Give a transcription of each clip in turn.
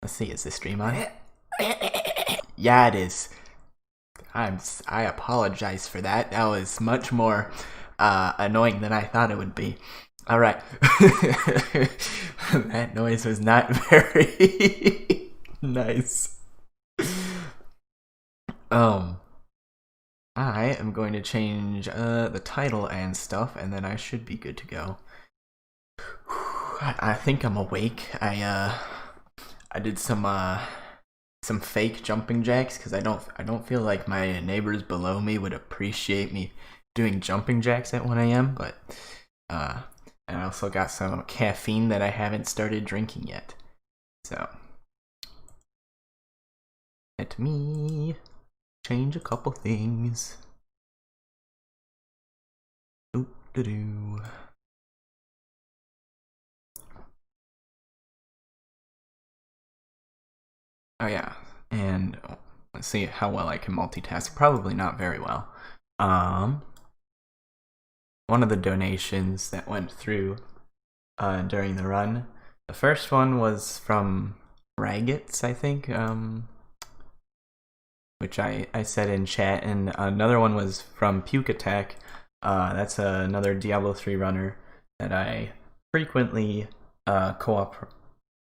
Let's see, is this stream on? Yeah, it is. I apologize for that. That was much more annoying than I thought it would be. Alright. That noise was not very nice. I am going to change the title and stuff, and then I should be good to go. I think I'm awake. I did some fake jumping jacks because I don't feel like my neighbors below me would appreciate me doing jumping jacks at 1 a.m. But and I also got some caffeine that I haven't started drinking yet. So let me change a couple things. Oop-de-doo. Oh yeah, and let's see how well I can multitask. Probably not very well. One of the donations that went through during the run, the first one was from Raggets, I think, which I said in chat, and another one was from Puke Attack. That's another Diablo 3 runner that I frequently co-op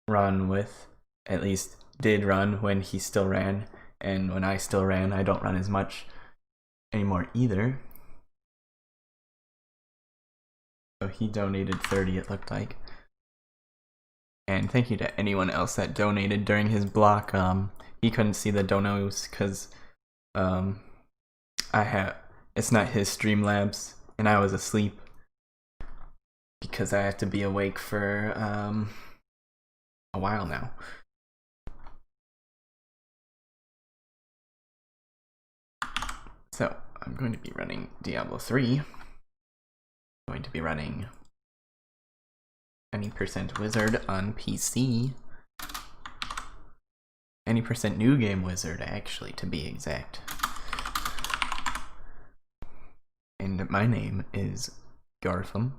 run with, at least did run when he still ran, and when I still ran. I don't run as much anymore either. So he donated 30, it looked like. And thank you to anyone else that donated during his block. He couldn't see the donos because it's not his Streamlabs, and I was asleep because I have to be awake for a while now. So I'm going to be running Diablo 3. I'm going to be running 90% Wizard on PC. 90% New Game Wizard, actually, to be exact. And my name is Gartham.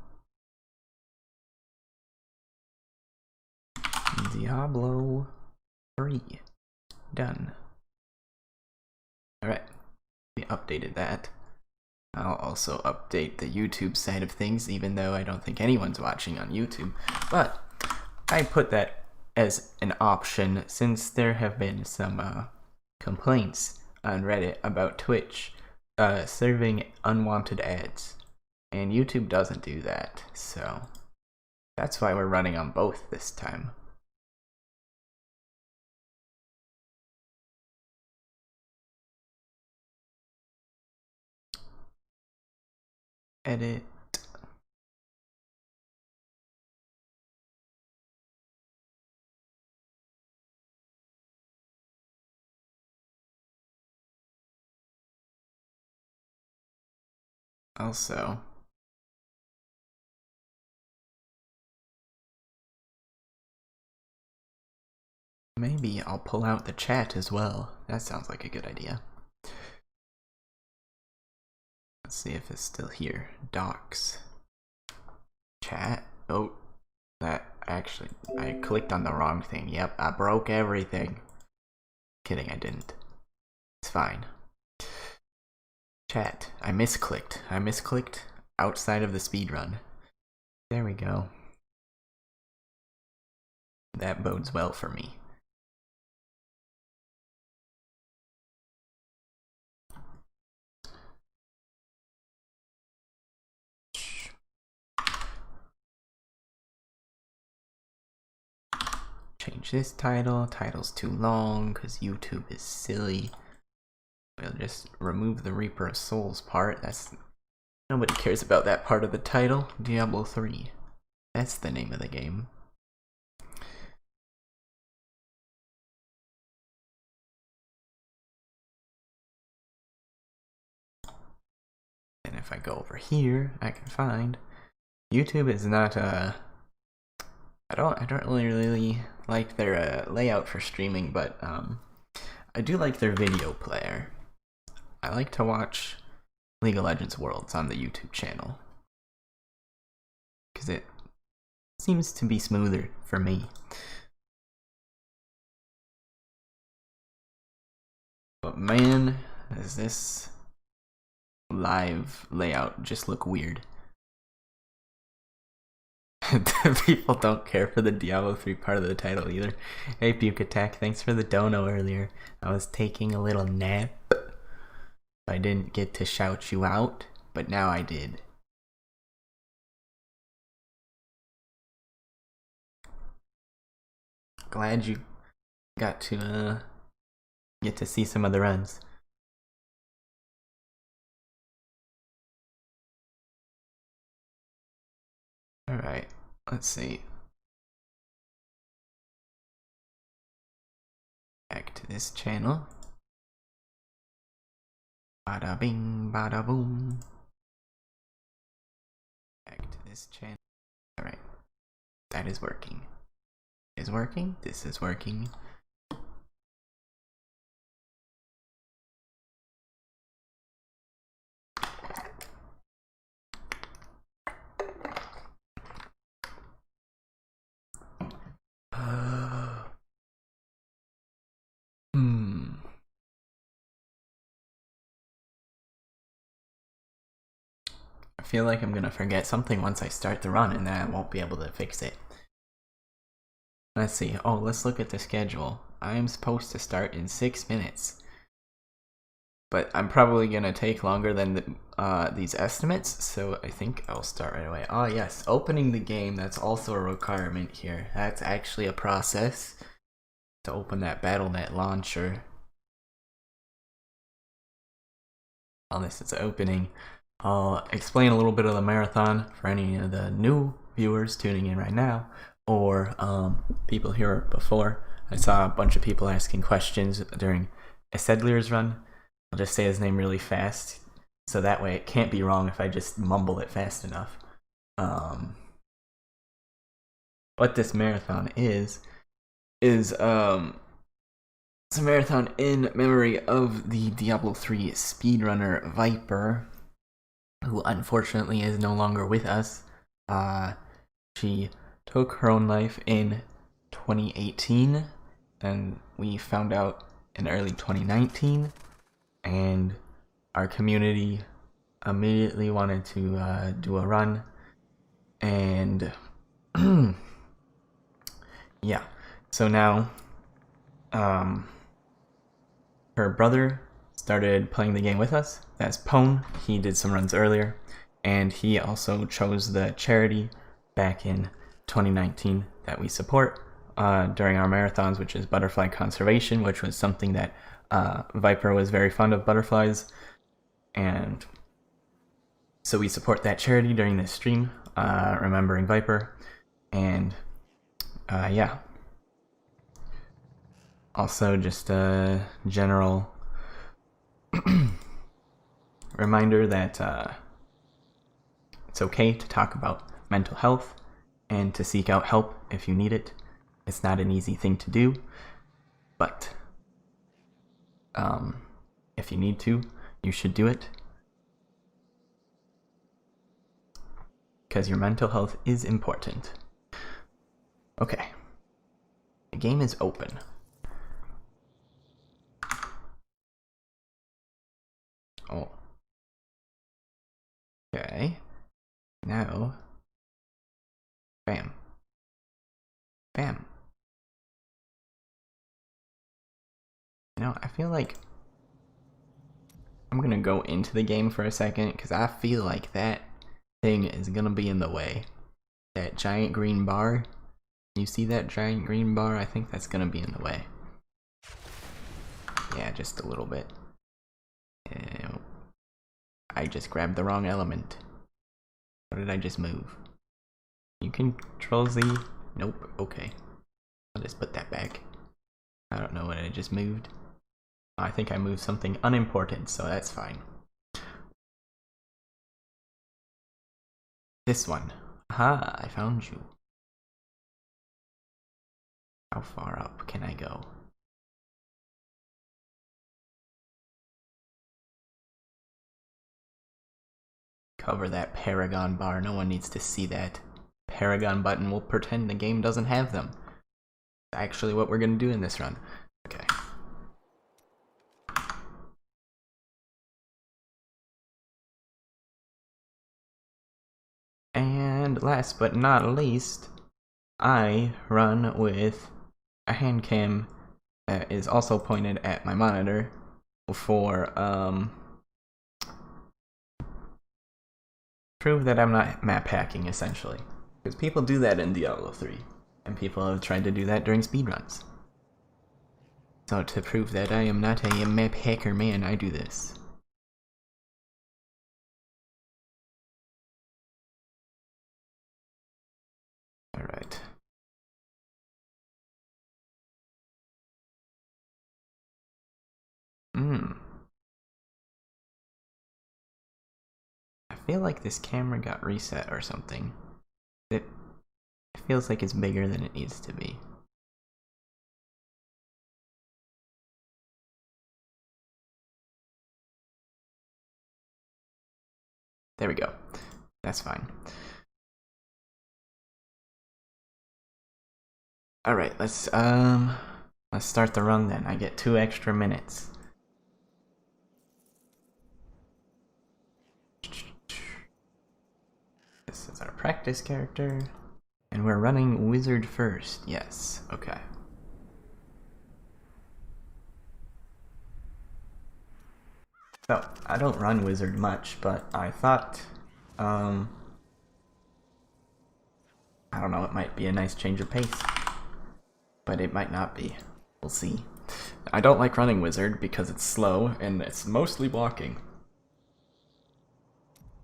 Diablo 3. Done. Alright. We updated that. I'll also update the YouTube side of things, even though I don't think anyone's watching on YouTube. But I put that as an option since there have been some complaints on Reddit about Twitch serving unwanted ads. And YouTube doesn't do that, so that's why we're running on both this time. Edit. Also, maybe I'll pull out the chat as well. That sounds like a good idea. Let's see if it's still here. Docs. Chat. Oh, that actually, I clicked on the wrong thing. Yep, I broke everything. Kidding, I didn't. It's fine. Chat. I misclicked. I misclicked outside of the speedrun. There we go. That bodes well for me. Change this title. Title's too long because YouTube is silly. We'll just remove the Reaper of Souls part. Nobody cares about that part of the title. Diablo 3. That's the name of the game. And if I go over here, I can find YouTube is not I don't really like their layout for streaming, but I do like their video player. I like to watch League of Legends Worlds on the YouTube channel because it seems to be smoother for me. But man, does this live layout just look weird. People don't care for the Diablo 3 part of the title either. Hey Puke Attack, thanks for the dono earlier. I was taking a little nap. I didn't get to shout you out, but now I did. Glad you got to get to see some of the runs. Alright, let's see. Back to this channel. Bada bing, bada boom. Back to this channel. Alright, that is working. Is working? This is working. I feel like I'm gonna forget something once I start the run and then I won't be able to fix it. Let's see. Oh, let's look at the schedule. I am supposed to start in 6 minutes. But I'm probably gonna take longer than these estimates, so I think I'll start right away. Oh yes, opening the game, that's also a requirement here. That's actually a process to open that BattleNet launcher. On this, it's opening. I'll explain a little bit of the marathon for any of the new viewers tuning in right now, or people here before. I saw a bunch of people asking questions during Esedlir's run. I'll just say his name really fast, so that way it can't be wrong if I just mumble it fast enough. What this marathon is it's a marathon in memory of the Diablo 3 speedrunner Viper, who unfortunately is no longer with us. She took her own life in 2018, and we found out in early 2019, and our community immediately wanted to do a run, and yeah, so now her brother started playing the game with us. That's Pone. He did some runs earlier, and he also chose the charity back in 2019 that we support during our marathons, which is butterfly conservation, which was something that Viper was very fond of, butterflies, and so we support that charity during this stream, remembering Viper. And yeah, also just a general reminder that it's okay to talk about mental health and to seek out help if you need it. It's not an easy thing to do, but if you need to, you should do it, because your mental health is important. Okay, the game is open. Oh. Okay. Now. Bam. Bam. You know, I feel like I'm gonna go into the game for a second, because I feel like that thing is gonna be in the way. That giant green bar. You see that giant green bar? I think that's gonna be in the way. Yeah, just a little bit. I just grabbed the wrong element. What did I just move? You can Control Z? Nope, okay. I'll just put that back. I don't know what I just moved. I think I moved something unimportant, so that's fine. This one. Aha, I found you. How far up can I go? Cover that Paragon bar. No one needs to see that. Paragon button will pretend the game doesn't have them. Actually what we're gonna do in this run. Okay. last but not least, I run with a hand cam that is also pointed at my monitor for prove that I'm not map hacking, essentially. Because people do that in Diablo 3, and people have tried to do that during speedruns. So to prove that I am not a map hacker man, I do this. Alright. I feel like this camera got reset or something. It feels like it's bigger than it needs to be. There we go. That's fine. Alright, let's start the run then. I get 2 extra minutes. This is our practice character. And we're running wizard first. Yes, okay. So, I don't run wizard much, but I thought, I don't know, it might be a nice change of pace. But it might not be. We'll see. I don't like running wizard because it's slow and it's mostly walking.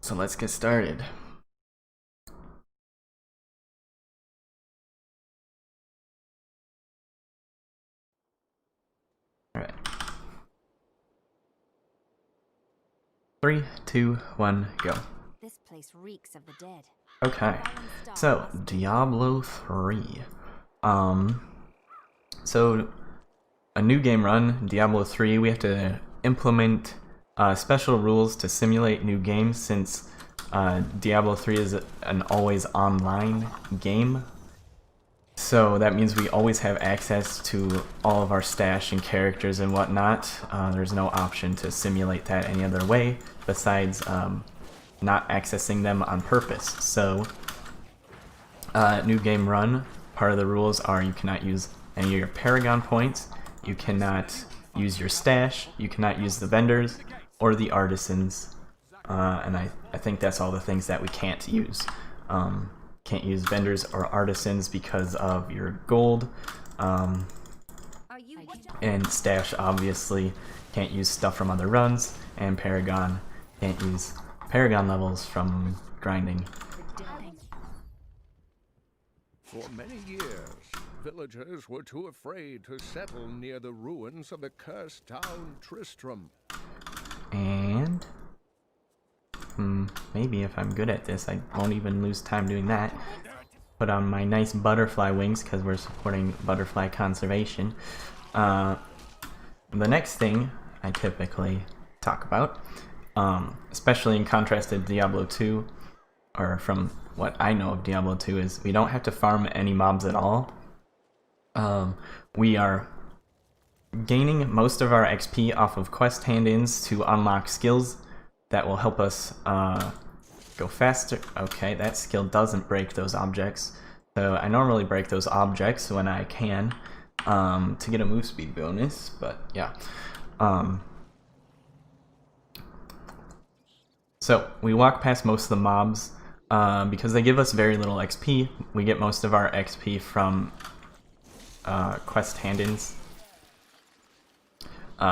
So let's get started. Alright. 3, 2, 1, go. This place reeks of the dead. Okay. So, Diablo 3. So, a new game run, Diablo 3, we have to implement special rules to simulate new games since Diablo 3 is an always online game. So that means we always have access to all of our stash and characters and whatnot. There's no option to simulate that any other way besides not accessing them on purpose. So, new game run, part of the rules are you cannot use any of your Paragon points, you cannot use your stash, you cannot use the vendors or the artisans, and I think that's all the things that we can't use. Can't use vendors or artisans because of your gold, and stash obviously can't use stuff from other runs, and Paragon can't use Paragon levels from grinding. For many years, villagers were too afraid to settle near the ruins of the cursed town Tristram. And maybe if I'm good at this, I won't even lose time doing that. Put on my nice butterfly wings because we're supporting butterfly conservation. The next thing I typically talk about, especially in contrast to Diablo 2, or from what I know of Diablo 2, is we don't have to farm any mobs at all. We are gaining most of our XP off of quest hand-ins to unlock skills that will help us go faster. Okay, that skill doesn't break those objects. So I normally break those objects when I can to get a move speed bonus, but yeah. So we walk past most of the mobs because they give us very little XP. We get most of our XP from quest hand-ins.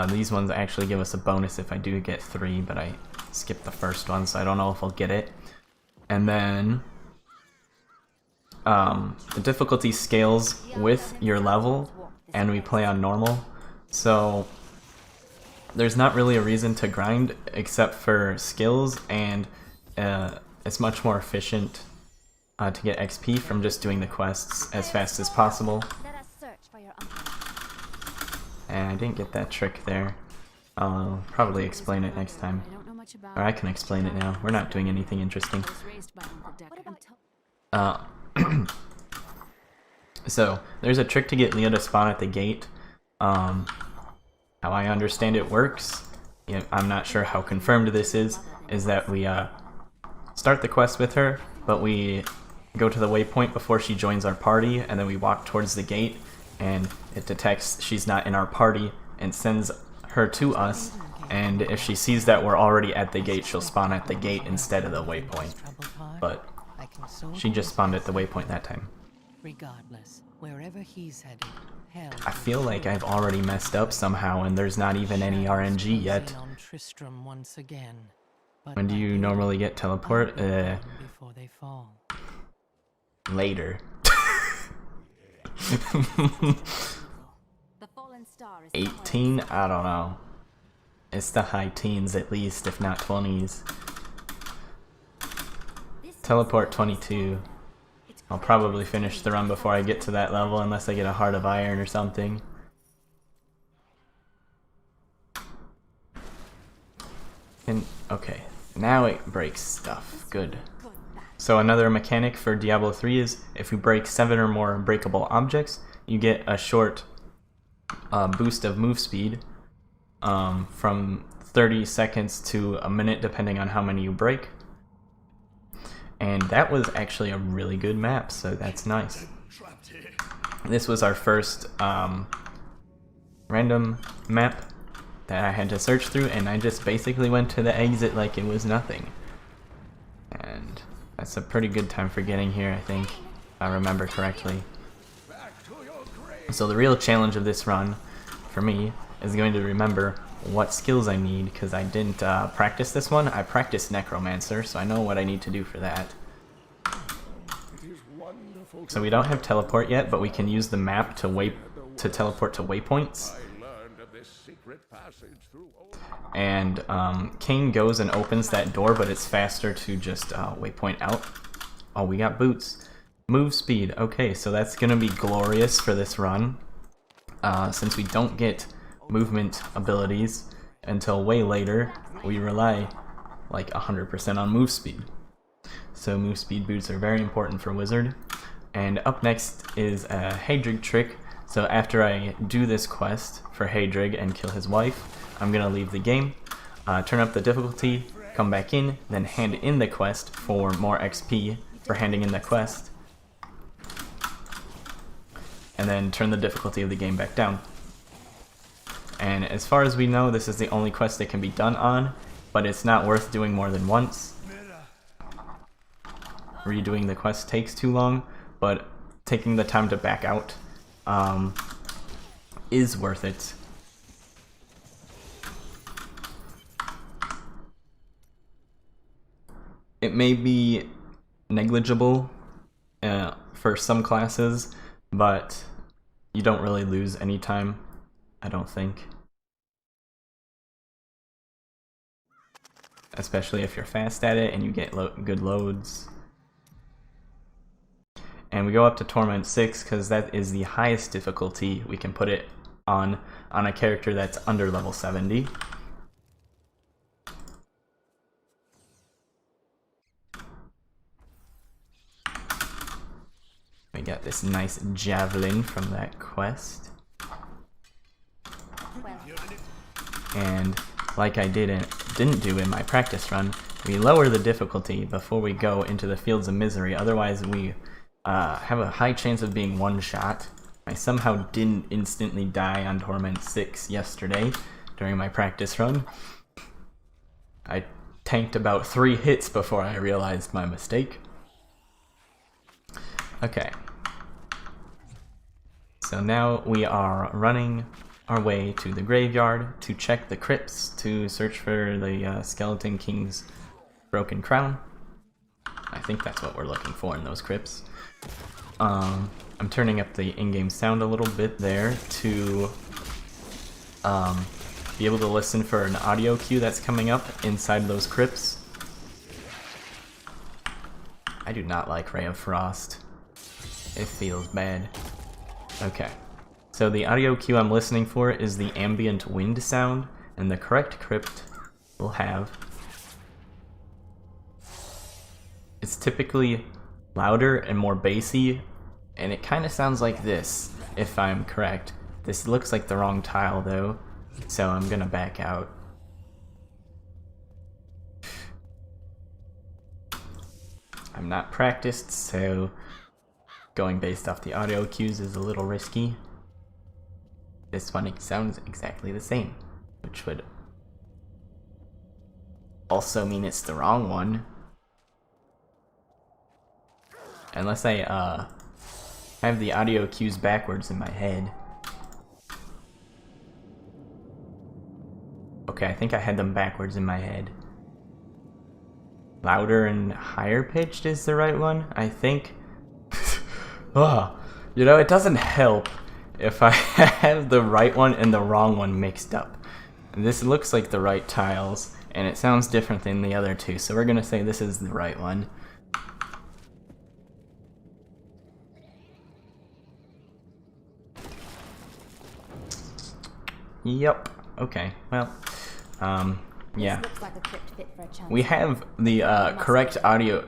These ones actually give us a bonus if I do get 3, but I skipped the first one, so I don't know if I'll get it. And then the difficulty scales with your level, and we play on normal. So there's not really a reason to grind except for skills, and it's much more efficient to get XP from just doing the quests as fast as possible. And I didn't get that trick there. I'll probably explain it next time. Or I can explain it now. We're not doing anything interesting. So, there's a trick to get Leah to spawn at the gate. How I understand it works, I'm not sure how confirmed this is that we start the quest with her, but we go to the waypoint before she joins our party, and then we walk towards the gate, and it detects she's not in our party and sends her to us, and if she sees that we're already at the gate, she'll spawn at the gate instead of the waypoint. But she just spawned at the waypoint that time. Regardless, wherever he's headed, hell I feel like I've already messed up somehow, and there's not even any RNG yet. on Tristram once again. But When do you normally get teleport? before they fall. Later. The fallen star is 18? I don't know. It's the high teens at least, if not 20s. Teleport 22. I'll probably finish the run before I get to that level unless I get a Heart of Iron or something. And okay, now it breaks stuff. Good. So another mechanic for Diablo 3 is if you break 7 or more breakable objects, you get a short boost of move speed from 30 seconds to a minute depending on how many you break. And that was actually a really good map, so that's nice. This was our first random map that I had to search through, and I just basically went to the exit like it was nothing. And that's a pretty good time for getting here, I think, if I remember correctly. So the real challenge of this run, for me, is going to remember what skills I need, because I didn't practice this one. I practiced Necromancer, so I know what I need to do for that. So we don't have teleport yet, but we can use the map to teleport to waypoints. And King goes and opens that door, but it's faster to just waypoint out. Oh, we got boots. Move speed. Okay, so that's going to be glorious for this run. Since we don't get movement abilities until way later, we rely like 100% on move speed. So move speed boots are very important for Wizard. And up next is a Heydrig trick. So after I do this quest for Heydrig and kill his wife, I'm gonna leave the game, turn up the difficulty, come back in, then hand in the quest for more XP for handing in the quest, and then turn the difficulty of the game back down. And as far as we know, this is the only quest that can be done on, but it's not worth doing more than once. Redoing the quest takes too long, but taking the time to back out is worth it. It may be negligible for some classes, but you don't really lose any time, I don't think. Especially if you're fast at it and you get good loads. And we go up to Torment 6 because that is the highest difficulty we can put it on a character that's under level 70. We got this nice javelin from that quest. And like I didn't do in my practice run, we lower the difficulty before we go into the Fields of Misery, otherwise we have a high chance of being one-shot. I somehow didn't instantly die on Torment 6 yesterday during my practice run. I tanked about 3 hits before I realized my mistake. Okay. So now we are running our way to the graveyard to check the crypts to search for the Skeleton King's broken crown. I think that's what we're looking for in those crypts. I'm turning up the in-game sound a little bit there to be able to listen for an audio cue that's coming up inside those crypts. I do not like Ray of Frost. It feels bad. Okay. So the audio cue I'm listening for is the ambient wind sound, and the correct crypt will have... It's typically louder and more bassy, and it kind of sounds like this, if I'm correct. This looks like the wrong tile though, so I'm gonna back out. I'm not practiced, so going based off the audio cues is a little risky. This one sounds exactly the same, which would also mean it's the wrong one. Unless I have the audio cues backwards in my head. Okay, I think I had them backwards in my head. Louder and higher pitched is the right one, I think. Oh, you know, it doesn't help if I have the right one and the wrong one mixed up. This looks like the right tiles, and it sounds different than the other two, so we're gonna say this is the right one. Yep, okay, well, yeah. This looks like a crypt fit for a chance. We have the correct audio,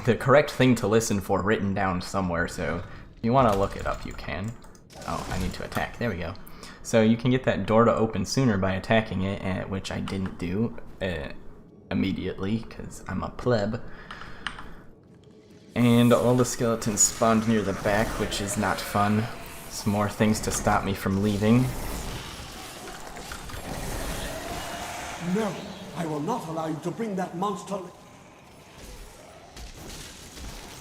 the correct thing to listen for written down somewhere, so if you want to look it up, you can. Oh, I need to attack. There we go. So you can get that door to open sooner by attacking it, which I didn't do immediately, because I'm a pleb. And all the skeletons spawned near the back, which is not fun. Some more things to stop me from leaving. No, I will not allow you to bring that monster.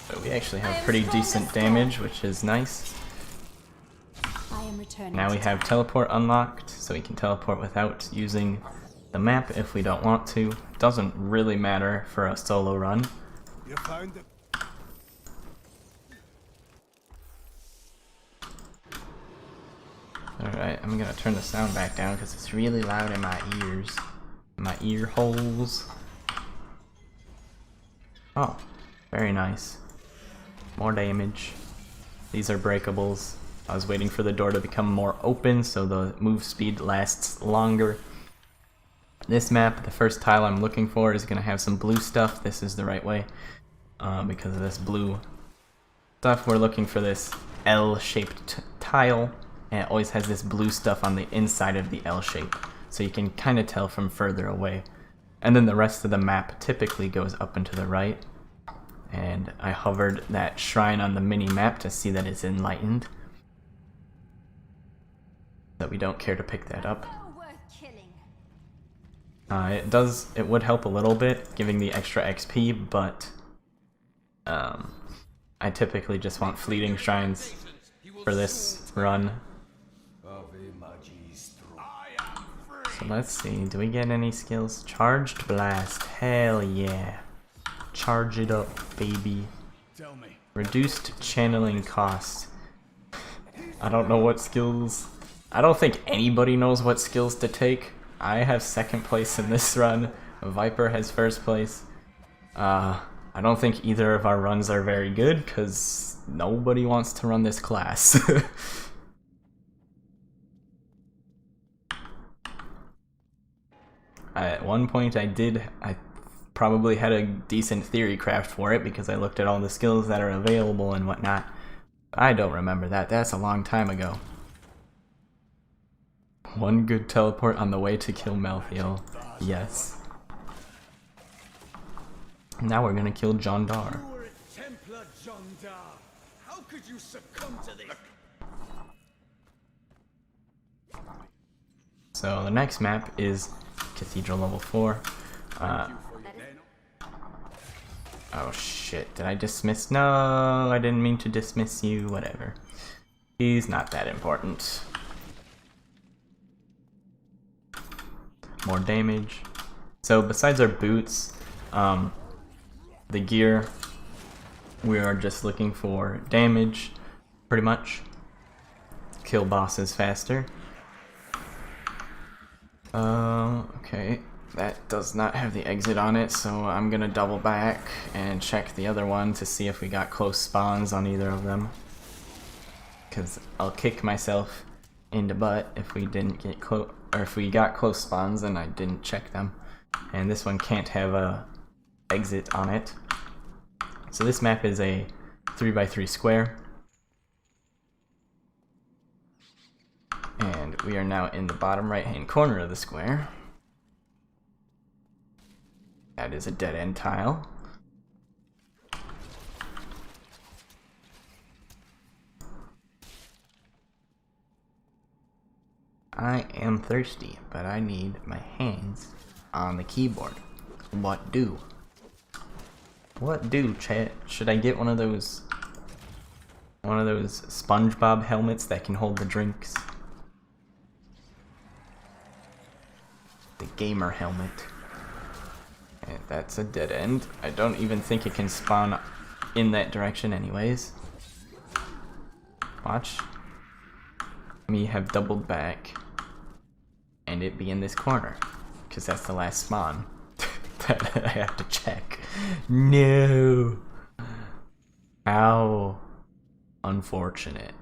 So we actually have pretty decent damage, which is nice. I am returning. Now we have teleport unlocked, so we can teleport without using the map if we don't want to. Doesn't really matter for a solo run. You found it. Alright, I'm gonna turn the sound back down because it's really loud in my ears. My ear holes. Oh, very nice. More damage. These are breakables. I was waiting for the door to become more open so the move speed lasts longer. This map, the first tile I'm looking for is gonna have some blue stuff. This is the right way because of this blue stuff. We're looking for this L-shaped tile, and it always has this blue stuff on the inside of the L shape, so you can kind of tell from further away. And then the rest of the map typically goes up and to the right. And I hovered that shrine on the mini-map to see that it's enlightened. That we don't care to pick that up. It would help a little bit, giving the extra XP, but I typically just want fleeting shrines for this run. So let's see, do we get any skills? Charged Blast, hell yeah. Charge it up, baby. Reduced channeling cost. I don't know what skills. I don't think anybody knows what skills to take. I have second place in this run. Viper has first place. I don't think either of our runs are very good because nobody wants to run this class. At one point I probably had a decent theory craft for it because I looked at all the skills that are available and whatnot. I don't remember that. That's a long time ago. One good teleport on the way to kill Melthiel. Yes. Now we're gonna kill John Dar. You were a Templar, John Dar. How could you succumb to this? So the next map is Cathedral level 4. Oh shit, did I dismiss? No, I didn't mean to dismiss you, whatever. He's not that important. More damage. So besides our boots, the gear, we are just looking for damage, pretty much. Kill bosses faster. Okay, that does not have the exit on it, so I'm gonna double back and check the other one to see if we got close spawns on either of them. Because I'll kick myself in the butt if we didn't get close, or if we got close spawns and I didn't check them. And this one can't have a exit on it. So this map is a 3x3 square. And we are now in the bottom right hand corner of the square. That is a dead end tile. I am thirsty, but I need my hands on the keyboard. What do? What do, chat? Should I get one of those SpongeBob helmets that can hold the drinks? The gamer helmet. And that's a dead end. I don't even think it can spawn in that direction anyways. Watch me have doubled back and it be in this corner, because that's the last spawn that I have to check. No! How unfortunate.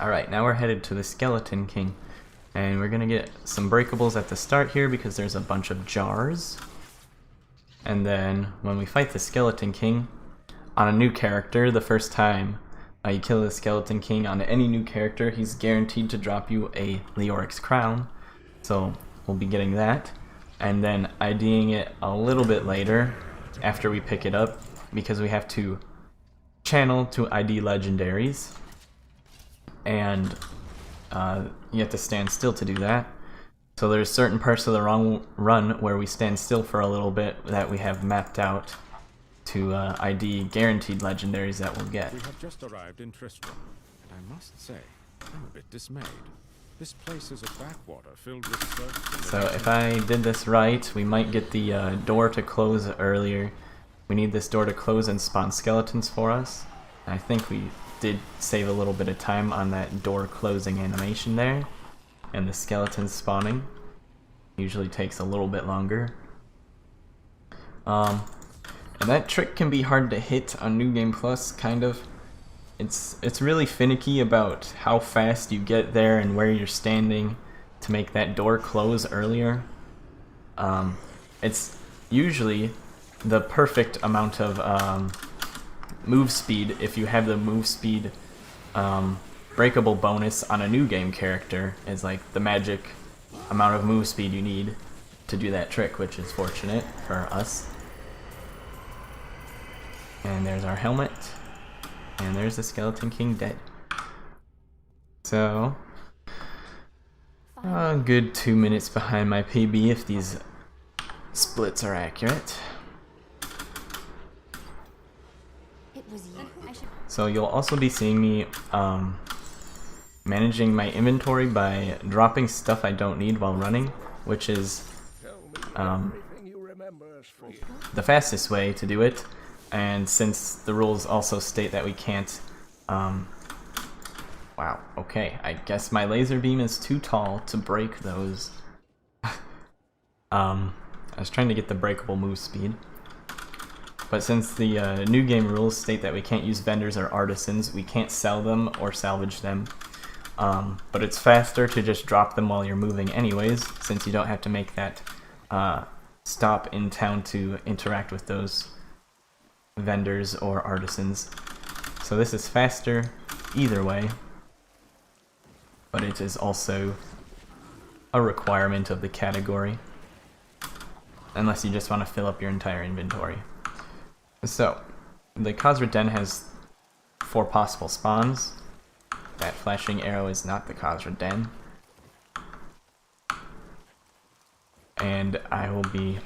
Alright, now we're headed to the Skeleton King. And we're gonna get some breakables at the start here because there's a bunch of jars. And then when we fight the Skeleton King on a new character, the first time you kill the Skeleton King on any new character, he's guaranteed to drop you a Leoric's crown. So we'll be getting that. And then IDing it a little bit later after we pick it up, because we have to channel to ID legendaries. And you have to stand still to do that. So there's certain parts of the run where we stand still for a little bit that we have mapped out to ID guaranteed legendaries that we'll get. We have just arrived in Tristram, and I must say, I'm a bit dismayed. This place is a backwater filled with serfs. So if I did this right, we might get the door to close earlier. We need this door to close and spawn skeletons for us. And I think we did save a little bit of time on that door closing animation there, and the skeletons spawning usually takes a little bit longer. And that trick can be hard to hit on New Game Plus, kind of. It's really finicky about how fast you get there and where you're standing to make that door close earlier. It's usually the perfect amount of move speed if you have the move speed breakable bonus on a new game character is like the magic amount of move speed you need to do that trick, which is fortunate for us. And there's our helmet, and there's the Skeleton King dead. So a good 2 minutes behind my PB if these splits are accurate. So you'll also be seeing me managing my inventory by dropping stuff I don't need while running, which is the fastest way to do it. And since the rules also state that we can't... wow, okay, I guess my laser beam is too tall to break those. I was trying to get the breakable move speed. But since the new game rules state that we can't use vendors or artisans, we can't sell them or salvage them. But it's faster to just drop them while you're moving anyways, since you don't have to make that stop in town to interact with those vendors or artisans. So this is faster either way, but it is also a requirement of the category, unless you just want to fill up your entire inventory. So, the Khazra Den has 4 possible spawns. That flashing arrow is not the Khazra Den. And I will be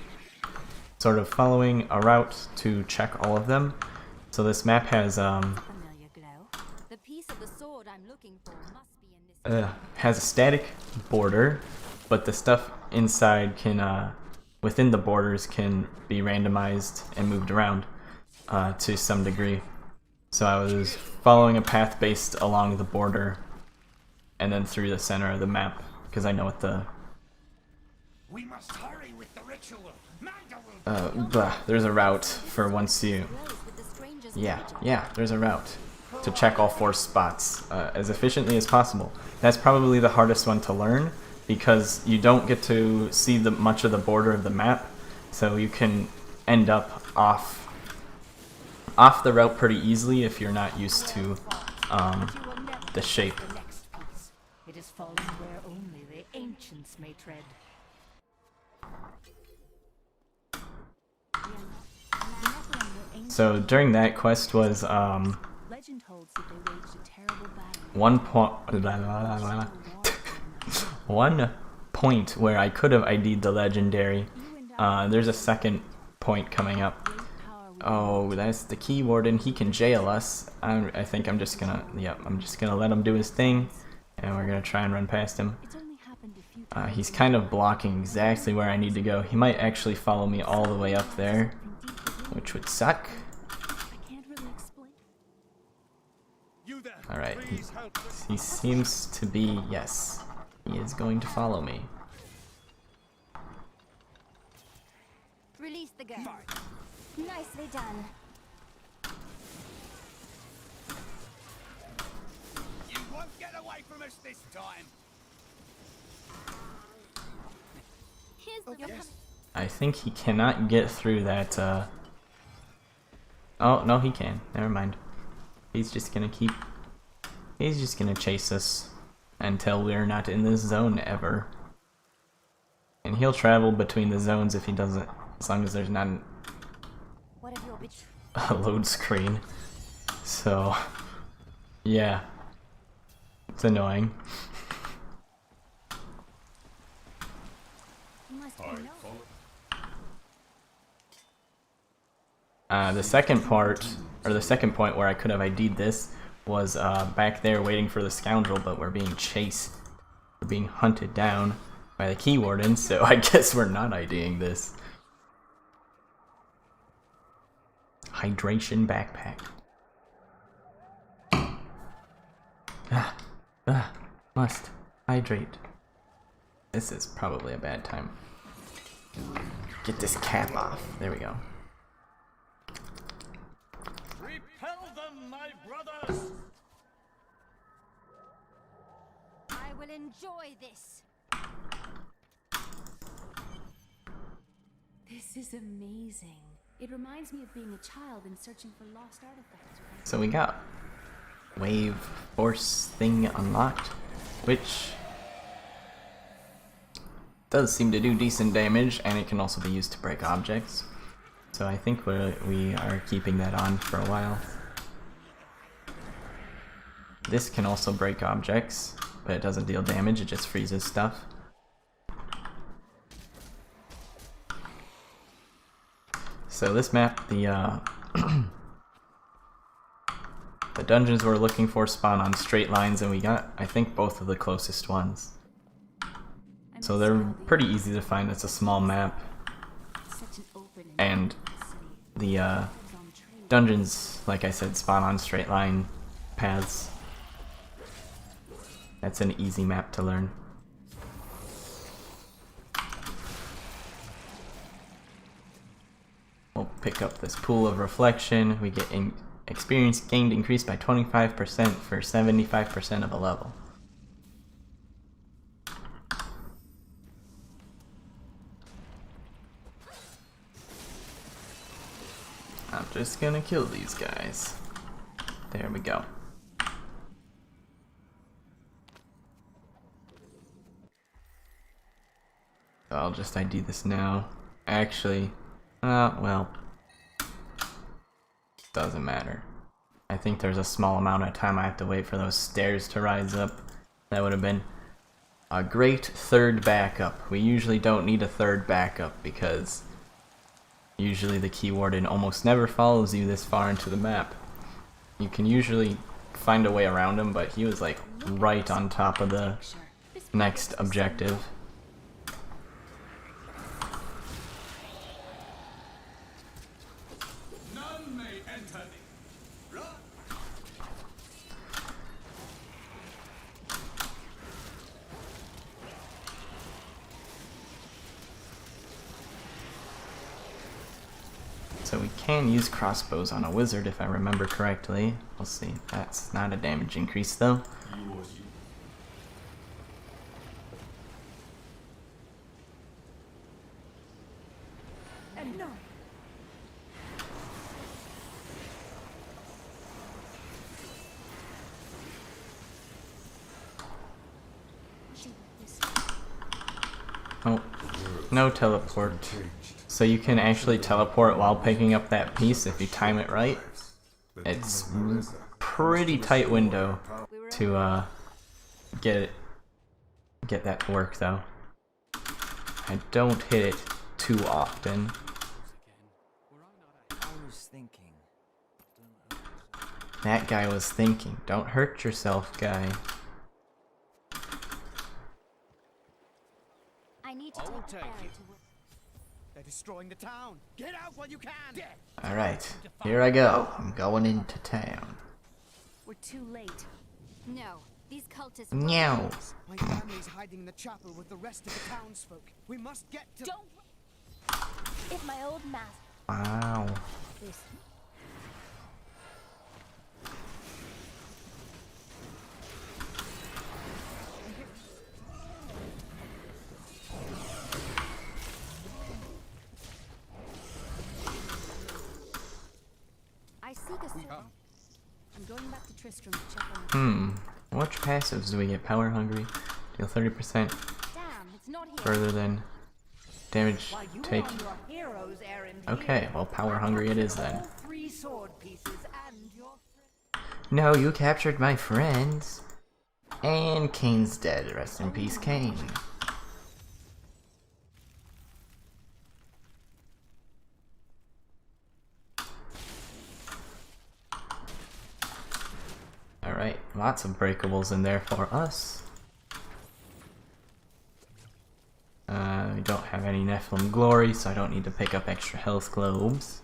sort of following a route to check all of them. So this map has has a static border, but the stuff inside can within the borders can be randomized and moved around to some degree. So I was following a path based along the border and then through the center of the map, because I know what the... We must hurry with the ritual. There's a route for once you... Yeah, there's a route to check all 4 spots as efficiently as possible. That's probably the hardest one to learn, because you don't get to see much of the border of the map, so you can end up off the route pretty easily if you're not used to the shape. It is falling where only the ancients may tread. So during that quest was Legend holds that they waged a terrible battle. one point where I could have ID'd the legendary. There's a second point coming up. Oh, that's the key warden. He can jail us. I think I'm just gonna, I'm just gonna let him do his thing, and we're gonna try and run past him. It's only happened a few times. He's kind of blocking exactly where I need to go. He might actually follow me all the way up there, which would suck. I can't really explain. Alright, he seems to be, yes, he is going to follow me. Release the gun. Nicely done. You won't get away from us this time. Here's the I think he cannot get through that, Oh, no, he can. Never mind. He's just gonna chase us until we're not in this zone ever. And he'll travel between the zones if he doesn't, as long as there's not What have your bitch? a load screen. So, yeah. It's annoying. You must be known. The second part, or the second point where I could have ID'd this was back there waiting for the scoundrel, but we're being chased. We're being hunted down by the key warden, so I guess we're not IDing this. Hydration backpack. Must hydrate. This is probably a bad time. Get this cap off. There we go. Repel them, my brothers! I will enjoy this. This is amazing. It reminds me of being a child and searching for lost artifacts. So we got wave force thing unlocked, which does seem to do decent damage, and it can also be used to break objects. So I think we are keeping that on for a while. This can also break objects, but it doesn't deal damage, it just freezes stuff. So this map, the the dungeons we're looking for spawn on straight lines, and we got, I think, both of the closest ones. So they're pretty easy to find. It's a small map, Such an open and the dungeons, like I said, spawn on straight line paths. That's an easy map to learn. We'll pick up this pool of reflection. We get experience gained increased by 25% for 75% of a level. I'm just gonna kill these guys. There we go. So I'll just ID this now. Actually, well, doesn't matter. I think there's a small amount of time I have to wait for those stairs to rise up. That would have been a great third backup. We usually don't need a third backup because usually the key warden almost never follows you this far into the map. You can usually find a way around him, but he was like right on top of the next objective. None may enter thee. Run! So we can use crossbows on a wizard if I remember correctly. We'll see. That's not a damage increase though. And no. Oh, No teleport. So you can actually teleport while picking up that piece if you time it right. It's pretty tight window to get that to work though. I don't hit it too often. That guy was thinking. Don't hurt yourself, guy. I need to I'll take the take ferry it. to They're destroying the town. Get out while you can. Alright, here I go. I'm going into town. We're too late. No, these cultists. Meow. My family's hiding in the chapel with the rest of the townsfolk. We must get to. Don't. If my old master. Wow. This. I seek a servant. I'm going back to Tristram to check on the Which passives do we get? Power hungry. Deal 30% Damn, it's not here. further than damage take. Okay, well power hungry it is then. No, you captured my friends. And Kane's dead. Rest in peace, Kane. Alright, lots of breakables in there for us. We don't have any Nephilim Glory, so I don't need to pick up extra health globes.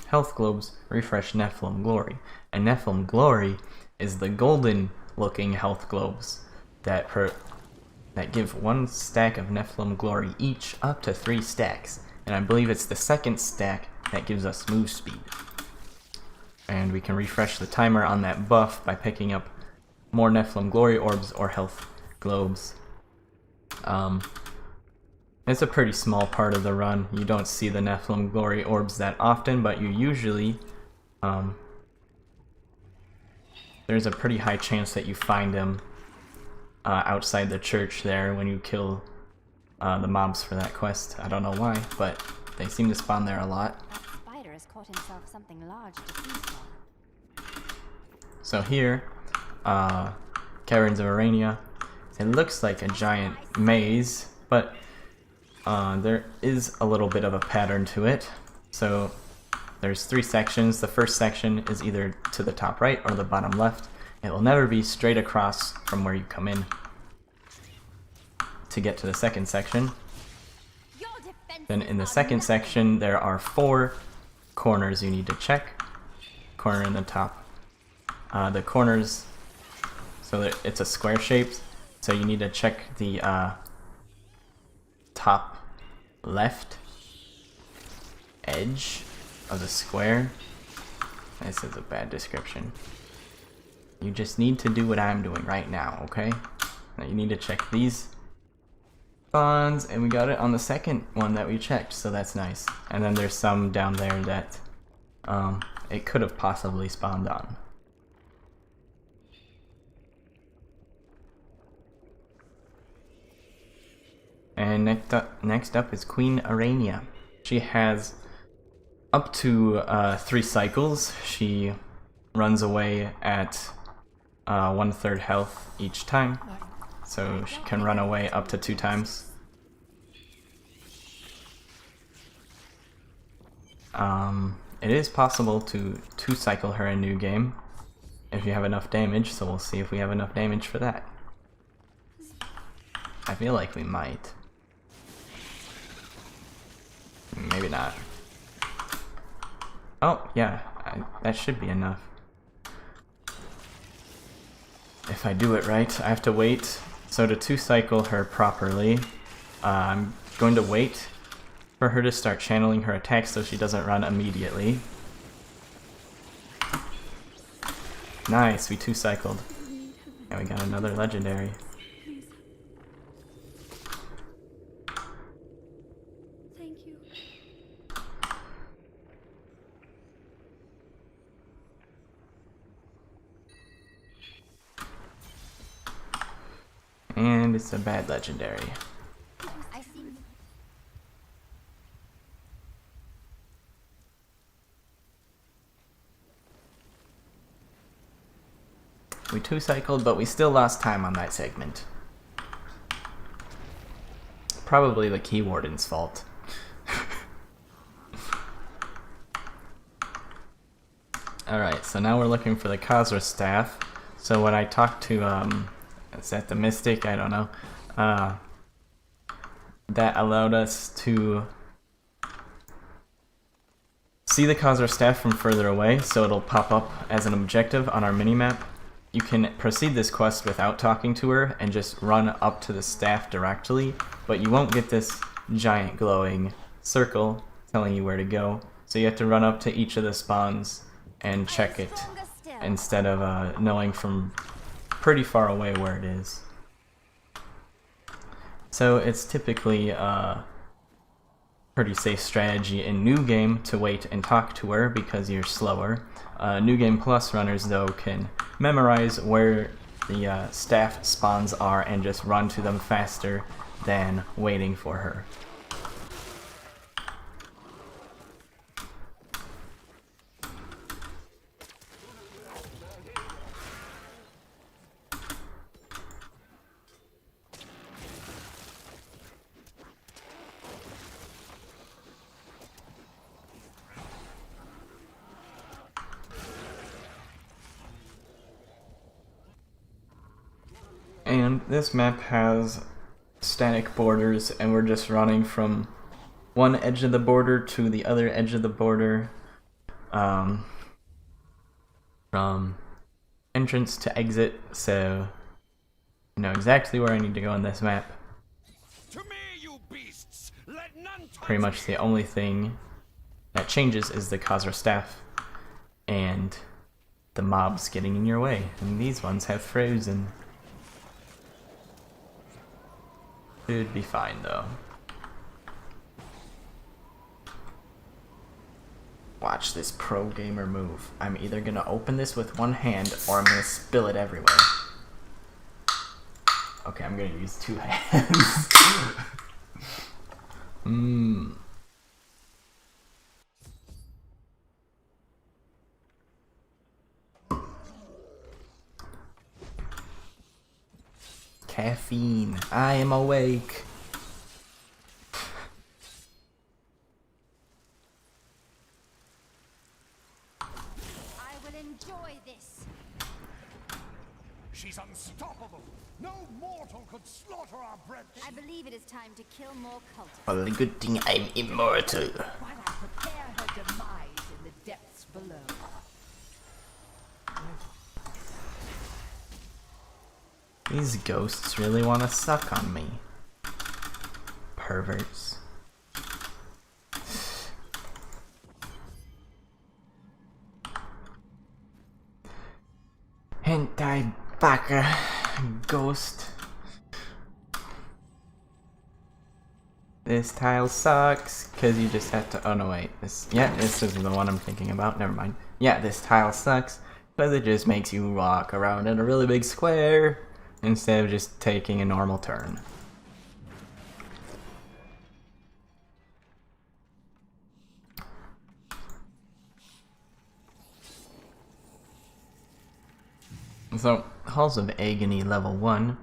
Health globes refresh Nephilim Glory, and Nephilim Glory is the golden looking health globes that give 1 stack of Nephilim Glory each, up to 3 stacks, and I believe it's the second stack that gives us move speed. And we can refresh the timer on that buff by picking up more Nephilim Glory Orbs or health globes. It's a pretty small part of the run. You don't see the Nephilim Glory Orbs that often, but you usually, there's a pretty high chance that you find them outside the church there when you kill the mobs for that quest. I don't know why, but they seem to spawn there a lot. That spider has caught himself something large to feast on. So here, Caverns of Arania, it looks like a giant maze, but there is a little bit of a pattern to it. So there's 3 sections. The first section is either to the top right or the bottom left. It will never be straight across from where you come in. To get to the second section, then in the second section there are 4 corners you need to check. Corner in the top. The corners, so that it's a square shape, so you need to check the top left edge of the square. This is a bad description. You just need to do what I'm doing right now, okay? Now you need to check these spawns, and we got it on the second one that we checked, so that's nice. And then there's some down there that it could have possibly spawned on. And next up is Queen Arania. She has up to 3 cycles. She runs away at 1/3 health each time, so she can run away up to 2 times. It is possible to 2-cycle her in New Game if you have enough damage, so we'll see if we have enough damage for that. I feel like we might. Maybe not. Oh, yeah, that should be enough. If I do it right, I have to wait. So to 2-cycle her properly, I'm going to wait for her to start channeling her attacks so she doesn't run immediately. Nice, we 2-cycled. And we got another legendary. Thank you. And it's a bad legendary. I see. We 2-cycled, but we still lost time on that segment. Probably the key warden's fault. Alright, so now we're looking for the Khazra staff. So when I talked to, is that the Mystic? I don't know. That allowed us to see the Khazra staff from further away, so it'll pop up as an objective on our minimap. You can proceed this quest without talking to her and just run up to the staff directly, but you won't get this giant glowing circle telling you where to go. So you have to run up to each of the spawns and check it instead of knowing from pretty far away where it is. So it's typically a pretty safe strategy in New Game to wait and talk to her because you're slower. New Game Plus runners, though, can memorize where the staff spawns are and just run to them faster than waiting for her. And this map has static borders, and we're just running from one edge of the border to the other edge of the border, from entrance to exit, so I know exactly where I need to go on this map. To me, you beasts! Let none touch Pretty much the only thing that changes is the Khazra staff and the mobs getting in your way, and these ones have frozen. Should be fine though. Watch this pro gamer move. I'm either gonna open this with one hand or I'm gonna spill it everywhere. Okay, I'm gonna use 2 hands. Caffeine. I am awake. I will enjoy this. She's unstoppable. No mortal could slaughter our bread. I believe it is time to kill more cultists. Well, the good thing I'm immortal. While I prepare her demise in the depths below. These ghosts really want to suck on me. Perverts. Hentai baka ghost. This tile sucks because you just have to. Oh no, wait. This is the one I'm thinking about. Never mind. Yeah, this tile sucks because it just makes you walk around in a really big square instead of just taking a normal turn. So, Halls of Agony level 1,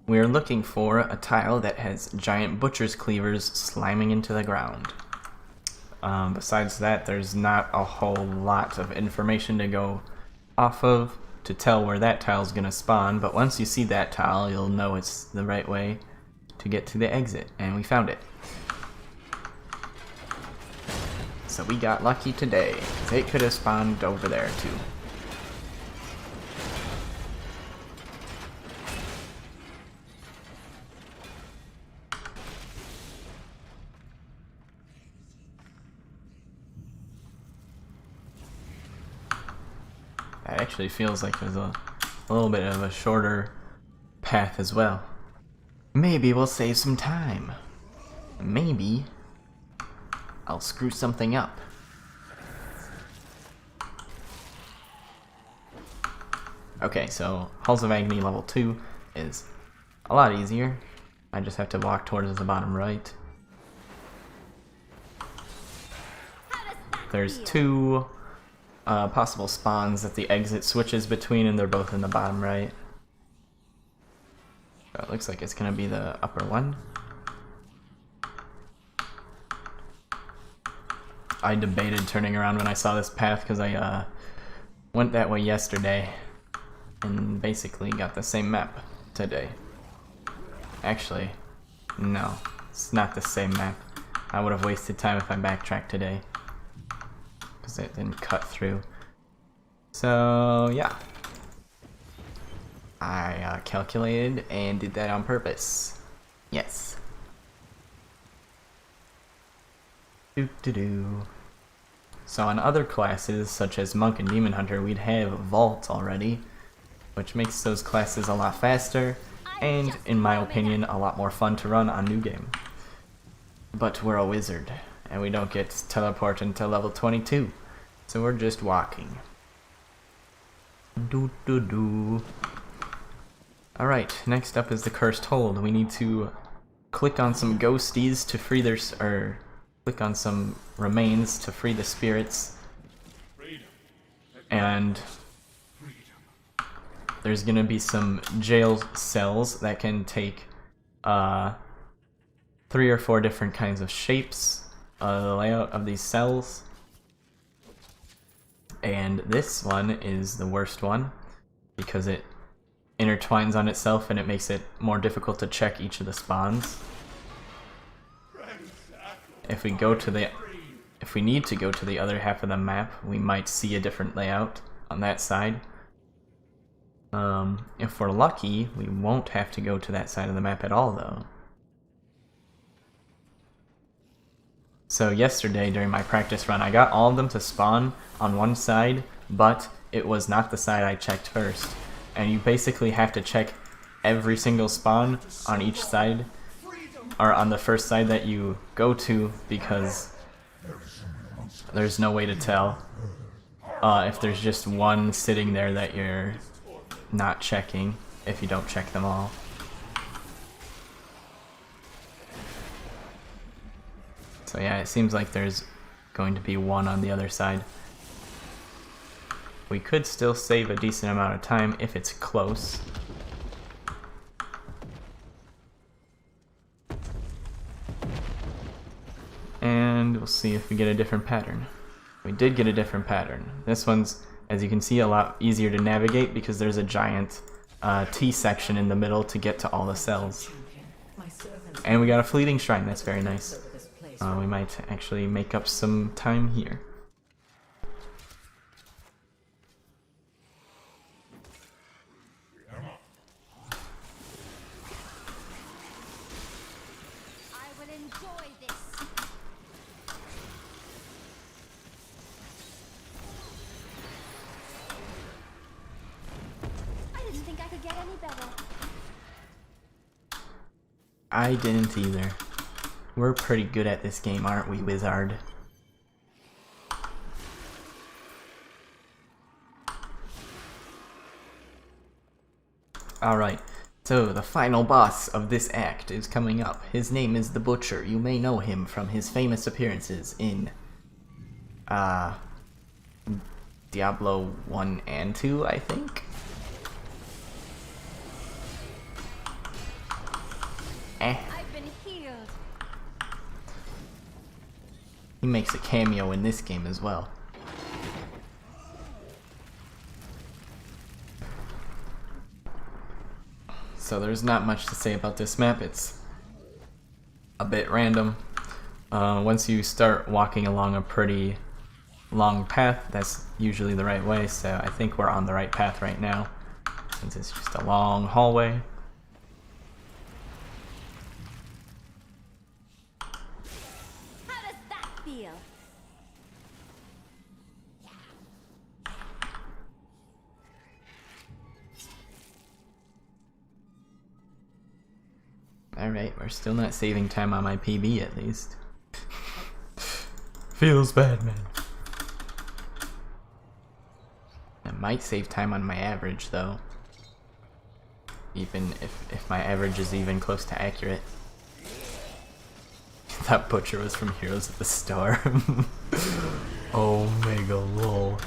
we are looking for a tile that has giant butcher's cleavers sliming into the ground. Besides that, there's not a whole lot of information to go off of to tell where that tile is going to spawn, but once you see that tile, you'll know it's the right way to get to the exit, and we found it. So we got lucky today. It could have spawned over there too. It actually feels like there's a little bit of a shorter path as well. Maybe we'll save some time. Maybe I'll screw something up. Okay, so Halls of Agony level 2 is a lot easier. I just have to walk towards the bottom right. There's 2 possible spawns that the exit switches between, and they're both in the bottom right. So it looks like it's gonna be the upper one. I debated turning around when I saw this path because I went that way yesterday and basically got the same map today. Actually, no, it's not the same map. I would have wasted time if I backtracked today because it didn't cut through. So yeah, I calculated and did that on purpose. Yes. So on other classes, such as Monk and Demon Hunter, we'd have Vault already, which makes those classes a lot faster, and, in my opinion, a lot more fun to run on New Game. But we're a wizard, and we don't get teleport until level 22, so we're just walking. Alright, next up is the Cursed Hold. We need to click on some ghosties to free their... click on some remains to free the spirits, and there's gonna be some jail cells that can take 3 or 4 different kinds of shapes, the layout of these cells, and this one is the worst one because it intertwines on itself and it makes it more difficult to check each of the spawns. If we need to go to the other half of the map, we might see a different layout on that side. If we're lucky, we won't have to go to that side of the map at all, though. So yesterday, during my practice run, I got all of them to spawn on one side, but it was not the side I checked first. And you basically have to check every single spawn on each side, or on the first side that you go to, because there's no way to tell if there's just one sitting there that you're not checking if you don't check them all. So yeah, it seems like there's going to be one on the other side. We could still save a decent amount of time if it's close. And we'll see if we get a different pattern. We did get a different pattern. This one's, as you can see, a lot easier to navigate because there's a giant T section in the middle to get to all the cells. And we got a fleeting shrine, that's very nice. We might actually make up some time here. I didn't either. We're pretty good at this game, aren't we, Wizard? Alright, so the final boss of this act is coming up. His name is the Butcher. You may know him from his famous appearances in Diablo 1 and 2, I think? I've been healed. He makes a cameo in this game as well. So there's not much to say about this map. It's a bit random. Once you start walking along a pretty long path, that's usually the right way, so I think we're on the right path right now, since it's just a long hallway. Alright, we're still not saving time on my PB at least. Feels bad, man. I might save time on my average, though. Even if my average is even close to accurate. That Butcher was from Heroes of the Storm. Oh, mega lol.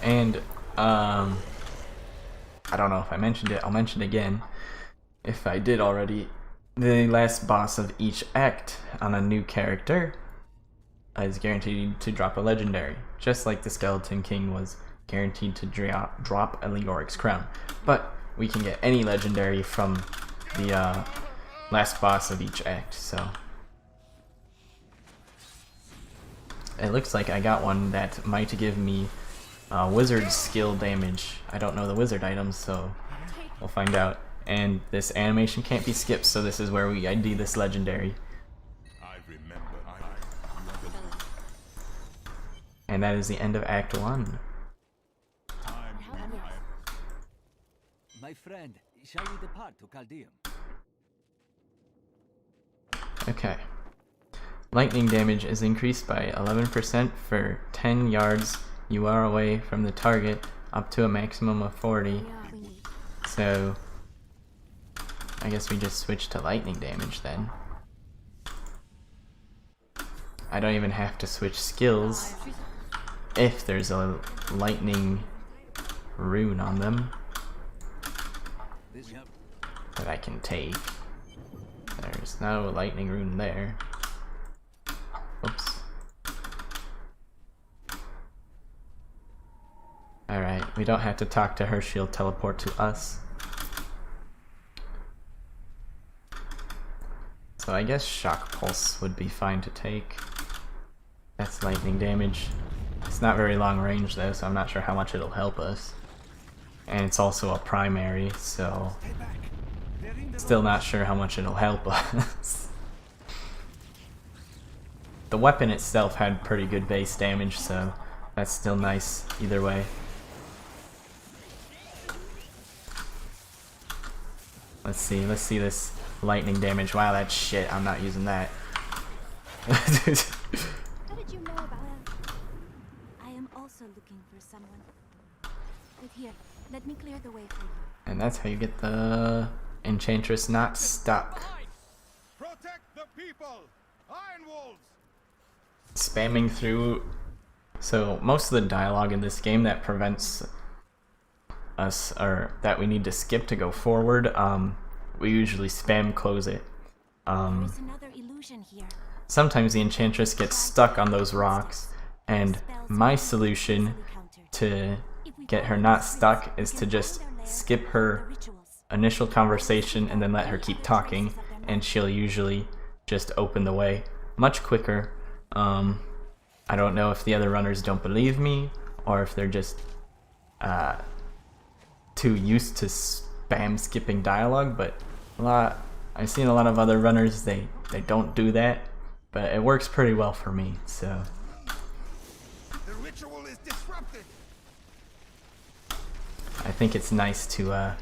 And I don't know if I mentioned it, I'll mention it again if I did already. The last boss of each act on a new character is guaranteed to drop a legendary, just like the Skeleton King was guaranteed to drop a Leoric's crown. But we can get any legendary from the last boss of each act, so it looks like I got one that might give me wizard skill damage. I don't know the wizard items, so we'll find out. And this animation can't be skipped, so this is where we ID this legendary. And that is the end of Act 1. My friend, shall we depart to Chaldeum? Okay. Lightning damage is increased by 11% for 10 yards you are away from the target, up to a maximum of 40. So I guess we just switch to lightning damage then. I don't even have to switch skills if there's a lightning rune on them that I can take. There's no lightning rune there. Oops. Alright, we don't have to talk to her, she'll teleport to us. So I guess Shock Pulse would be fine to take. That's lightning damage. It's not very long range though, so I'm not sure how much it'll help us. And it's also a primary, so still not sure how much it'll help us. The weapon itself had pretty good base damage, so that's still nice either way. Let's see this lightning damage. Wow, that's shit. I'm not using that. How did you know about that? I am also looking for someone. But here, let me clear the way for you. And that's how you get the Enchantress not stuck. Protect the people! Iron Wolves! Spamming through. So most of the dialogue in this game that prevents us, or that we need to skip to go forward, we usually spam close it. There's another illusion here. Sometimes the Enchantress gets stuck on those rocks, and my solution to get her not stuck is to just skip her initial conversation and then let her keep talking, and she'll usually just open the way much quicker. I don't know if the other runners don't believe me, or if they're just too used to spam skipping dialogue, but I've seen a lot of other runners, they don't do that, but it works pretty well for me, so. The ritual is disrupted! I think it's nice to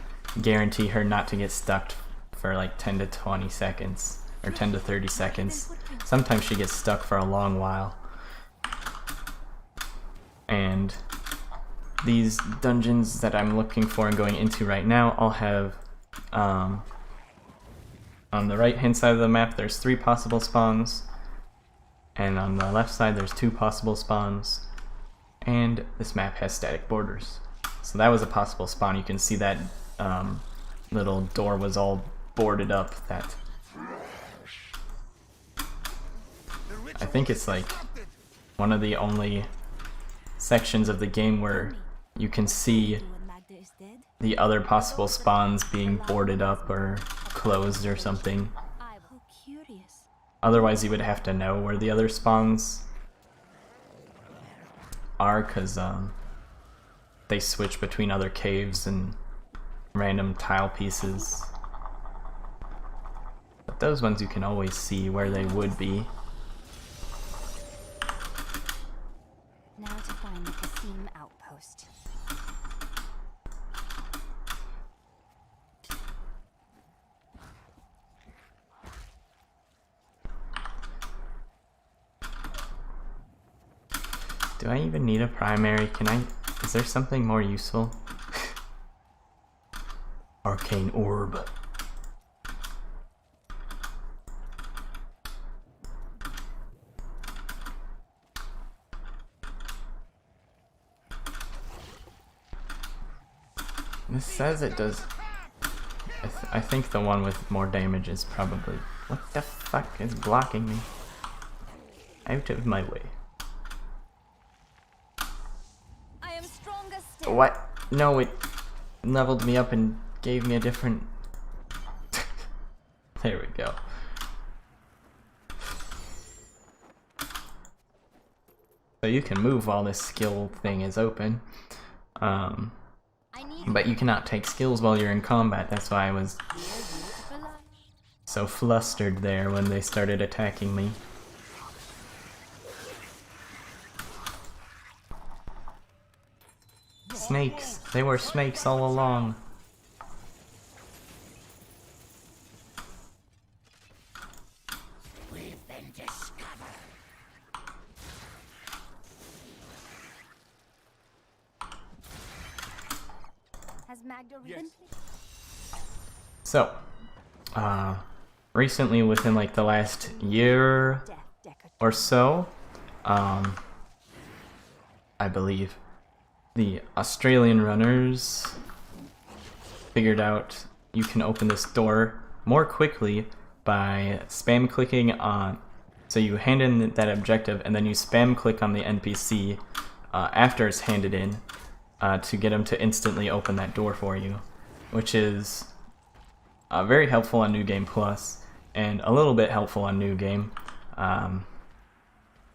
guarantee her not to get stuck for like 10 to 20 seconds, or 10 to 30 seconds. Sometimes she gets stuck for a long while. And these dungeons that I'm looking for and going into right now all have, on the right hand side of the map there's 3 possible spawns, and on the left side there's 2 possible spawns, and this map has static borders. So that was a possible spawn. You can see that little door was all boarded up. That I think it's like one of the only sections of the game where you can see the other possible spawns being boarded up or closed or something. Otherwise you would have to know where the other spawns are, because they switch between other caves and random tile pieces. But those ones you can always see where they would be. Now to find the Kasim outpost. Do I even need a primary? Is there something more useful? Arcane Orb. This says it does. I think the one with more damage is probably. What the fuck is blocking me? Out of my way. I am stronger still. What? No, it leveled me up and gave me a different. There we go. So you can move while this skill thing is open. But you cannot take skills while you're in combat. That's why I was so flustered there when they started attacking me. Snakes! They were snakes all along. We've been discovered. Has Magda ridden? So, recently within like the last year or so, I believe, the Australian runners figured out you can open this door more quickly by spam clicking on, so you hand in that objective and then you spam click on the NPC after it's handed in to get them to instantly open that door for you, which is very helpful on New Game Plus and a little bit helpful on New Game.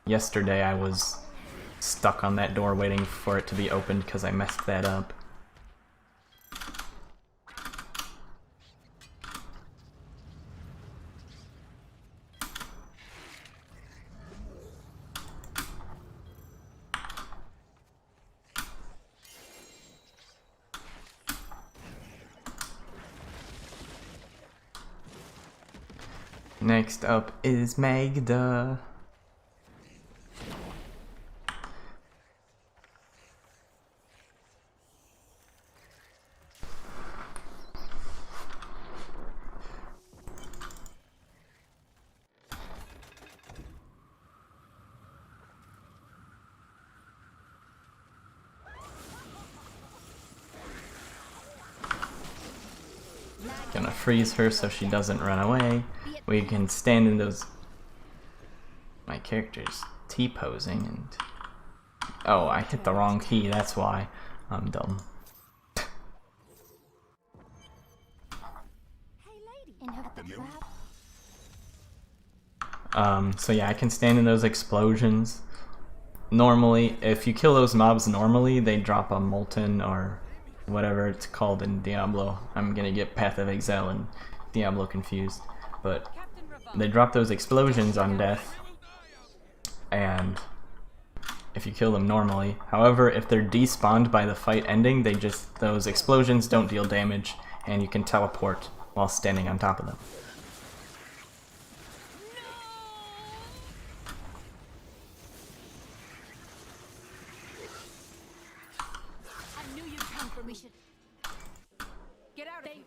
Yesterday I was stuck on that door waiting for it to be opened because I messed that up. Next up is Magda. Gonna freeze her so she doesn't run away. We can stand in those. My character's T-posing and. Oh, I hit the wrong key, that's why. I'm dumb. So yeah, I can stand in those explosions. Normally, if you kill those mobs normally, they drop a molten or whatever it's called in Diablo. I'm gonna get Path of Exile and Diablo confused. But they drop those explosions on death, and if you kill them normally. However, if they're despawned by the fight ending, those explosions don't deal damage, and you can teleport while standing on top of them. I knew you'd come for me. Get out of here.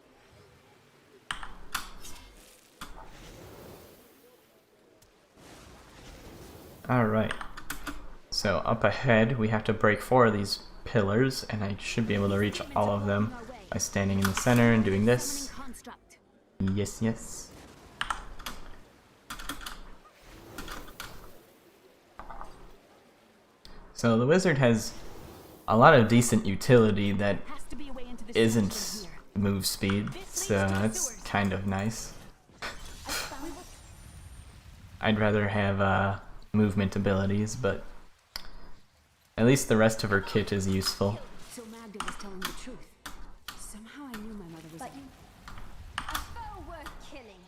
Alright, so up ahead we have to break 4 of these pillars, and I should be able to reach all of them by standing in the center and doing this. Yes, yes. So the wizard has a lot of decent utility that isn't move speed, so that's kind of nice. I'd rather have movement abilities, but at least the rest of her kit is useful. So Magda was telling the truth. Somehow I knew my mother was a foe worth killing.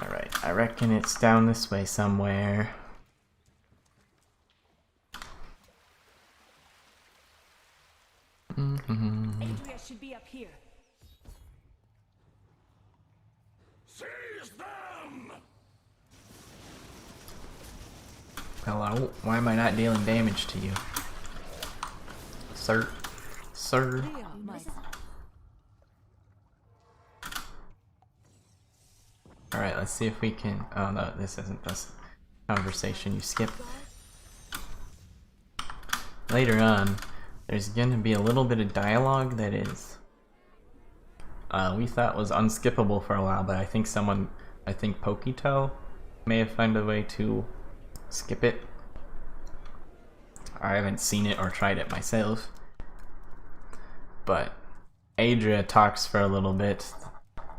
Alright, I reckon it's down this way somewhere. Adria should be up here. Seize them! Hello? Why am I not dealing damage to you? Sir. Sir. Alright, let's see if we can... Oh no, this isn't this conversation you skip. Later on, there's gonna be a little bit of dialogue that is... we thought was unskippable for a while, but I think Pokeytoe may have found a way to skip it. I haven't seen it or tried it myself. But Adria talks for a little bit,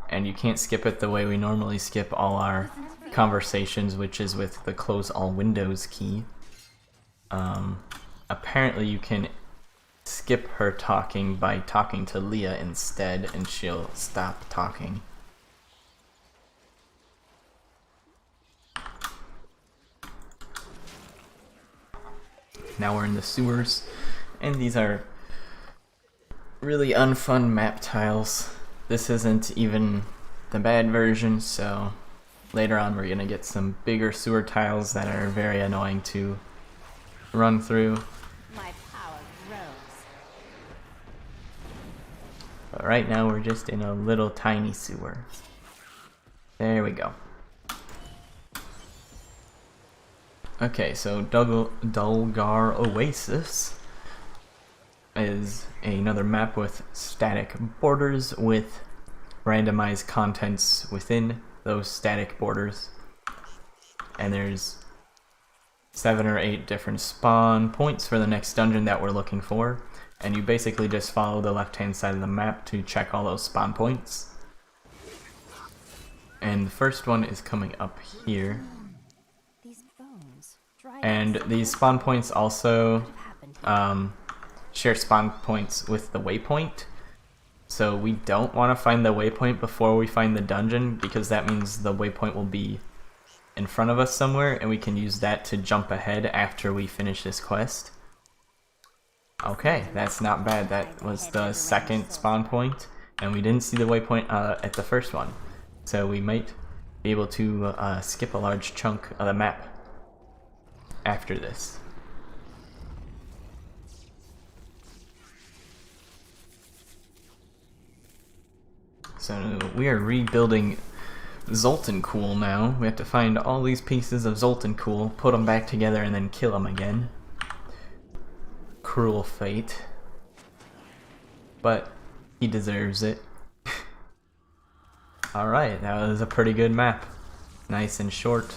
and you can't skip it the way we normally skip all our conversations, which is with the close all windows key. Apparently you can skip her talking by talking to Leah instead, and she'll stop talking. Now we're in the sewers, and these are really unfun map tiles. This isn't even the bad version, so later on we're gonna get some bigger sewer tiles that are very annoying to run through. My power grows. But right now we're just in a little tiny sewer. There we go. Okay, so Dulgar Oasis is another map with static borders with randomized contents within those static borders. And there's 7 or 8 different spawn points for the next dungeon that we're looking for. And you basically just follow the left-hand side of the map to check all those spawn points. And the first one is coming up here. And these spawn points also share spawn points with the waypoint. So we don't want to find the waypoint before we find the dungeon, because that means the waypoint will be in front of us somewhere, and we can use that to jump ahead after we finish this quest. Okay, that's not bad. That was the second spawn point, and we didn't see the waypoint at the first one. So we might be able to skip a large chunk of the map after this. So we are rebuilding Zoltancool now. We have to find all these pieces of Zoltancool, put them back together, and then kill them again. Cruel fate. But he deserves it. Alright, that was a pretty good map. Nice and short.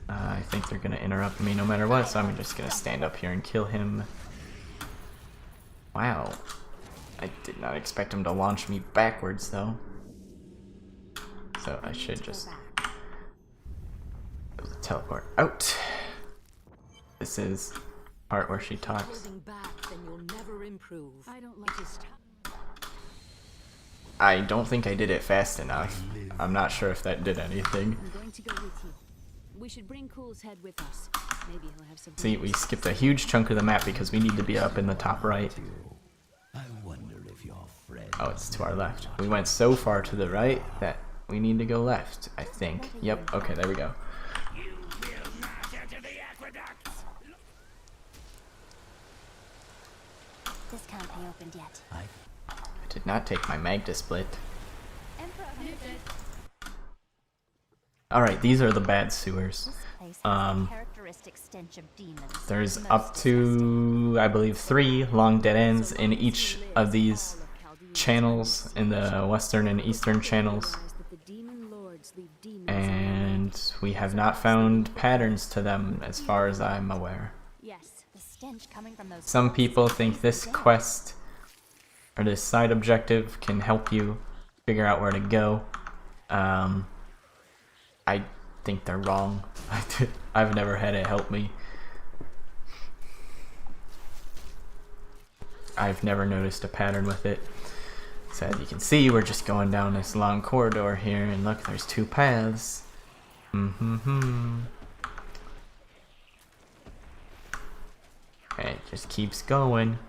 I think they're gonna interrupt me no matter what, so I'm just gonna stand up here and kill him. Wow. I did not expect him to launch me backwards, though. So I should just teleport out. This is the part where she talks. I don't think I did it fast enough. I'm not sure if that did anything. I'm going to go with you. We should bring Cool's head with us. Maybe he'll have some. See, we skipped a huge chunk of the map because we need to be up in the top right. Oh, it's to our left. We went so far to the right that we need to go left, I think. Yep, okay, there we go. This can't be opened yet. I did not take my mag to split. Alright, these are the bad sewers. There's up to, I believe, 3 long dead ends in each of these channels, in the western and eastern channels. And we have not found patterns to them as far as I'm aware. Some people think this quest, or this side objective, can help you figure out where to go. I think they're wrong. I've never had it help me. I've never noticed a pattern with it. So as you can see, we're just going down this long corridor here, and look, there's 2 paths. And it just keeps going.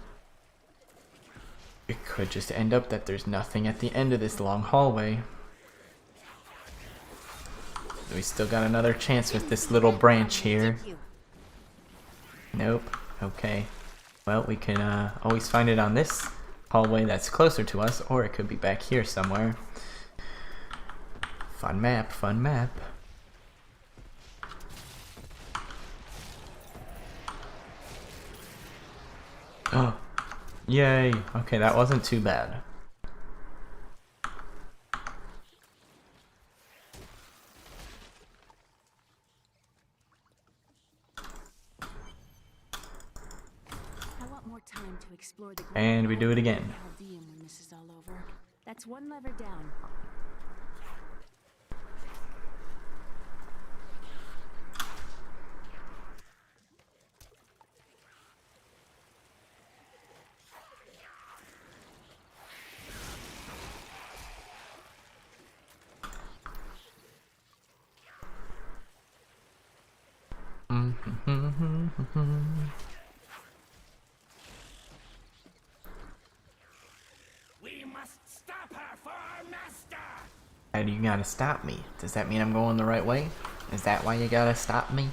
It could just end up that there's nothing at the end of this long hallway. We still got another chance with this little branch here. Nope. Okay. Well, we can always find it on this hallway that's closer to us, or it could be back here somewhere. Fun map, fun map. Oh, yay. Okay, that wasn't too bad. Time to explore the and we do it again. when this is all over. That's one lever down. How do you gotta stop me? Does that mean I'm going the right way? Is that why you gotta stop me?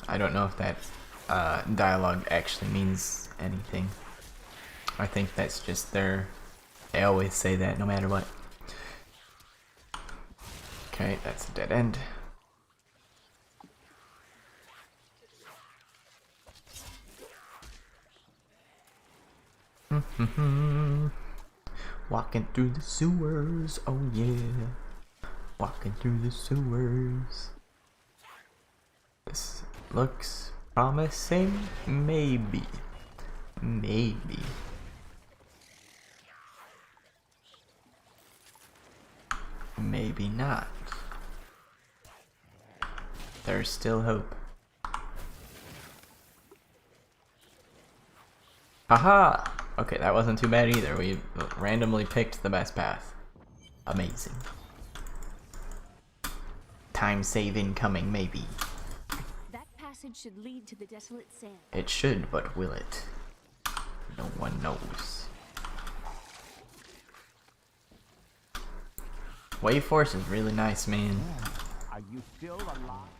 I don't know if that dialogue actually means anything. I think that's just they always say that no matter what. Okay, that's a dead end. Walking through the sewers, oh yeah. Walking through the sewers. This looks promising, maybe. Maybe. Maybe not. There's still hope. Haha! Okay, that wasn't too bad either. We randomly picked the best path. Amazing. Time save incoming, maybe. That passage should lead to the desolate sand. It should, but will it? No one knows. Wave Force is really nice, man. Are you still alive?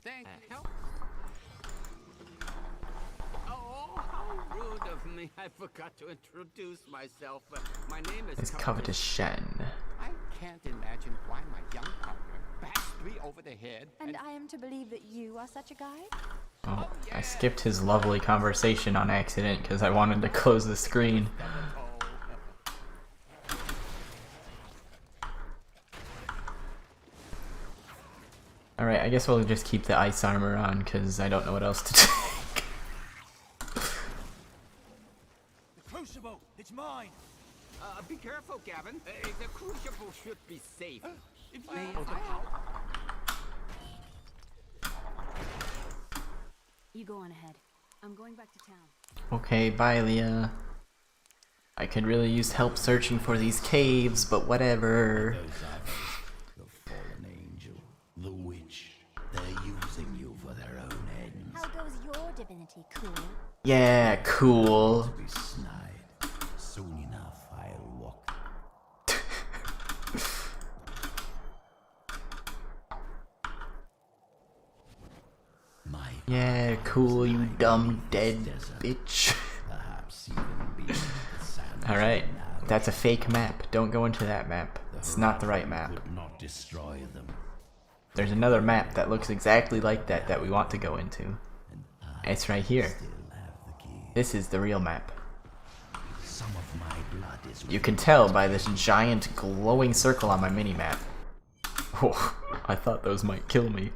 Thank you. Oh, how rude of me. I forgot to introduce myself. My name is It's Covetous Shen. I can't imagine why my young partner bashed me over the head. And I am to believe that you are such a guy? Oh, I skipped his lovely conversation on accident because I wanted to close the screen. Alright, I guess we'll just keep the ice armor on because I don't know what else to take. The crucible, it's mine. Be careful, Gavin. The crucible should be safe. You go on ahead. I'm going back to town. Okay, bye Leah. I could really use help searching for these caves, but whatever. The fallen angel, the witch, they're using you for their own ends. How goes your divinity, cool? Yeah, cool. To be snide. Soon enough, I'll walk. My Yeah, cool, you dumb dead bitch. perhaps even beyond the sand. Alright, that's a fake map. Don't go into that map. It's not the right map. Would not destroy them. There's another map that looks exactly like that that we want to go into. It's right here. Still have the key. This is the real map. Some of my blood is You can tell by this giant glowing circle on my mini-map. Oh, I thought those might kill me.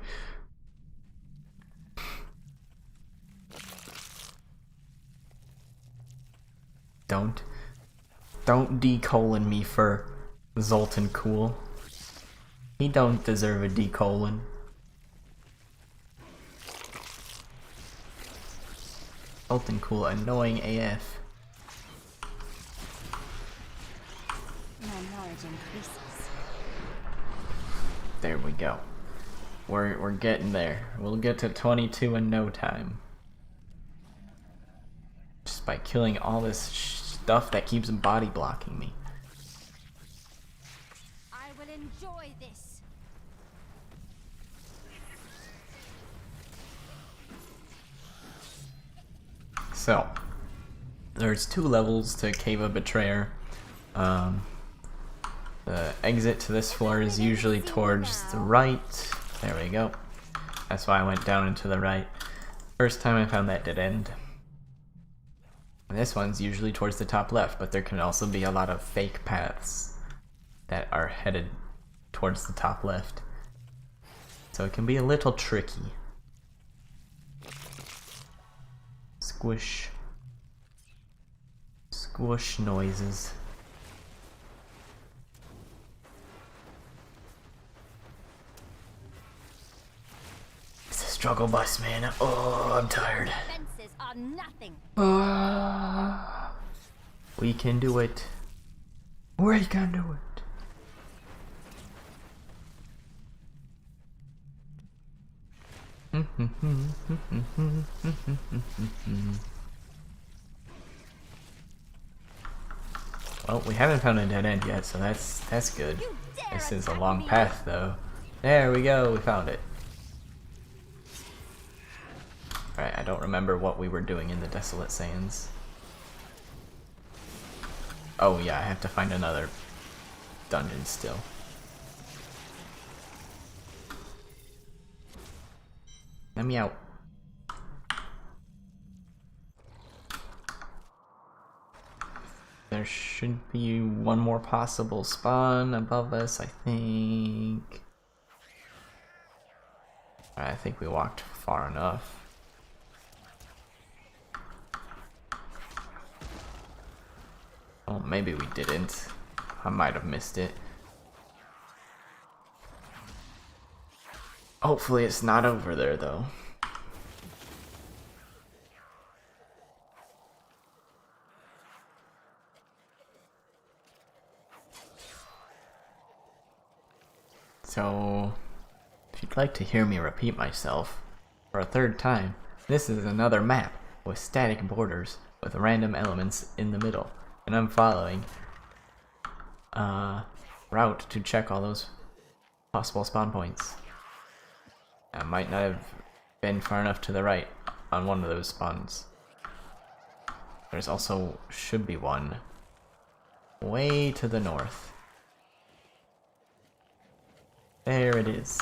Don't decolon me for Zoltan Cool. He don't deserve a decolon. Zoltan Cool, annoying AF. My knowledge increases. There we go. We're getting there. We'll get to 22 in no time. Just by killing all this stuff that keeps body blocking me. I will enjoy this. So, there's 2 levels to Cave of Betrayer. The exit to this floor is usually towards the right. There we go. That's why I went down and to the right. First time I found that dead end. And this one's usually towards the top left, but there can also be a lot of fake paths that are headed towards the top left. So it can be a little tricky. Squish. Squish noises. It's a struggle bus, man. Oh, I'm tired. Fences are nothing. We can do it. We can do it. Well, we haven't found a dead end yet, so that's good. This is a long path, though. There we go, we found it. Alright, I don't remember what we were doing in the Desolate Sands. Oh yeah, I have to find another dungeon still. Let me out. There should be one more possible spawn above us, I think. I think we walked far enough. Oh, maybe we didn't. I might have missed it. Hopefully it's not over there, though. So, if you'd like to hear me repeat myself for a 3rd time, this is another map with static borders with random elements in the middle. And I'm following a route to check all those possible spawn points. I might not have been far enough to the right on one of those spawns. There's also should be one way to the north. There it is.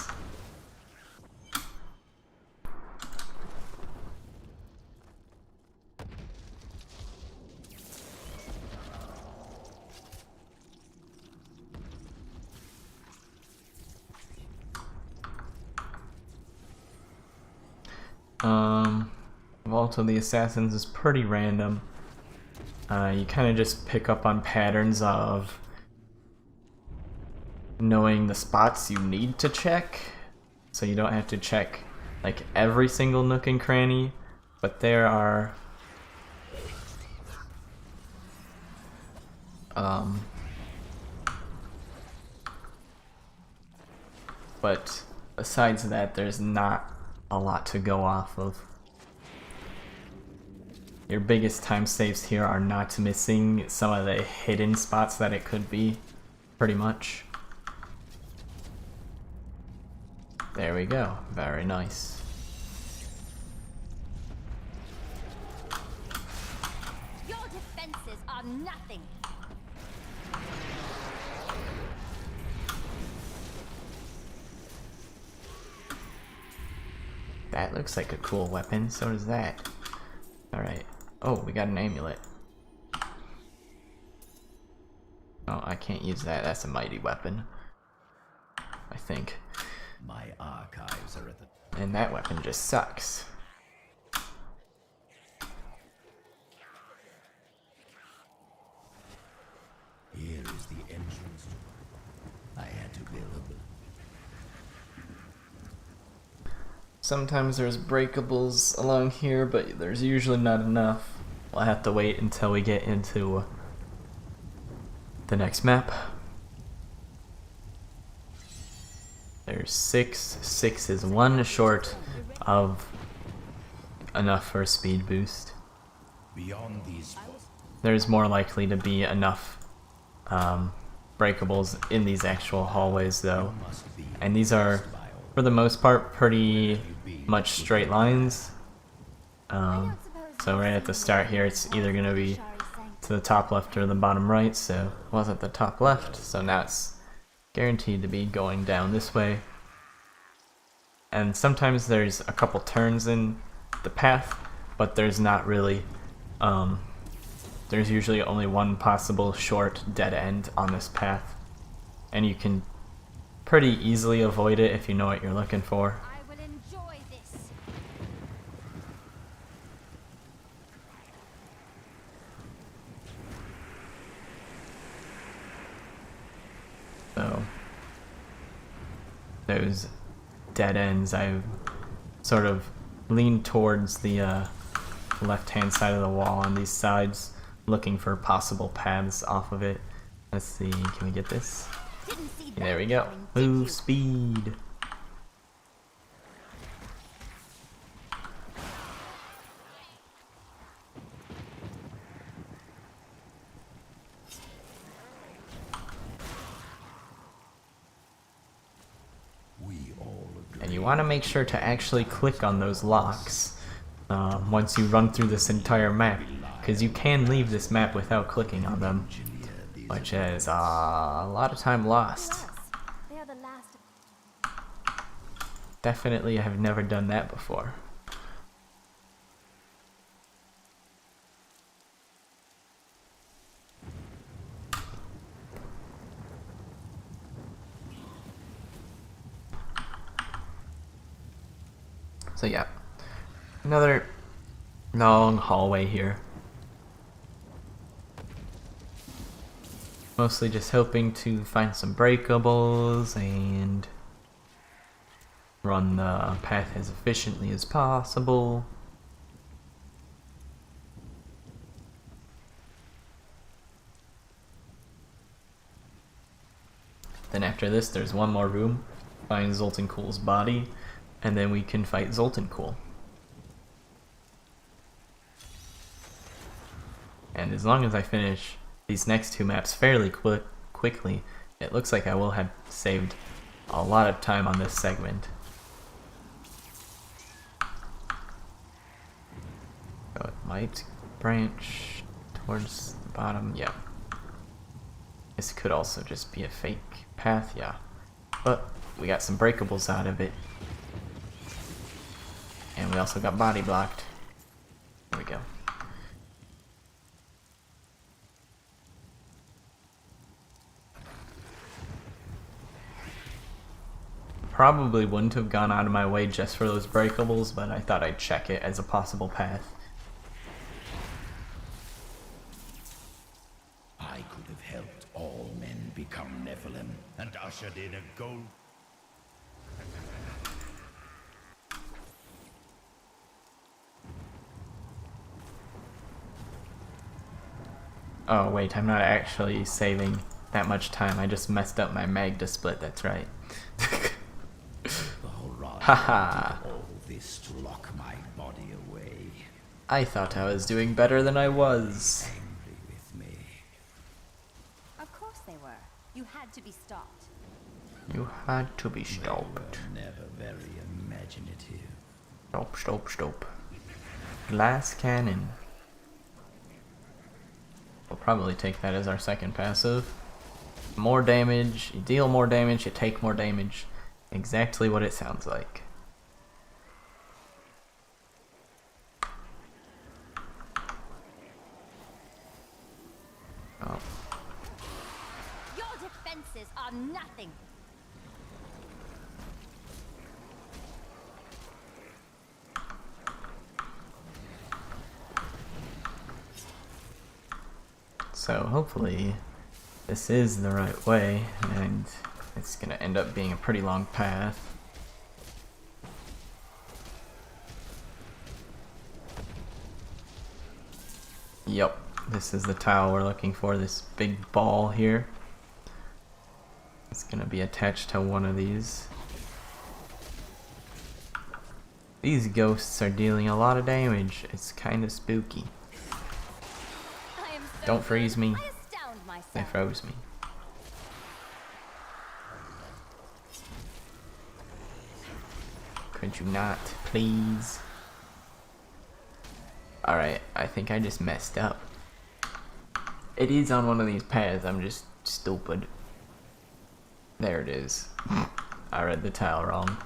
Vault of the Assassins is pretty random. You kind of just pick up on patterns of knowing the spots you need to check, so you don't have to check like every single nook and cranny, but there are but besides that, there's not a lot to go off of. Your biggest time saves here are not missing some of the hidden spots that it could be, pretty much. There we go, very nice. Your defenses are nothing. That looks like a cool weapon, so does that. Alright. Oh, we got an amulet. Oh, I can't use that. That's a mighty weapon, I think. My archives are at the... And that weapon just sucks. Here is the entrance. I had to build a... Sometimes there's breakables along here, but there's usually not enough. We'll have to wait until we get into the next map. There's 6. 6 is 1 short of enough for a speed boost. Beyond these spots. There's more likely to be enough breakables in these actual hallways, though. And these are, for the most part, pretty much straight lines. So right at the start here, it's either going to be to the top left or the bottom right, so it was at the top left, so now it's guaranteed to be going down this way. And sometimes there's a couple turns in the path, but there's not really, there's usually only one possible short dead end on this path, and you can pretty easily avoid it if you know what you're looking for. I will enjoy this. So those dead ends, I sort of lean towards the left-hand side of the wall on these sides, looking for possible paths off of it. Let's see, can we get this? Didn't see There we that go. coming, did you? Move speed. We all agree. And you want to make sure to actually click on those locks once you run through this entire map, because you can leave this map without clicking on them, which is a lot of time lost. Alas, they are the last of Definitely have never done that before. So yeah, another long hallway here. Mostly just hoping to find some breakables and run the path as efficiently as possible. Then after this, there's one more room. Find Zoltankuhl's body, and then we can fight Zoltankuhl. And as long as I finish these next two maps fairly quickly, it looks like I will have saved a lot of time on this segment. So it might branch towards the bottom, yeah. This could also just be a fake path, yeah. But we got some breakables out of it. And we also got body blocked. There we go. Probably wouldn't have gone out of my way just for those breakables, but I thought I'd check it as a possible path. I could have helped all men become Nephilim and ushered in a gold. Oh wait, I'm not actually saving that much time. I just messed up my Magda split, that's right. Haha. All this to lock my body away. I thought I was doing better than I was. Angry with me. Of course they were. You had to be stopped. You had to be stopped. Never very imaginative. Stop, stop, stop. Glass cannon. We'll probably take that as our second passive. More damage, you deal more damage, you take more damage. Exactly what it sounds like. Oh. Your defenses are nothing. So hopefully this is the right way, and it's gonna end up being a pretty long path. Yup, this is the tile we're looking for, this big ball here. It's gonna be attached to one of these. These ghosts are dealing a lot of damage. It's kind of spooky. I am so Don't freeze good. me. I astound myself. They froze me. Could you not, please? Alright, I think I just messed up. It is on one of these paths, I'm just stupid. There it is. I read the tile wrong.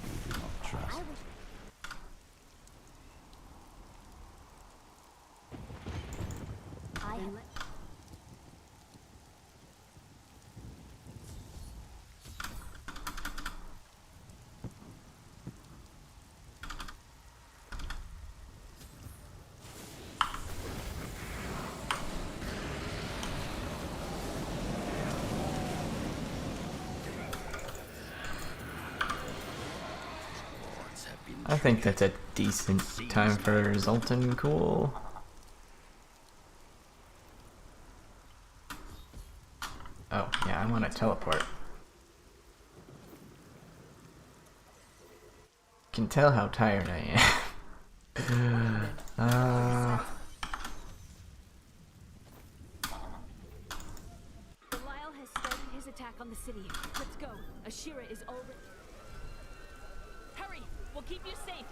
You do not trust. I have I think that's a decent time for Zoltan. Cool. Oh, yeah, I want to teleport. Can tell how tired I am. Belial has started his attack on the city. Let's go. Ashira is already. Hurry! We'll keep you safe.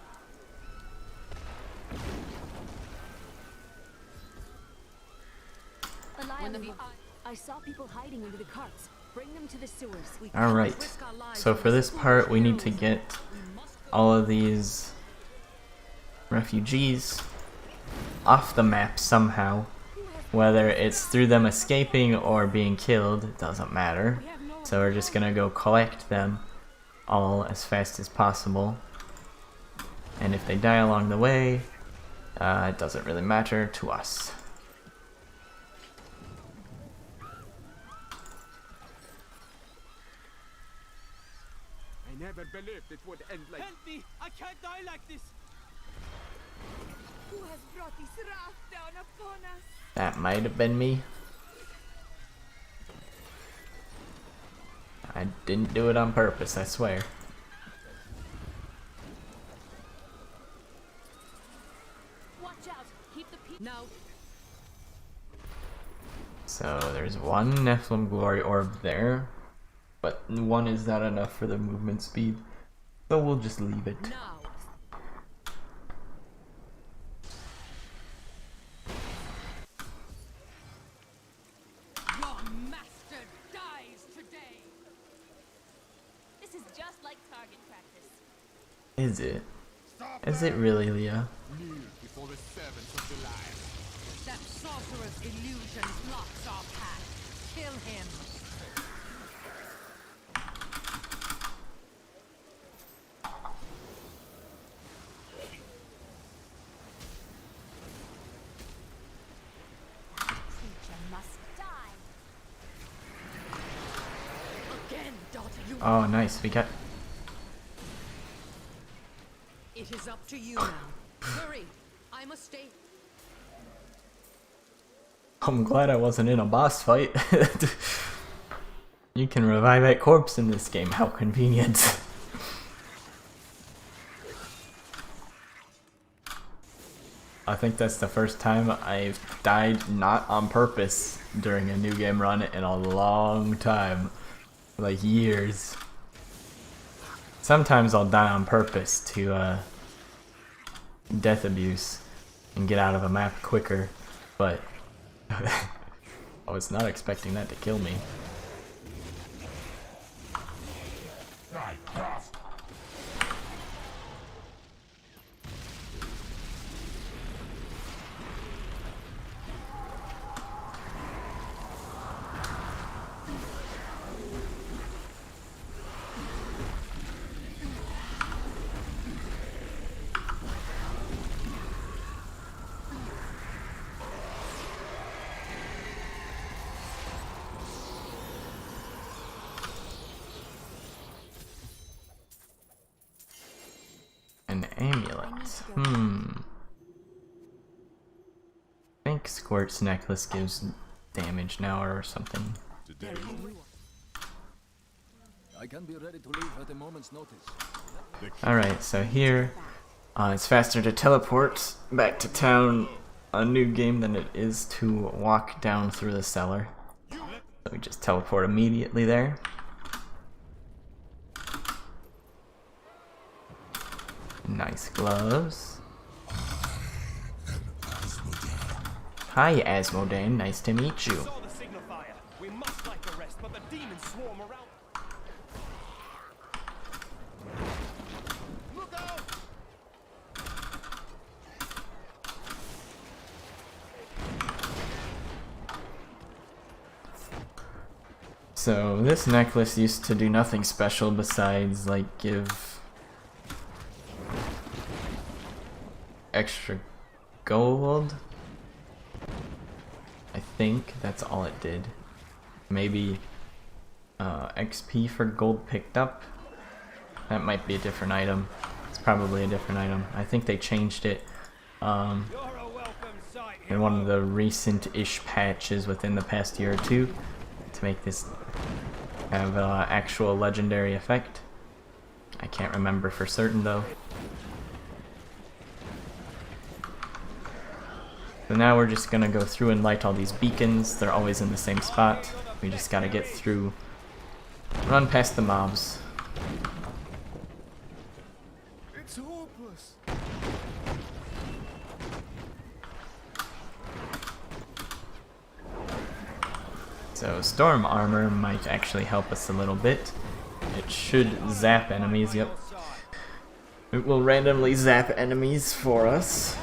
Belial, I saw people hiding under the carts. Bring them to the sewers. Alright, so for this part we need to get all of these refugees off the map somehow. Whether it's through them escaping or being killed, it doesn't matter. So we're just gonna go collect them all as fast as possible. And if they die along the way, it doesn't really matter to us. I never believed it would end like. Help me! I can't die like this! Who has brought this wrath down upon us? That might have been me. I didn't do it on purpose, I swear. Watch out! Keep the peace. Now. So there's one Nephilim Glory Orb there, but one is not enough for the movement speed, so we'll just leave it. Now. Your master dies today. This is just like target practice. Is it? Is it really, Leah? Before the servants of the lion. That sorcerer's illusion blocks our path. Kill him. Creature must die. Again, daughter, you. Oh, nice. We got. It is up to you now. Hurry. I must stay. I'm glad I wasn't in a boss fight. You can revive that corpse in this game. How convenient. I think that's the first time I've died not on purpose during a new game run in a long time. Like years. Sometimes I'll die on purpose to death abuse and get out of a map quicker, but I was not expecting that to kill me. An amulet. I think Squirt's necklace gives damage now or something. Today, I can be ready to leave at a moment's notice. Alright, so here, it's faster to teleport back to town on a new game than it is to walk down through the cellar. So we just teleport immediately there. Nice gloves. Hi, Asmodan. Nice to meet you. Saw the signifier. We must light the rest, but the demons swarm around. Look out! So this necklace used to do nothing special besides like give extra gold. I think that's all it did. Maybe XP for gold picked up. That might be a different item. It's probably a different item. I think they changed it in one of the recent-ish patches within the past year or two to make this have actual legendary effect. I can't remember for certain though. So now we're just gonna go through and light all these beacons. They're always in the same spot. We just gotta get through, run past the mobs. It's hopeless. So storm armor might actually help us a little bit. It should zap enemies, yep. It will randomly zap enemies for us.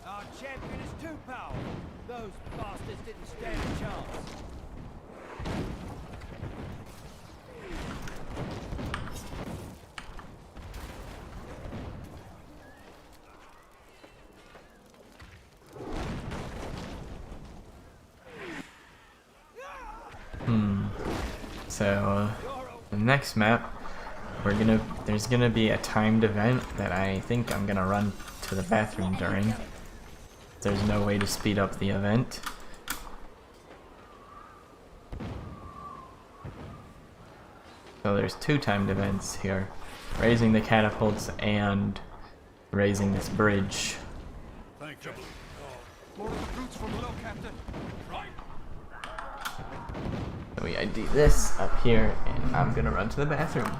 Our champion is too powerful. Those bastards didn't stand a chance. So the next map, there's gonna be a timed event that I think I'm gonna run to the bathroom during. There's no way to speed up the event. So there's two timed events here. Raising the catapults and raising this bridge. Thank you. More of the brutes from below, Captain. Right. So we ID this up here, and I'm gonna run to the bathroom.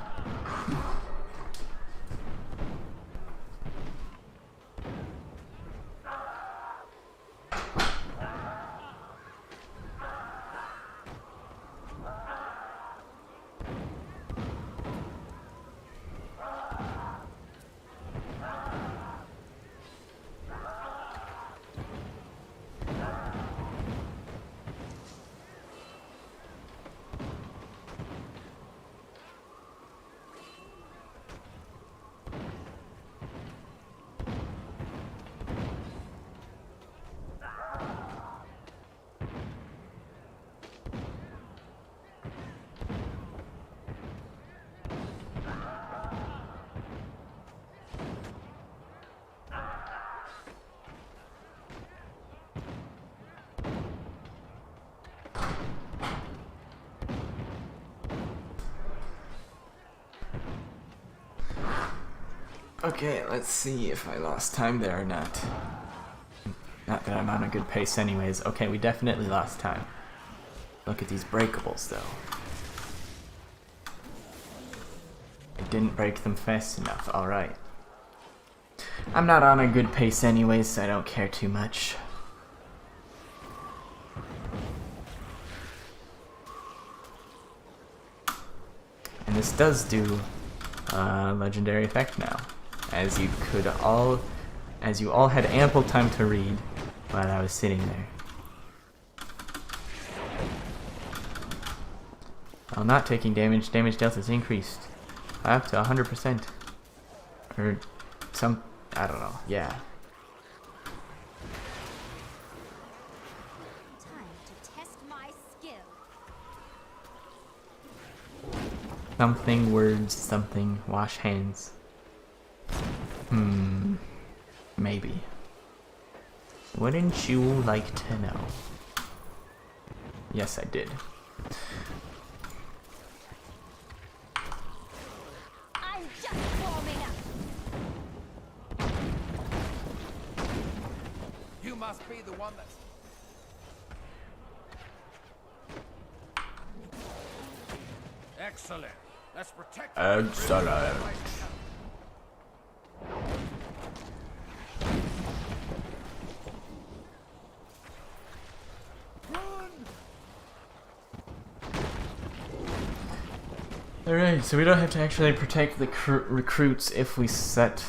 Okay, let's see if I lost time there or not. Not that I'm on a good pace anyways. Okay, we definitely lost time. Look at these breakables though. I didn't break them fast enough, alright. I'm not on a good pace anyways, so I don't care too much. And this does do legendary effect now. As you all had ample time to read while I was sitting there. While not taking damage, damage dealt is increased up to 100%. Or some, I don't know, yeah. Time to test my skill. Something, words, something, wash hands. Maybe. Wouldn't you like to know? Yes, I did. I'm just warming up. You must be the one that's... Excellent. Let's protect... Excellent. Alright, so we don't have to actually protect the recruits if we set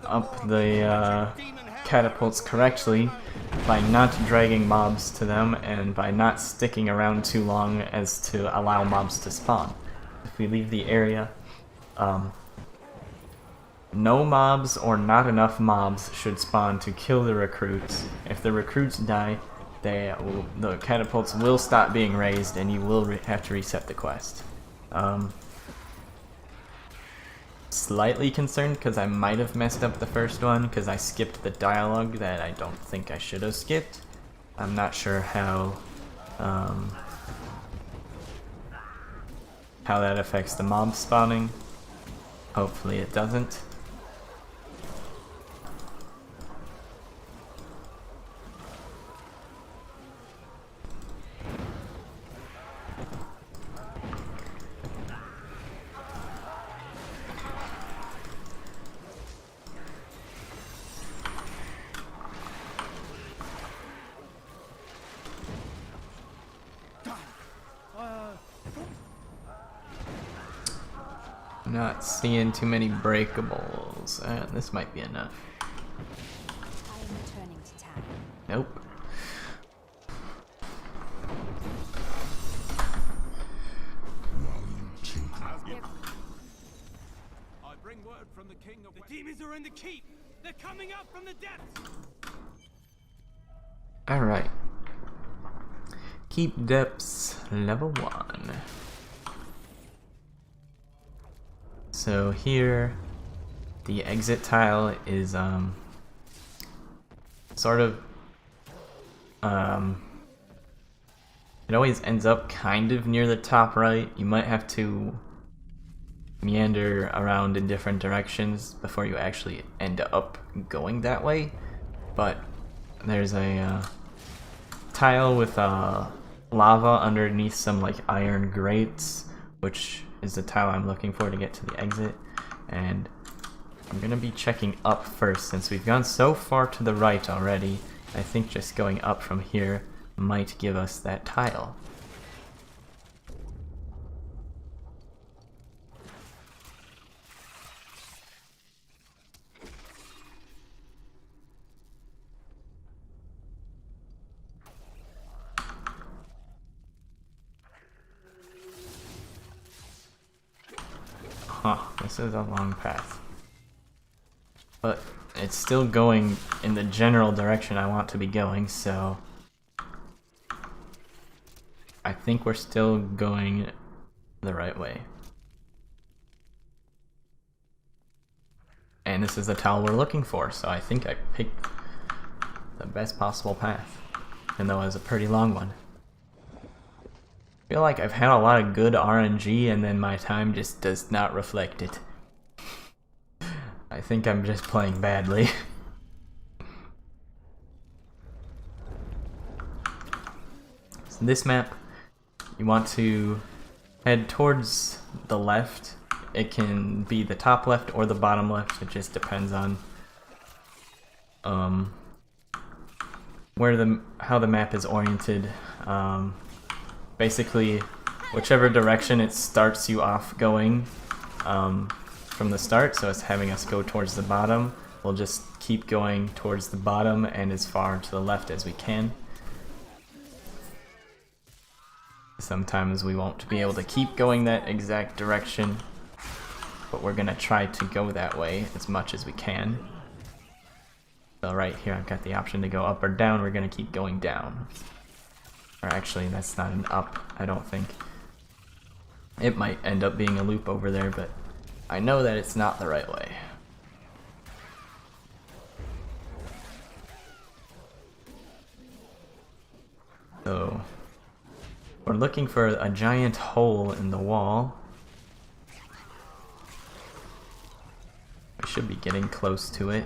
up the catapults correctly by not dragging mobs to them and by not sticking around too long as to allow mobs to spawn. If we leave the area, no mobs or not enough mobs should spawn to kill the recruits. If the recruits die, the catapults will stop being raised and you will have to reset the quest. Slightly concerned because I might have messed up the first one because I skipped the dialogue that I don't think I should have skipped. I'm not sure how that affects the mob spawning. Hopefully it doesn't. Not seeing too many breakables. This might be enough. I am returning to town. Nope. I bring word from the king of... The demons are in the keep! They're coming up from the depths! Alright. Keep depths level 1. So here, the exit tile is sort of it always ends up kind of near the top right. You might have to meander around in different directions before you actually end up going that way, but there's a tile with lava underneath some like iron grates, which is the tile I'm looking for to get to the exit, and I'm gonna be checking up first since we've gone so far to the right already. I think just going up from here might give us that tile. Huh, this is a long path. But it's still going in the general direction I want to be going, so I think we're still going the right way. And this is the tile we're looking for, so I think I picked the best possible path, even though it was a pretty long one. I feel like I've had a lot of good RNG and then my time just does not reflect it. I think I'm just playing badly. So this map, you want to head towards the left. It can be the top left or the bottom left, it just depends on how the map is oriented. Basically, whichever direction it starts you off going from the start, so it's having us go towards the bottom, we'll just keep going towards the bottom and as far to the left as we can. Sometimes we won't be able to keep going that exact direction, but we're gonna try to go that way as much as we can. So right here I've got the option to go up or down. We're gonna keep going down. Or actually, that's not an up, I don't think. It might end up being a loop over there, but I know that it's not the right way. So we're looking for a giant hole in the wall. I should be getting close to it.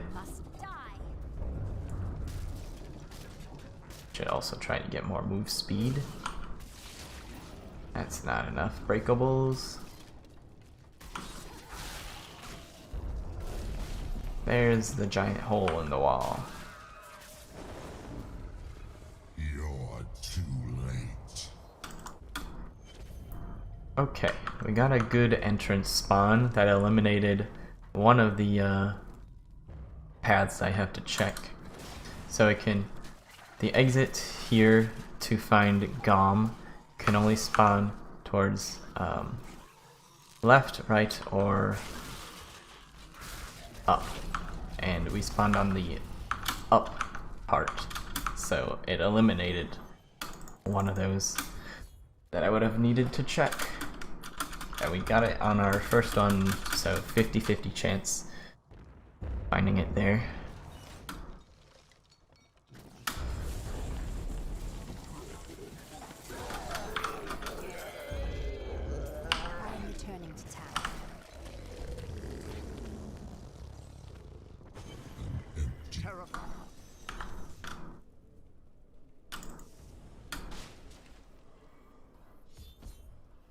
Should also try to get more move speed. That's not enough breakables. There's the giant hole in the wall. You're too late. Okay, we got a good entrance spawn that eliminated one of the paths I have to check. So I can... The exit here to find Gom can only spawn towards left, right, or up. And we spawned on the up part, so it eliminated one of those that I would have needed to check. And we got it on our first one, so 50-50 chance finding it there. I'm returning to town. Terrifying.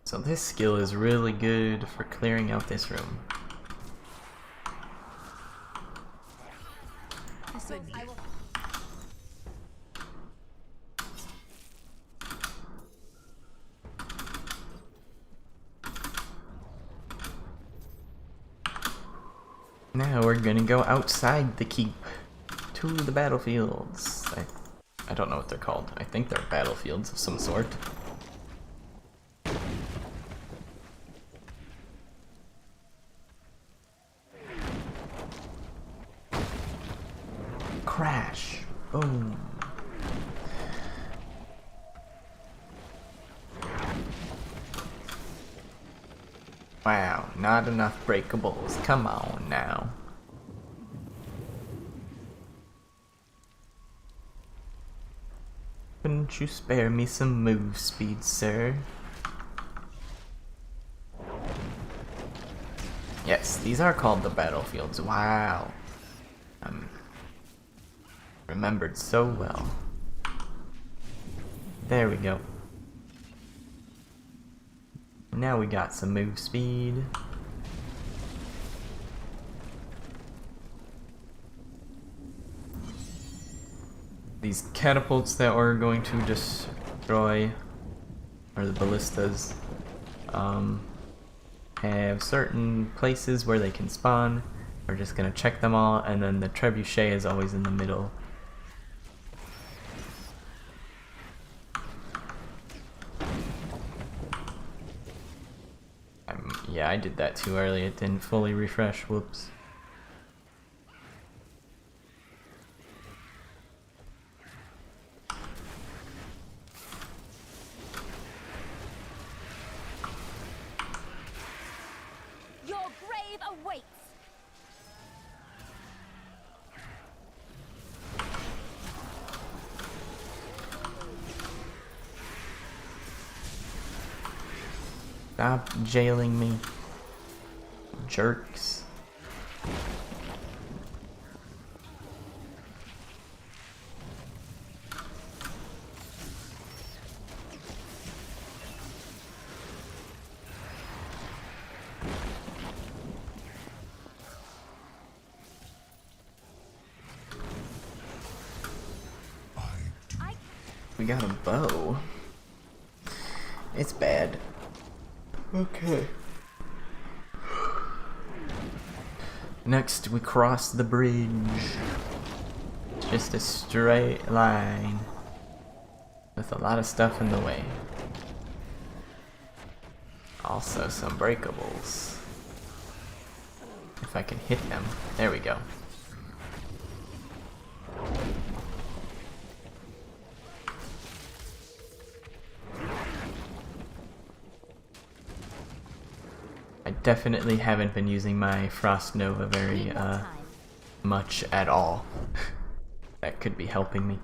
So this skill is really good for clearing out this room. So I will. Now we're gonna go outside the keep to the battlefields. I don't know what they're called. I think they're battlefields of some sort. Crash. Boom. Wow, not enough breakables. Come on now. Couldn't you spare me some move speed, sir? Yes, these are called the battlefields. Wow. Remembered so well. There we go. Now we got some move speed. These catapults that we're going to destroy, or the ballistas, have certain places where they can spawn. We're just gonna check them all, and then the trebuchet is always in the middle. Yeah, I did that too early. It didn't fully refresh. Whoops. Your grave awaits. Stop jailing me, jerks. We got a bow. It's bad. Okay. Next, we cross the bridge. It's just a straight line with a lot of stuff in the way. Also, some breakables. If I can hit them. There we go. I definitely haven't been using my Frost Nova very much at all. That could be helping me.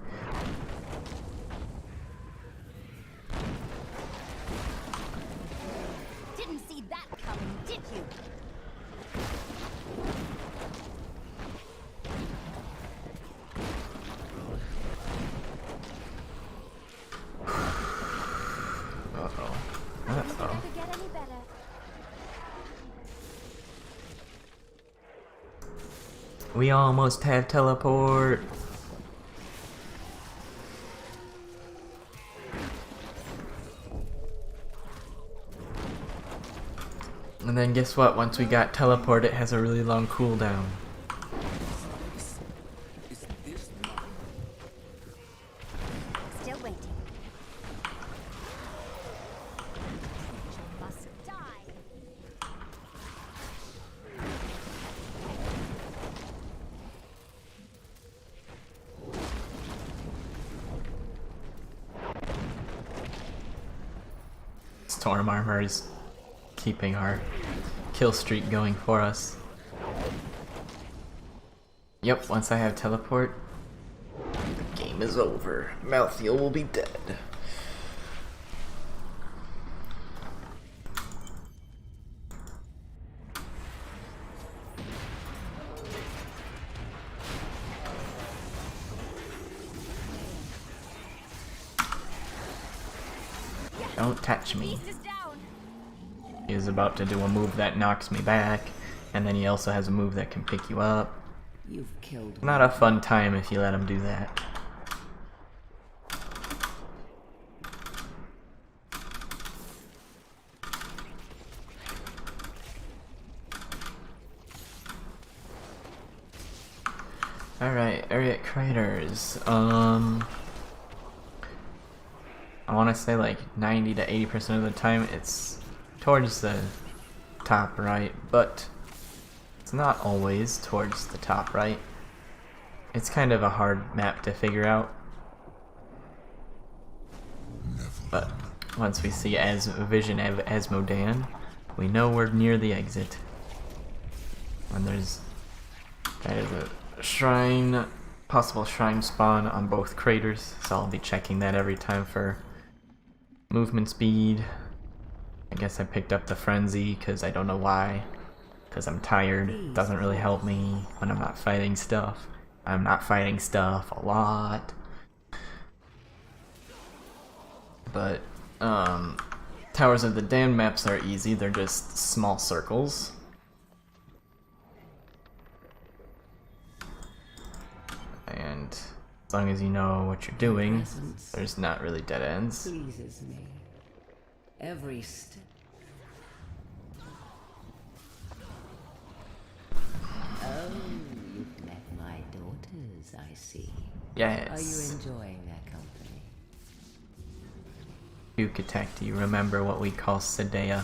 We almost have teleport. And then guess what? Once we got teleport, it has a really long cooldown. Still waiting. You must die. Storm armor is keeping our kill streak going for us. Yep, once I have teleport, the game is over. Malthael will be dead. Don't touch me. Beast is down. He is about to do a move that knocks me back, and then he also has a move that can pick you up. You've killed Not a fun time if you let him do that. Alright, area craters. I want to say like 90 to 80% of the time it's towards the top right, but it's not always towards the top right. It's kind of a hard map to figure out. But once we see vision of Asmodan, we know we're near the exit. And that is a shrine, possible shrine spawn on both craters, so I'll be checking that every time for movement speed. I guess I picked up the frenzy because I don't know why. Because I'm tired. It doesn't really help me when I'm not fighting stuff. I'm not fighting stuff a lot. But Towers of the Damned maps are easy. They're just small circles. And as long as you know what you're doing, there's not really dead ends. Pleases me. Every step. Oh, you've met my daughters, I see. Yes. Are you enjoying their company? Duke attack, do you remember what we call Sedea?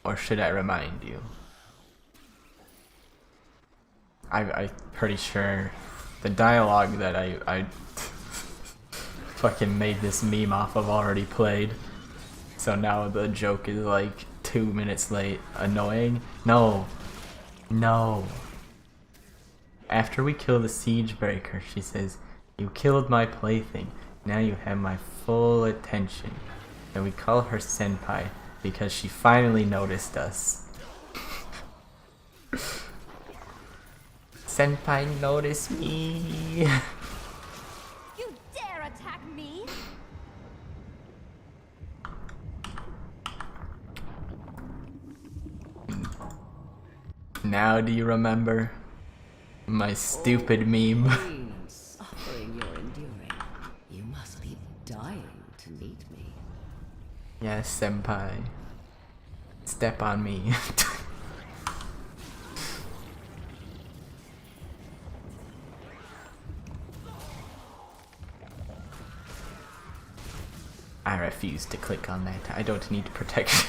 Or should I remind you? I'm pretty sure the dialogue that I fucking made this meme off of already played. So now the joke is like 2 minutes late. Annoying? No. No. After we kill the siege breaker, she says, "You killed my plaything. Now you have my full attention." And we call her Senpai because she finally noticed us. Senpai noticed me. You dare attack me? Now do you remember my stupid meme? Pain and suffering you're enduring. You must be dying to meet me. Yes, Senpai. Step on me. I refuse to click on that. I don't need protection.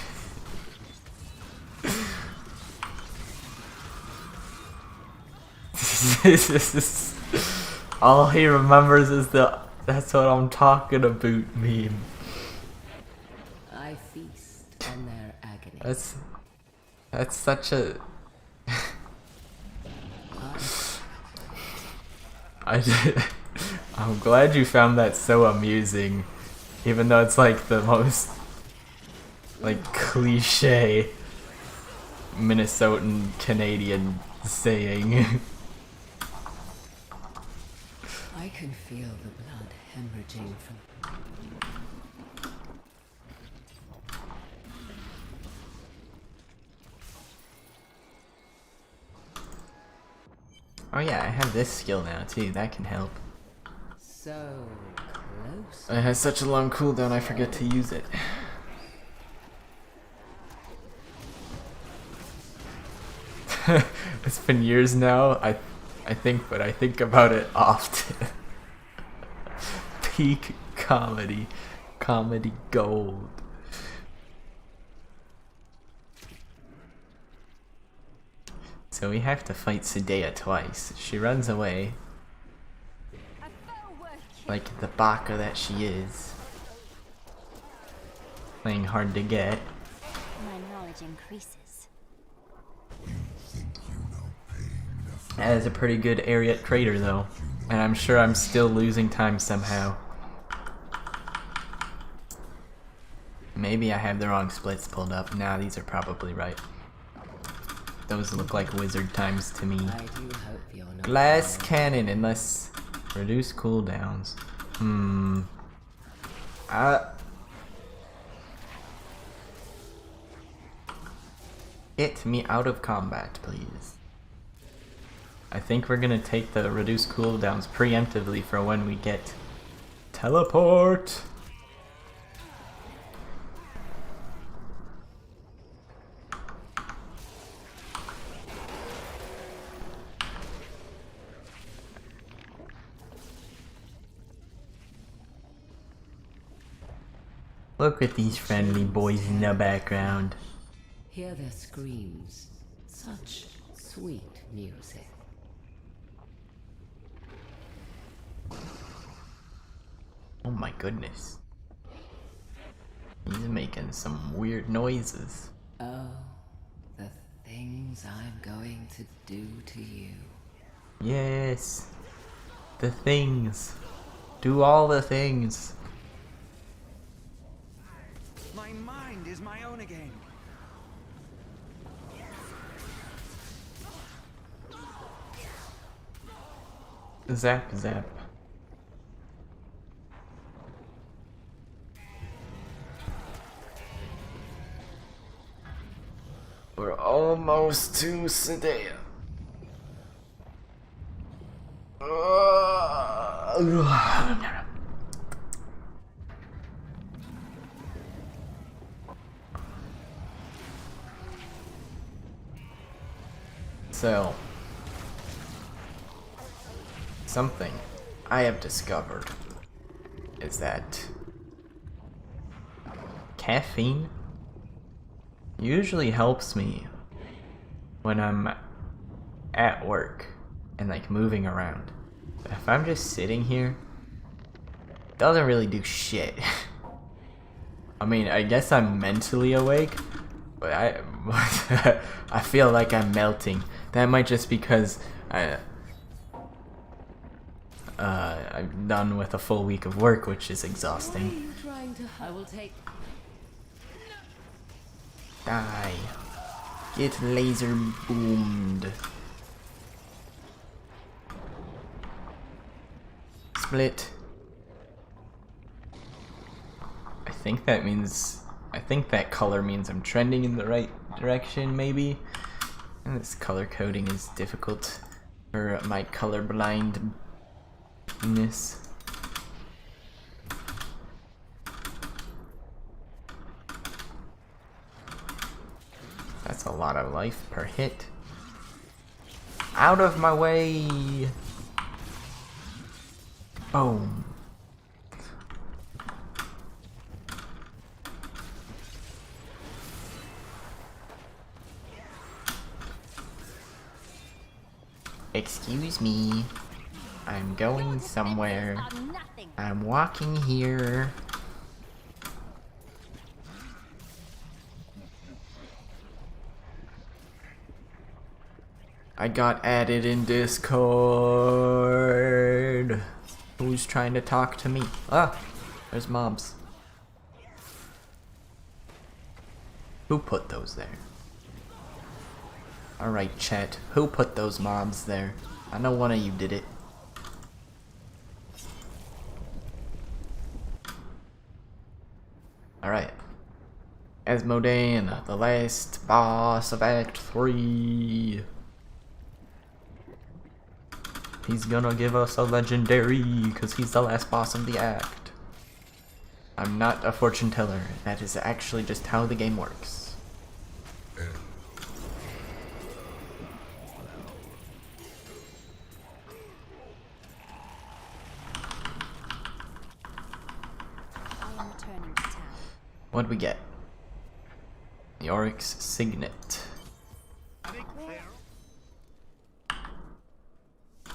All he remembers is the "that's what I'm talking about" meme. I feast on their agony. That's such a I'm glad you found that so amusing, even though it's like the most like cliche Minnesotan Canadian saying. I can feel the blood hemorrhaging from... Oh yeah, I have this skill now too, that can help. So close. It has such a long cooldown, I forget to use it. It's been years now, I think, but I think about it often. Peak comedy. Comedy gold. So we have to fight Sadea twice. She runs away. Like the baka that she is. Playing hard to get. My knowledge increases. That is a pretty good area trader though. And I'm sure I'm still losing time somehow. Maybe I have the wrong splits pulled up. Nah, these are probably right. Those look like wizard times to me. I do hope you're not Glass cannon, unless reduce cooldowns. Get me out of combat, please. I think we're gonna take the reduce cooldowns preemptively for when we get teleport. Look at these friendly boys in the background. Hear their screams. Such sweet music. Oh my goodness. He's making some weird noises. Oh, the things I'm going to do to you. Yes. The things. Do all the things. My mind is my own again. Zap, zap. We're almost to Sadea. So, something I have discovered is that caffeine usually helps me when I'm at work and like moving around. But if I'm just sitting here, it doesn't really do shit. I mean, I guess I'm mentally awake, but I feel like I'm melting. That might just because I'm done with a full week of work, which is exhausting. I will take. Die. Get laser boomed. Split. I think that color means I'm trending in the right direction, maybe. And this color coding is difficult for my colorblindness. That's a lot of life per hit. Out of my way! Boom. Excuse me. I'm going somewhere. I'm walking here. I got added in Discord. Who's trying to talk to me? Ah, there's mobs. Who put those there? Alright, chat. Who put those mobs there? I know one of you did it. Alright. Asmodean, the last boss of Act 3. He's gonna give us a legendary because he's the last boss of the act. I'm not a fortune teller. That is actually just how the game works. I am returning to town. What'd we get? Yorick's Signet.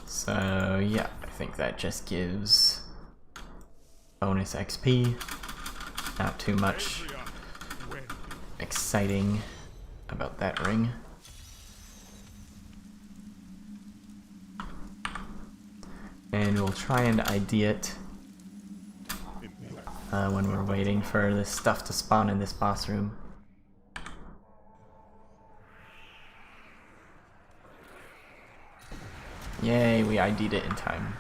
So yeah, I think that just gives bonus XP. Not too much exciting about that ring. And we'll try and ID it when we're waiting for this stuff to spawn in this boss room. Yay, we ID'd it in time.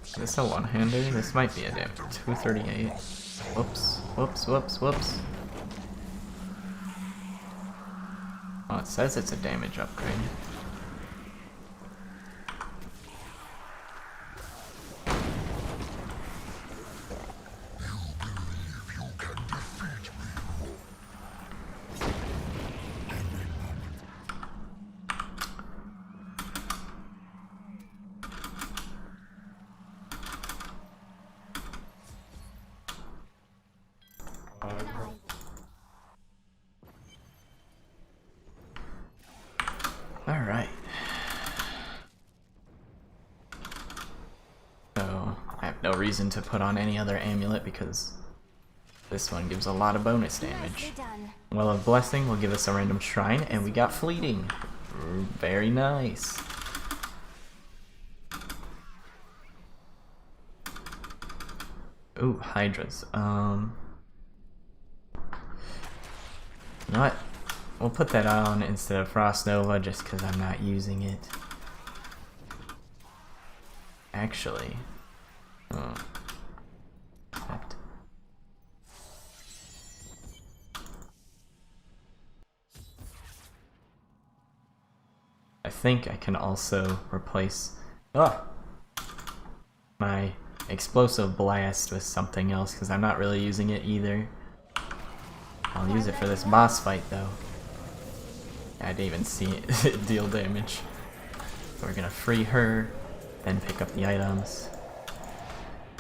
Is this a one-hander? This might be a damage. 238. Whoops, whoops, whoops, whoops. Oh, it says it's a damage upgrade. Alright. So, I have no reason to put on any other amulet because this one gives a lot of bonus damage. Well of Blessing will give us a random shrine, and we got Fleeting. Very nice. Ooh, Hydras. You know what? We'll put that on instead of Frost Nova just because I'm not using it. Actually. Oh. That. I think I can also replace my Explosive Blast with something else because I'm not really using it either. I'll use it for this boss fight though. I didn't even see it deal damage. We're gonna free her, then pick up the items,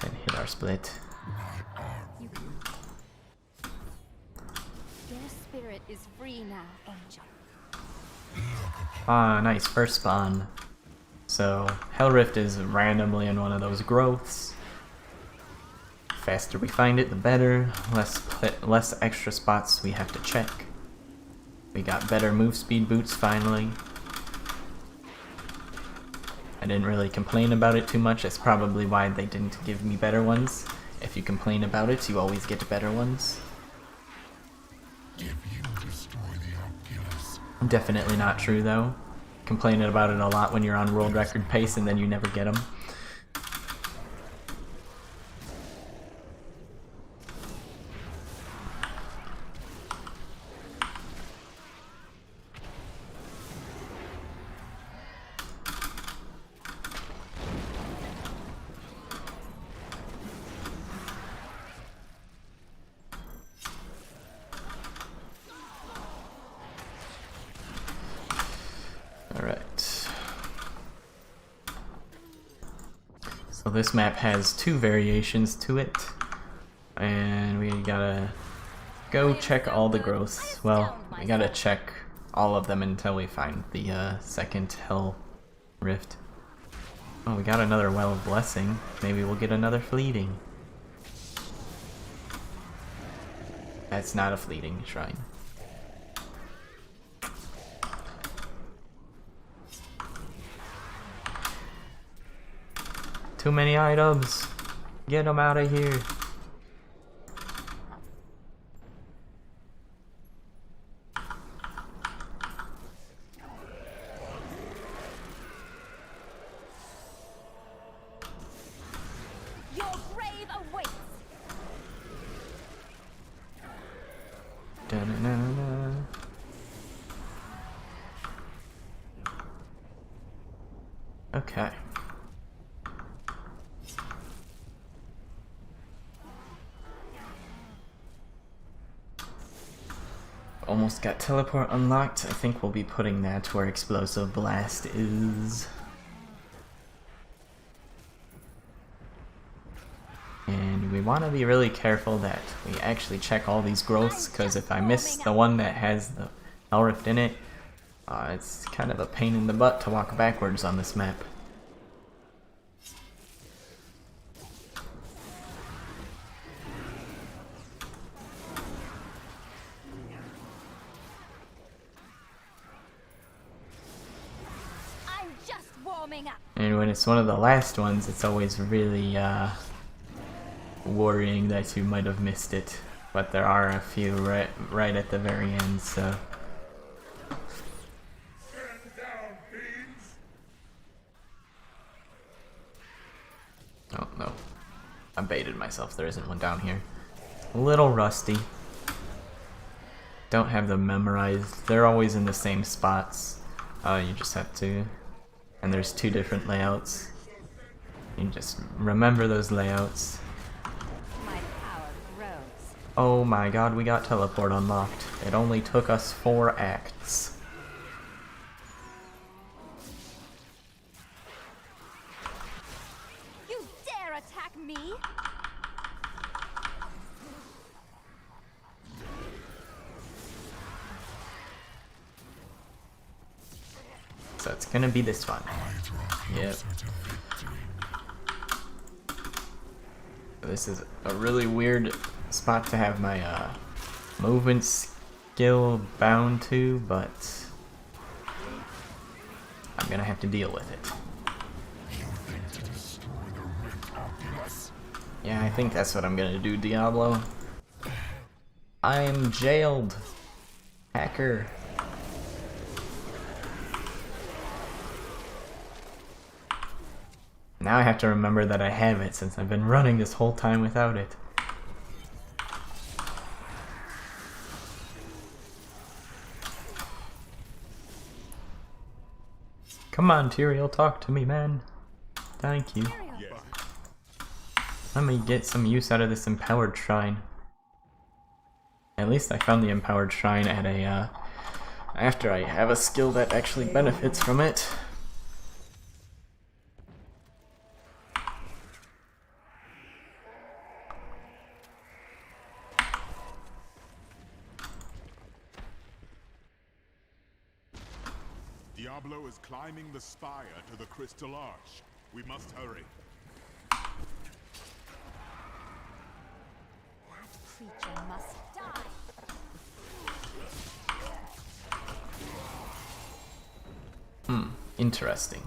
then hit our split. Your spirit is free now, Angel. Ah, nice, first spawn. So, Hell Rift is randomly in one of those growths. Faster we find it, the better. Less extra spots we have to check. We got better move speed boots finally. I didn't really complain about it too much. That's probably why they didn't give me better ones. If you complain about it, you always get better ones. Definitely not true though. Complaining about it a lot when you're on world record pace and then you never get them. Alright. So this map has two variations to it. And we gotta go check all the growths. Well, we gotta check all of them until we find the second Hell Rift. Oh, we got another Well of Blessing. Maybe we'll get another Fleeting. That's not a Fleeting shrine. Too many items. Get them out of here. Your grave wave awaits. Da-na-na-na. Okay. Almost got teleport unlocked. I think we'll be putting that where Explosive Blast is. And we want to be really careful that we actually check all these growths, because if I miss the one that has the Hell Rift in it, it's kind of a pain in the butt to walk backwards on this map. I'm just warming up. And when it's one of the last ones, it's always really worrying that you might have missed it. But there are a few right at the very end, so... Oh, no. I baited myself. There isn't one down here. A little rusty. Don't have them memorized. They're always in the same spots. You just have to... And there's 2 different layouts. You just remember those layouts. My power grows. Oh my god, we got teleport unlocked. It only took us 4 acts. You dare attack me? So it's gonna be this one. Yep. This is a really weird spot to have my movement skill bound to, but I'm gonna have to deal with it. Yeah, I think that's what I'm gonna do, Diablo. I'm jailed. Hacker. Now I have to remember that I have it, since I've been running this whole time without it. Come on, Tyrael, talk to me, man. Thank you. Let me get some use out of this empowered shrine. At least I found the empowered shrine at a, after I have a skill that actually benefits from it. Diablo is climbing the spire to the Crystal Arch. We must hurry. That creature must die. Interesting.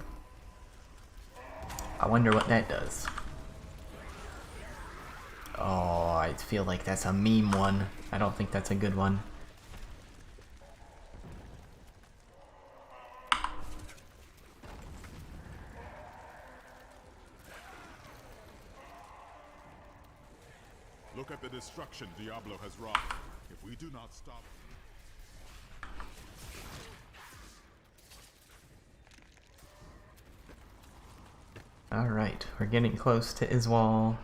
I wonder what that does. Oh, I feel like that's a meme one. I don't think that's a good one. Look at the destruction Diablo has wrought. If we do not stop... Alright, we're getting close to Iswal.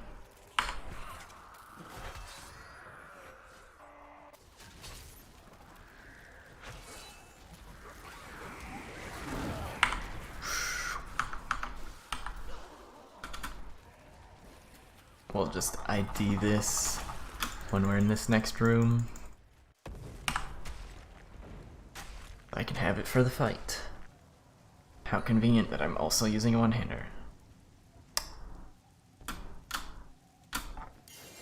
We'll just ID this when we're in this next room. I can have it for the fight. How convenient that I'm also using a one-hander.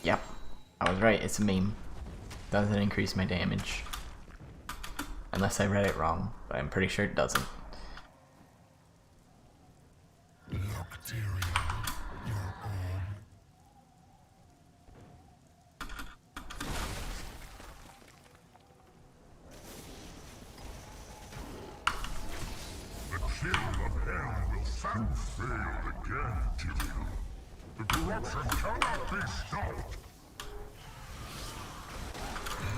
Yep, I was right, it's a meme. Doesn't increase my damage. Unless I read it wrong, but I'm pretty sure it doesn't. The corruption cannot be stopped.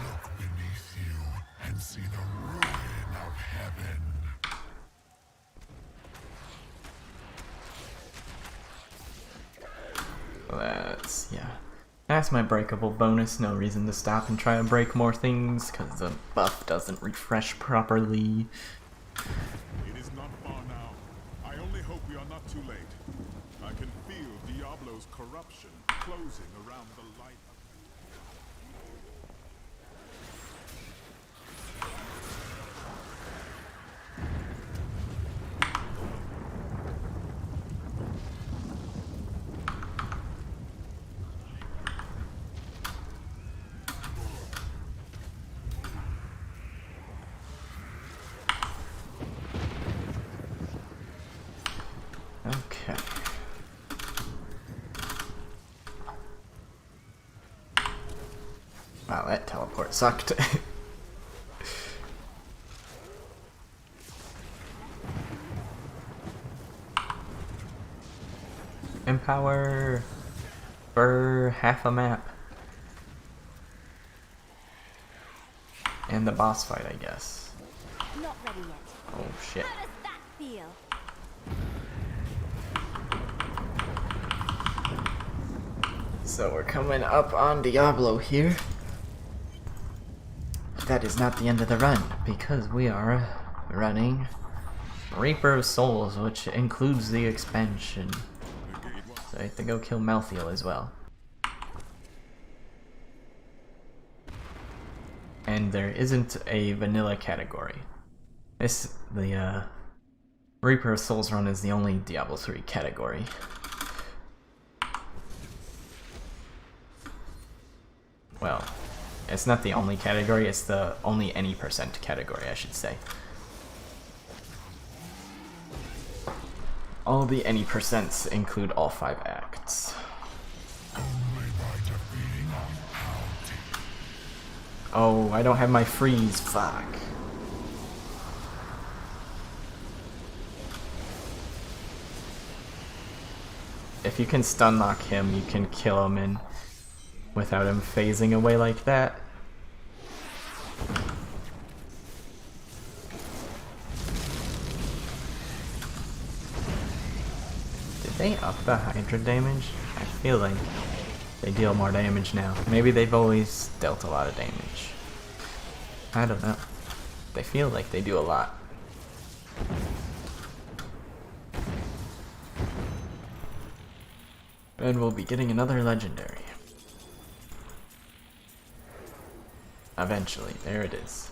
Look beneath you and see the ruin of heaven. That's my breakable bonus. No reason to stop and try to break more things, because the buff doesn't refresh properly. It is not far now. I only hope we are not too late. I can feel Diablo's corruption closing around the light. Okay. Wow, that teleport sucked. Empower for half a map. And the boss fight, I guess. Not ready yet. Oh shit. How does that feel? So we're coming up on Diablo here. But that is not the end of the run, because we are running Reaper of Souls, which includes the expansion. So I have to go kill Malthael as well. And there isn't a vanilla category. The Reaper of Souls run is the only Diablo 3 category. Well, it's not the only category, it's the only any % category, I should say. All the any percents include all 5 acts. Oh, I don't have my freeze, fuck. If you can stun lock him, you can kill him and without him phasing away like that. Did they up the Hydra damage? I feel like they deal more damage now. Maybe they've always dealt a lot of damage. I don't know. They feel like they do a lot. And we'll be getting another legendary. Eventually, there it is.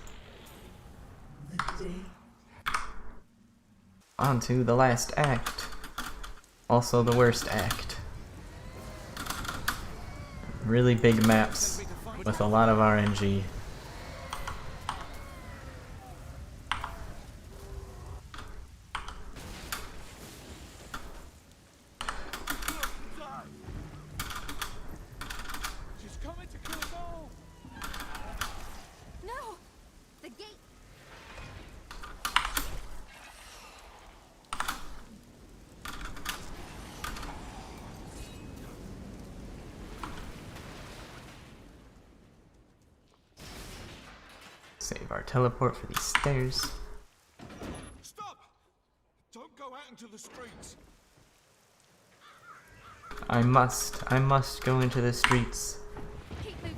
On to the last act. Also the worst act. Really big maps with a lot of RNG. No! The gate! Save our teleport for these stairs. Stop! Don't go out into the streets. I must go into the streets. Keep moving.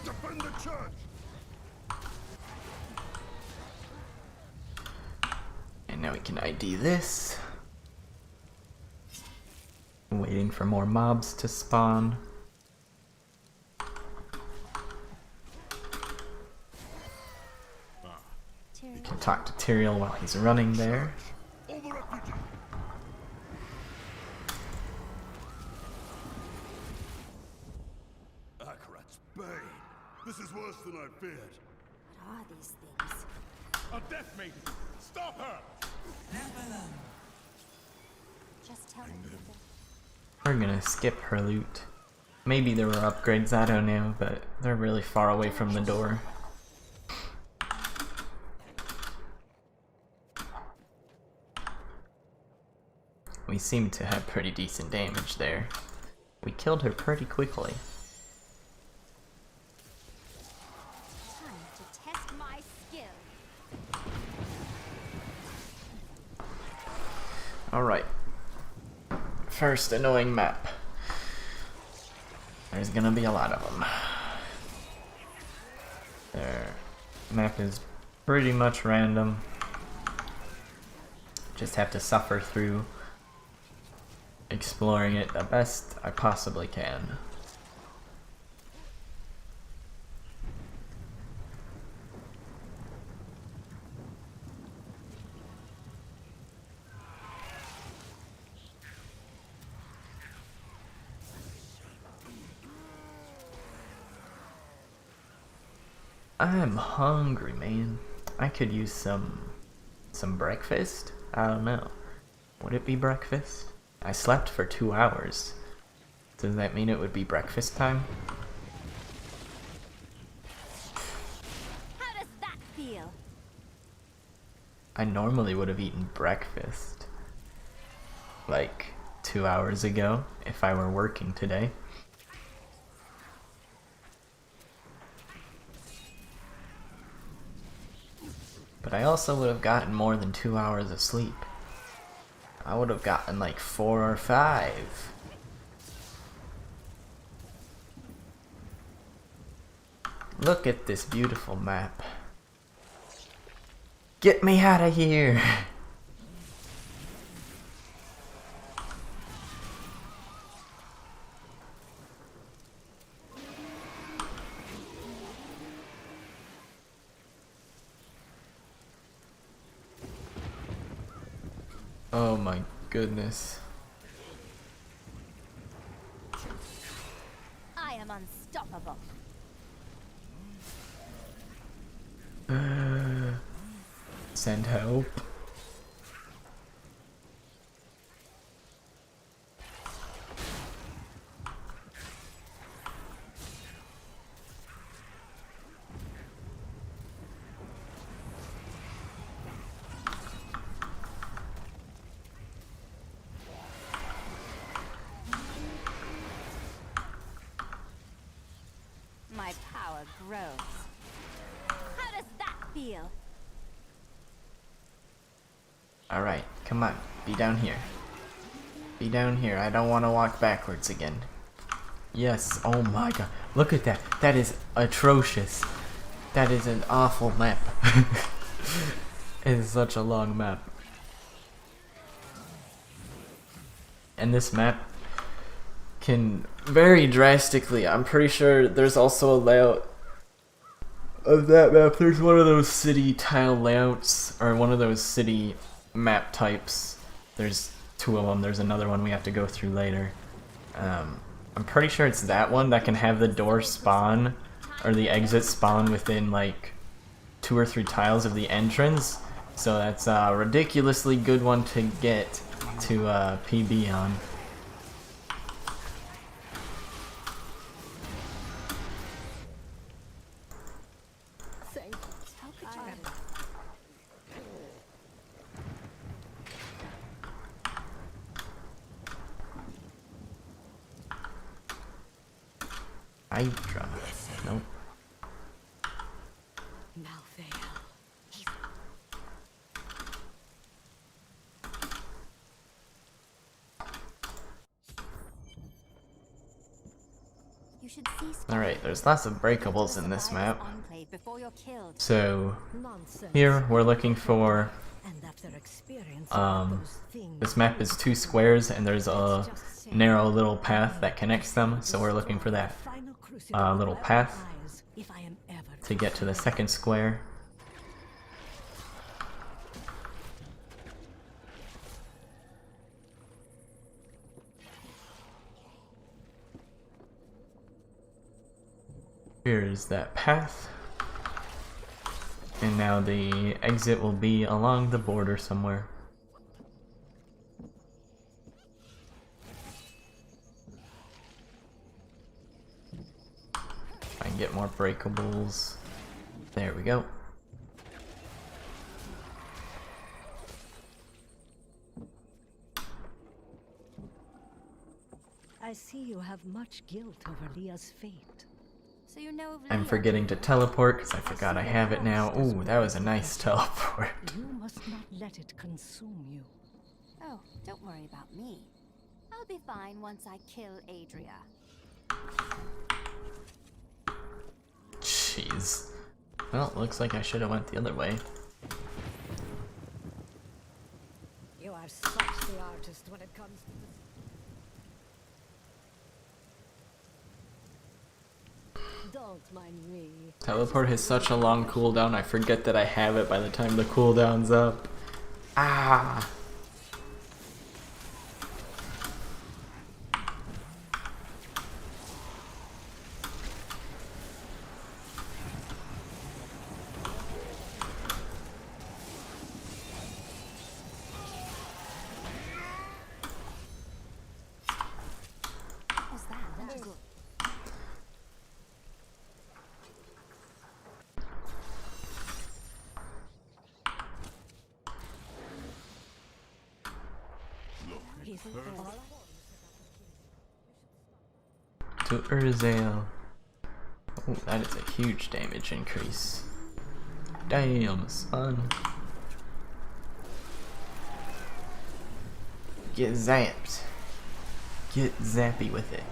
Defend the church! And now we can ID this. Waiting for more mobs to spawn. We can talk to Tyrael while he's running there. All the refugees! Bane, this is worse than I feared. What are these things? A death maiden! Stop her! Just tell them that We're gonna skip her loot. Maybe there were upgrades, I don't know, but they're really far away from the door. We seem to have pretty decent damage there. We killed her pretty quickly. time to test my skill. Alright. First annoying map. There's gonna be a lot of them. Their map is pretty much random. Just have to suffer through exploring it the best I possibly can. I'm hungry, man. I could use some breakfast? I don't know. Would it be breakfast? I slept for 2 hours. Does that mean it would be breakfast time? How does that feel? I normally would have eaten breakfast like 2 hours ago if I were working today. But I also would have gotten more than 2 hours of sleep. I would have gotten like 4 or 5. Look at this beautiful map. Get me out of here! Oh my goodness. I am unstoppable. Send help. My power grows. How does that feel? Alright, come on. Be down here. Be down here. I don't want to walk backwards again. Yes. Oh my god. Look at that. That is atrocious. That is an awful map. It is such a long map. And this map can vary drastically. I'm pretty sure there's also a layout of that map. There's one of those city tile layouts, or one of those city map types. There's 2 of them. There's another one we have to go through later. I'm pretty sure it's that one that can have the door spawn, or the exit spawn within like 2 or 3 tiles of the entrance. So that's a ridiculously good one to get to PB on. How could you ever? Hydra. Nope. You should cease. Alright, there's lots of breakables in this map. Enclave before you're killed. So here we're looking for this map is 2 squares and there's a narrow little path that connects them, so we're looking for that little path to get to the second square. Here is that path. And now the exit will be along the border somewhere. I can get more breakables. There we go. I see you have much guilt over Leah's fate. So you know of I'm Leah. forgetting to teleport because I forgot I have it now. Ooh, that was a nice teleport. You must not let it consume you. Oh, don't worry about me. I'll be fine once I kill Adria. Jeez. Well, looks like I should have went the other way. You are such the artist when it comes to this. Don't mind me. Teleport has such a long cooldown, I forget that I have it by the time the cooldown's up. Ah! What was that? To Urzael. Oh, that is a huge damage increase. Damn, son. Get zapped. Get zappy with it.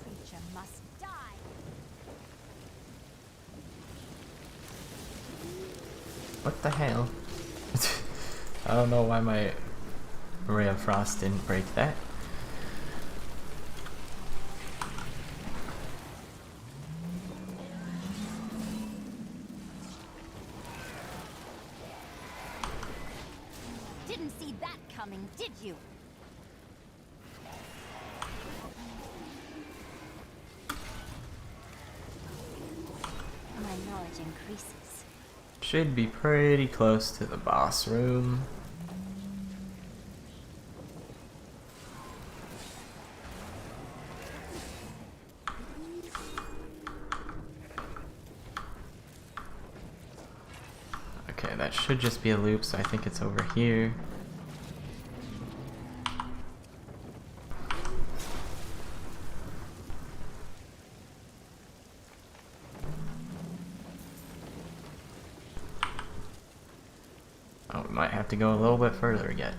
Creature must die. What the hell? I don't know why my Ray of Frost didn't break that. Didn't see that coming, did you? My knowledge increases. Should be pretty close to the boss room. Okay, that should just be a loop, so I think it's over here. Oh, we might have to go a little bit further yet.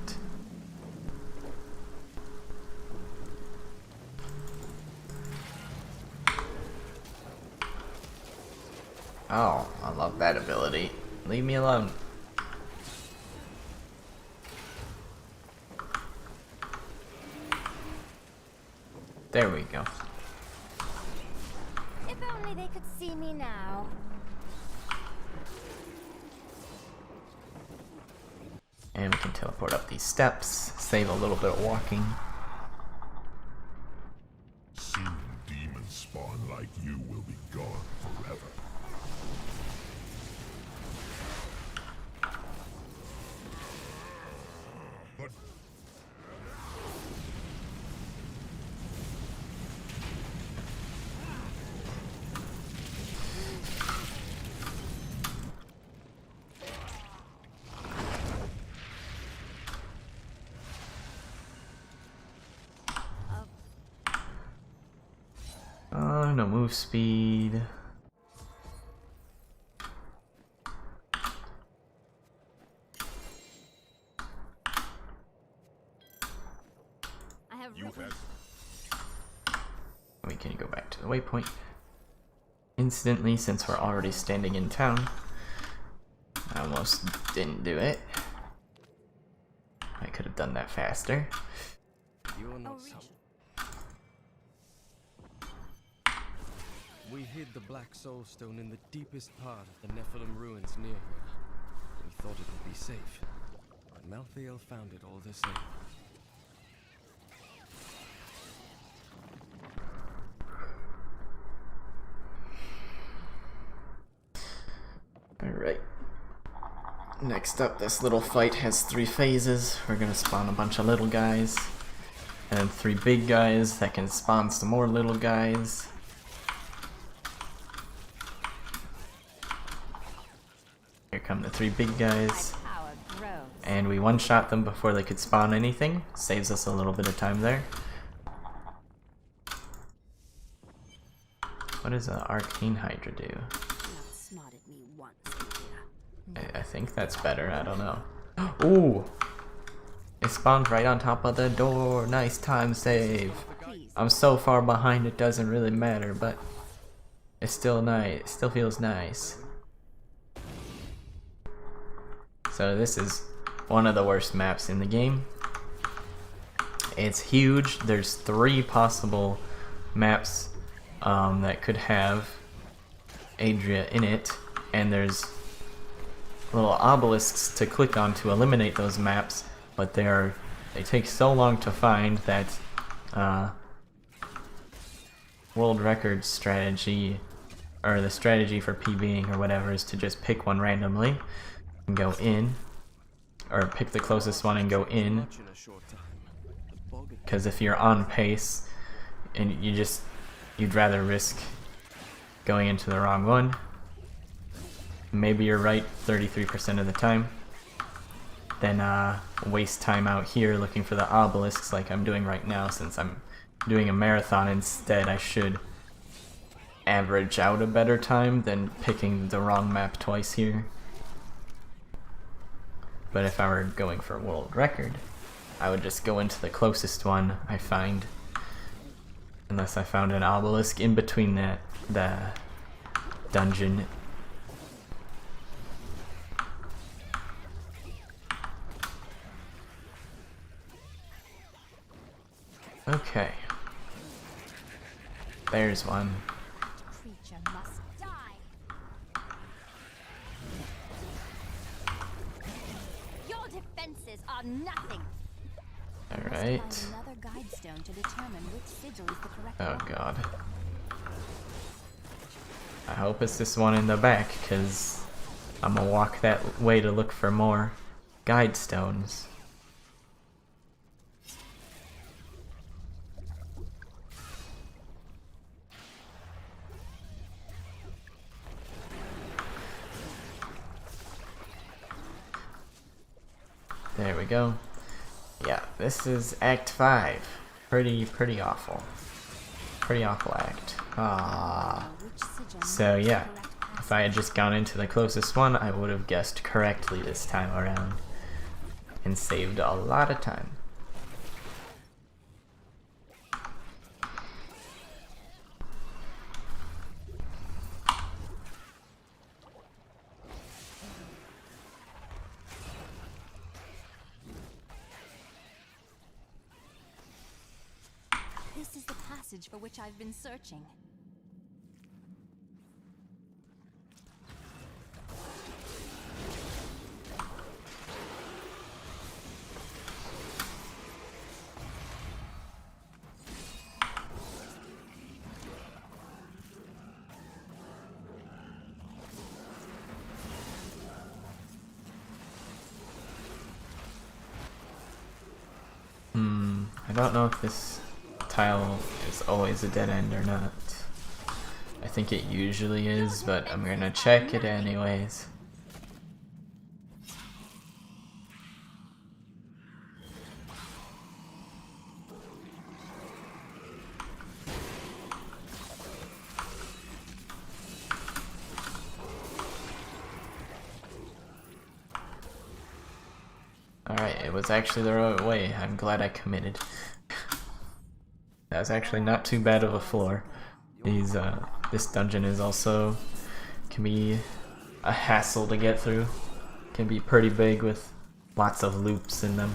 Oh, I love that ability. Leave me alone. There we go. If only they could see me now. And we can teleport up these steps, save a little bit of walking. Soon demons spawn like you will be gone forever. But No move speed. I have You written. We can go back to the waypoint instantly since we're already standing in town. I almost didn't do it. I could have done that faster. You're not some. We hid the Black Soul Stone in the deepest part of the Nephilim ruins near here. We thought it would be safe, but Malthael found it all the same. Alright. Next up, this little fight has 3 phases. We're gonna spawn a bunch of little guys, and then 3 big guys that can spawn some more little guys. Here come the 3 big guys. And we one-shot them before they could spawn anything. Saves us a little bit of time there. What does an Arcane Hydra do? I think that's better, I don't know. Ooh! It spawned right on top of the door. Nice time save. I'm so far behind it doesn't really matter, but it's still nice. It still feels nice. So this is one of the worst maps in the game. It's huge. There's 3 possible maps that could have Adria in it, and there's little obelisks to click on to eliminate those maps, but they take so long to find that world record strategy, or the strategy for PBing or whatever, is to just pick one randomly and go in, or pick the closest one and go in, because if you're on pace and you'd rather risk going into the wrong one. Maybe you're right 33% of the time, then waste time out here looking for the obelisks like I'm doing right now. Since I'm doing a marathon instead, I should average out a better time than picking the wrong map twice here. But if I were going for world record, I would just go into the closest one I find, unless I found an obelisk in between the dungeon. Okay. There's one. Creature must die. Your defenses are nothing. All right. Another guide stone to determine which sigil is the correct Oh one. god. I hope it's this one in the back, because I'm gonna walk that way to look for more guide stones. There we go. Yeah, this is Act 5. Pretty awful. Pretty awful act. Ah. So yeah, if I had just gone into the closest one, I would have guessed correctly this time around and saved a lot of time. This is the passage for which I've been searching. I don't know if this tile is always a dead end or not. I think it usually is, but I'm gonna check it anyways. Alright, it was actually the right way. I'm glad I committed. That was actually not too bad of a floor. This dungeon is also can be a hassle to get through. Can be pretty big with lots of loops in them.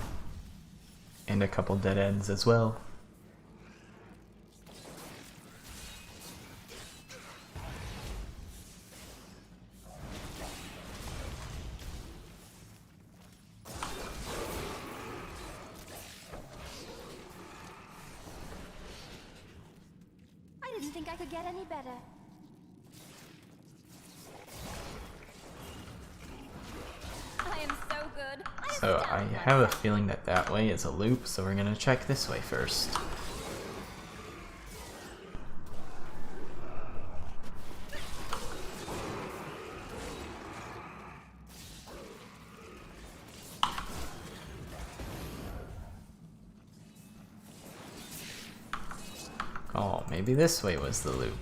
and a couple dead ends as well. I didn't think I could get any better. I am so good. So I have a feeling that that way is a loop, so we're gonna check this way first. Oh, maybe this way was the loop.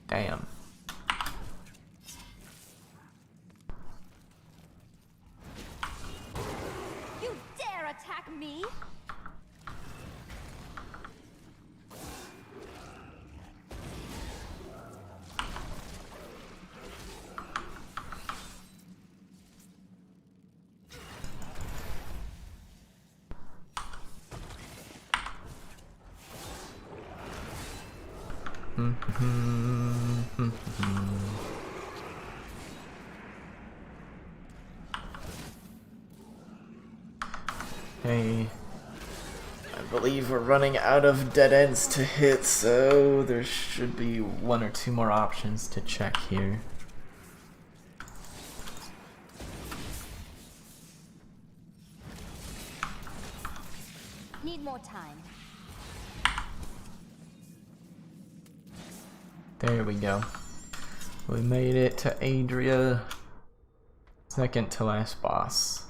Damn. You dare attack me? Hey, I believe we're running out of dead ends to hit, so there should be one or two more options to check here. Need more time. There we go. We made it to Adria. Second to last boss.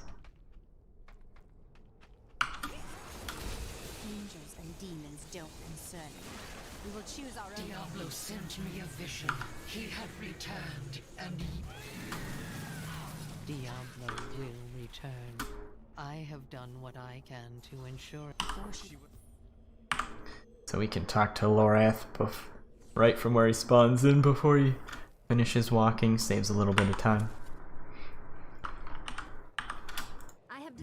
Angels and demons don't concern me. We will choose our own. Diablo sent me a vision. He had returned, and Diablo will return. I have done what I can to ensure. So we can talk to Lorath right from where he spawns in before he finishes walking, saves a little bit of time. I have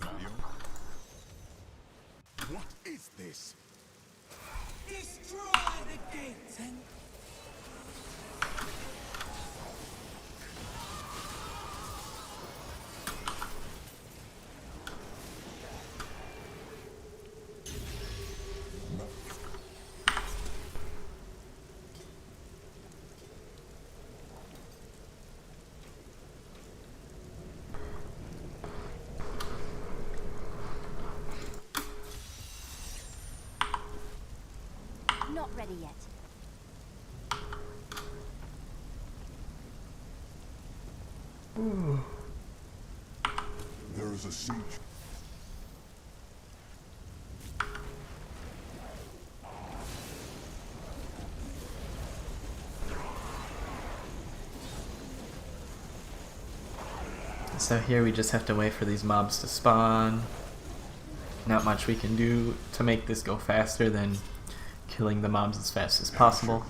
What is this? Destroy the gates and not ready yet. There is a siege. So here we just have to wait for these mobs to spawn. Not much we can do to make this go faster than killing the mobs as fast as possible.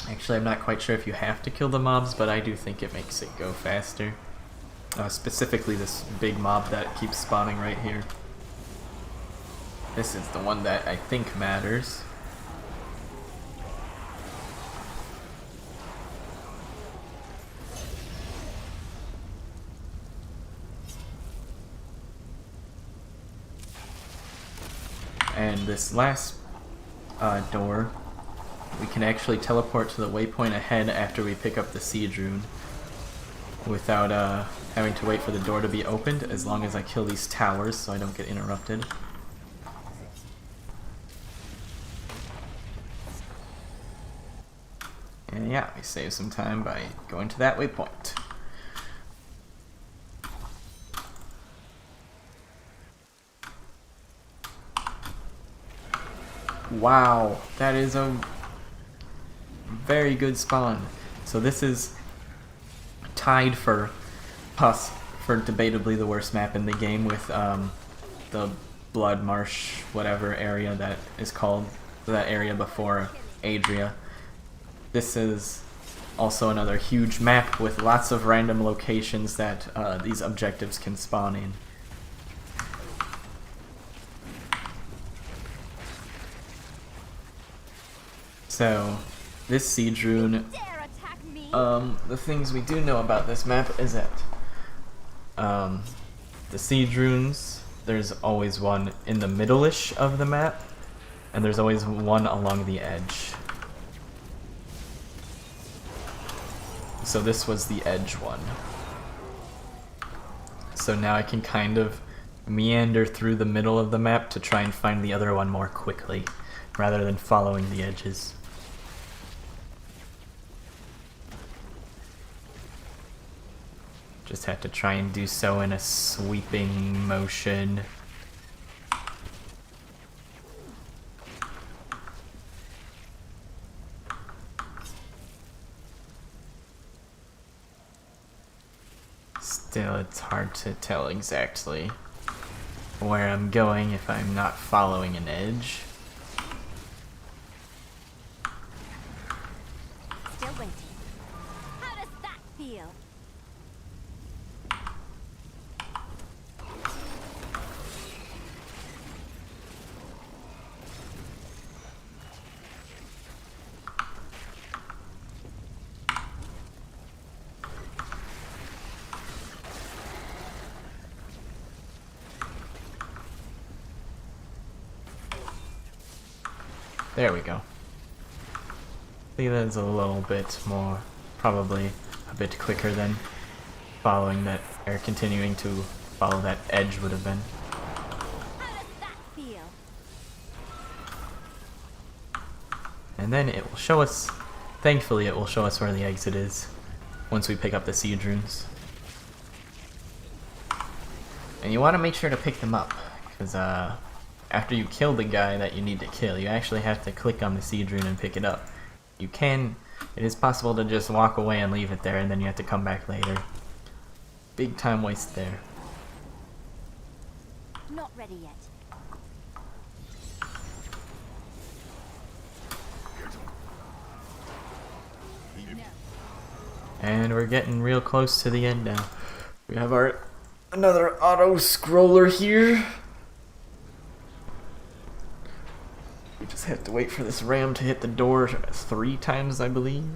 Actually, I'm not quite sure if you have to kill the mobs, but I do think it makes it go faster. Specifically this big mob that keeps spawning right here. This is the one that I think matters. And this last door, we can actually teleport to the waypoint ahead after we pick up the siege rune without having to wait for the door to be opened, as long as I kill these towers so I don't get interrupted. And yeah, we save some time by going to that waypoint. Wow, that is a very good spawn. So this is tied for debatably the worst map in the game with the Blood Marsh whatever area that is called, that area before Adria. This is also another huge map with lots of random locations that these objectives can spawn in. So, this siege rune, the things we do know about this map is that, the siege runes, there's always one in the middle-ish of the map, and there's always one along the edge. So this was the edge one. So now I can kind of meander through the middle of the map to try and find the other one more quickly, rather than following the edges. Just have to try and do so in a sweeping motion. Still, it's hard to tell exactly where I'm going if I'm not following an edge. Still waiting. How does that feel? There we go. I think that's a little bit more, probably a bit quicker than following that, or continuing to follow that edge would have been. How does that feel? And then it will show us, thankfully it will show us where the exit is once we pick up the siege runes. And you want to make sure to pick them up, because after you kill the guy that you need to kill, you actually have to click on the siege rune and pick it up. You can, it is possible to just walk away and leave it there, and then you have to come back later. Big time waste there. Not ready yet. And we're getting real close to the end now. We have our another auto scroller here. We just have to wait for this ram to hit the door 3 times, I believe.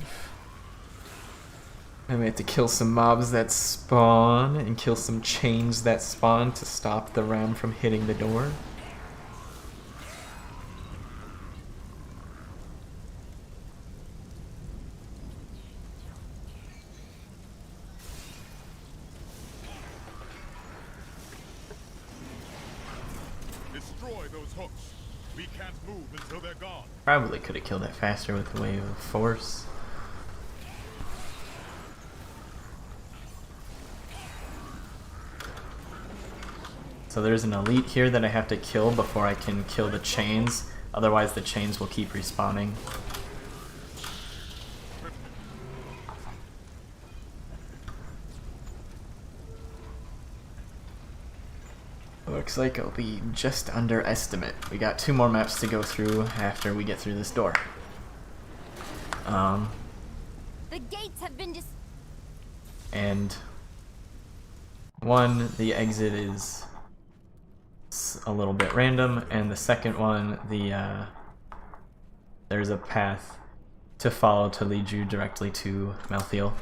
And we have to kill some mobs that spawn and kill some chains that spawn to stop the ram from hitting the door. Destroy those hooks. We can't move until they're gone. Probably could have killed it faster with the wave of force. So there's an elite here that I have to kill before I can kill the chains. Otherwise the chains will keep respawning. Looks like it'll be just under estimate. We got 2 more maps to go through after we get through this door. The gates have been And one, the exit is a little bit random, and the second one, there's a path to follow to lead you directly to Malthael.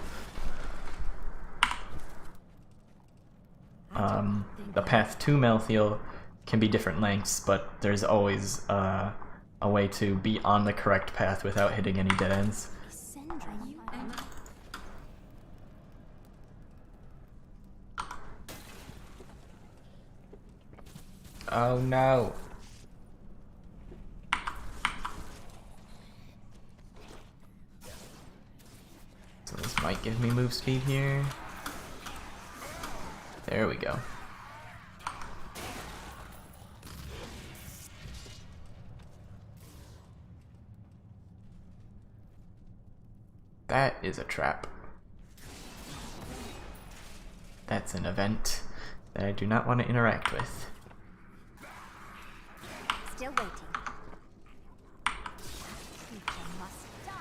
The path to Malthael can be different lengths, but there's always a way to be on the correct path without hitting any dead ends. Oh no! So this might give me move speed here. There we go. That is a trap. That's an event that I do not want to interact with. still waiting. Creature must die.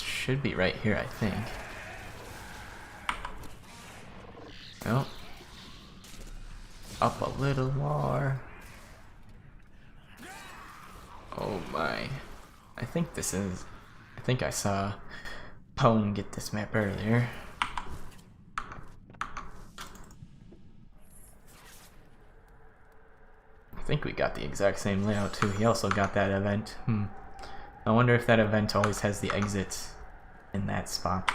Should be right here, I think. go. Up a little more. Oh my. I think I saw Pone get this map earlier. I think we got the exact same layout too. He also got that event. I wonder if that event always has the exits in that spot.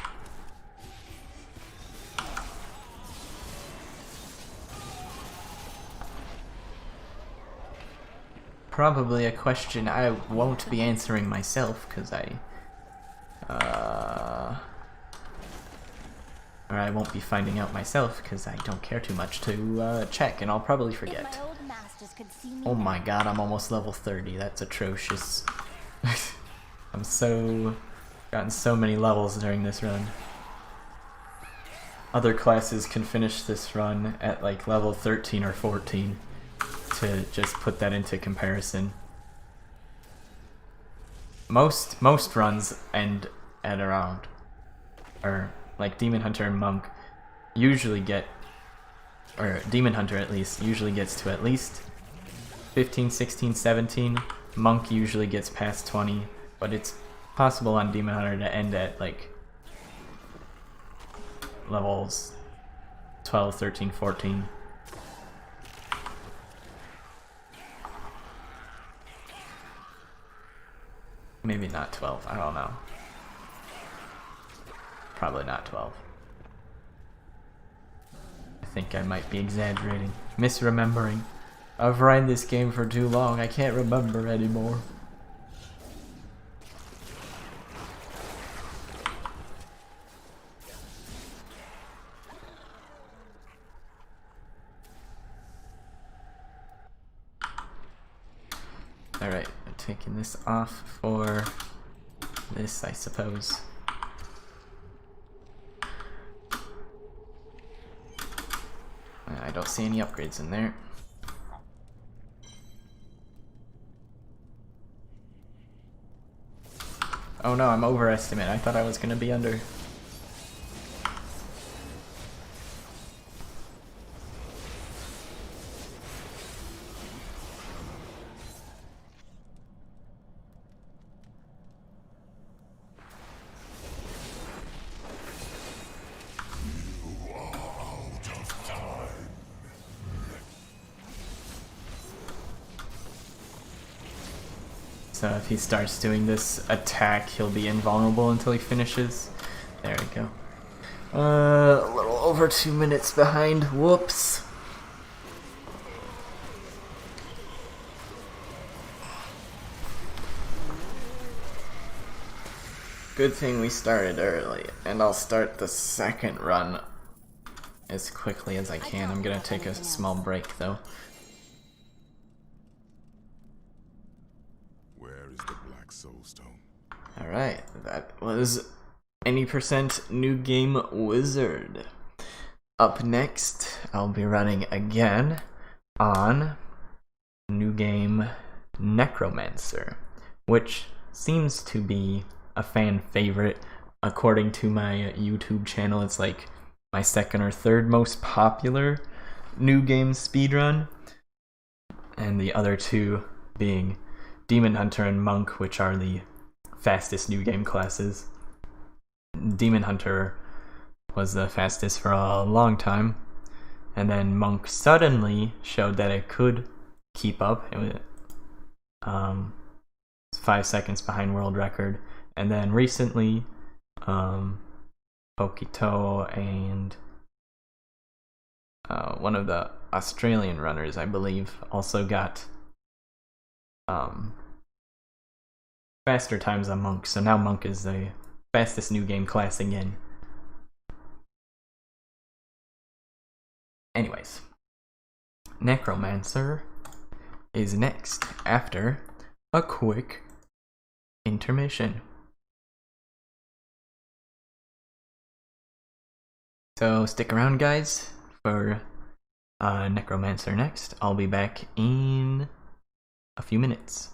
Probably a question I won't be answering myself, because or I won't be finding out myself, because I don't care too much to check, and I'll probably forget. Oh my god, I'm almost level 30. That's atrocious. Gotten so many levels during this run. Other classes can finish this run at like level 13 or 14. To just put that into comparison. Most runs end at around, or like Demon Hunter and Monk usually get, or Demon Hunter at least, usually gets to at least 15, 16, 17. Monk usually gets past 20, but it's possible on Demon Hunter to end at like levels 12, 13, 14. Maybe not 12, I don't know. Probably not 12. I think I might be exaggerating. Misremembering. I've run this game for too long, I can't remember anymore. Alright, I'm taking this off for this, I suppose. I don't see any upgrades in there. Oh no, I'm overestimating. I thought I was gonna be under. So if he starts doing this attack, he'll be invulnerable until he finishes. There we go. A little over 2 minutes behind. Whoops. Good thing we started early, and I'll start the second run as quickly as I can. I'm gonna take a small break though. Alright, that was any percent new game wizard. Up next, I'll be running again on new game Necromancer, which seems to be a fan favorite. According to my YouTube channel, it's like my second or third most popular new game speedrun, and the other two being Demon Hunter and Monk, which are the fastest new game classes. Demon Hunter was the fastest for a long time, and then Monk suddenly showed that it could keep up. It was 5 seconds behind world record, and then recently Pokeytoe and one of the Australian runners, I believe, also got faster times on Monk, so now Monk is the fastest new game class again. Anyways, Necromancer is next after a quick intermission. So stick around, guys, for Necromancer next. I'll be back in a few minutes.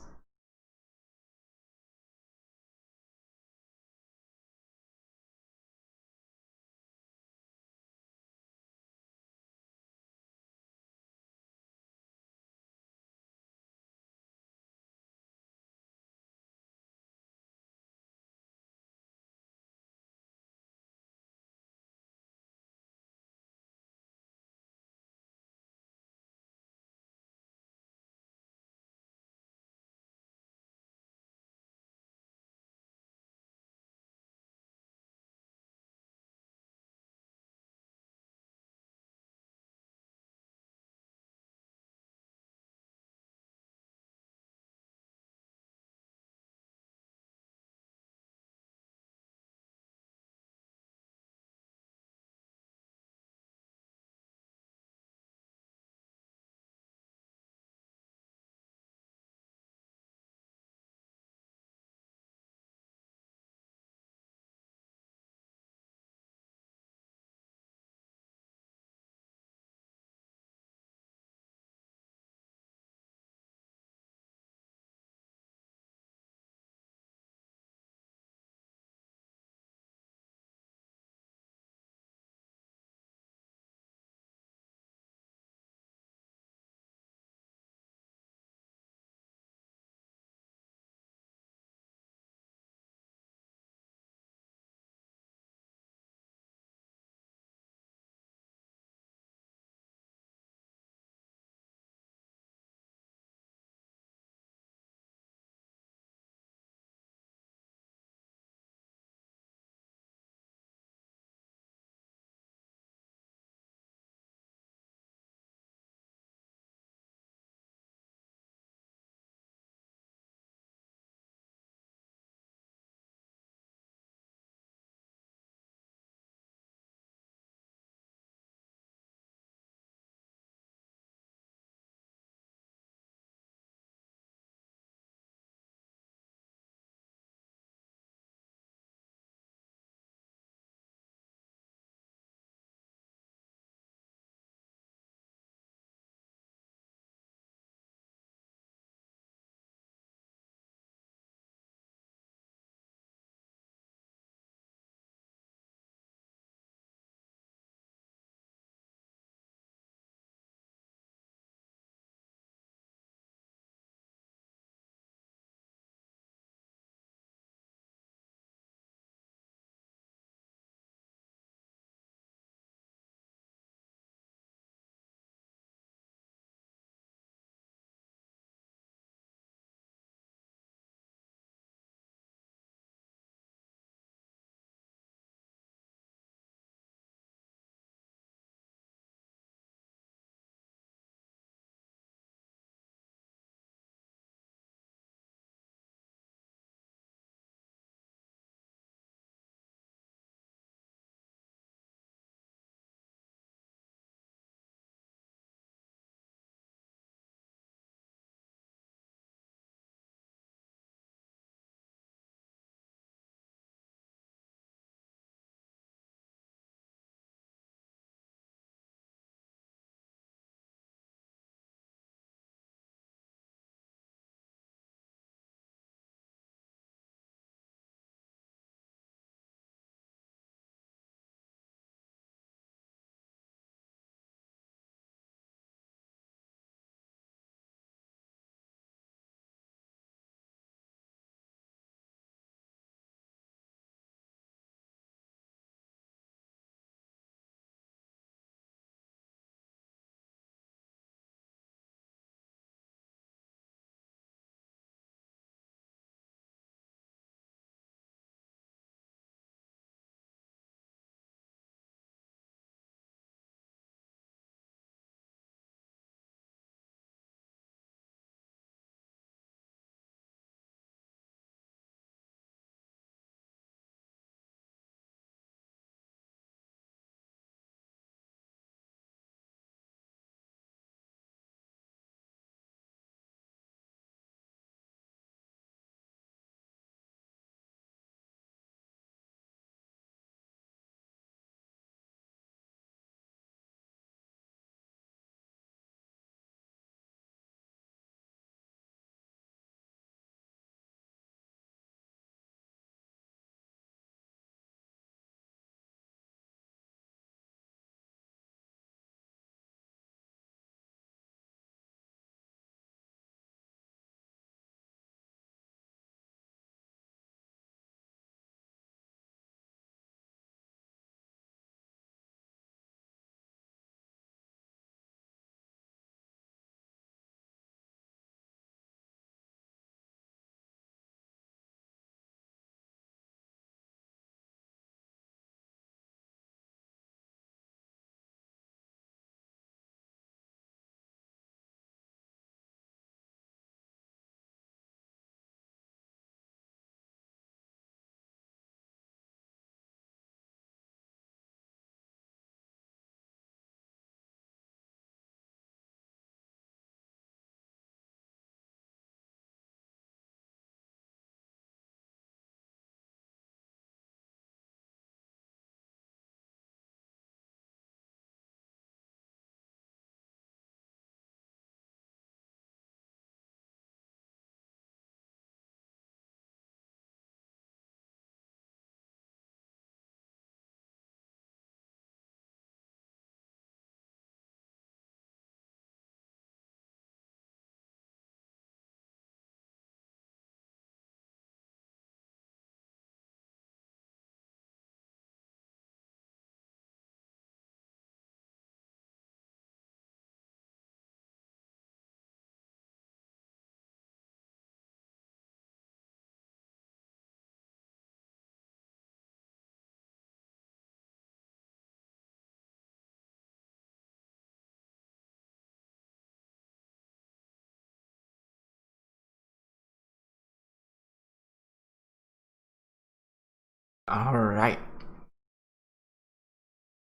Alright.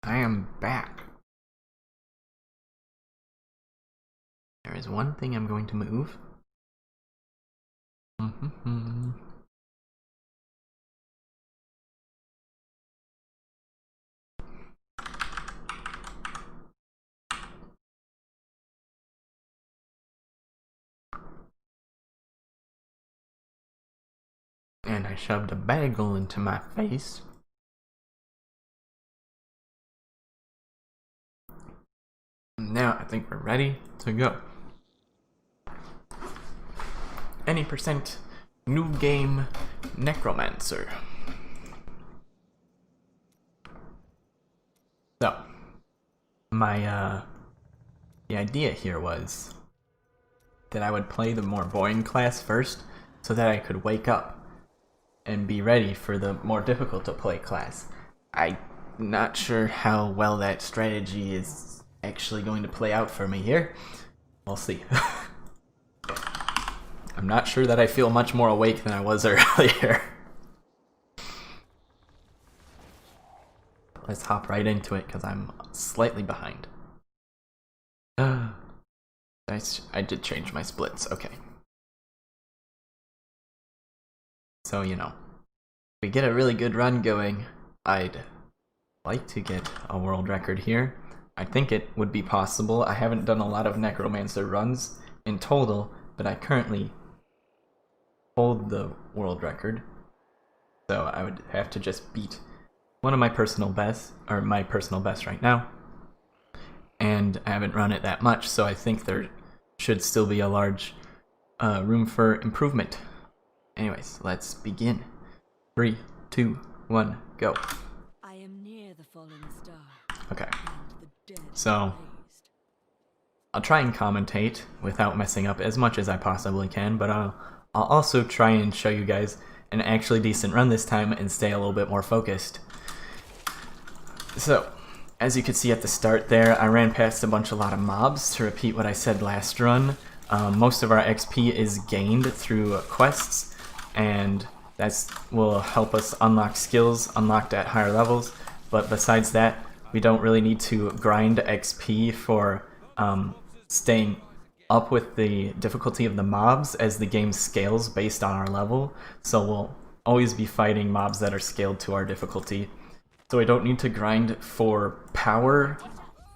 I am back. There is one thing I'm going to move. And I shoved a bagel into my face. Now I think we're ready to go. Any percent new game Necromancer. So, the idea here was that I would play the more boring class first so that I could wake up and be ready for the more difficult to play class. I'm not sure how well that strategy is actually going to play out for me here. We'll see. I'm not sure that I feel much more awake than I was earlier. Let's hop right into it because I'm slightly behind. I did change my splits, okay. So, you know, if we get a really good run going, I'd like to get a world record here. I think it would be possible. I haven't done a lot of Necromancer runs in total, but I currently hold the world record. So I would have to just beat one of my personal bests, or my personal best right now. And I haven't run it that much, so I think there should still be a large room for improvement. Anyways, let's begin. 3, 2, 1, go. I am near the fallen star. Okay. So I'll try and commentate without messing up as much as I possibly can, but I'll also try and show you guys an actually decent run this time and stay a little bit more focused. So, as you could see at the start there, I ran past a lot of mobs to repeat what I said last run. Most of our XP is gained through quests, and that will help us unlock skills unlocked at higher levels, but besides that, we don't really need to grind XP for staying up with the difficulty of the mobs as the game scales based on our level, so we'll always be fighting mobs that are scaled to our difficulty. So I don't need to grind for power,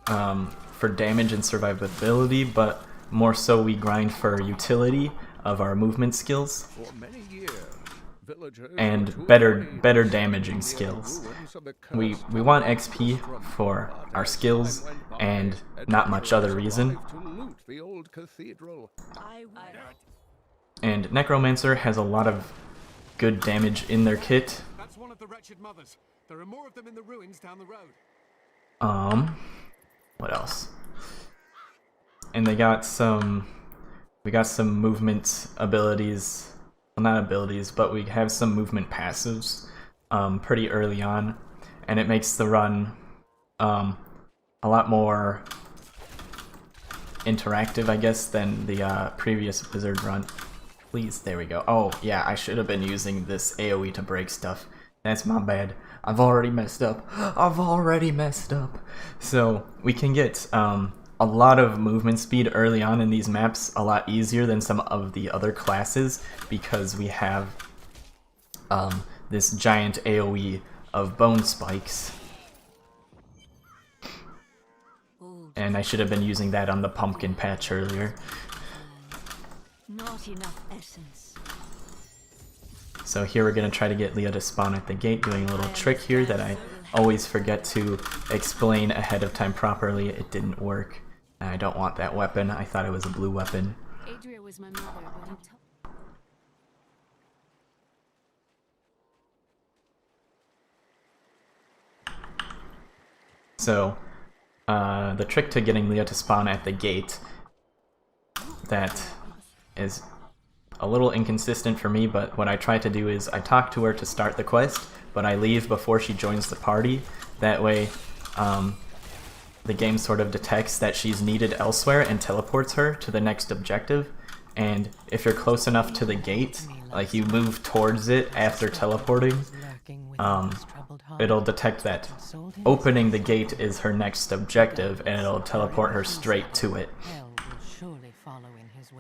for damage and survivability, but more so we grind for utility of our movement skills and better damaging skills. We want XP for our skills and not much other reason. And Necromancer has a lot of good damage in their kit. That's one of the wretched mothers. There are more of them in the ruins down the road. What else? And we got some movement abilities. Well, not abilities, but we have some movement passives pretty early on, and it makes the run a lot more interactive, I guess, than the previous Blizzard run. Please, there we go. Oh, yeah, I should have been using this AoE to break stuff. That's my bad. I've already messed up. So, we can get a lot of movement speed early on in these maps, a lot easier than some of the other classes, because we have this giant AoE of bone spikes. And I should have been using that on the pumpkin patch earlier. Not enough essence. So here we're going to try to get Leah to spawn at the gate, doing a little trick here that I always forget to explain ahead of time properly. It didn't work. And I don't want that weapon. I thought it was a blue weapon. Adria was my mother, but So, the trick to getting Leah to spawn at the gate, that is a little inconsistent for me, but what I try to do is I talk to her to start the quest, but I leave before she joins the party. That way, the game sort of detects that she's needed elsewhere and teleports her to the next objective. And if you're close enough to the gate, like you move towards it after teleporting, it'll detect that opening the gate is her next objective, and it'll teleport her straight to it.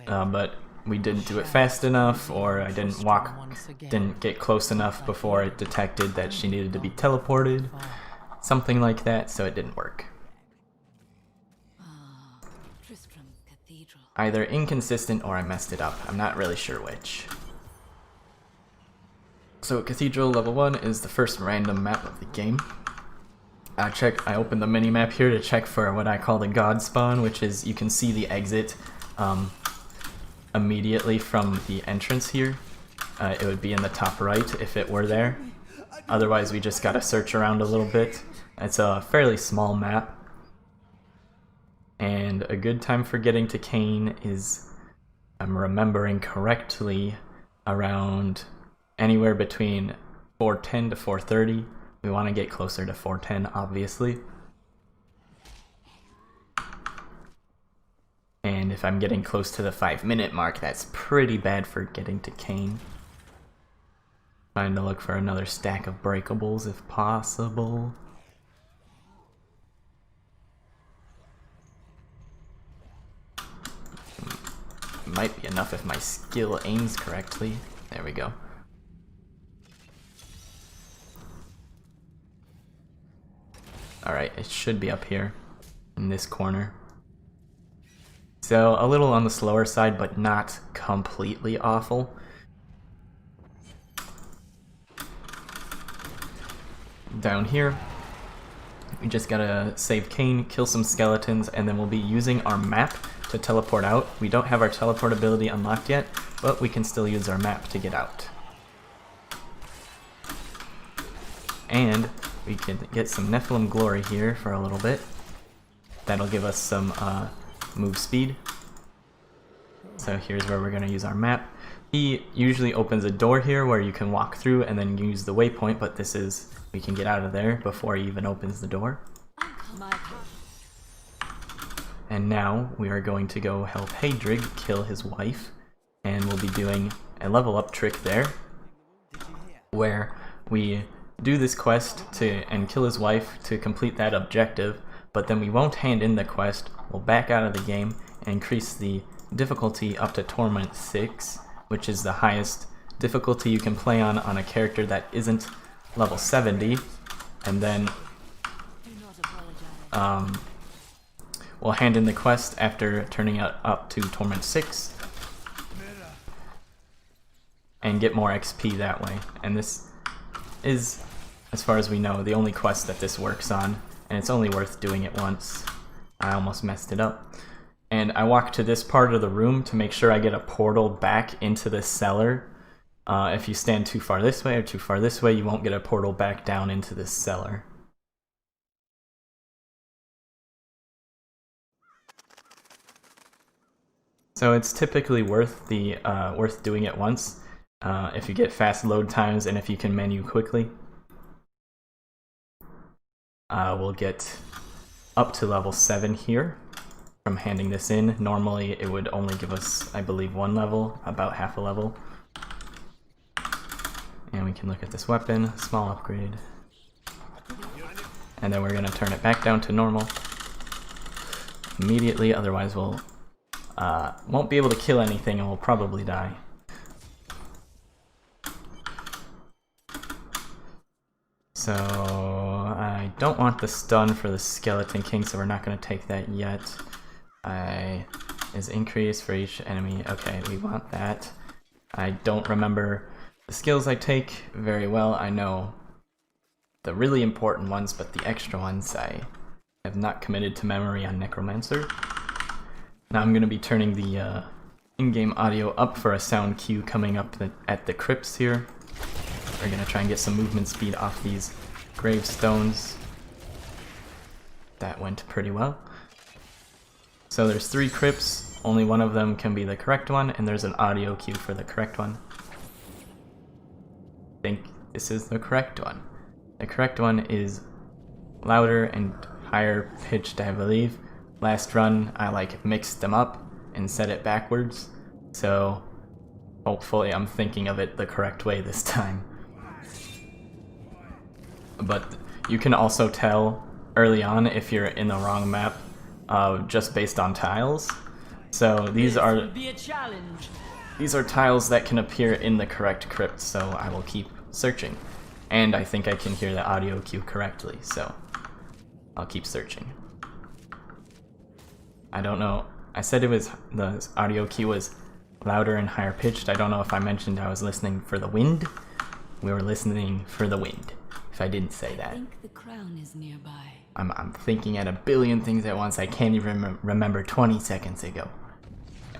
But we didn't do it fast enough, or I didn't get close enough before it detected that she needed to be teleported, something like that, so it didn't work. Either inconsistent or I messed it up. I'm not really sure which. So Cathedral level 1 is the first random map of the game. I opened the mini-map here to check for what I call the God spawn, which is you can see the exit immediately from the entrance here. It would be in the top right if it were there. Otherwise we just gotta search around a little bit. It's a fairly small map. And a good time for getting to Kane is, I'm remembering correctly, around anywhere between 4:10 to 4:30. We want to get closer to 4:10, obviously. And if I'm getting close to the 5-minute mark, that's pretty bad for getting to Kane. Trying to look for another stack of breakables if possible. Might be enough if my skill aims correctly. There we go. Alright, it should be up here in this corner. So a little on the slower side, but not completely awful. Down here, we just gotta save Kane, kill some skeletons, and then we'll be using our map to teleport out. We don't have our teleport ability unlocked yet, but we can still use our map to get out. And we can get some Nephilim Glory here for a little bit. That'll give us some move speed. So here's where we're going to use our map. He usually opens a door here where you can walk through and then use the waypoint, but this is, we can get out of there before he even opens the door. And now we are going to go help Hadrig kill his wife, and we'll be doing a level up trick there, where we do this quest and kill his wife to complete that objective, but then we won't hand in the quest. We'll back out of the game and increase the difficulty up to Torment 6, which is the highest difficulty you can play on a character that isn't level 70, and then we'll hand in the quest after turning it up to Torment 6 and get more XP that way. And this is, as far as we know, the only quest that this works on, and it's only worth doing it once. I almost messed it up. And I walk to this part of the room to make sure I get a portal back into the cellar. If you stand too far this way or too far this way, you won't get a portal back down into this cellar. So it's typically worth doing it once if you get fast load times and if you can menu quickly. We'll get up to level 7 here from handing this in. Normally it would only give us, I believe, 1 level, about half a level. And we can look at this weapon, small upgrade. And then we're going to turn it back down to normal immediately, otherwise we'll won't be able to kill anything and we'll probably die. So I don't want the stun for the Skeleton King, so we're not going to take that yet. Is increased for each enemy. Okay, we want that. I don't remember the skills I take very well. I know the really important ones, but the extra ones I have not committed to memory on Necromancer. Now I'm going to be turning the in-game audio up for a sound cue coming up at the crypts here. We're going to try and get some movement speed off these gravestones. That went pretty well. So there's 3 crypts, only one of them can be the correct one, and there's an audio cue for the correct one. I think this is the correct one. The correct one is louder and higher pitched, I believe. Last run, I mixed them up and set it backwards, so hopefully I'm thinking of it the correct way this time. but you can also tell early on if you're in the wrong map just based on tiles. So these are tiles that can appear in the correct crypt, so I will keep searching. And I think I can hear the audio cue correctly, so I'll keep searching. I don't know, I said it was, the audio cue was louder and higher pitched. I don't know if I mentioned I was listening for the wind. We were listening for the wind, if I didn't say that. I think the crown is nearby. I'm thinking at a billion things at once I can't even remember 20 seconds ago.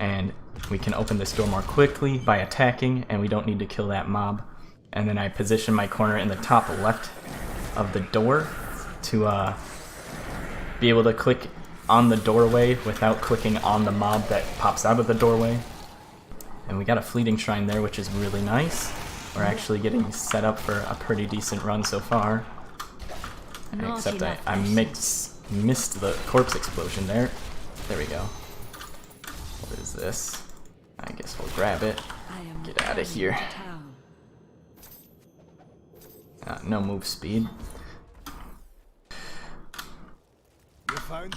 And we can open this door more quickly by attacking, and we don't need to kill that mob. And then I position my corner in the top left of the door to be able to click on the doorway without clicking on the mob that pops out of the doorway. And we got a fleeting shrine there, which is really nice. We're actually getting set up for a pretty decent run so far. Except I missed the corpse explosion there. There we go. What is this? I guess we'll grab it. Get out of here. No move speed. You found?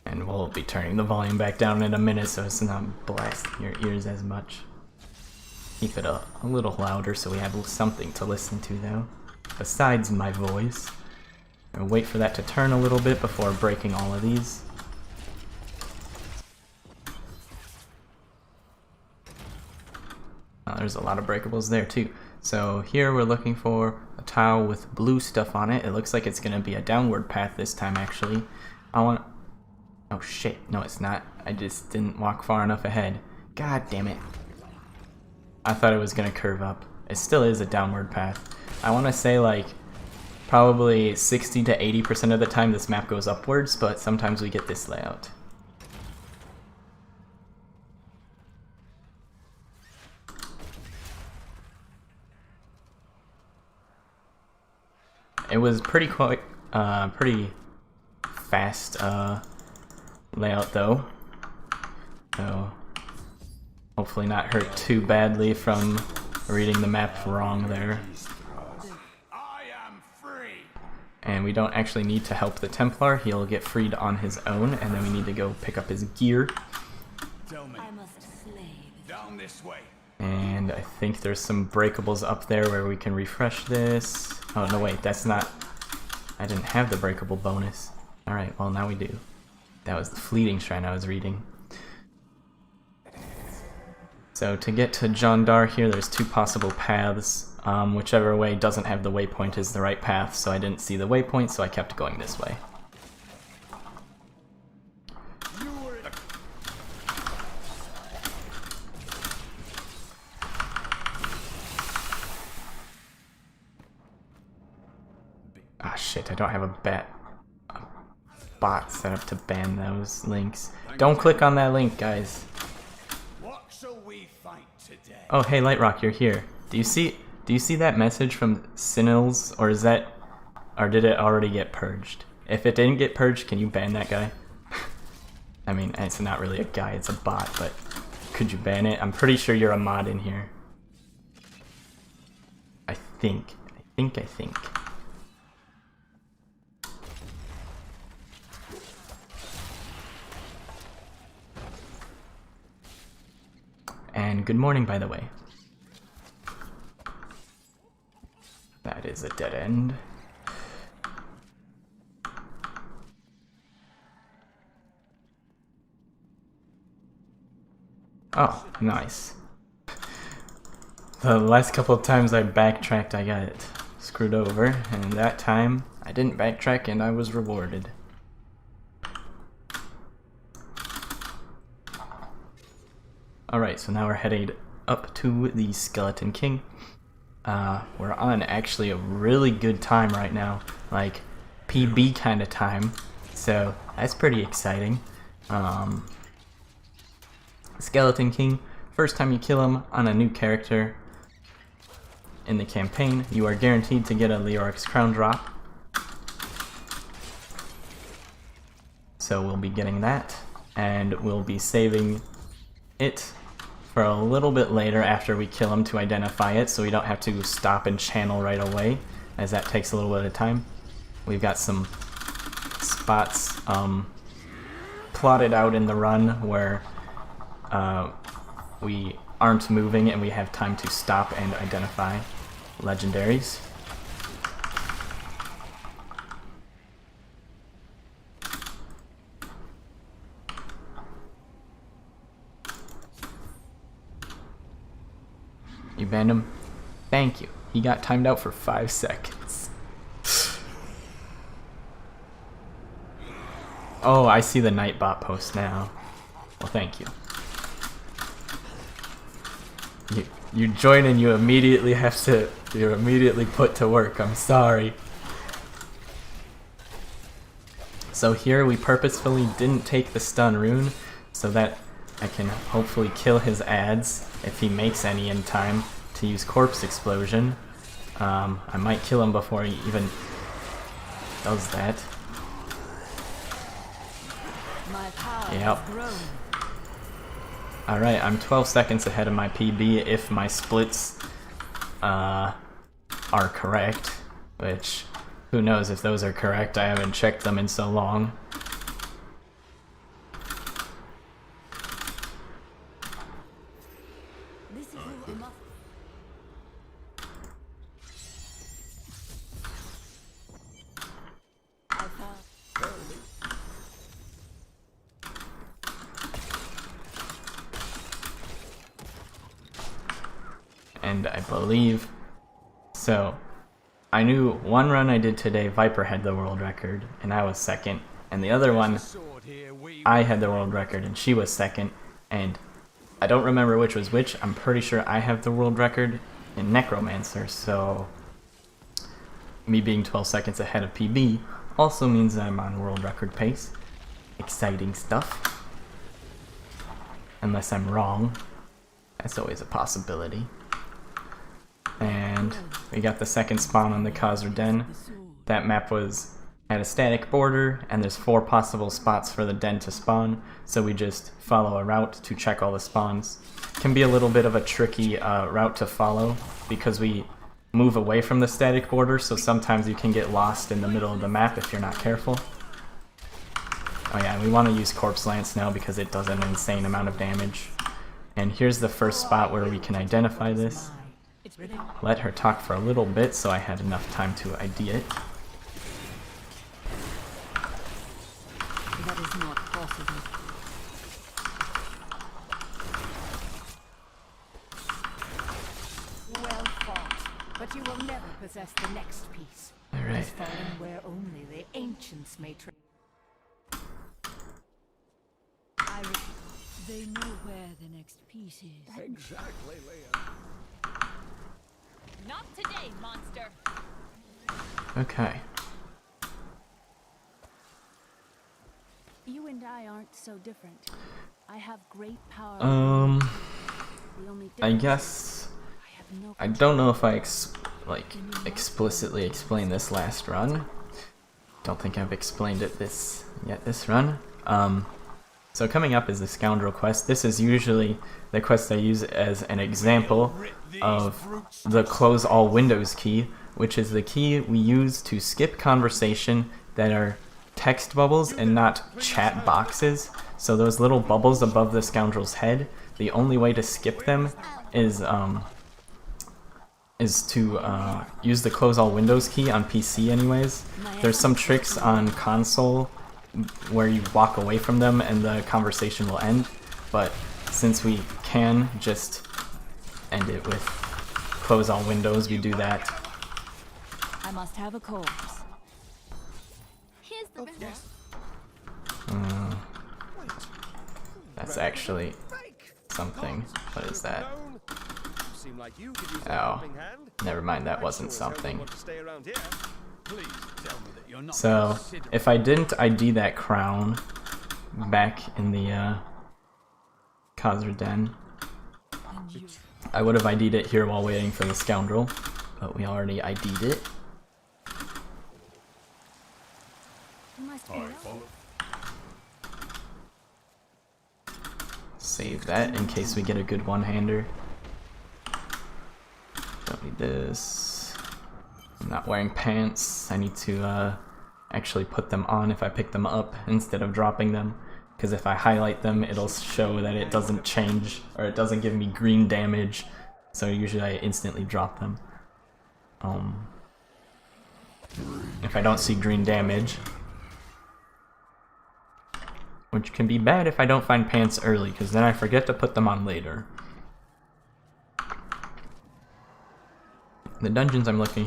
And we'll be turning the volume back down in a minute so it's not blasting your ears as much. Keep it a little louder so we have something to listen to though, besides my voice. I'll wait for that to turn a little bit before breaking all of these. There's a lot of breakables there too. So here we're looking for a tile with blue stuff on it. It looks like it's gonna be a downward path this time actually. Oh shit, no it's not. I just didn't walk far enough ahead. God damn it. I thought it was gonna curve up. It still is a downward path. I wanna say like probably 60 to 80% of the time this map goes upwards, but sometimes we get this layout. It was pretty fast layout though, so hopefully not hurt too badly from reading the map wrong there. And we don't actually need to help the Templar, he'll get freed on his own, and then we need to go pick up his gear. Down this way. And I think there's some breakables up there where we can refresh this. Oh no wait, that's not... I didn't have the breakable bonus. Alright, well now we do. That was the fleeting shrine I was reading. So to get to Jondar here, there's two possible paths. Whichever way doesn't have the waypoint is the right path, so I didn't see the waypoint, so I kept going this way. Ah shit, I don't have a bot set up to ban those links. Don't click on that link, guys. What shall we fight today? Oh hey Lightrock, you're here. Do you see that message from Sinils, or did it already get purged? If it didn't get purged, can you ban that guy? I mean, it's not really a guy, it's a bot, but could you ban it? I'm pretty sure you're a mod in here. I think. And good morning, by the way. That is a dead end. Oh, nice. The last couple of times I backtracked, I got screwed over, and that time I didn't backtrack and I was rewarded. Alright, so now we're headed up to the Skeleton King. We're on actually a really good time right now, like PB kind of time, so that's pretty exciting. Skeleton King, first time you kill him on a new character in the campaign, you are guaranteed to get a Leoric's Crown drop. So we'll be getting that, and we'll be saving it for a little bit later after we kill him to identify it, so we don't have to stop and channel right away. as that takes a little bit of time. We've got some spots plotted out in the run where we aren't moving and we have time to stop and identify legendaries. You banned him? Thank you. He got timed out for 5 seconds. Oh, I see the Nightbot post now. Well, thank you. You join and you immediately have to, you're immediately put to work. I'm sorry. So here we purposefully didn't take the stun rune so that I can hopefully kill his ads if he makes any in time to use Corpse Explosion. I might kill him before he even does that. Yep. Alright, I'm 12 seconds ahead of my PB if my splits are correct, which who knows if those are correct. I haven't checked them in so long. And I believe so. I knew one run I did today, Viper had the world record and I was second, and the other one I had the world record and she was second, and I don't remember which was which. I'm pretty sure I have the world record in Necromancer, so me being 12 seconds ahead of PB also means I'm on world record pace. Exciting stuff. Unless I'm wrong. That's always a possibility. And we got the second spawn on the Khazra Den. That map had a static border, and there's 4 possible spots for the den to spawn, so we just follow a route to check all the spawns. Can be a little bit of a tricky route to follow because we move away from the static border, so sometimes you can get lost in the middle of the map if you're not careful. Oh yeah, we want to use Corpse Lance now because it does an insane amount of damage. And here's the first spot where we can identify this. Let her talk for a little bit so I had enough time to ID it. That is not possible. Well fought, but you will never possess the next piece. Alright. Fallen where only the ancients may trade. They know where the next piece is. Exactly, Leia. Not today, monster. Okay. You and I aren't so different. I have great power. I guess I don't know if I explicitly explained this last run. Don't think I've explained it this run. So coming up is the Scoundrel quest. This is usually the quest I use as an example of the Close All Windows key, which is the key we use to skip conversation that are text bubbles and not chat boxes. So those little bubbles above the Scoundrel's head, the only way to skip them is to use the Close All Windows key on PC anyways. There's some tricks on console where you walk away from them and the conversation will end, but since we can just end it with Close All Windows, we do that. I must have a corpse. Here's the That's actually something. What is that? Oh, never mind, that wasn't something. So, if I didn't ID that crown back in the Khazra Den, I would have ID'd it here while waiting for the Scoundrel, but we already ID'd it. Save that in case we get a good one-hander. Don't need this. I'm not wearing pants. I need to actually put them on if I pick them up instead of dropping them. Because if I highlight them, it'll show that it doesn't change, or it doesn't give me green damage. So usually I instantly drop them. If I don't see green damage. Which can be bad if I don't find pants early, because then I forget to put them on later. The dungeons I'm looking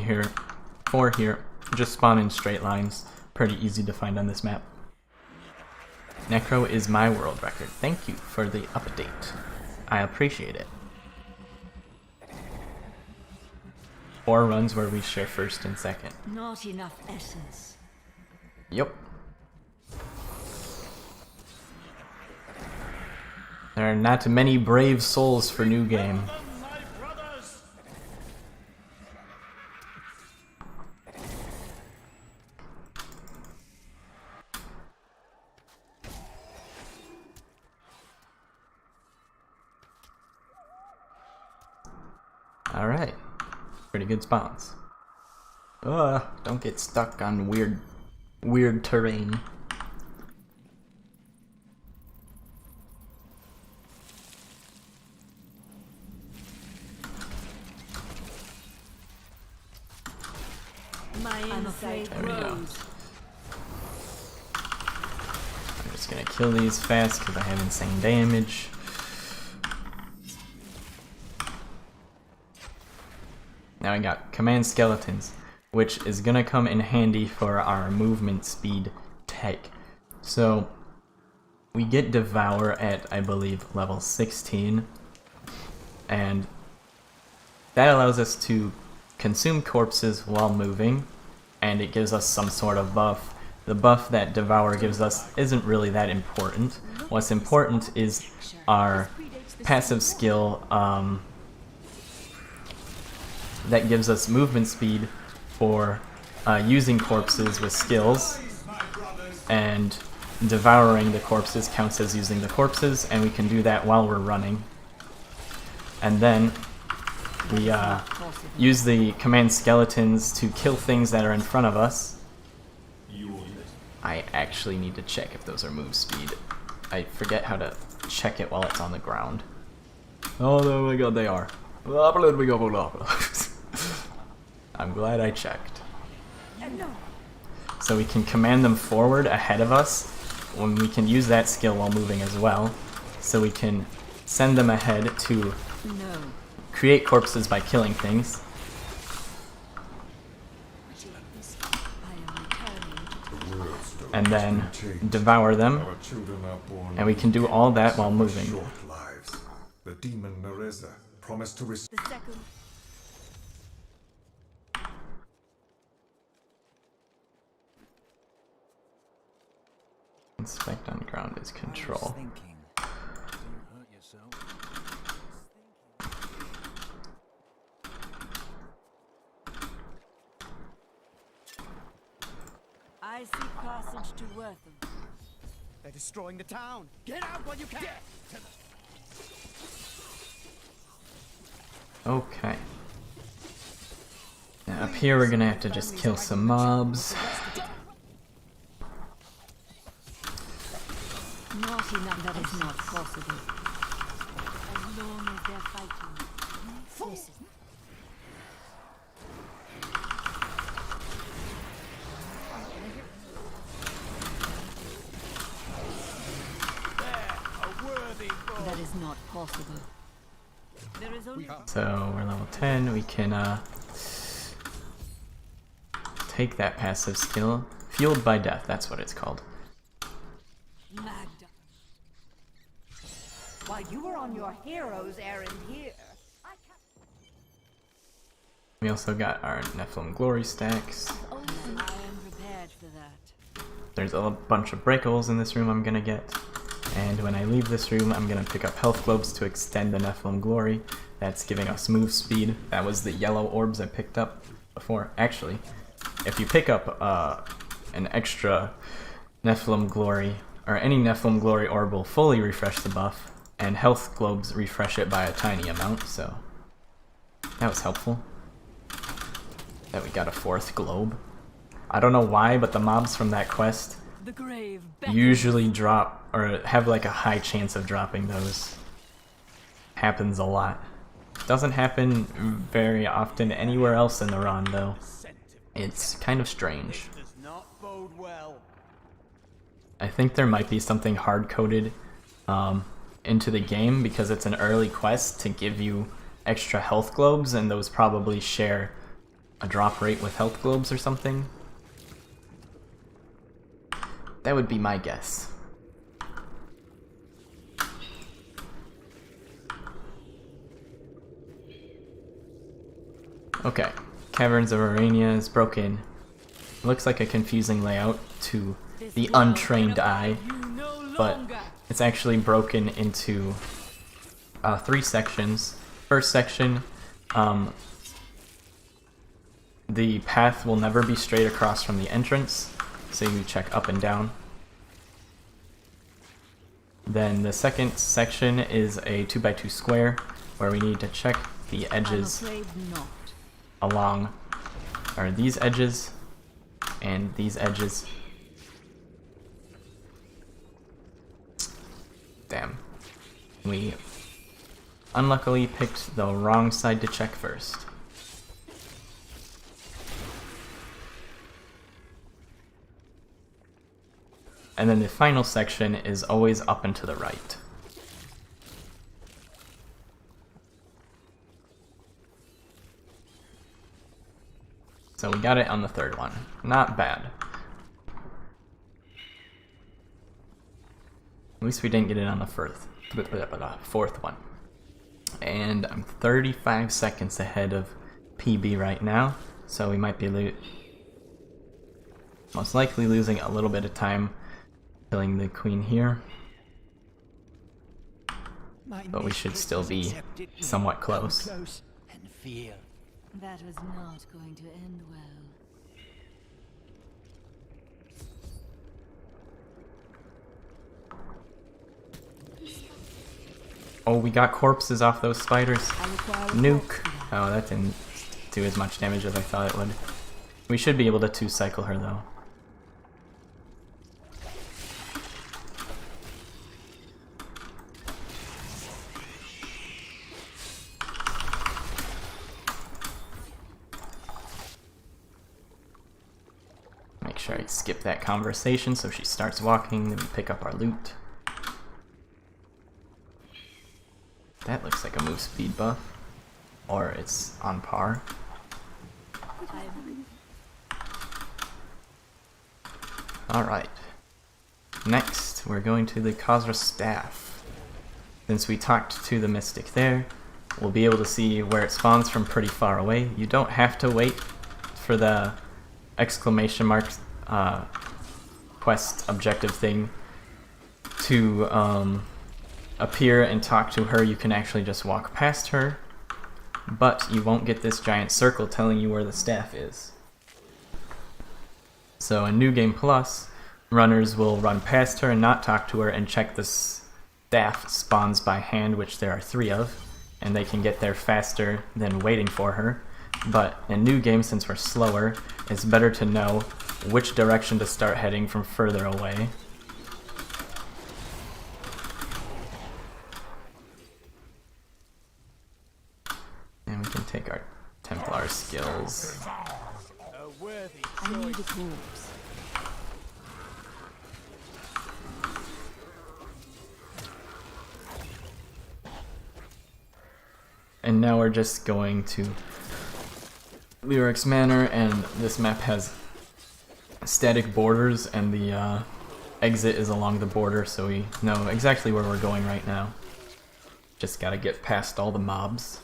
for here just spawn in straight lines. Pretty easy to find on this map. Necro is my world record. Thank you for the update. I appreciate it. 4 runs where we share first and second. Not enough essence. Yep. There are not many brave souls for new game. Alright. Pretty good spawns. Don't get stuck on weird terrain. I'm afraid there we go. I'm just gonna kill these fast because I have insane damage. Now I got command skeletons, which is gonna come in handy for our movement speed tech. So we get Devour at, I believe, level 16, and that allows us to consume corpses while moving, and it gives us some sort of buff. The buff that Devour gives us isn't really that important. What's important is our passive skill that gives us movement speed for using corpses with skills, and devouring the corpses counts as using the corpses, and we can do that while we're running. And then we use the command skeletons to kill things that are in front of us. I actually need to check if those are move speed. I forget how to check it while it's on the ground. Oh my god, they are. I'm glad I checked. So we can command them forward ahead of us, when we can use that skill while moving as well. So we can send them ahead to create corpses by killing things. And then devour them. And we can do all that while moving. The demon Nereza promised to restore. Inspect on ground is control. I see passage to Wortham. They're destroying the town. Get out while you can. Okay. Now up here we're gonna have to just kill some mobs. Not enough. That is not possible. As long as they're fighting. This is That is not possible. There is only So we're level 10, we can take that passive skill. Fueled by Death, that's what it's called. Magda. While you were on your hero's errand here, We also got our Nephilim Glory stacks. I am prepared for that. There's a bunch of breakables in this room I'm gonna get. And when I leave this room, I'm gonna pick up health globes to extend the Nephilim Glory. That's giving us move speed. That was the yellow orbs I picked up before. Actually, if you pick up an extra Nephilim Glory, or any Nephilim Glory orb will fully refresh the buff, and health globes refresh it by a tiny amount, so that was helpful. that we got a 4th globe. I don't know why, but the mobs from that quest The grave usually drop, or have like a high chance of dropping those. Happens a lot. Doesn't happen very often anywhere else in the run though. It's kind of strange. Does not bode well. I think there might be something hard-coded into the game because it's an early quest to give you extra health globes, and those probably share a drop rate with health globes or something. That would be my guess. Okay, Caverns of Arania is broken. Looks like a confusing layout to the untrained eye, but it's actually broken into 3 sections. First section, the path will never be straight across from the entrance, so you check up and down. Then the second section is a 2x2 square where we need to check the edges along, or these edges and these edges. Damn. We unluckily picked the wrong side to check first. And then the final section is always up and to the right. So we got it on the 3rd one. Not bad. At least we didn't get it on the 4th one. And I'm 35 seconds ahead of PB right now, so we might be most likely losing a little bit of time killing the queen here. But we should still be somewhat close. That was not going to end well. Oh, we got corpses off those spiders. Nuke. Oh, that didn't do as much damage as I thought it would. We should be able to 2-cycle her though. Make sure I skip that conversation so she starts walking, then we pick up our loot. That looks like a move speed buff. Or it's on par. Alright. Next, we're going to the Khazra Staff. Since we talked to the Mystic there, we'll be able to see where it spawns from pretty far away. You don't have to wait for the exclamation mark quest objective thing to appear and talk to her. You can actually just walk past her, but you won't get this giant circle telling you where the staff is. So in New Game Plus, runners will run past her and not talk to her and check the staff spawns by hand, which there are 3 of, and they can get there faster than waiting for her. But in New Game, since we're slower, it's better to know which direction to start heading from further away. And we can take our Templar skills. I need a corpse. And now we're just going to Lyric's Manor, and this map has static borders, and the exit is along the border, so we know exactly where we're going right now. Just gotta get past all the mobs.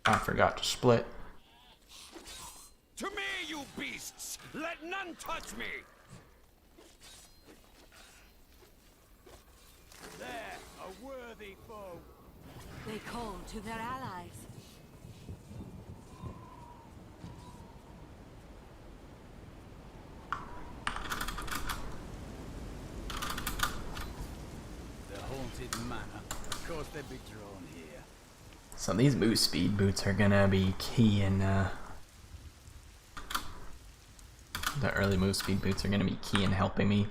I forgot to split. To me, you beasts! Let none touch me! There, a worthy foe. They call to their allies. they'd be drawn here. So these boost speed boots are gonna be key in the early move speed boots are gonna be key in helping me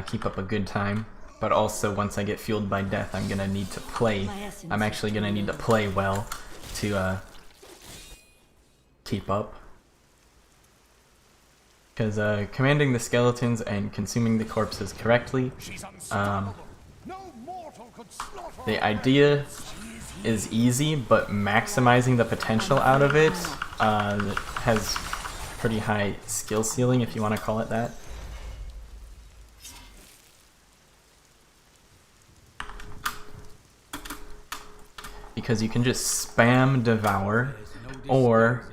keep up a good time. But also once I get fueled by death, I'm gonna need to play. I'm actually gonna need to play well to keep up. Because commanding the skeletons and consuming the corpses correctly, the idea is easy, but maximizing the potential out of it has pretty high skill ceiling, if you want to call it that. Because you can just spam devour, or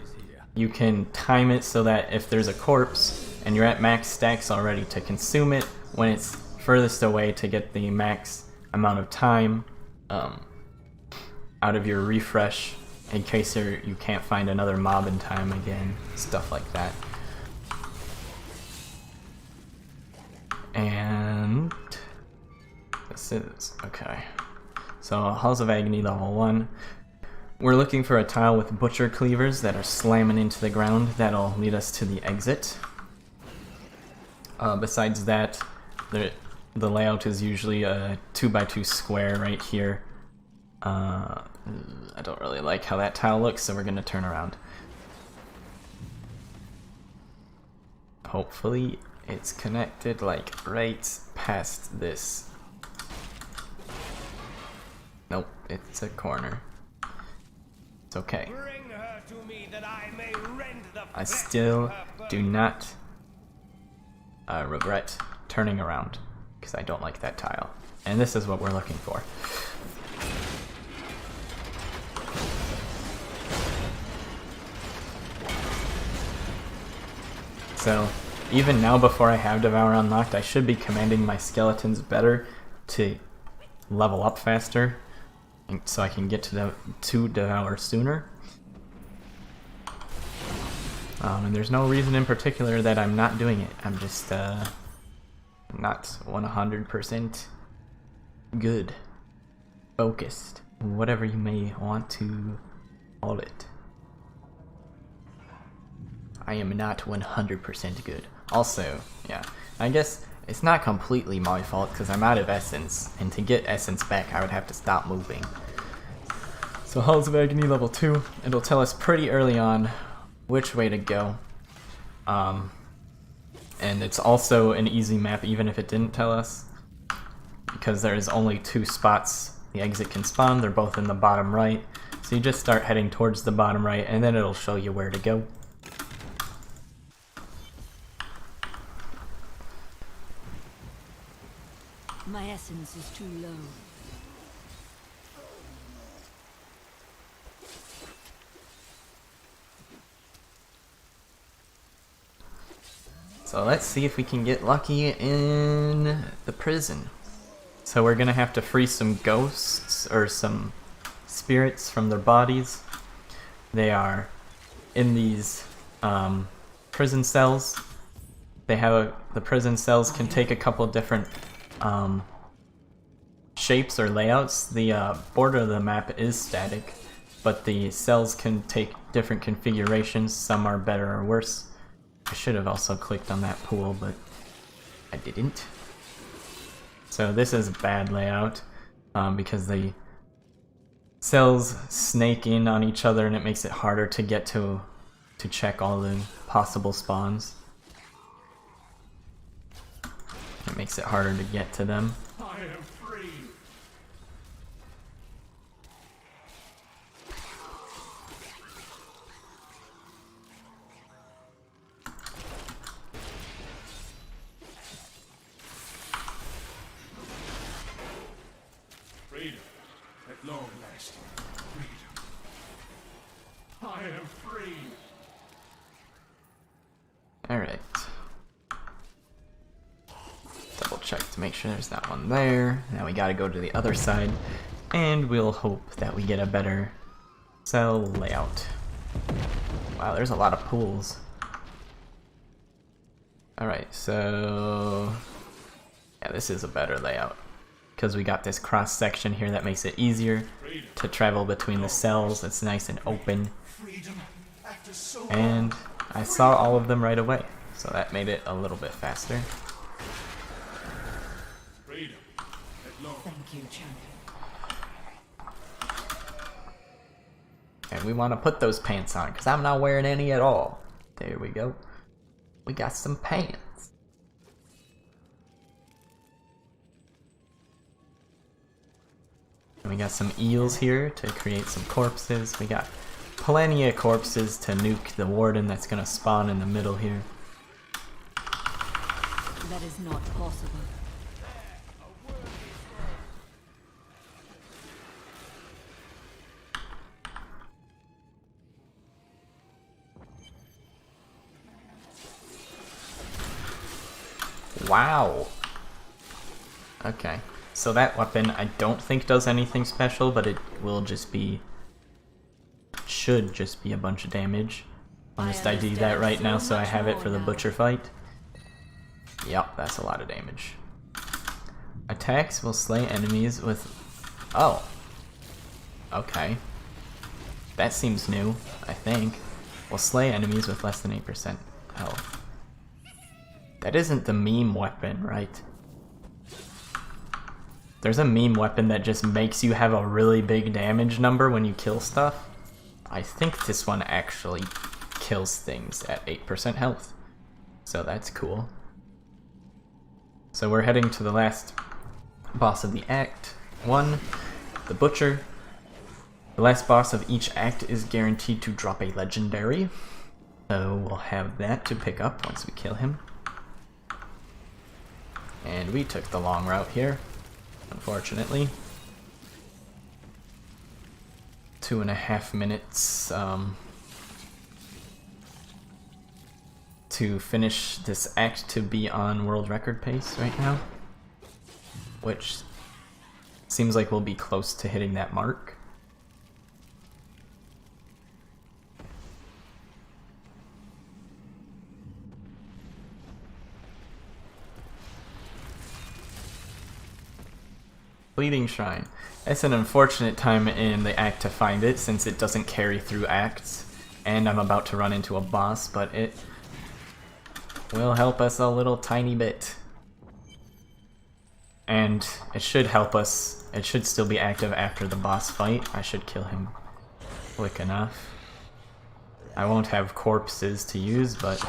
you can time it so that if there's a corpse and you're at max stacks already, to consume it when it's furthest away to get the max amount of time out of your refresh in case you can't find another mob in time again, stuff like that. And this is okay. So Halls of Agony level 1. We're looking for a tile with butcher cleavers that are slamming into the ground. That'll lead us to the exit. Besides that, the layout is usually a 2x2 square right here. I don't really like how that tile looks, so we're gonna turn around. Hopefully it's connected like right past this. Nope, it's a corner. It's okay. Bring her to me that I may rend the I still do not regret turning around, because I don't like that tile. And this is what we're looking for. So, even now before I have Devour unlocked, I should be commanding my skeletons better to level up faster, so I can get to Devour sooner. And there's no reason in particular that I'm not doing it. I'm just not 100% good, focused, whatever you may want to call it. I am not 100% good. Also, yeah, I guess it's not completely my fault because I'm out of essence, and to get essence back I would have to stop moving. So Halls of Agony level 2, it'll tell us pretty early on which way to go. And it's also an easy map even if it didn't tell us, because there's only 2 spots the exit can spawn. They're both in the bottom right, so you just start heading towards the bottom right and then it'll show you where to go. My essence is too low. So let's see if we can get lucky in the prison. So we're gonna have to free some ghosts or some spirits from their bodies. They are in these prison cells. They have the prison cells can take a couple different shapes or layouts. The border of the map is static, but the cells can take different configurations. Some are better or worse. I should have also clicked on that pool, but I didn't. So this is a bad layout because the cells snake in on each other and it makes it harder to get to check all the possible spawns. It makes it harder to get to them. I am free. Freedom, at long last. Freedom. I am free. Alright. Double check to make sure there's not one there. Now we gotta go to the other side, and we'll hope that we get a better cell layout. Wow, there's a lot of pools. Alright, so yeah, this is a better layout, because we got this cross section here that makes it easier to travel between the cells. It's nice and open. And I saw all of them right away, so that made it a little bit faster. Thank you, champion. And we want to put those pants on, because I'm not wearing any at all. There we go. We got some pants. And we got some eels here to create some corpses. We got plenty of corpses to nuke the warden that's going to spawn in the middle here. That is not possible. Wow. Okay. So that weapon I don't think does anything special, but it will just be... should just be a bunch of damage. I'll just ID that right now so I have it for the butcher fight. Yep, that's a lot of damage. Attacks will slay enemies with... oh. Okay. That seems new, I think. Will slay enemies with less than 8% health. That isn't the meme weapon, right? There's a meme weapon that just makes you have a really big damage number when you kill stuff. I think this one actually kills things at 8% health. So that's cool. So we're heading to the last boss of the Act 1, the Butcher. The last boss of each act is guaranteed to drop a legendary. So we'll have that to pick up once we kill him. And we took the long route here, unfortunately. 2.5 minutes to finish this act to be on world record pace right now, which seems like we'll be close to hitting that mark. Bleeding Shrine. It's an unfortunate time in the act to find it, since it doesn't carry through acts, and I'm about to run into a boss, but it will help us a little tiny bit. And it should help us, it should still be active after the boss fight. I should kill him quick enough. I won't have corpses to use, but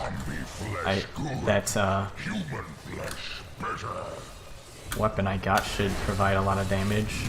weapon I got should provide a lot of damage.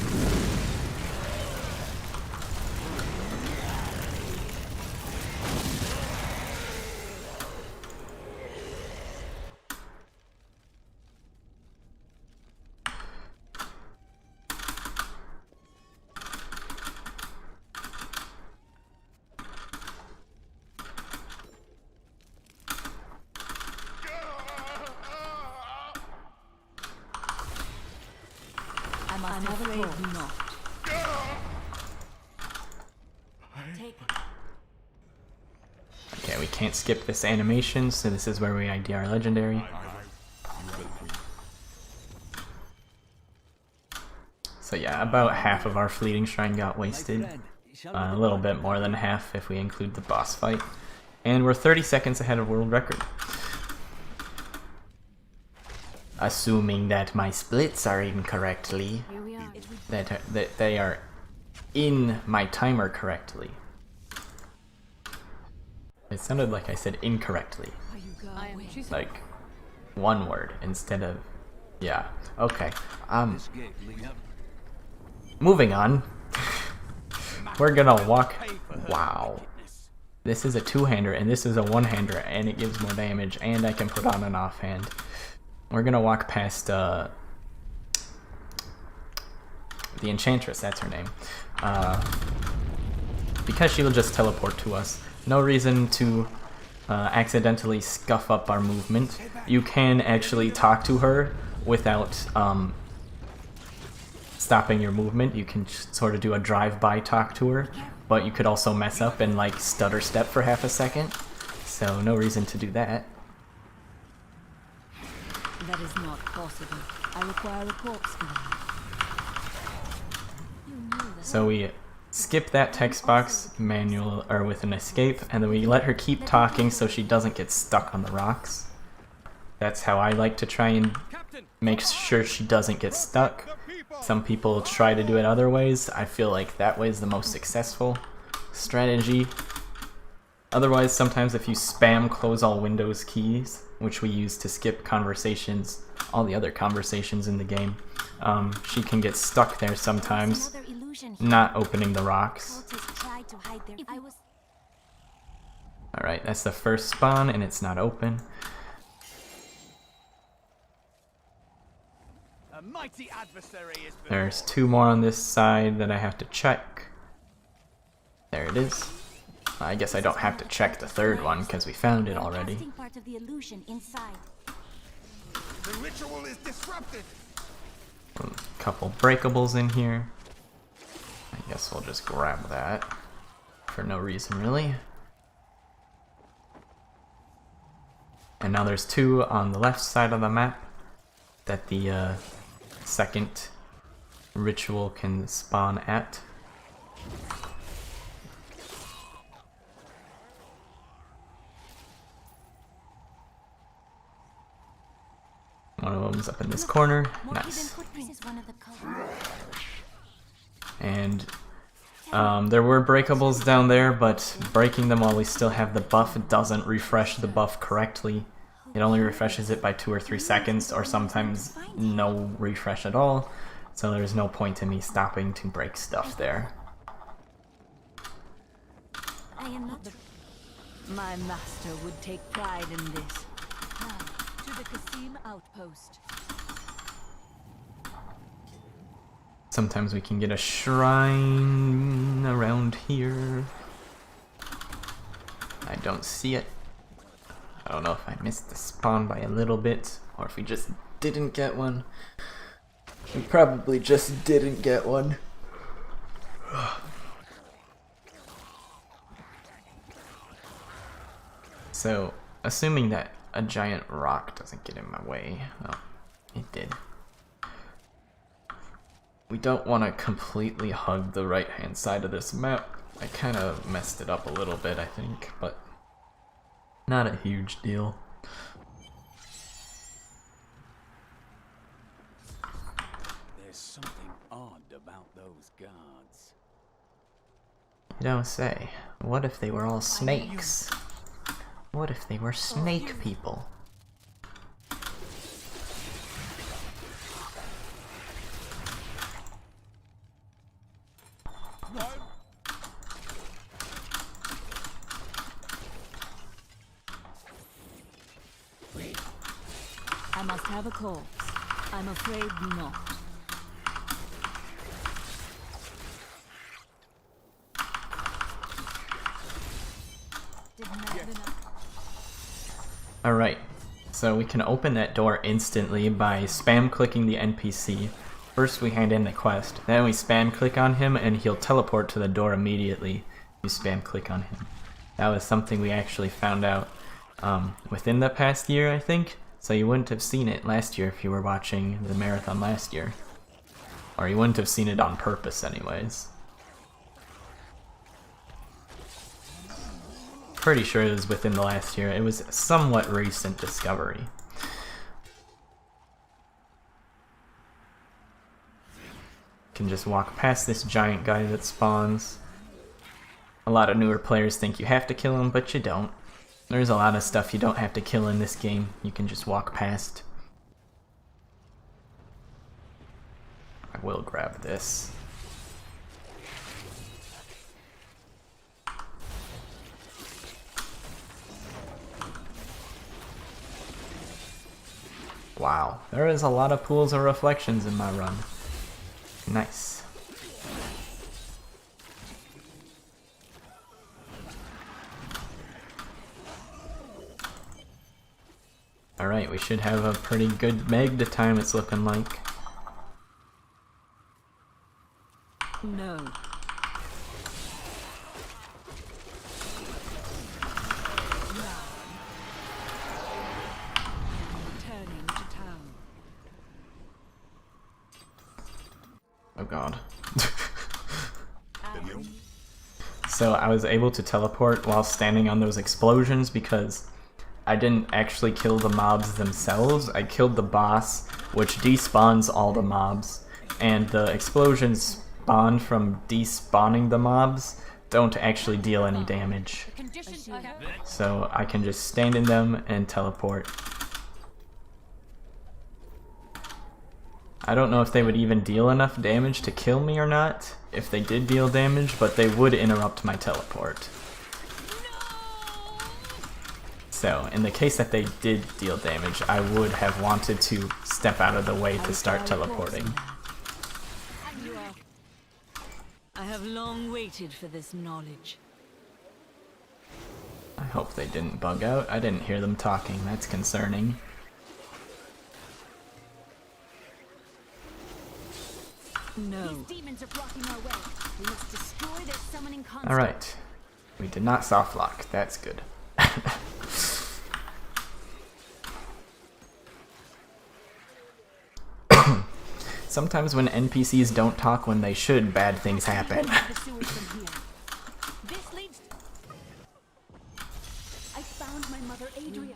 I'm afraid not. Okay, we can't skip this animation, so this is where we ID our legendary. So yeah, about half of our fleeting shrine got wasted. A little bit more than half if we include the boss fight. And we're 30 seconds ahead of world record. Assuming that my splits are incorrectly, that they are in my timer correctly. It sounded like I said incorrectly. Like one word instead of, yeah, okay. Moving on. We're gonna walk, wow. This is a two-hander and this is a one-hander and it gives more damage and I can put on an offhand. We're gonna walk past the Enchantress, that's her name. Because she will just teleport to us. No reason to accidentally scuff up our movement. You can actually talk to her without stopping your movement. You can sort of do a drive-by talk to her, but you could also mess up and like stutter step for half a second. So no reason to do that. That is not possible. I require a corpse for that. So we skip that text box manual or with an escape, and then we let her keep talking so she doesn't get stuck on the rocks. That's how I like to try and make sure she doesn't get stuck. Some people try to do it other ways. I feel like that way is the most successful strategy. Otherwise, sometimes if you spam close all Windows keys, which we use to skip conversations, all the other conversations in the game, she can get stuck there sometimes, not opening the rocks. Alright, that's the first spawn and it's not open. A mighty adversary is before. There's 2 more on this side that I have to check. There it is. I guess I don't have to check the 3rd one because we found it already. Part of the illusion inside. The ritual is disrupted. A couple breakables in here. I guess we'll just grab that for no reason really. And now there's 2 on the left side of the map that the 2nd ritual can spawn at. One of them's up in this corner. Nice. And there were breakables down there, but breaking them while we still have the buff doesn't refresh the buff correctly. It only refreshes it by 2 or 3 seconds, or sometimes no refresh at all. So there's no point in me stopping to break stuff there. I am not. My master would take pride in this. Now, to the Kasim outpost. Sometimes we can get a shrine around here. I don't see it. I don't know if I missed the spawn by a little bit, or if we just didn't get one. We probably just didn't get one. So, assuming that a giant rock doesn't get in my way. Oh, it did. We don't want to completely hug the right-hand side of this map. I kind of messed it up a little bit, I think, but not a huge deal. There's something odd about those guards. You don't say. What if they were all snakes? What if they were snake people? I must have a corpse. I'm afraid not. Alright, so we can open that door instantly by spam clicking the NPC. First we hand in the quest, then we spam click on him and he'll teleport to the door immediately. You spam click on him. That was something we actually found out within the past year, I think. So you wouldn't have seen it last year if you were watching the marathon last year. Or you wouldn't have seen it on purpose anyways. Pretty sure it was within the last year. It was a somewhat recent discovery. Can just walk past this giant guy that spawns. A lot of newer players think you have to kill him, but you don't. There's a lot of stuff you don't have to kill in this game. You can just walk past. I will grab this. Wow, there is a lot of pools of reflections in my run. Nice. Alright, we should have a pretty good Magda time, it's looking like. No. Returning to town. Oh god. So I was able to teleport while standing on those explosions because I didn't actually kill the mobs themselves. I killed the boss, which despawns all the mobs, and the explosions spawned from despawning the mobs don't actually deal any damage. So I can just stand in them and teleport. I don't know if they would even deal enough damage to kill me or not, if they did deal damage, but they would interrupt my teleport. So, in the case that they did deal damage, I would have wanted to step out of the way to start teleporting. I have long waited for this knowledge. I hope they didn't bug out. I didn't hear them talking. That's concerning. No. These demons are blocking our way. We must destroy their summoning console. Alright. We did not soft lock. That's good. Sometimes when NPCs don't talk when they should, bad things happen. I found my mother, Adria.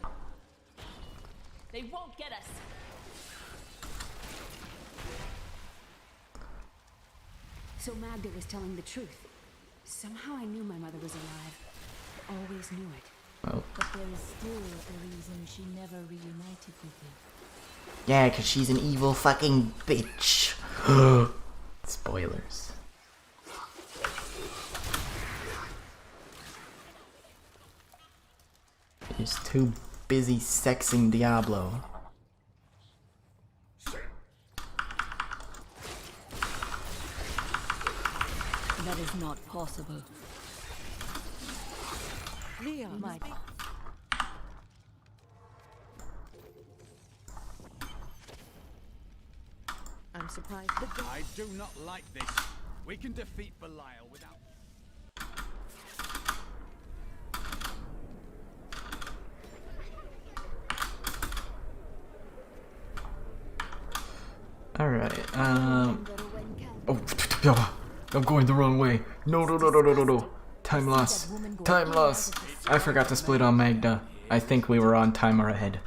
They won't get us. So Magda was telling the truth. Somehow I knew my mother was alive. I always knew it. Oh. But there is still a reason she never reunited with you. Yeah, because she's an evil fucking bitch. Spoilers. He's too busy sexing Diablo. That is not possible. Leon, my... I'm surprised. I do not like this. We can defeat Belial without... Alright, oh, I'm going the wrong way. No. Time loss. Time loss. I forgot to split on Magda. I think we were on timer ahead.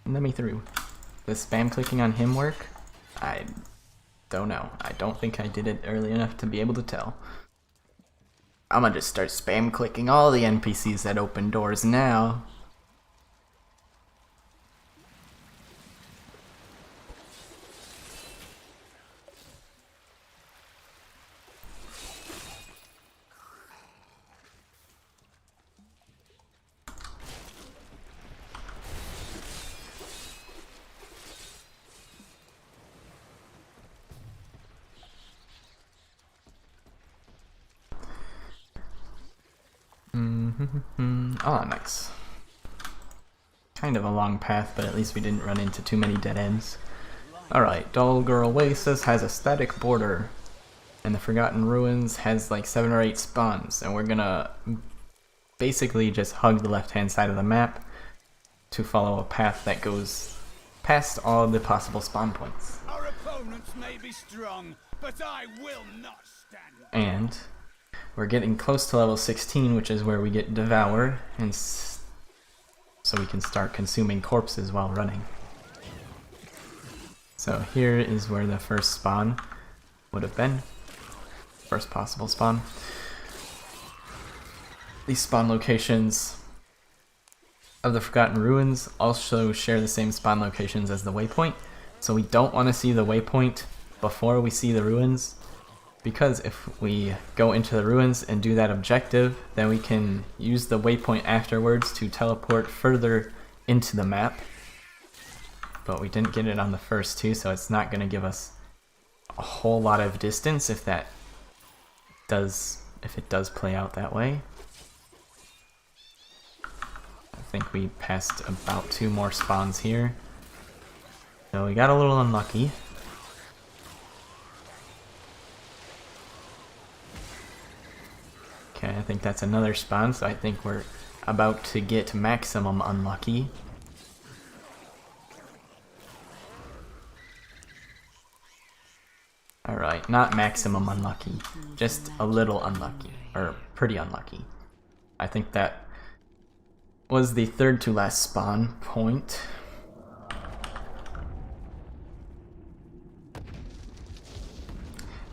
Let me through. Does spam clicking on him work? I don't know. I don't think I did it early enough to be able to tell. I'm gonna just start spam clicking all the NPCs that open doors now. Oh, nice. Kind of a long path, but at least we didn't run into too many dead ends. Alright, Dolgar Oasis has a static border, and the Forgotten Ruins has like 7 or 8 spawns, and we're gonna basically just hug the left-hand side of the map to follow a path that goes past all the possible spawn points. Our opponents may be strong, but I will not stand. And we're getting close to level 16, which is where we get devoured, and so we can start consuming corpses while running. So here is where the first spawn would have been. First possible spawn. These spawn locations of the Forgotten Ruins also share the same spawn locations as the waypoint, so we don't want to see the waypoint before we see the ruins, because if we go into the ruins and do that objective, then we can use the waypoint afterwards to teleport further into the map. But we didn't get it on the first two, so it's not going to give us a whole lot of distance if it does play out that way. I think we passed about 2 more spawns here. So we got a little unlucky. Okay, I think that's another spawn, so I think we're about to get maximum unlucky. Like, not maximum unlucky, just a little unlucky, or pretty unlucky. I think that was the third to last spawn point.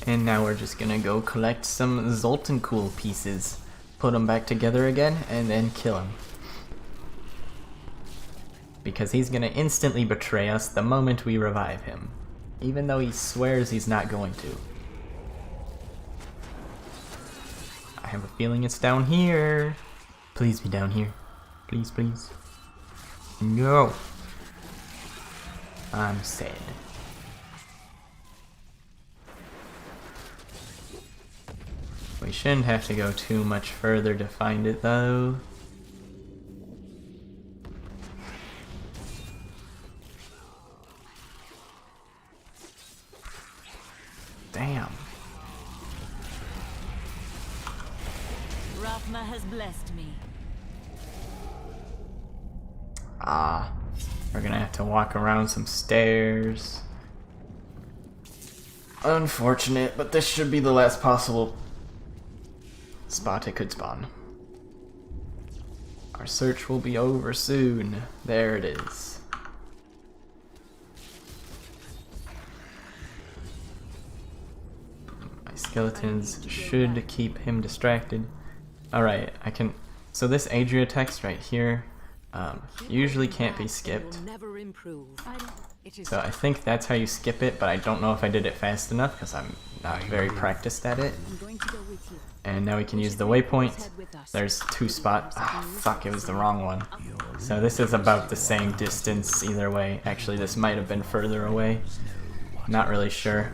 And now we're just gonna go collect some Zoltancool pieces, put them back together again, and then kill him. Because he's gonna instantly betray us the moment we revive him, even though he swears he's not going to. I have a feeling it's down here. Please be down here. Please, please. No. I'm sad. We shouldn't have to go too much further to find it, though. Damn. Rathma has blessed me. Ah, we're gonna have to walk around some stairs. Unfortunate, but this should be the last possible spot it could spawn. Our search will be over soon. There it is. My skeletons should keep him distracted. Alright, I can... So this Adria text right here usually can't be skipped. So I think that's how you skip it, but I don't know if I did it fast enough because I'm not very practiced at it. And now we can use the waypoint. There's two spots. Ah, fuck, it was the wrong one. So this is about the same distance either way. Actually, this might have been further away. Not really sure.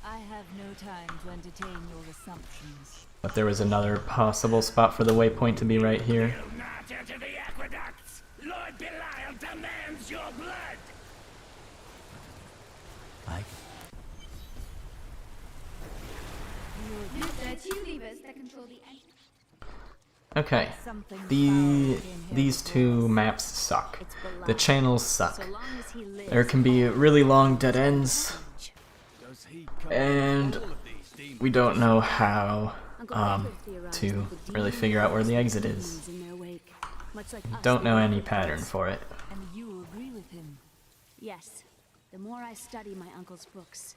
I have no time to entertain your assumptions. But there was another possible spot for the waypoint to be right here. Lord Belial demands your blood! Okay, these two maps suck. The channels suck. There can be really long dead ends, and we don't know how to really figure out where the exit is. Don't know any pattern for it. And you agree with him? Yes. The more I study my uncle's books,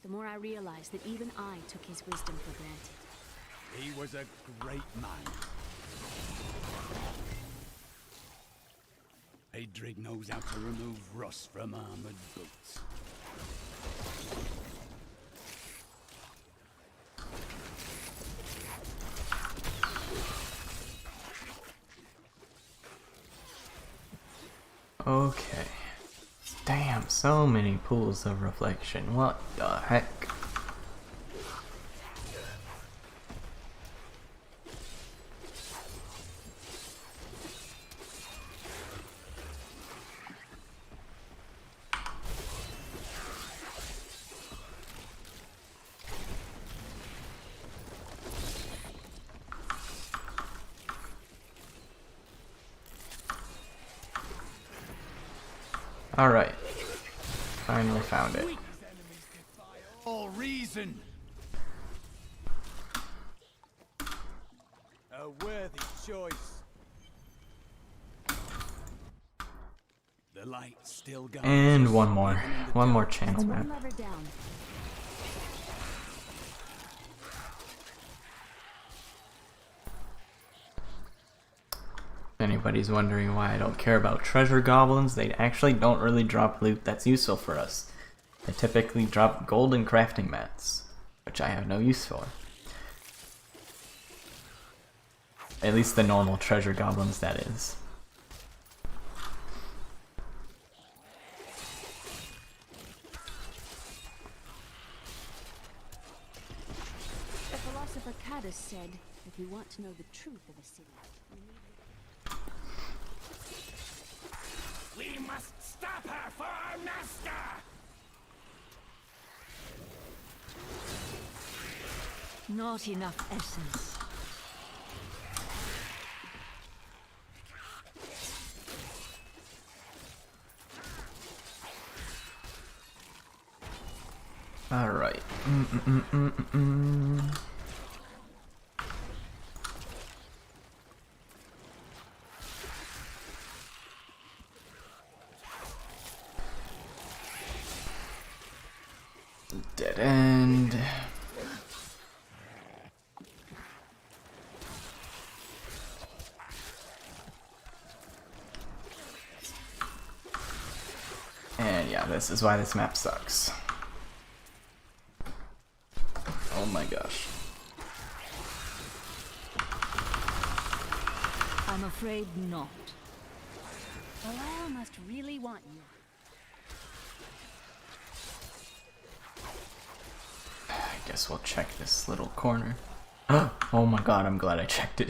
the more I realize that even I took his wisdom for granted. He was a great man. Adrig knows how to remove rust from armored boots. Okay. Damn, so many pools of reflection. What the heck? Alright. Finally found it. All reason. A worthy choice. The light's still going. And one more channel map. If anybody's wondering why I don't care about treasure goblins, they actually don't really drop loot that's useful for us. They typically drop golden crafting mats, which I have no use for. At least the normal treasure goblins, that is. The philosopher Cadus said, if you want to know the truth of a city, We must stop her for our master! Not enough essence. Alright. Dead end. And yeah, this is why this map sucks. Oh my gosh. I'm afraid not. Belial must really want you. I guess we'll check this little corner. Oh my god, I'm glad I checked it.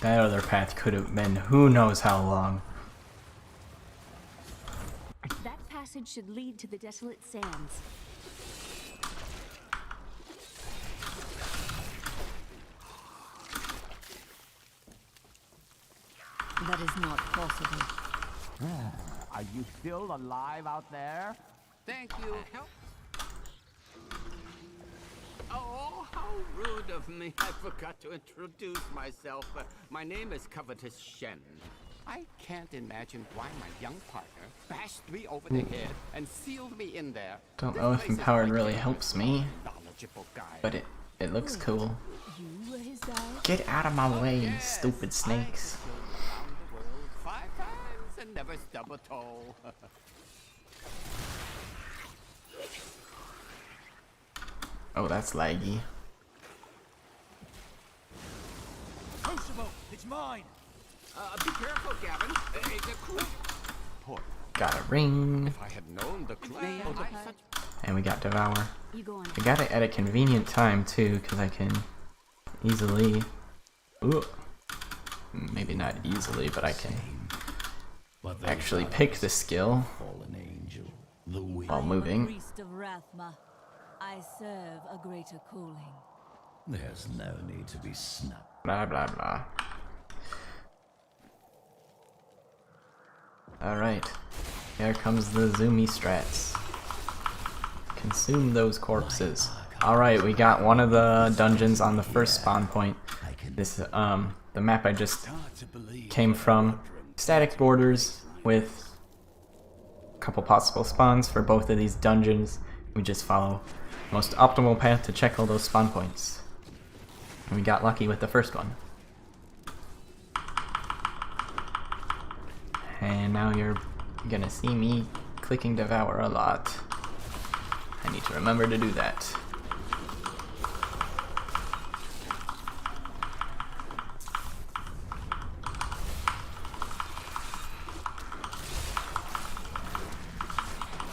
That other path could have been who knows how long. That passage should lead to the desolate sands. That is not possible. Are you still alive out there? Thank you. Help. Oh, how rude of me. I forgot to introduce myself. My name is Covetous Shen. I can't imagine why my young partner bashed me over the head and sealed me in there. Don't know if empowered really helps me, but it looks cool. You were his guy? Get out of my way, you stupid snakes. 5 times and never stub a toe. Oh, that's laggy. Crucible, it's mine. Be careful, Gavin. It's a crucible. Got a ring. If I had known the crucible would such. And we got Devour. You go on. I got it at a convenient time too, because I can easily... Ooh. Maybe not easily, but I can actually pick the skill while moving. Priest of Rathma, I serve a greater calling. There's no need to be snubbed. Blah blah blah. Alright. Here comes the zoomy strats. Consume those corpses. Alright, we got one of the dungeons on the first spawn point. This, the map I just came from. Static borders with a couple possible spawns for both of these dungeons. We just follow most optimal path to check all those spawn points. And we got lucky with the first one. And now you're gonna see me clicking Devour a lot. I need to remember to do that.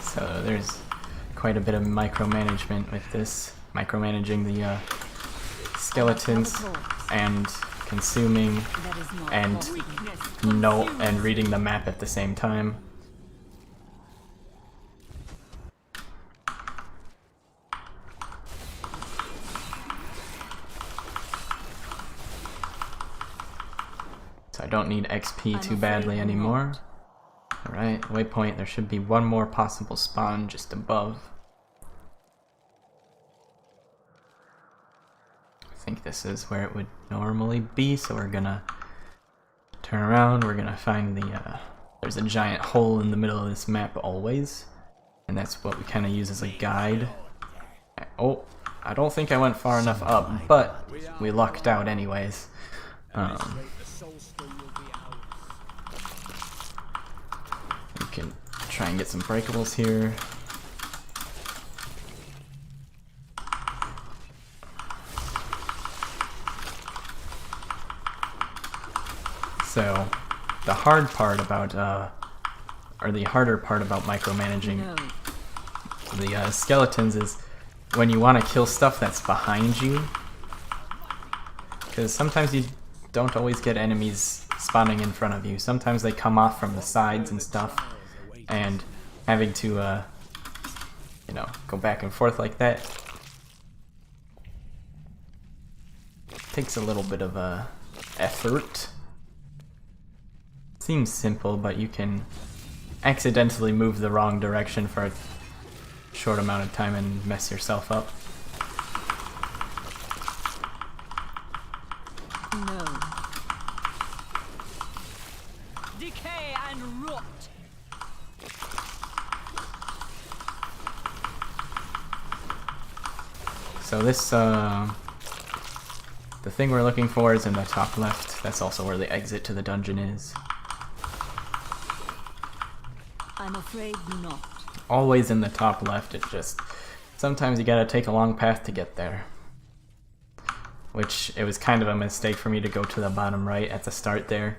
So there's quite a bit of micromanagement with this. Micromanaging the skeletons and consuming and reading the map at the same time. So I don't need XP too badly anymore. Alright, waypoint, there should be one more possible spawn just above. I think this is where it would normally be, so we're gonna turn around, we're gonna find the, there's a giant hole in the middle of this map always, and that's what we kind of use as a guide. Oh, I don't think I went far enough up, but we lucked out anyways. We can try and get some breakables here. So, the hard part about, or the harder part about micromanaging the skeletons is when you want to kill stuff that's behind you. Because sometimes you don't always get enemies spawning in front of you. Sometimes they come off from the sides and stuff, and having to, you know, go back and forth like that takes a little bit of effort. Seems simple, but you can accidentally move the wrong direction for short amount of time and mess yourself up. No. Decay and rot. So this, the thing we're looking for is in the top left. That's also where the exit to the dungeon is. I'm afraid not. Always in the top left. It just, sometimes you gotta take a long path to get there. Which, it was kind of a mistake for me to go to the bottom right at the start there.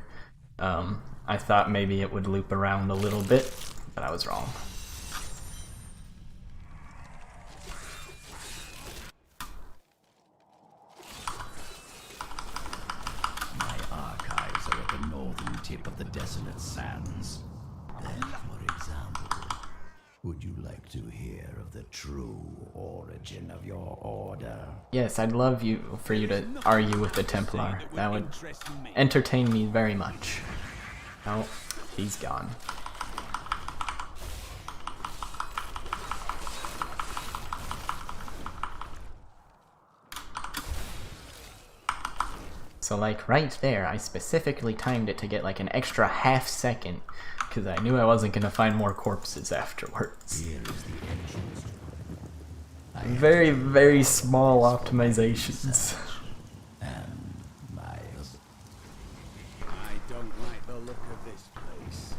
I thought maybe it would loop around a little bit, but I was wrong. Tip of the desolate sands. Then, for example, would you like to hear of the true origin of your order? Yes, I'd love for you to argue with the Templar. That would entertain me very much. Oh, he's gone. So like right there, I specifically timed it to get like an extra half second because I knew I wasn't going to find more corpses afterwards. Here is the entrance. Very, very small optimizations. And Miles. I don't like the look of this place.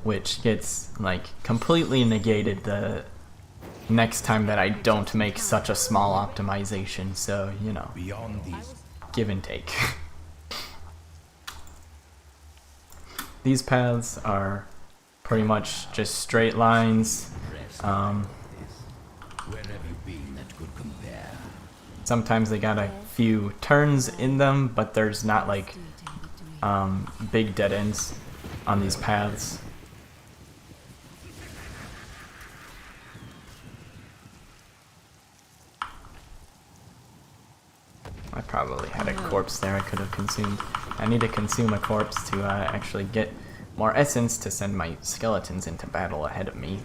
Which gets like completely negated the next time that I don't make such a small optimization, so, you know, beyond these, give and take. These paths are pretty much just straight lines. where have you been that could compare? Sometimes they got a few turns in them, but there's not like big dead ends on these paths. I probably had a corpse there I could have consumed. I need to consume a corpse to actually get more essence to send my skeletons into battle ahead of me.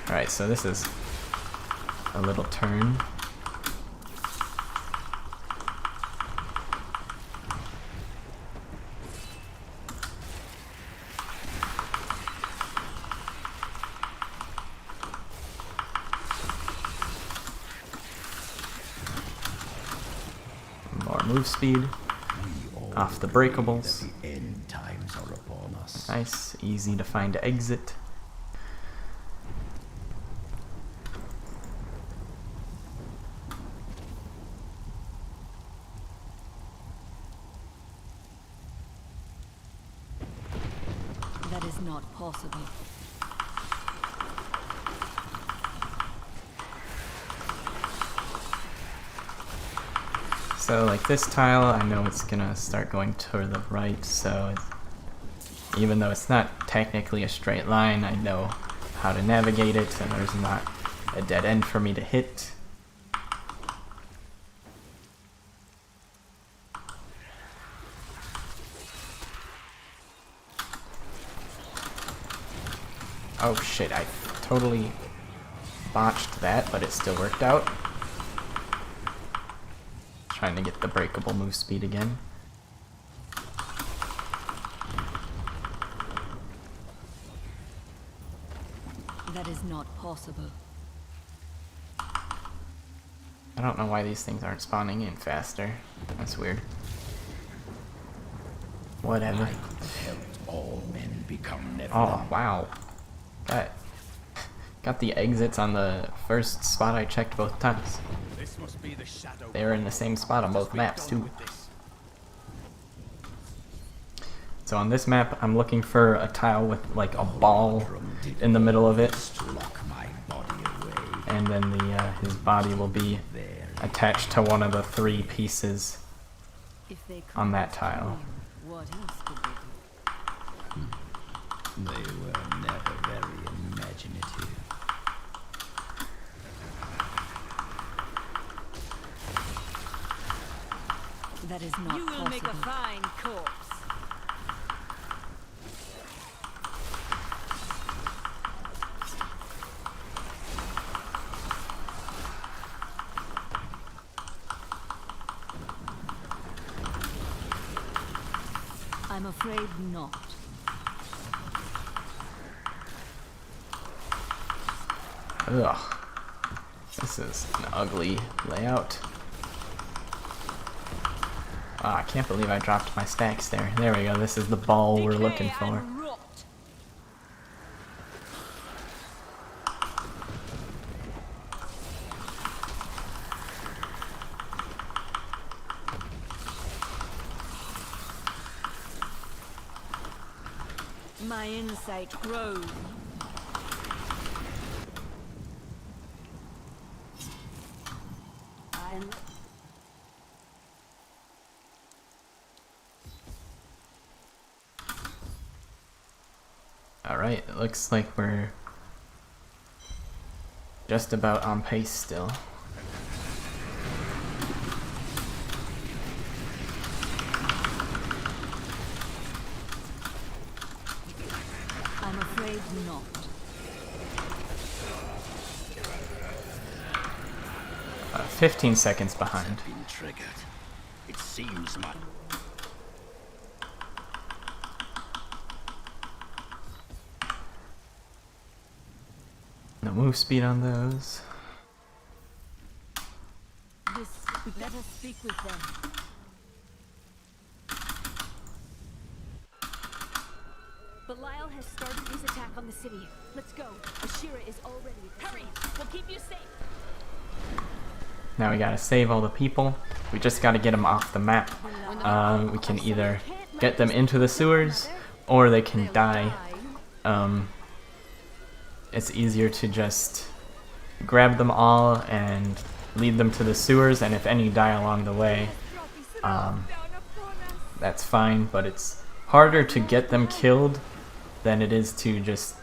Alright, so this is a little turn. More move speed. Off the breakables. The end times are upon us. Nice, easy to find exit. That is not possible. So like this tile, I know it's gonna start going to the right, so even though it's not technically a straight line, I know how to navigate it, and there's not a dead end for me to hit. Oh shit, I totally botched that, but it still worked out. Trying to get the breakable move speed again. That is not possible. I don't know why these things aren't spawning in faster. That's weird. Whatever. Helped all men become Oh, wow. Got the exits on the first spot I checked both times. They were in the same spot on both maps too. So on this map, I'm looking for a tile with like a ball in the middle of it, and then his body will be attached to one of the 3 pieces on that tile. What else could they do? They were never very imaginative. That is not You will possible. make a fine corpse. I'm afraid not. Ugh. This is an ugly layout. Ah, I can't believe I dropped my stacks there. There we go, this is the ball we're looking for. My insight grows. Alright, it looks like we're just about on pace still. I'm afraid not. 15 seconds behind. Been triggered. It seems my No move speed on those. Let us speak with them. Belial has started his attack on the city. Let's go. Ashira is already. Hurry! We'll keep you safe. Now we gotta save all the people. We just gotta get them off the map. We can either get them into the sewers, or they can die. It's easier to just grab them all and lead them to the sewers, and if any die along the way, that's fine, but it's harder to get them killed than it is to just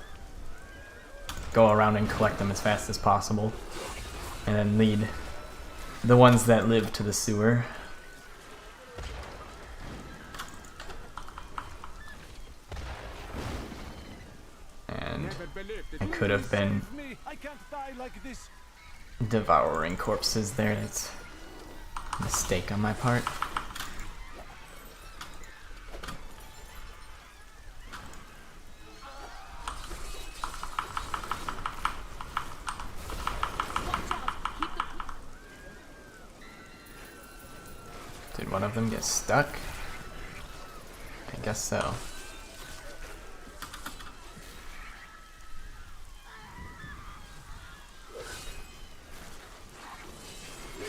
go around and collect them as fast as possible, and then lead the ones that live to the sewer. And I could have been devouring corpses there. That's a mistake on my part. Did one of them get stuck? I guess so.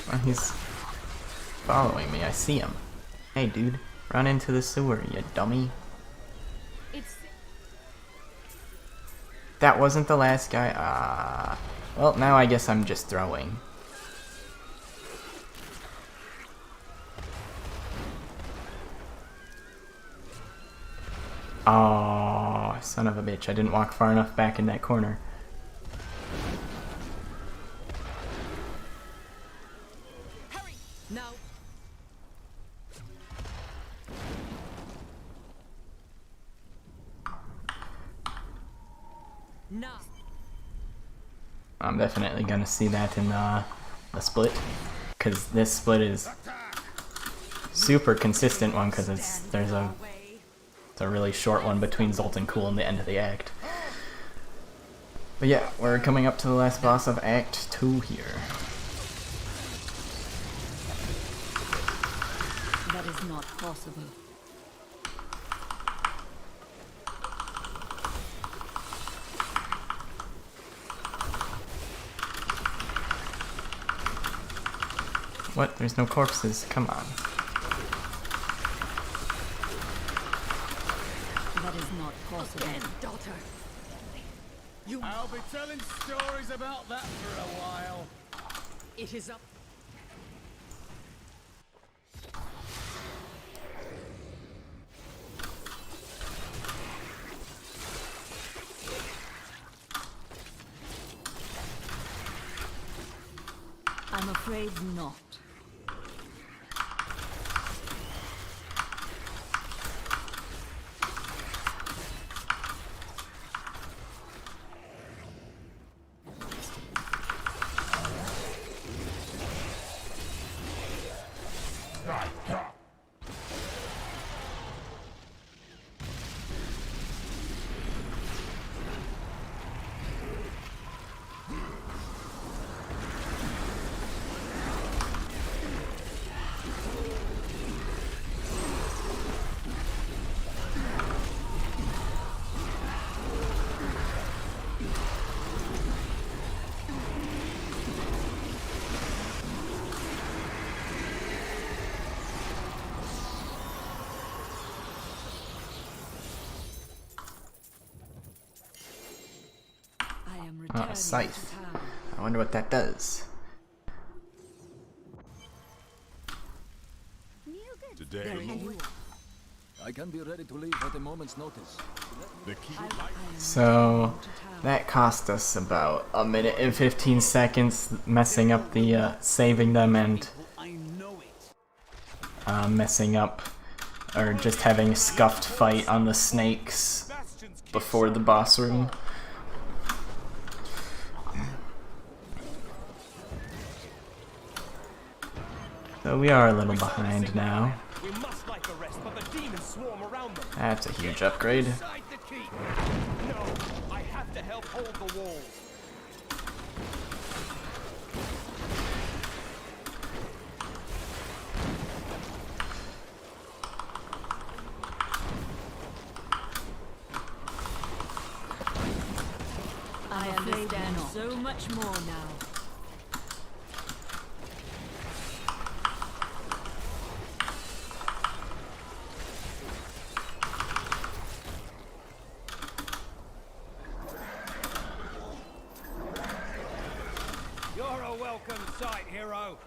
Well, he's following me. I see him. Hey, dude. Run into the sewer, you dummy. That wasn't the last guy. Well, now I guess I'm just throwing. Oh, son of a bitch. I didn't walk far enough back in that corner. Hurry! Now. Now. I'm definitely gonna see that in the split, because this split is super consistent one, because there's a really short one between Zolt and Cool and the end of the act. But yeah, we're coming up to the last boss of Act 2 here. That is not possible. What? There's no corpses. Come on. That is not possible. Daughter. I'll be telling stories about that for a while. It is up. I'm afraid not. A scythe. I wonder what that does. Today, I can be ready to leave at a moment's notice. So that cost us about 1 minute and 15 seconds, messing up the saving them and messing up or just having a scuffed fight on the snakes before the boss room. So we are a little behind now. That's a huge upgrade. No, I have to help hold the walls. I understand so much more now. You're a welcome sight, hero.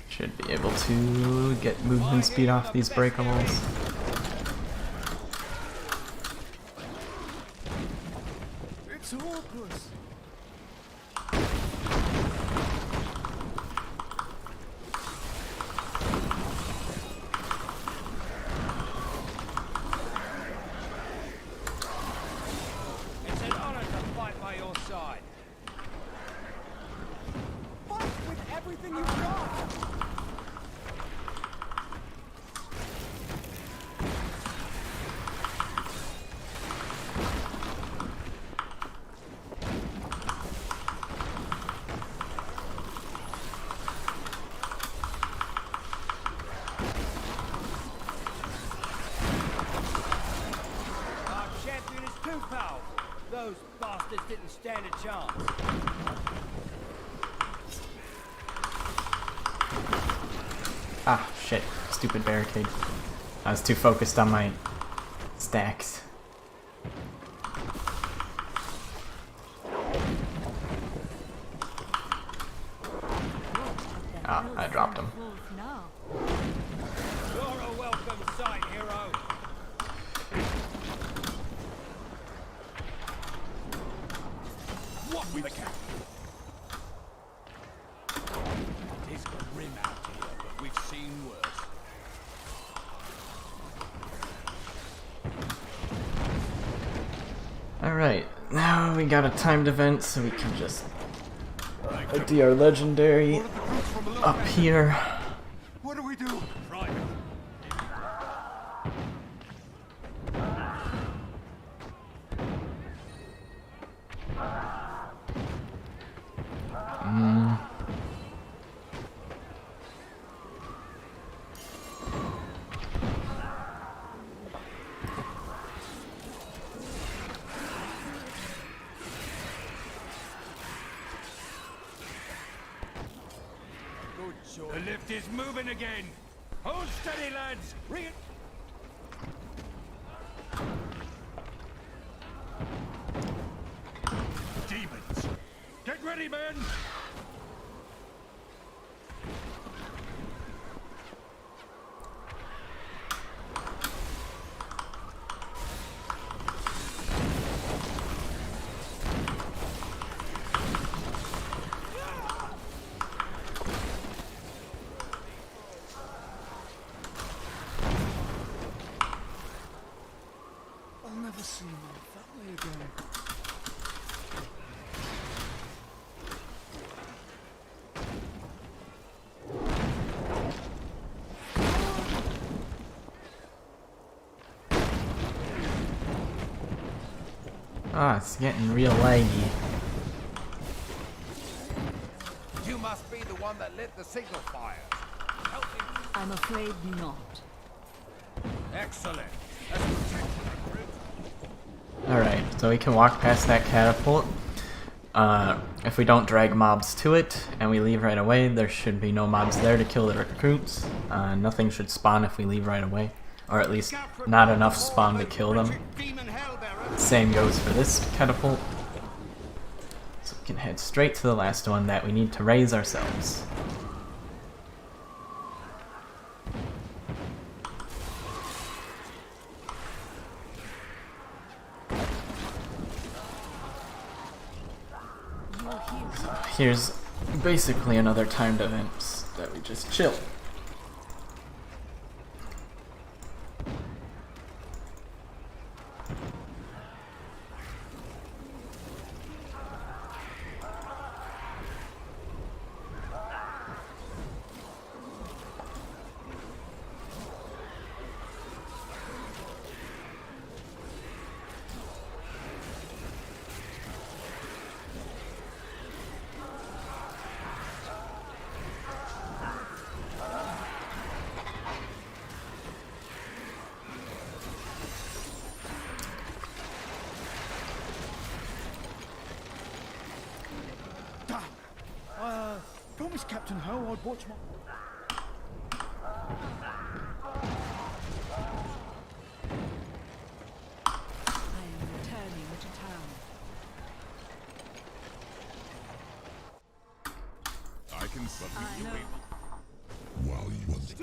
Should be able to get movement speed off these breakables. It's hopeless. It's an honor to fight by your side. Fight with everything you've got. Our champion is too powerful. Those bastards didn't stand a chance. Ah, shit. Stupid barricade. I was too focused on my stacks. Ah, I dropped him. You're a welcome sight, hero. What with the cat? It is grim out here, but we've seen worse. Alright, now we got a timed event so we can just do our legendary up here. What do we do? Right. The lift is moving again. Hold steady, lads. Demons. Get ready, men. I'll never see him that way again. Ah, it's getting real laggy. You must be the one that lit the signal fires. Help me. I'm afraid not. Excellent. Let's protect Alright, so we can walk past that catapult. if we don't drag mobs to it and we leave right away, there should be no mobs there to kill the recruits. Nothing should spawn if we leave right away, or at least not enough spawn to kill them. Same goes for this catapult. So we can head straight to the last one that we need to raise ourselves. Here's basically another timed event that we just chill. Promise Captain Ho I'd watch my... I am returning to town. I can submit you While you was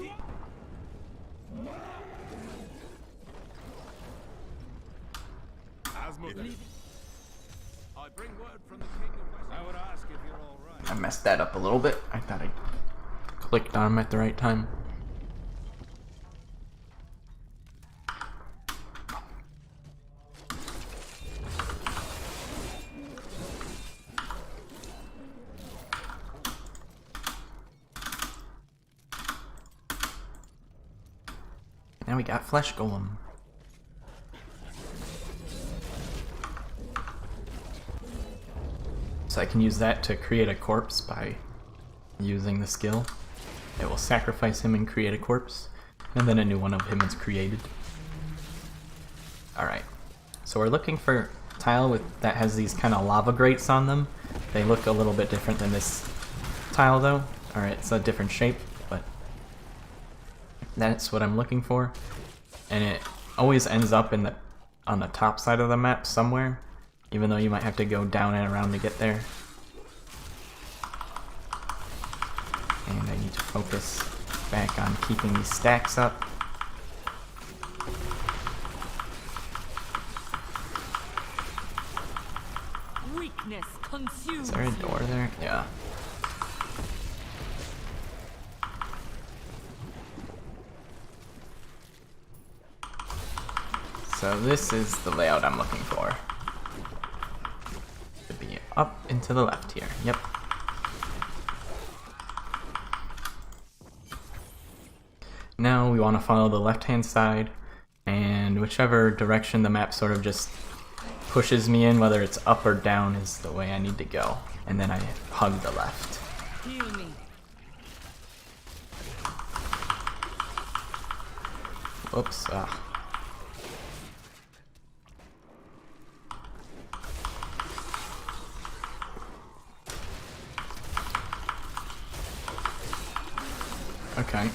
I bring word from the King of West. I would ask if you're all right. I messed that up a little bit. I thought I clicked on them at the right time. Now we got Flesh Golem. So I can use that to create a corpse by using the skill. It will sacrifice him and create a corpse, and then a new one of him is created. Alright, so we're looking for tile that has these kind of lava grates on them. They look a little bit different than this tile though. Alright, it's a different shape, but that's what I'm looking for. And it always ends up on the top side of the map somewhere, even though you might have to go down and around to get there. And I need to focus back on keeping these stacks up. Weakness consumes. Is there a door there? Yeah. So this is the layout I'm looking for. To be up and to the left here. Yep. Now we want to follow the left-hand side, and whichever direction the map sort of just pushes me in, whether it's up or down, is the way I need to go. And then I hug the left. Heal me. Whoops. Okay.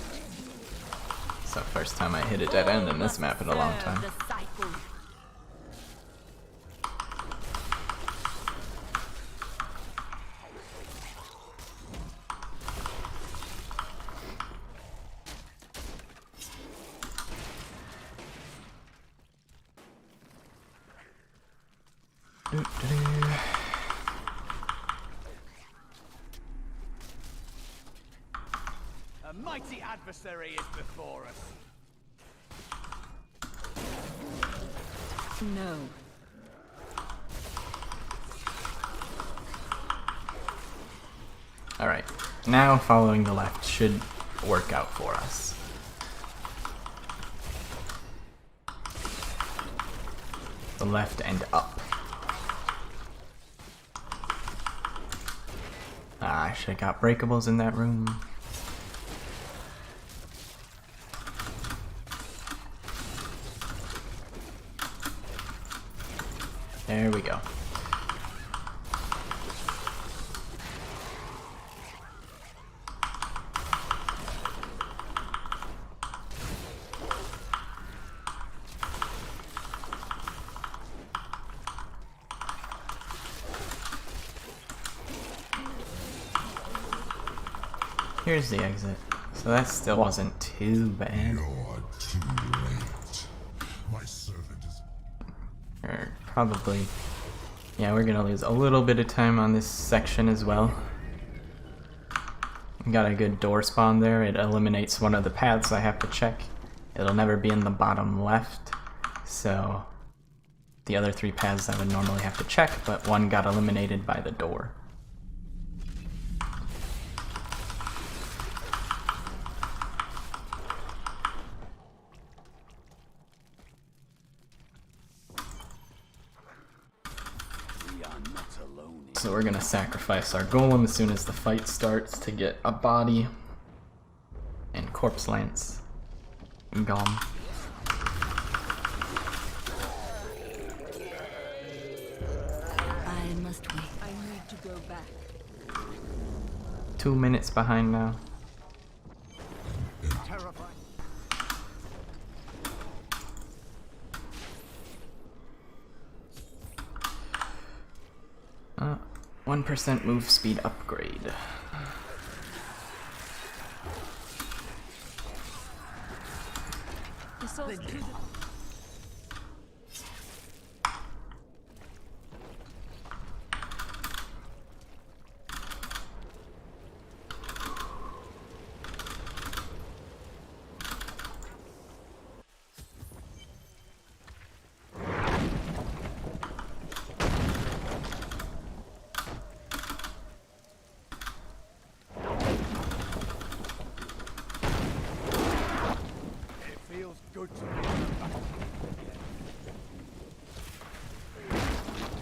It's the first time I hit a dead end in this map in a long time. A mighty adversary is before us. No. Alright, now following the left should work out for us. The left and up. I should have got breakables in that room. There we go. here's the exit. So that still wasn't too bad. You're too late. My servant is... Or probably... Yeah, we're gonna lose a little bit of time on this section as well. Got a good door spawn there. It eliminates one of the paths I have to check. It'll never be in the bottom left. So the other 3 paths I would normally have to check, but one got eliminated by the door. So we're gonna sacrifice our golem as soon as the fight starts to get a body and corpse lance gone. I must wait. I need to go back. 2 minutes behind now. Terrifying. 1% move speed upgrade.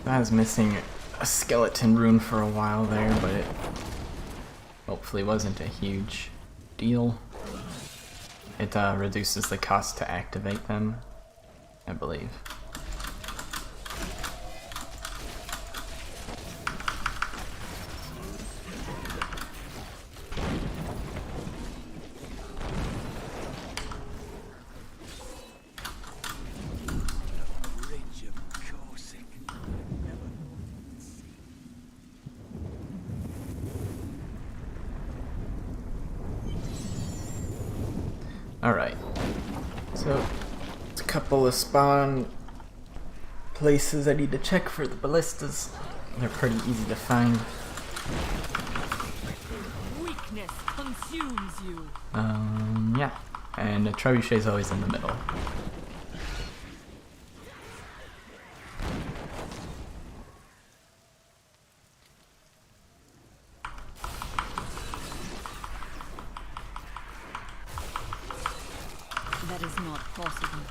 I was missing a skeleton rune for a while there, but it hopefully wasn't a huge deal. It reduces the cost to activate them, I believe. Alright, so it's a couple of spawn places I need to check for the ballistas. They're pretty easy to find. Weakness consumes you. Yeah, and the trebuchet is always in the middle. That is not possible.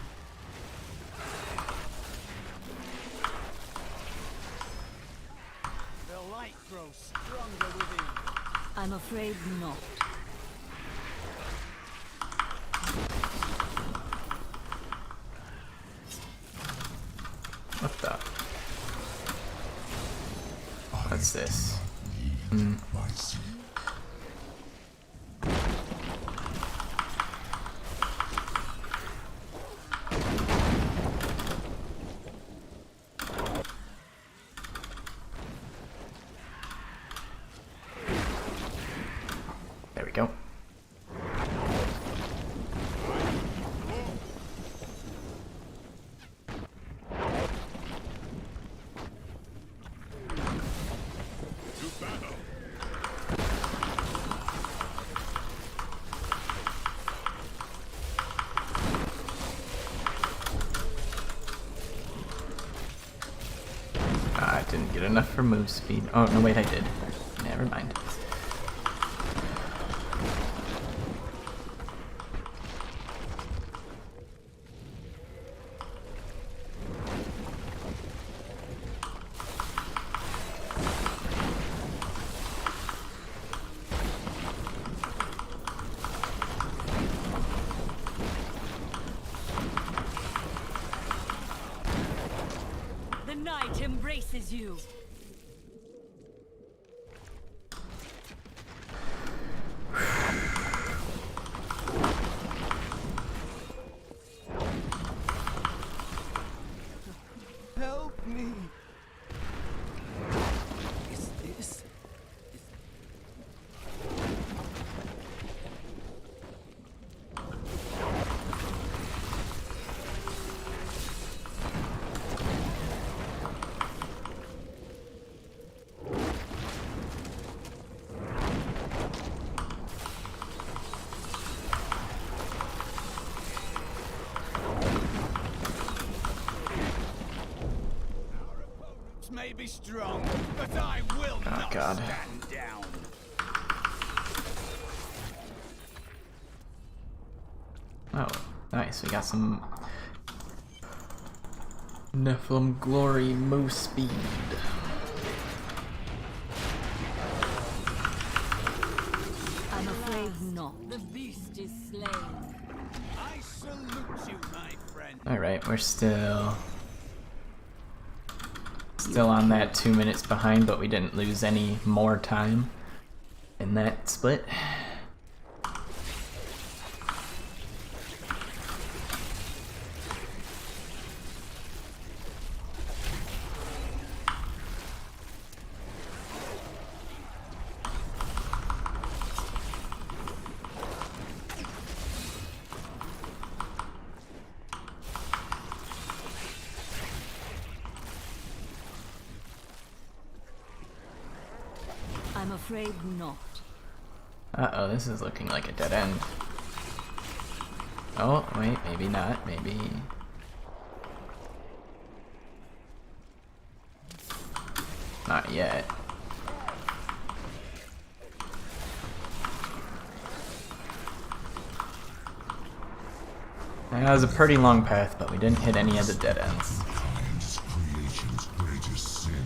The light grows stronger within. I'm afraid not. What the? What's this? There we go. I didn't get enough for move speed. Oh, no, wait, I did. Never mind. The night embraces you. Help me. Is this... may be strong, but I will not God. stand down. Oh, nice. We got some Nephilim Glory Moose Speed. I'm afraid not. The beast is slain. I salute you, my friend. Alright, we're still on that 2 minutes behind, but we didn't lose any more time in that split. I'm afraid not. Uh-oh, this is looking like a dead end. Oh, wait, maybe not, maybe... Not yet. That was a pretty long path, but we didn't hit any of the dead ends. Kind's creation's greatest sin,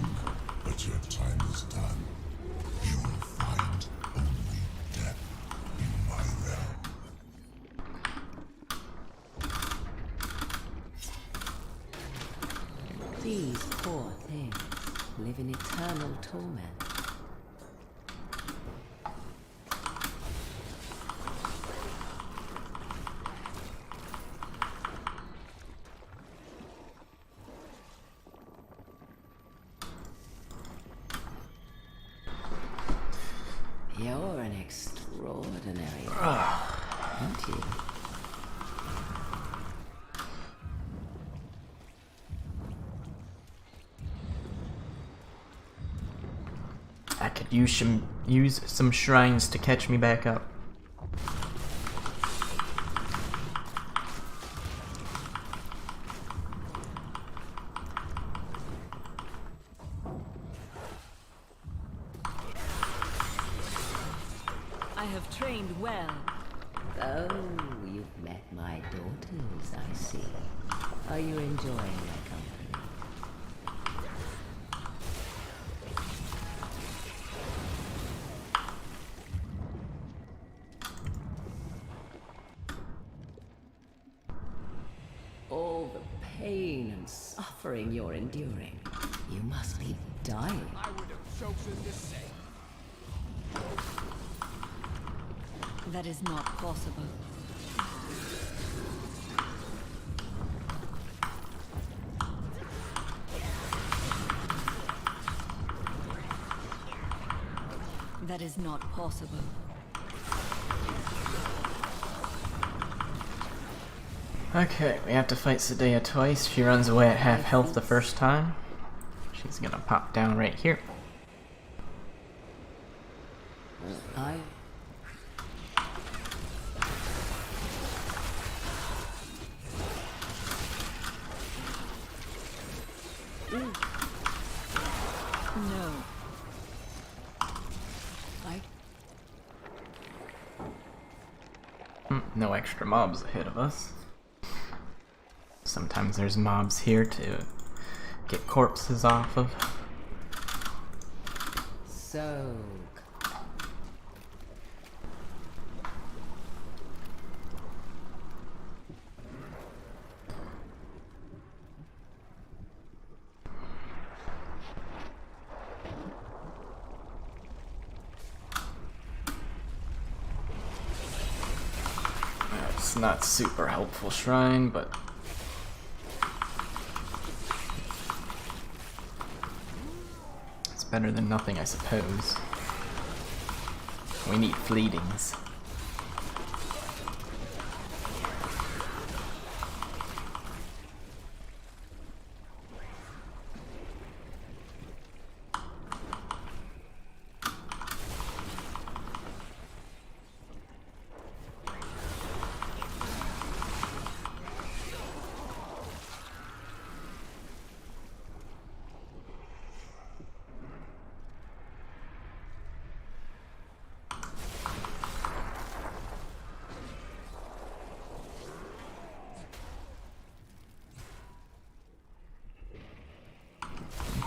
but your time is done. You will find only death in my realm. These poor things live in eternal torment. You're an extraordinary one, aren't you? I could use some shrines to catch me back up. I have trained well. Oh, you've met my daughters, I see. Are you enjoying their company? All the pain and suffering you're enduring. You must be dying. I would have chosen the same. That is not possible. That is not possible. Okay, we have to fight Sadea twice. She runs away at half health the first time. She's gonna pop down right here. I... No. No extra mobs ahead of us. Sometimes there's mobs here to get corpses off of. So... It's not super helpful shrine, but it's better than nothing, I suppose. We need fleetings.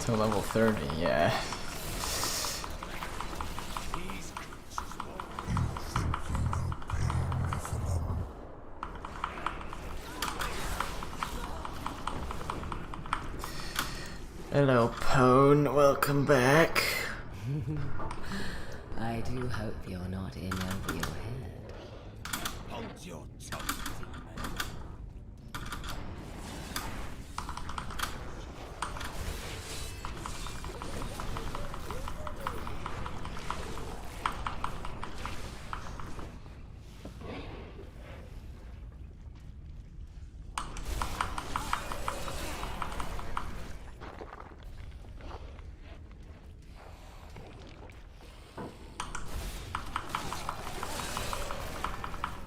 to level 30, yeah. Hello, Pone. Welcome back. I do hope you're not in over your head. Hold your tongue, demon.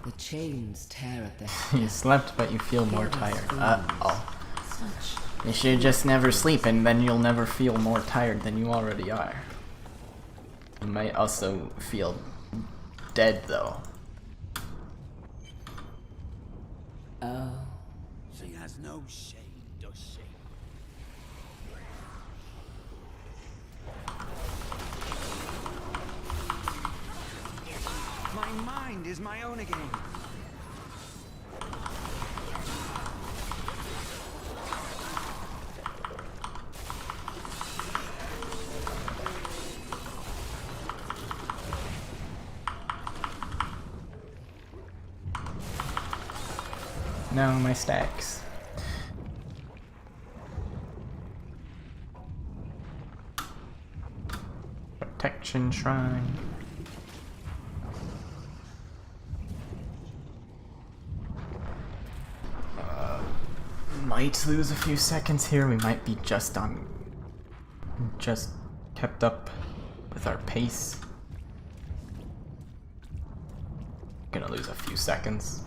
The chains tear at the You slept, but you feel more tired. Uh-oh. You should just never sleep, and then you'll never feel more tired than you already are. You might also feel dead, though. Oh. She has no shame, does she? My mind is my own again. No, my stacks. Protection shrine. Might lose a few seconds here. We might be just kept up with our pace. Gonna lose a few seconds.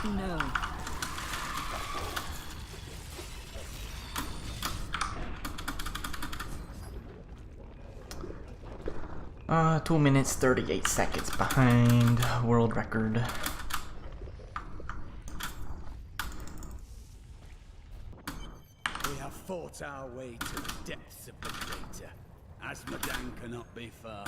No. 2 minutes 38 seconds behind world record. We have fought our way to the depths of the crater. Asmodan cannot be far.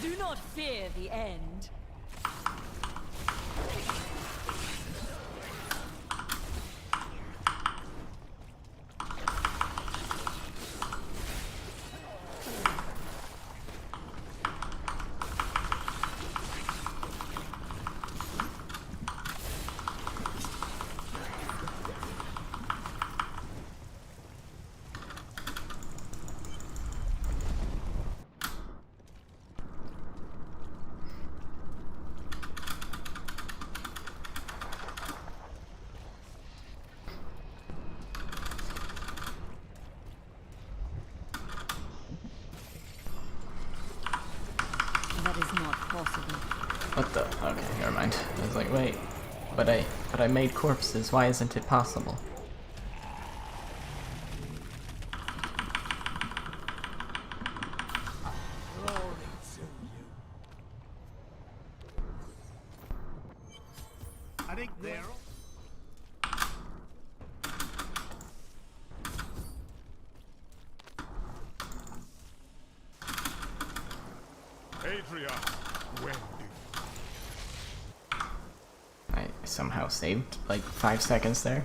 Do not fear the end. That is not possible. What the? Okay, never mind. I was like, wait, but I made corpses. Why isn't it possible? I think they're Adria, when I somehow saved like 5 seconds there.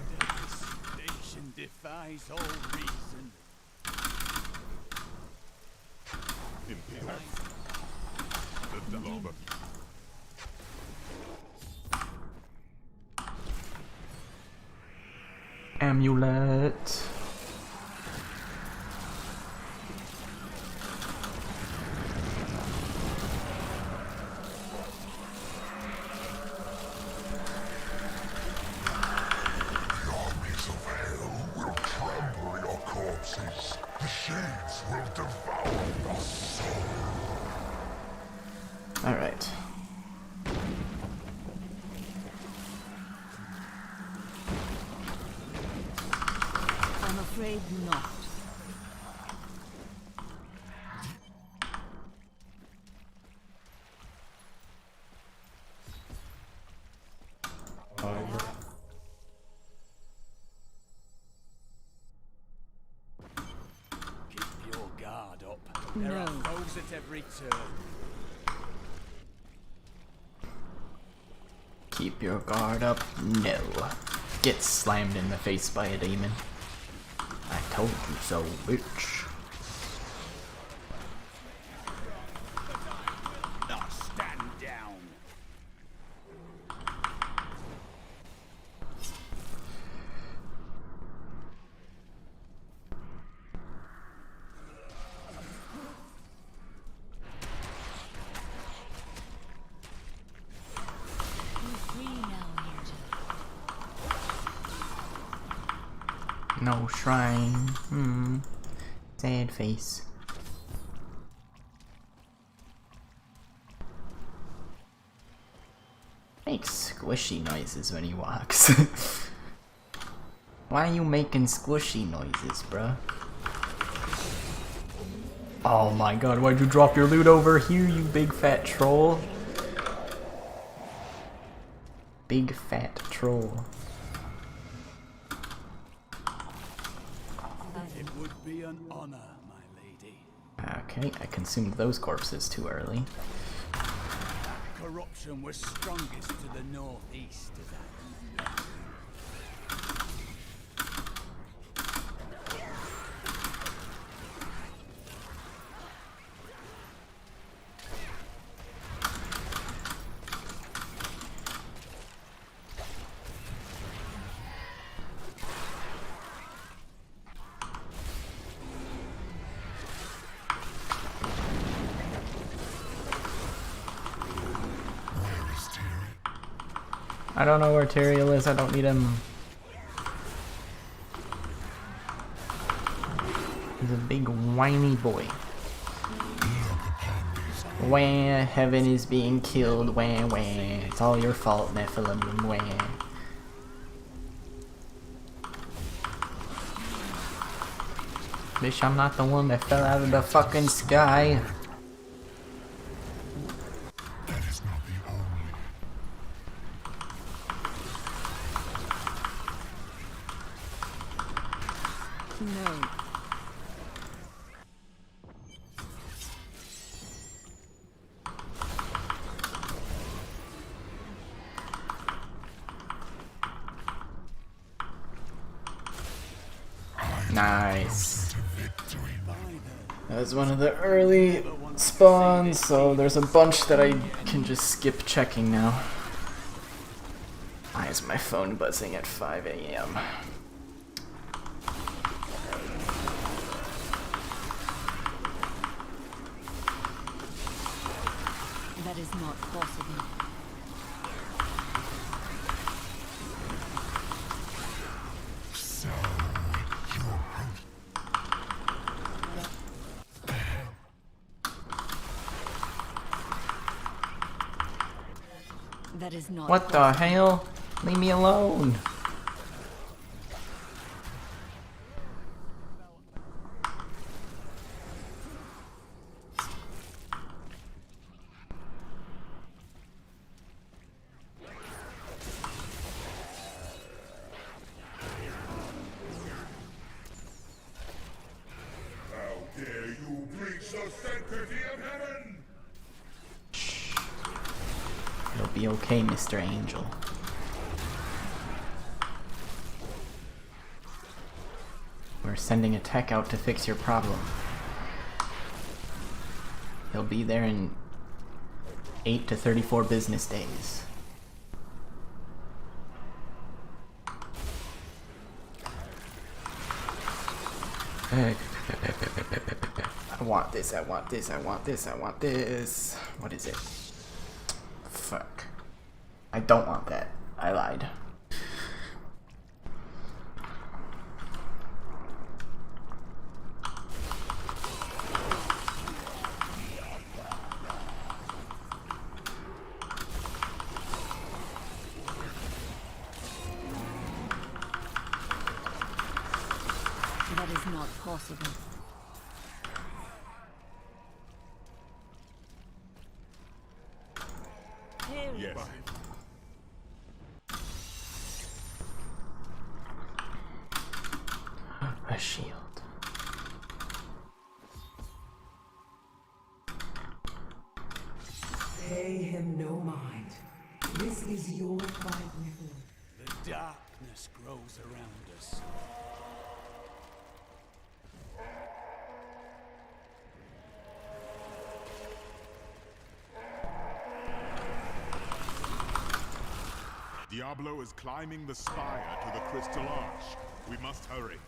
nation defies all reason. Imperial. The Lava. Amulet. Alright. I'm afraid not. Keep your guard up. There are foes at every turn. Keep your guard up. No. Get slammed in the face by a demon. I told you so, bitch. Now stand down. No shrine. Sad face. Makes squishy noises when he walks. Why are you making squishy noises, bruh? Oh my god, why'd you drop your loot over here, you big fat troll? Big fat troll. It would be an honor, my lady. Okay, I consumed those corpses too early. Corruption was strongest to the northeast of that. I don't know where Tyrael is, I don't need him. He's a big whiny boy. Wah, heaven is being killed, wah wah. It's all your fault, Nephilim, wah. Bitch, I'm not the one that fell out of the fucking sky. No. Nice. That was one of the early spawns, so there's a bunch that I can just skip checking now. Why is my phone buzzing at 5 AM? That is not possible. So, That is not What the hell? Leave me alone. how dare you breach the sanctity of heaven? It'll be okay, Mr. Angel. We're sending a tech out to fix your problem. He'll be there in 8 to 34 business days. I want this, I want this, I want this, I want this. What is it? Fuck. I don't want that. I lied. not possible. Yes. A shield. Pay him no mind. This is your fight, Necro. The darkness grows around us. Diablo is climbing the spire to the Crystal Arch. We must hurry.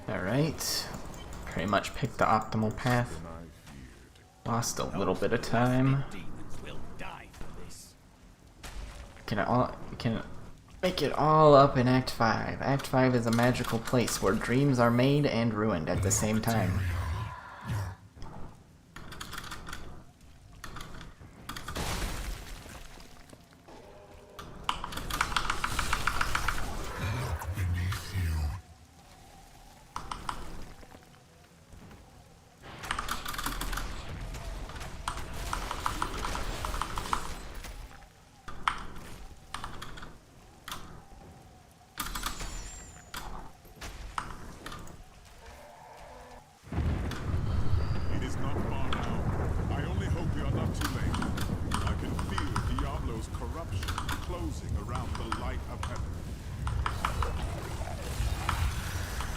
Alright, pretty much picked the optimal path. Lost a little bit of time. Can make it all up in Act 5. Act 5 is a magical place where dreams are made and ruined at the same time.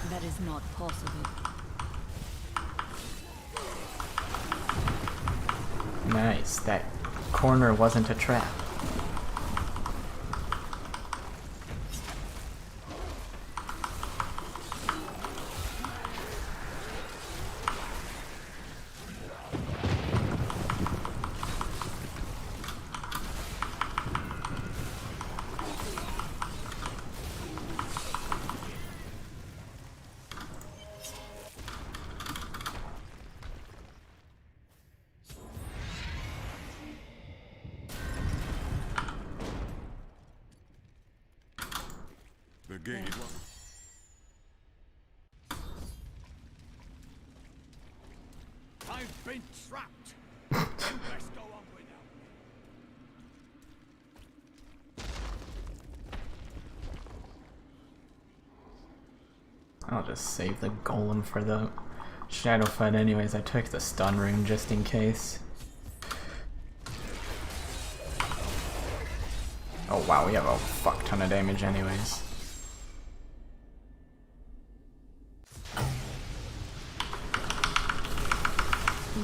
That is not possible. Nice, that corner wasn't a trap. The gate. I've been trapped. Let's go on without me. I'll just save the golem for the shadow fight anyways. I took the stun rune just in case. Oh wow, we have a fuck ton of damage anyways. No.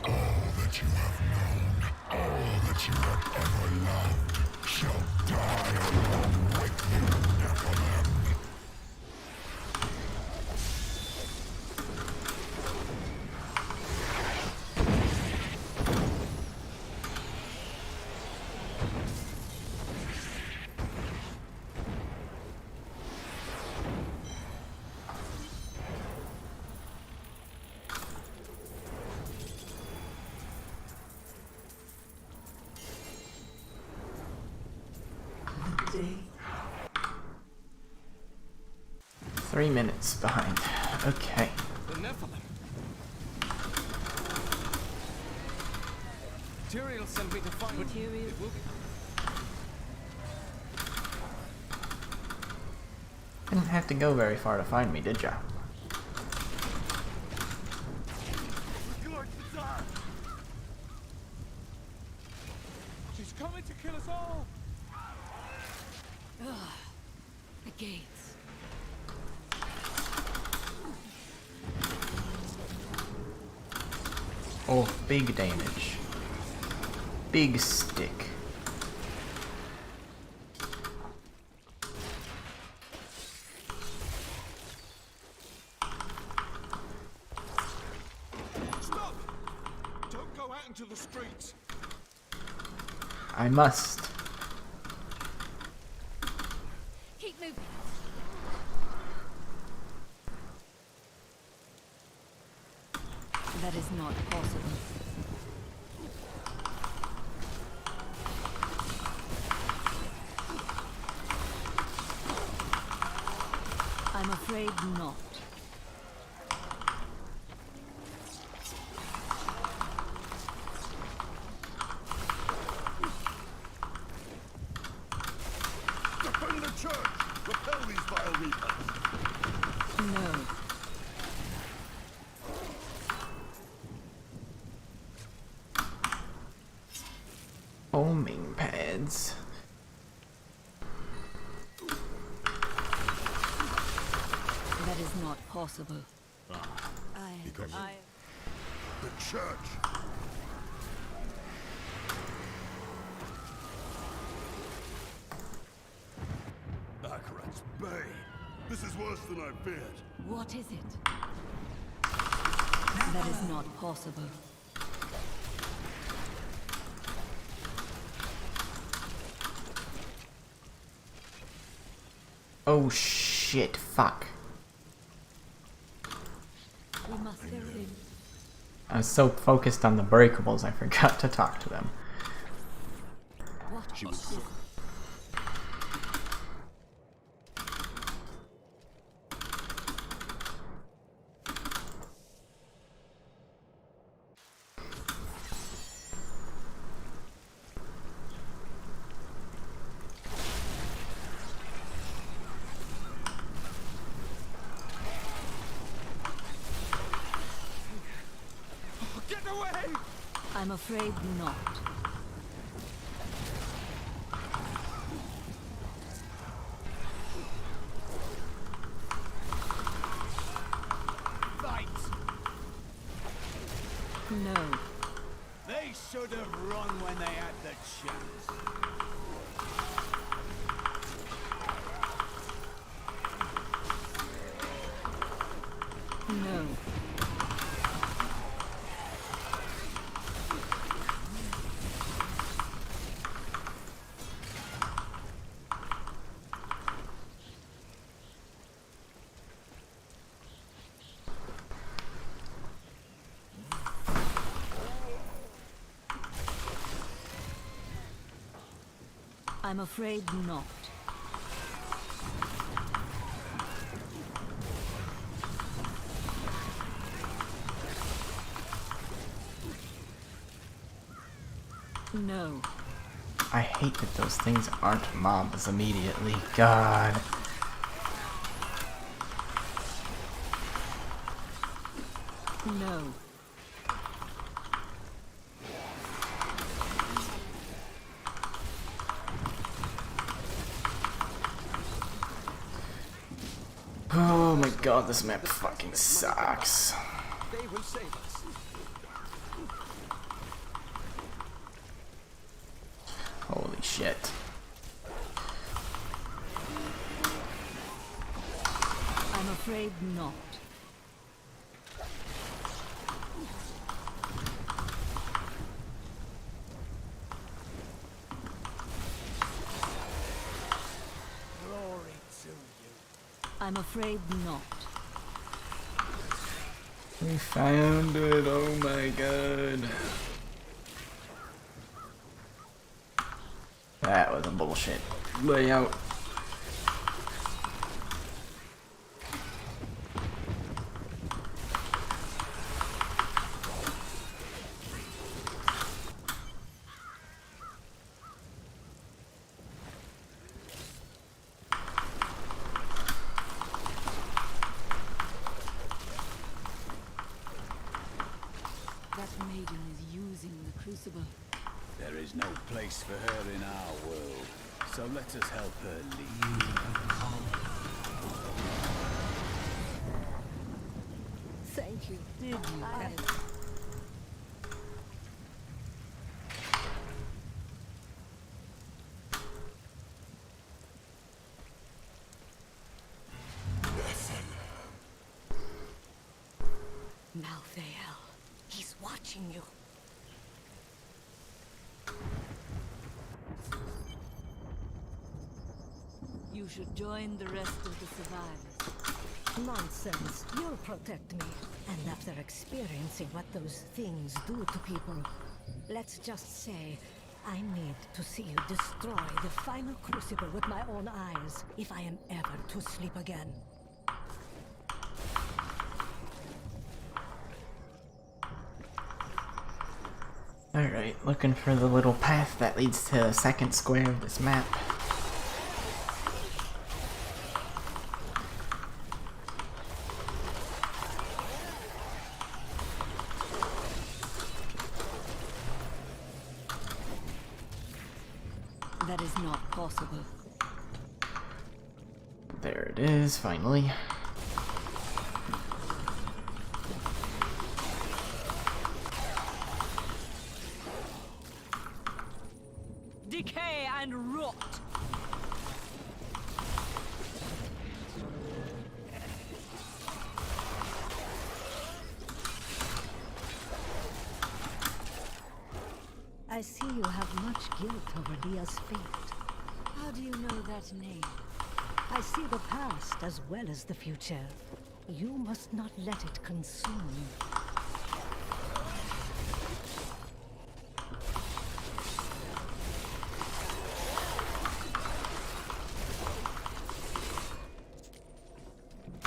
All that you have known, all that you have ever loved, shall die along with you, Nephilim. Day. 3 minutes behind. Okay. The Nephilim. Tyrael sent me to find Tyrael. It will be. Didn't have to go very far to find me, did ya? She's coming to kill us all. The gates. Oh, big damage. Big stick. Stop! Don't go out into the streets. I must. Keep moving. That is not possible. I'm afraid not. Defend the church! Repel these vile reapers! No. Homing pads. That is not possible. The church! Akarat's Bay! This is worse than I feared. What is it? That is not possible. Oh shit, fuck. We must go in. I was so focused on the breakables I forgot to talk to them. What She is was this? Get away! I'm afraid not. Fight! No. They should have run when they had the chance. No. I'm afraid not. No. I hate that those things aren't mobs immediately. God. No. Oh my god, this map fucking sucks. They will save us. Holy shit. I'm afraid not. Glory to you. I'm afraid not. We found it, oh my god. That was a bullshit layout. That maiden is using the crucible. There is no place for her in our world. So let us help her lead. Thank you. Did you? Malthael, he's watching you. You should join the rest of the survivors. Nonsense. You'll protect me. And after experiencing what those things do to people, let's just say I need to see you destroy the final crucible with my own eyes if I am ever to sleep again. Alright, looking for the little path that leads to the second square of this map. That is not possible. There it is, finally. Decay and rot! I see you have much guilt over Leah's fate. How do you know that name? I see the past as well as the future. You must not let it consume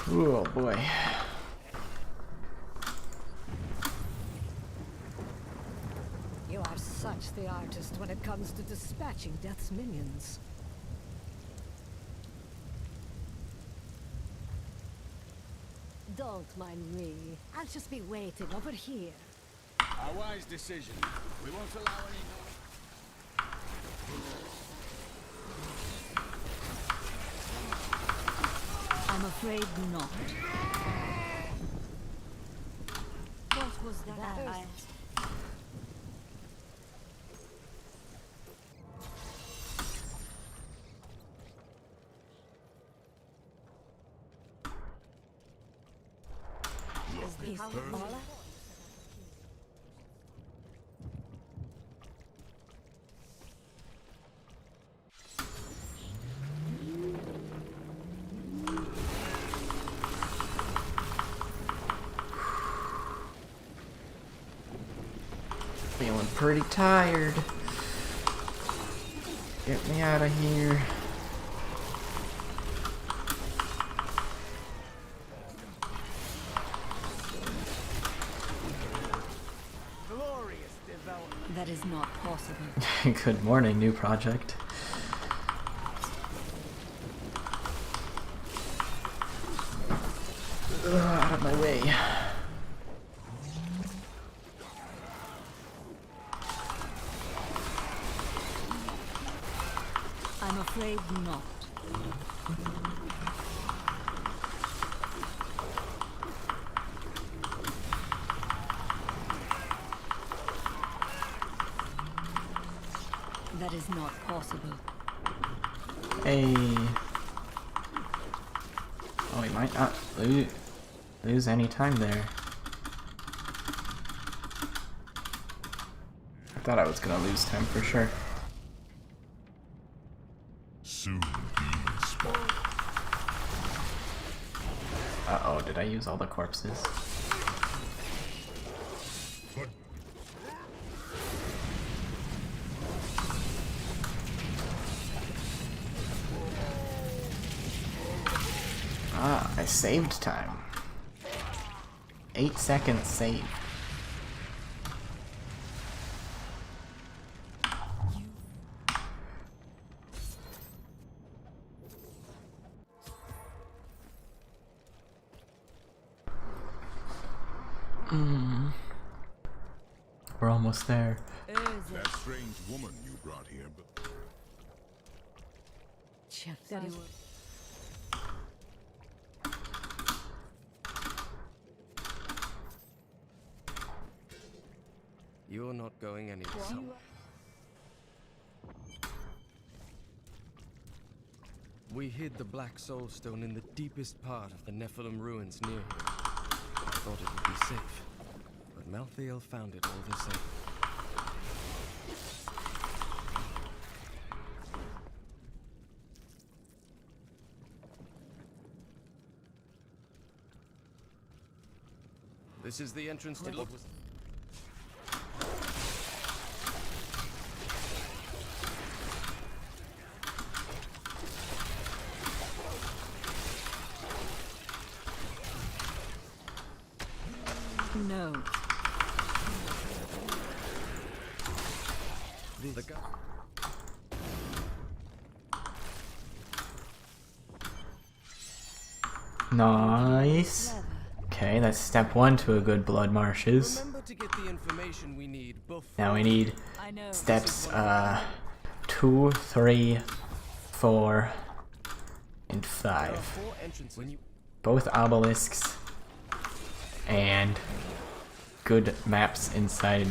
you. Ooh, oh boy. You are such the artist when it comes to dispatching Death's minions. Don't mind me. I'll just be waiting over here. A wise decision. We won't allow any noise. I'm afraid not. What was that? Is all Feeling pretty tired. Get me out of here. Glorious development. That is not possible. Good morning, new project. Out of my way. I'm afraid not. That is not possible. Hey. Oh, we might not lose any time there. I thought I was gonna lose time for sure. Soon demons spawn. Uh-oh, did I use all the corpses? Ah, I saved time. 8 seconds saved. We're almost there. That strange woman you brought here, but check that it was. You're not going anywhere. We hid the Black Soul Stone in the deepest part of the Nephilim ruins near here. I thought it would be safe, but Malthael found it all the same. This is the entrance to what was... No. The guy... Nice. Okay, that's step 1 to a good blood marshes. Remember to get the information we need before... Now we need steps 2, 3, 4, and 5. Both obelisks and good maps inside.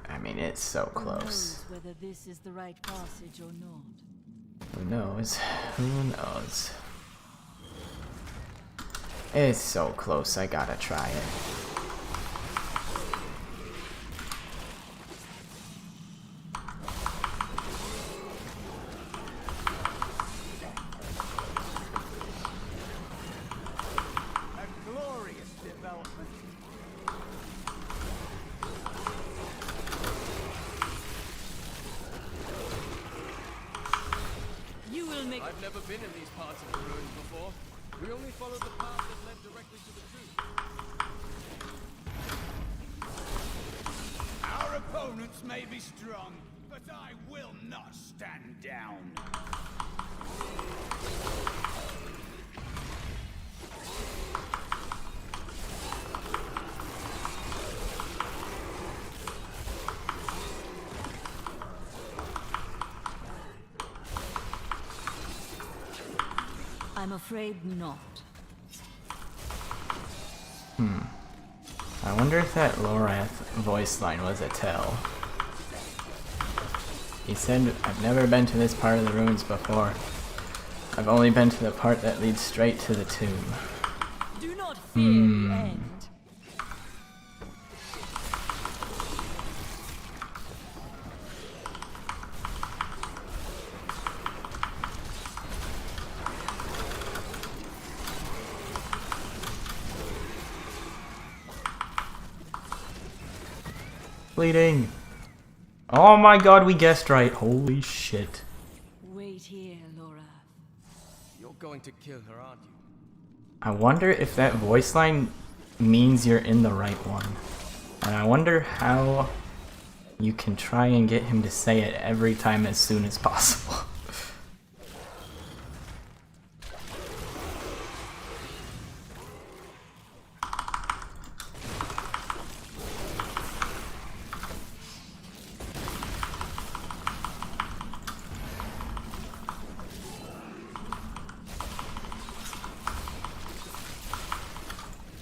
I mean, it's so close. Who knows whether this is the right passage or not? Who knows? Who knows? It's so close, I gotta try it. A glorious development. You will make... I've never been in these parts of the ruins before. We only followed the path that led directly to the truth. Our opponents may be strong, but I will not stand down. I'm afraid not. I wonder if that Lorath voice line was a tell. He said, I've never been to this part of the ruins before. I've only been to the part that leads straight to the tomb. Do not fear the end. Bleeding! Oh my god, we guessed right. Holy shit. Wait here, Laura. You're going to kill her, aren't you? I wonder if that voice line means you're in the right one. And I wonder how you can try and get him to say it every time as soon as possible.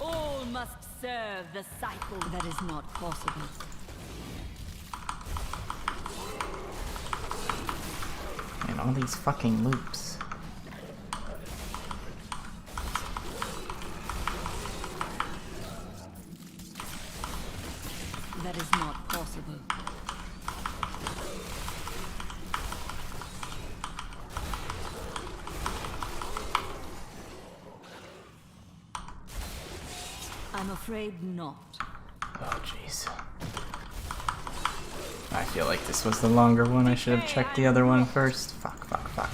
All must serve the cycle. That is not possible. And all these fucking loops. That is not possible. I'm afraid not. Oh jeez. I feel like this was the longer one. I should have checked the other one first. Fuck, fuck, fuck.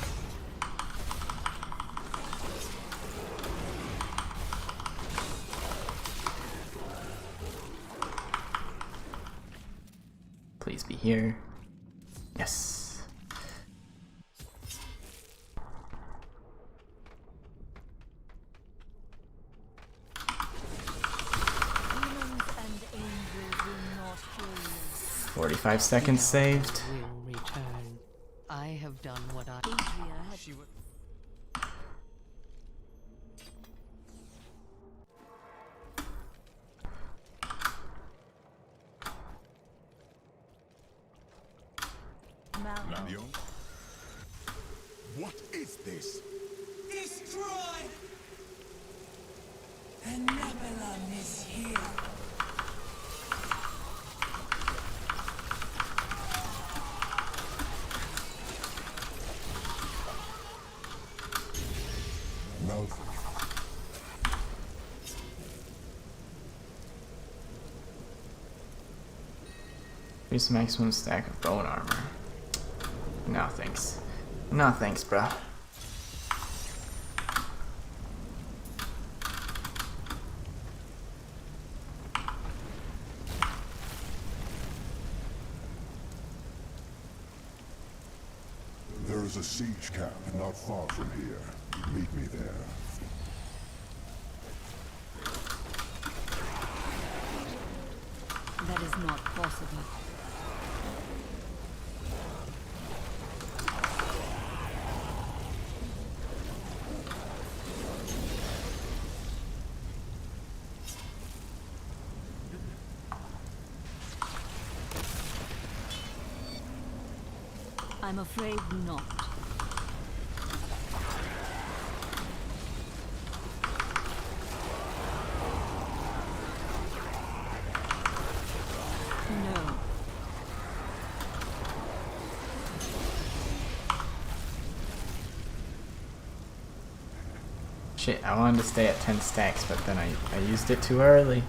Please be here. Yes. Demons and angels will not kill you. 45 seconds saved. Will return. I have done what I. She would. Lanio? What is this? Destroy! The Nephilim is here. Increase maximum stack of bone armor. No thanks. No thanks, bruh. There is a siege camp not far from here. Meet me there. That is not possible. I'm afraid not. No. Shit, I wanted to stay at 10 stacks, but then I used it too early.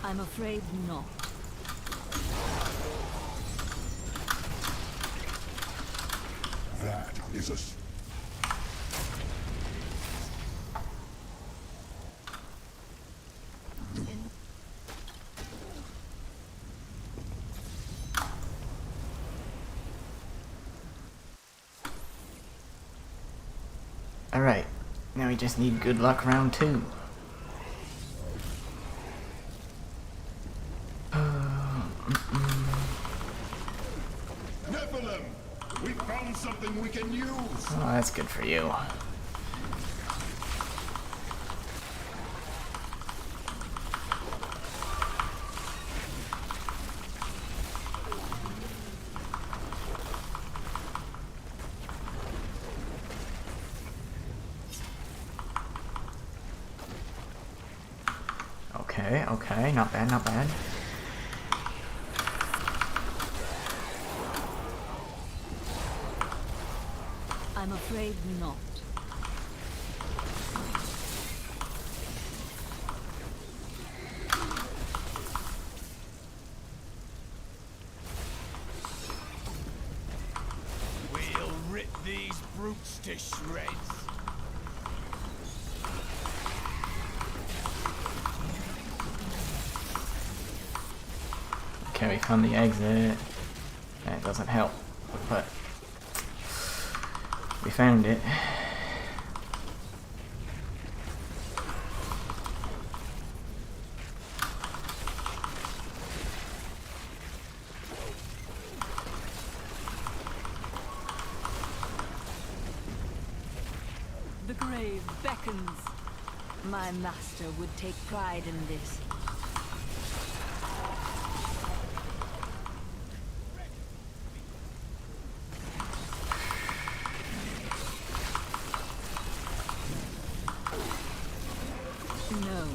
I'm afraid not. That is a... Alright, now we just need good luck round 2. Nephilim! We found something we can use! Oh, that's good for you. Okay, okay, not bad, not bad. I'm afraid not. We'll rip these brutes to shreds. Okay, we found the exit. That doesn't help, but we found it. The grave beckons. My master would take pride in this. No.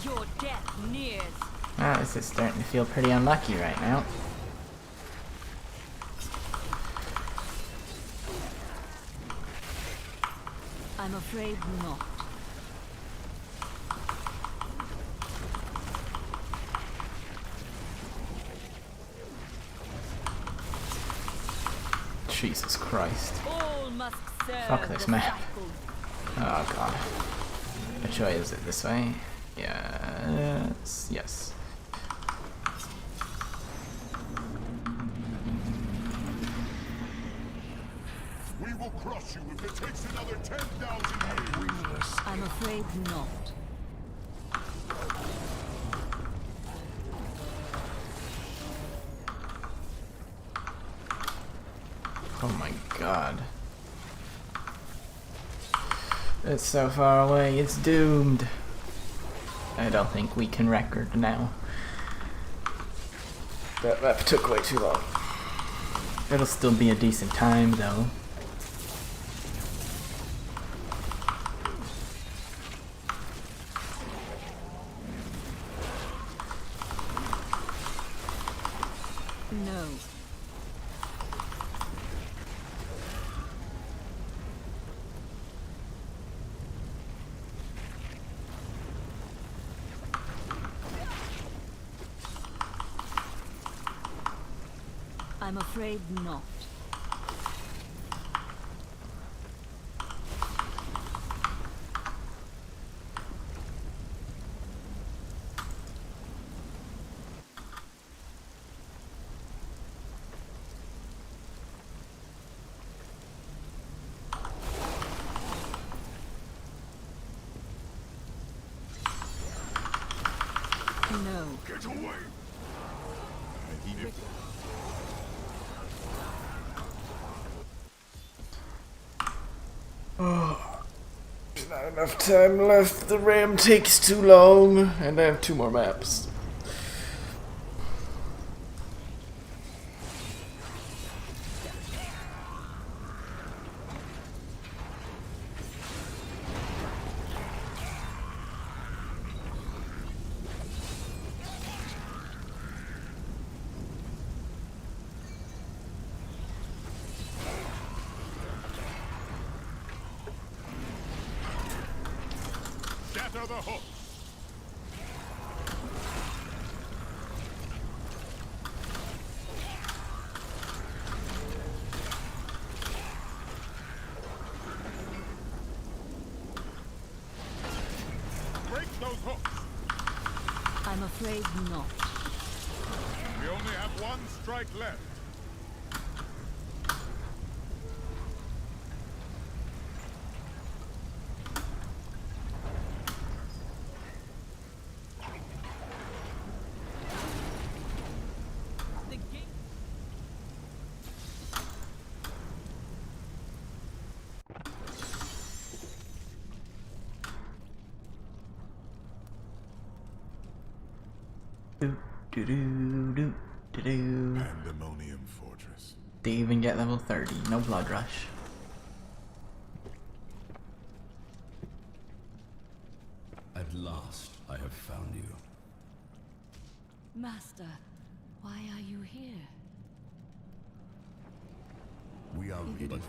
Your death nears. Ah, this is starting to feel pretty unlucky right now. I'm afraid not. Jesus Christ. All must serve Fuck this the map. cycle. Oh god. Which way is it? This way? Yes. Yes. We will crush you if it takes another 10,000 years. I'm afraid not. Oh my god. It's so far away, it's doomed. I don't think we can record now. That map took way too long. It'll still be a decent time though. No. I'm afraid not. No. Get away! Oh, there's not enough time left. The RAM takes too long, and I have 2 more maps. Scatter the hook! Break those hooks! I'm afraid not. We only have 1 strike left. Pandemonium Fortress. They even get level 30, no blood rush. At last, I have found you. Master, why are you here? We are ready.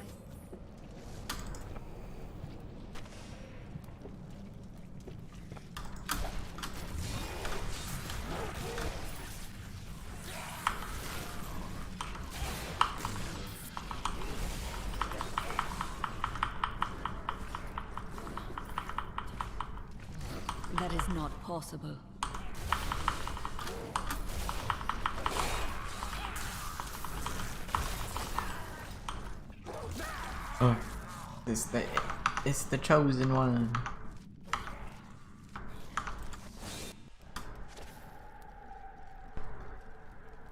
That is not possible. Oh, it's the chosen one.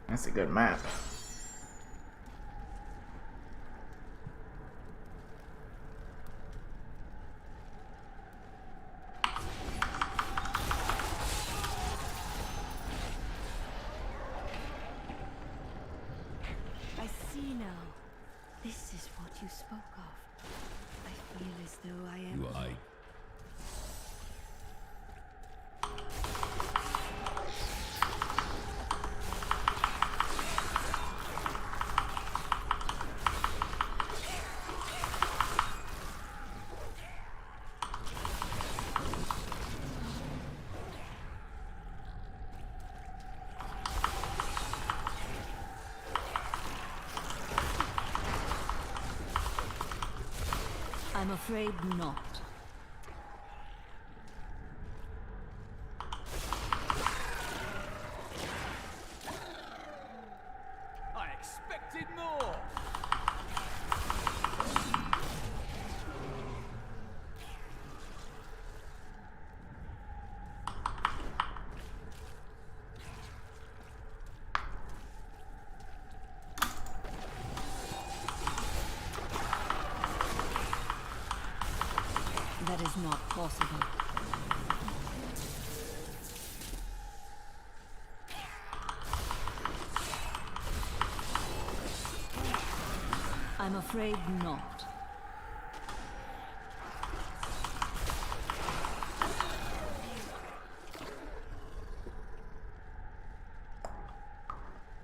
That's a good map. I see now. This is what you spoke of. I feel as though I am. You are. I'm afraid not. I expected more. That is not possible. I'm afraid not.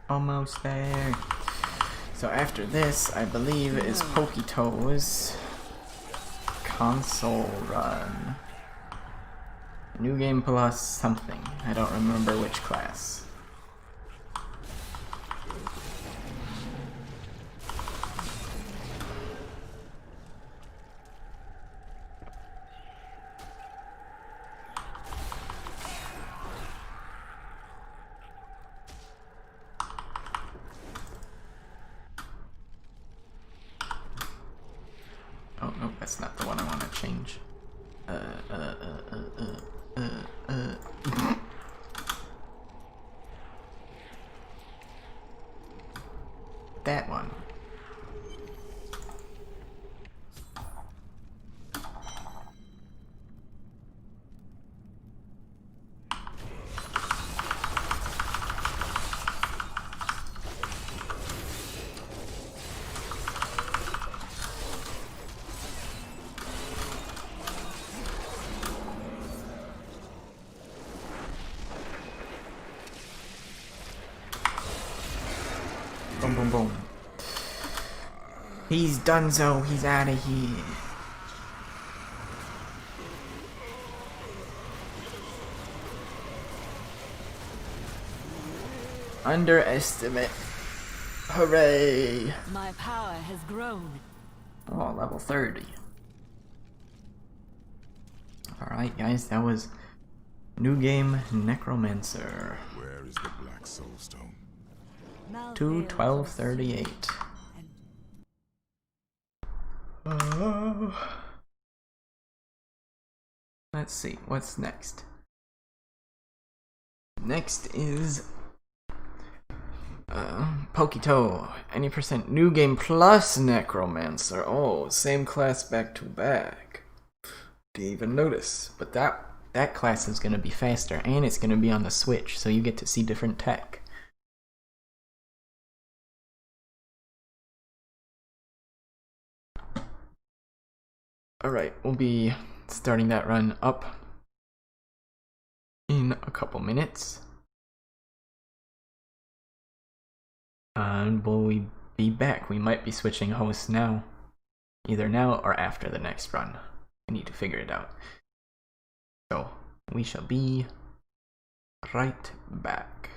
Almost there. So after this, I believe, is Pokeytoe's console run. New game plus something. I don't remember which class. Oh, no, that's not the one I want to change. That one. Boom, boom, boom. He's donezo. He's out of here. Underestimate. Hooray. My power has grown. Oh, level 30. Alright, guys, that was new game Necromancer. Where is the Black Soulstone? 2/12/38. Let's see, what's next? Next is Pokeytoe. Any percent new game plus Necromancer. Oh, same class back to back. Didn't even notice. But that class is gonna be faster, and it's gonna be on the Switch, so you get to see different tech. Alright, we'll be starting that run up in a couple minutes. And we'll be back. We might be switching hosts now. Either now or after the next run. I need to figure it out. So, we shall be right back.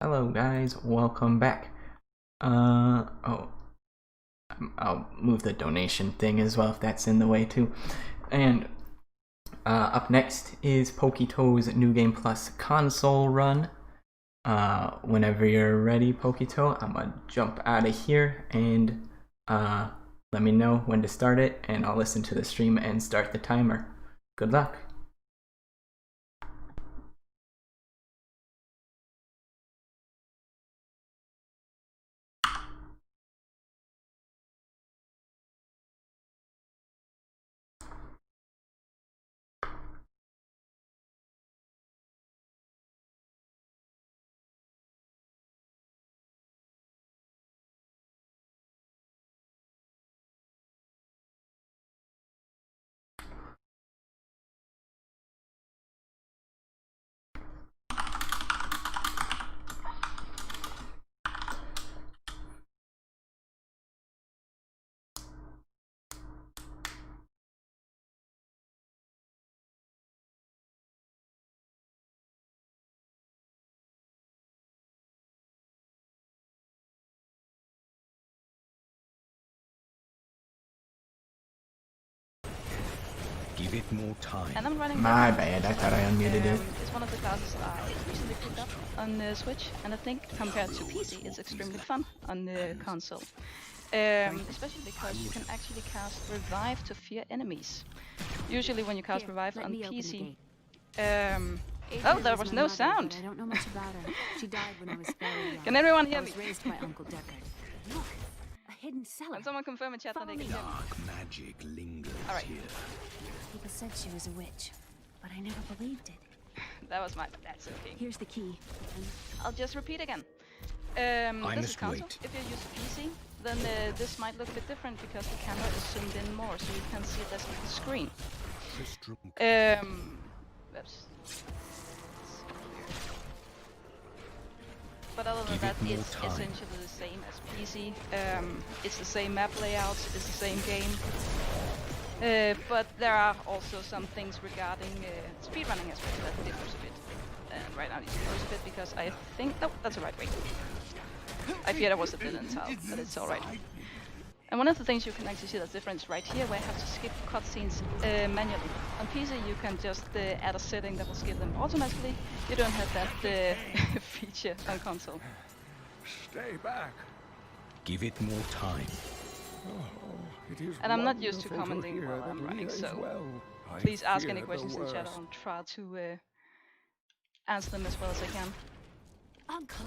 Hello guys, welcome back. Oh, I'll move the donation thing as well if that's in the way too. And up next is Pokeytoe's New Game Plus console run. Whenever you're ready, Pokeytoe, I'm gonna jump out of here and let me know when to start it, and I'll listen to the stream and start the timer. Good luck. Give it more time. And I'm running. My bad, I thought I unmuted it. It's one of the classes I recently picked up on the Switch, and I think compared to PC, it's extremely fun on the console. Especially because you can actually cast Revive to fear enemies. Usually when you cast Revive on PC... oh, there was no sound! I don't know much about her. She died when I was very young. Can everyone hear me? I was raised by Uncle Deckard. Look, a hidden cellar. Can someone confirm in chat that they can hear me? Dark magic lingers here. People said she was a witch, but I never believed it. That was my... that's okay. Here's the key. I'll just repeat again. I This is must console. wait. If you use a PC, then this might look a bit different because the camera is zoomed in more, so you can see less of the screen. Oops. But other than that, it's essentially the same as PC. It's the same map layouts, it's the same game. But there are also some things regarding speedrunning as well that differs a bit. And right now it differs a bit because I think... oh, that's the right way. I feared I was a bit entitled, but it's alright. And one of the things you can actually see that's different is right here, where I have to skip cutscenes manually. On PC you can just add a setting that will skip them automatically. You don't have that feature on console. Stay back. Give it more time. And I'm not used to commenting while I'm running, so please ask any questions in chat. I'll try to answer them as well as I can. Uncle.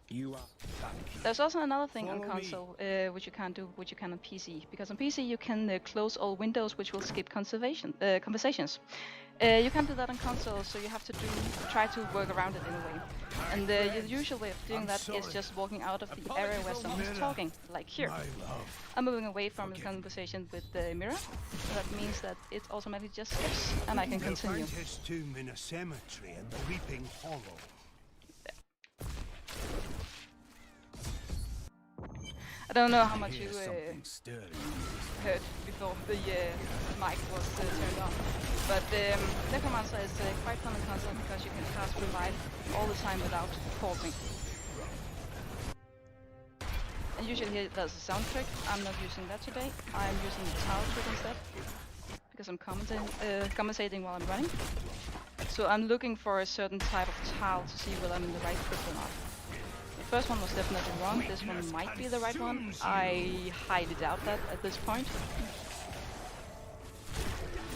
You are. There's also another thing on console which you can't do, which you can on PC. Because on PC you can close all windows, which will skip conversations. You can't do that on console, so you have to try to work around it in a way. And the usual way of doing that is just walking out of the area where someone's talking, like here. I'm moving away from the conversation with the mirror, so that means that it automatically just skips, and I can continue. His tomb in a cemetery in the Weeping Hollow. I don't know how much you heard before the mic was turned on, but Necromancer is quite fun on console because you can cast Revive all the time without pausing. And usually here there's a sound trick. I'm not using that today. I'm using the tile trick instead because I'm commentating while I'm running. So I'm looking for a certain type of tile to see whether I'm in the right script or not. The first one was definitely wrong. This one might be the right one. I highly doubt that at this point.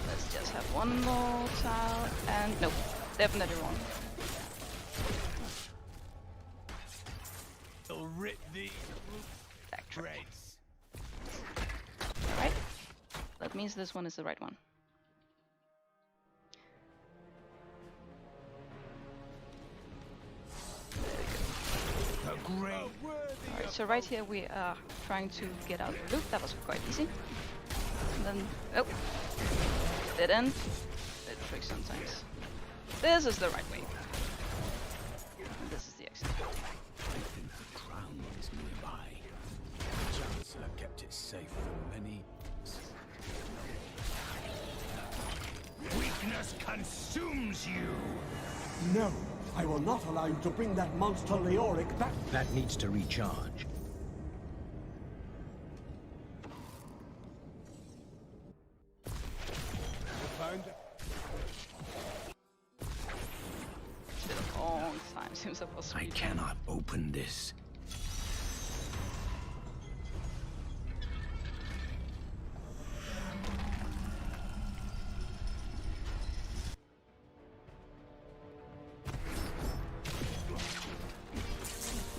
Let's just have one more tile, and nope, definitely wrong. It'll rip the Backtrack. Alright, that means this one is the right one. Alright, so right here we are trying to get out of the loop. That was quite easy. And then, oh, dead end. It tricks sometimes. This is the right way. And this is the exit. The crown is nearby. The Chancellor kept it safe for many. darkness consumes you. No, I will not allow you to bring that monster Leoric back. That needs to recharge. It's been a long time since I was I cannot open this.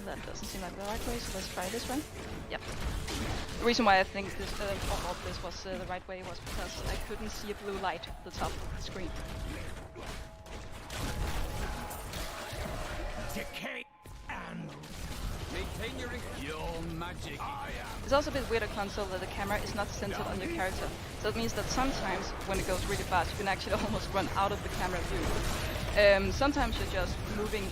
That doesn't seem like the right way, so let's try this one. Yep. The reason why I think this this was the right way was because I couldn't see a blue light at the top of the screen. Decay and maintain your magic. It's also a bit weird on console that the camera is not centered on your character. So it means that sometimes when it goes really fast, you can actually almost run out of the camera view. Sometimes you're just moving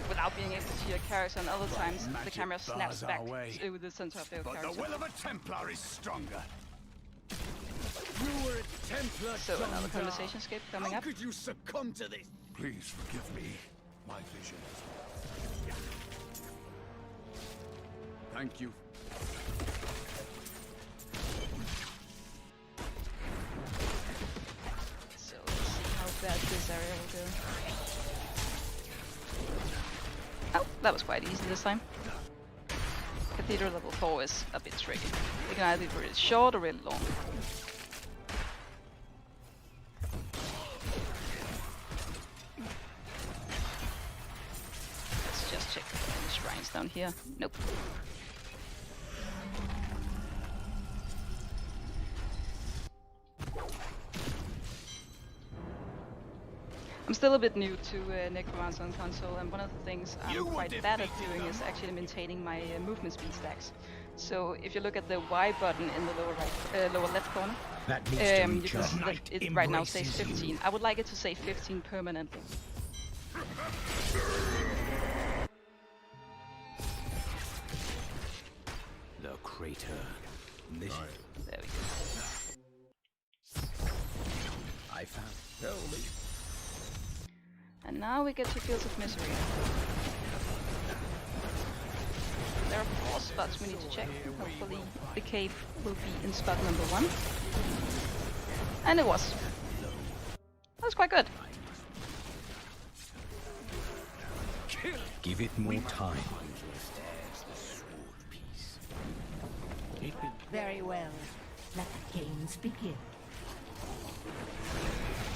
without being able to see your character, and other times the camera snaps back to the center of your character. But the will of a Templar is stronger. You were a Templar. So another conversation skip coming up. How could you succumb to this? Please forgive me. My vision. Thank you. So let's see how bad this area will go. Oh, that was quite easy this time. Cathedral level 4 is a bit tricky. You can either be really short or really long. Let's just check the shrines down here. Nope. I'm still a bit new to Necromancer on console, and one of the things I'm quite bad at doing is actually maintaining my movement speed stacks. So if you look at the Y button in the lower left corner, you can see that it right now says 15. I would like it to say 15 permanently. The crater. This. There we go. I found. Tell me. And now we get to Fields of Misery. There are 4 spots we need to check. Hopefully the cave will be in spot number 1. And it was. That was quite good. Give it more time. Very well. Let the games begin.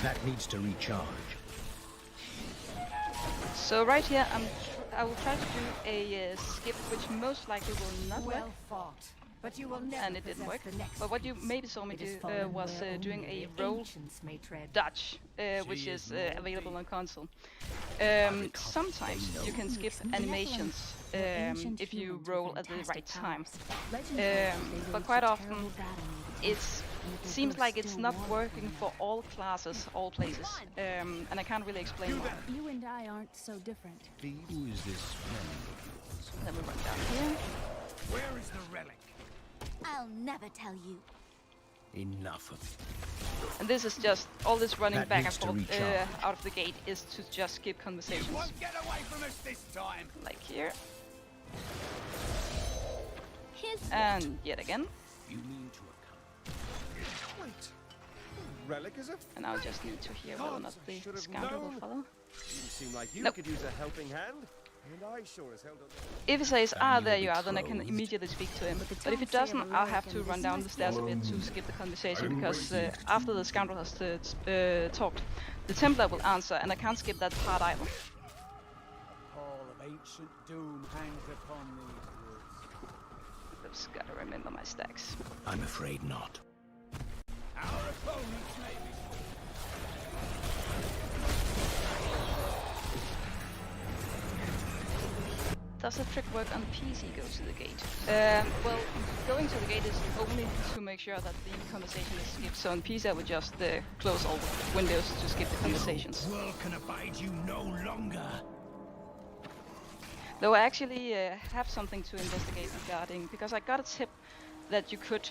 That needs to recharge. So right here, I will try to do a skip, which most likely will not work. Well fought, but you will never And it didn't work. possess the next But what you piece. maybe saw me It is do fallen was where doing only a the roll ancients may tread. dodge, which is available on console. Sometimes you can skip animations if you roll at the right time. But quite often, it seems like it's not working for all classes, all places, and I can't really explain why. You and I aren't so different. Who is this friend? Then we run down here. Where is the relic? I'll never tell you. Enough of it. And this is just, all this running That back and needs to forth recharge. out of the gate is to just skip conversations. You won't get away from us this time. Like here. His And yet again. You mean to Wait. Relic is a And I just need to hear whether or not the scoundrel will follow. You seem like you Nope. could use a helping hand. And I sure as hell don't. If he says, there you are, then I can immediately speak to him. But if he doesn't, I'll have to run down the stairs a bit to skip the conversation, because after the scoundrel has talked, the Templar will answer, and I can't skip that part either. All of ancient doom hangs upon these woods. Just gotta remember my stacks. I'm afraid not. Our opponents may be. Does the trick work on PC go to the gate? Well, going to the gate is only to make sure that the conversation is skipped. So on PC I would just close all the windows to skip the conversations. The world can abide you no longer. Though I actually have something to investigate regarding, because I got a tip that you could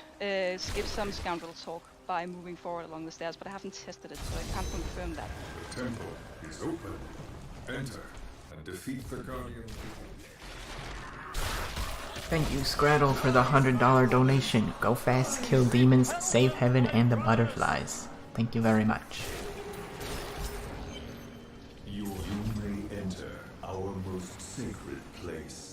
skip some scoundrel talk by moving forward along the stairs, but I haven't tested it, so I can't confirm that. The temple is open. Enter and defeat the Guardian. Thank you, Scraddle, for the $100 donation. Go fast, kill demons, save heaven and the butterflies. Thank you very much. You may enter our most sacred place.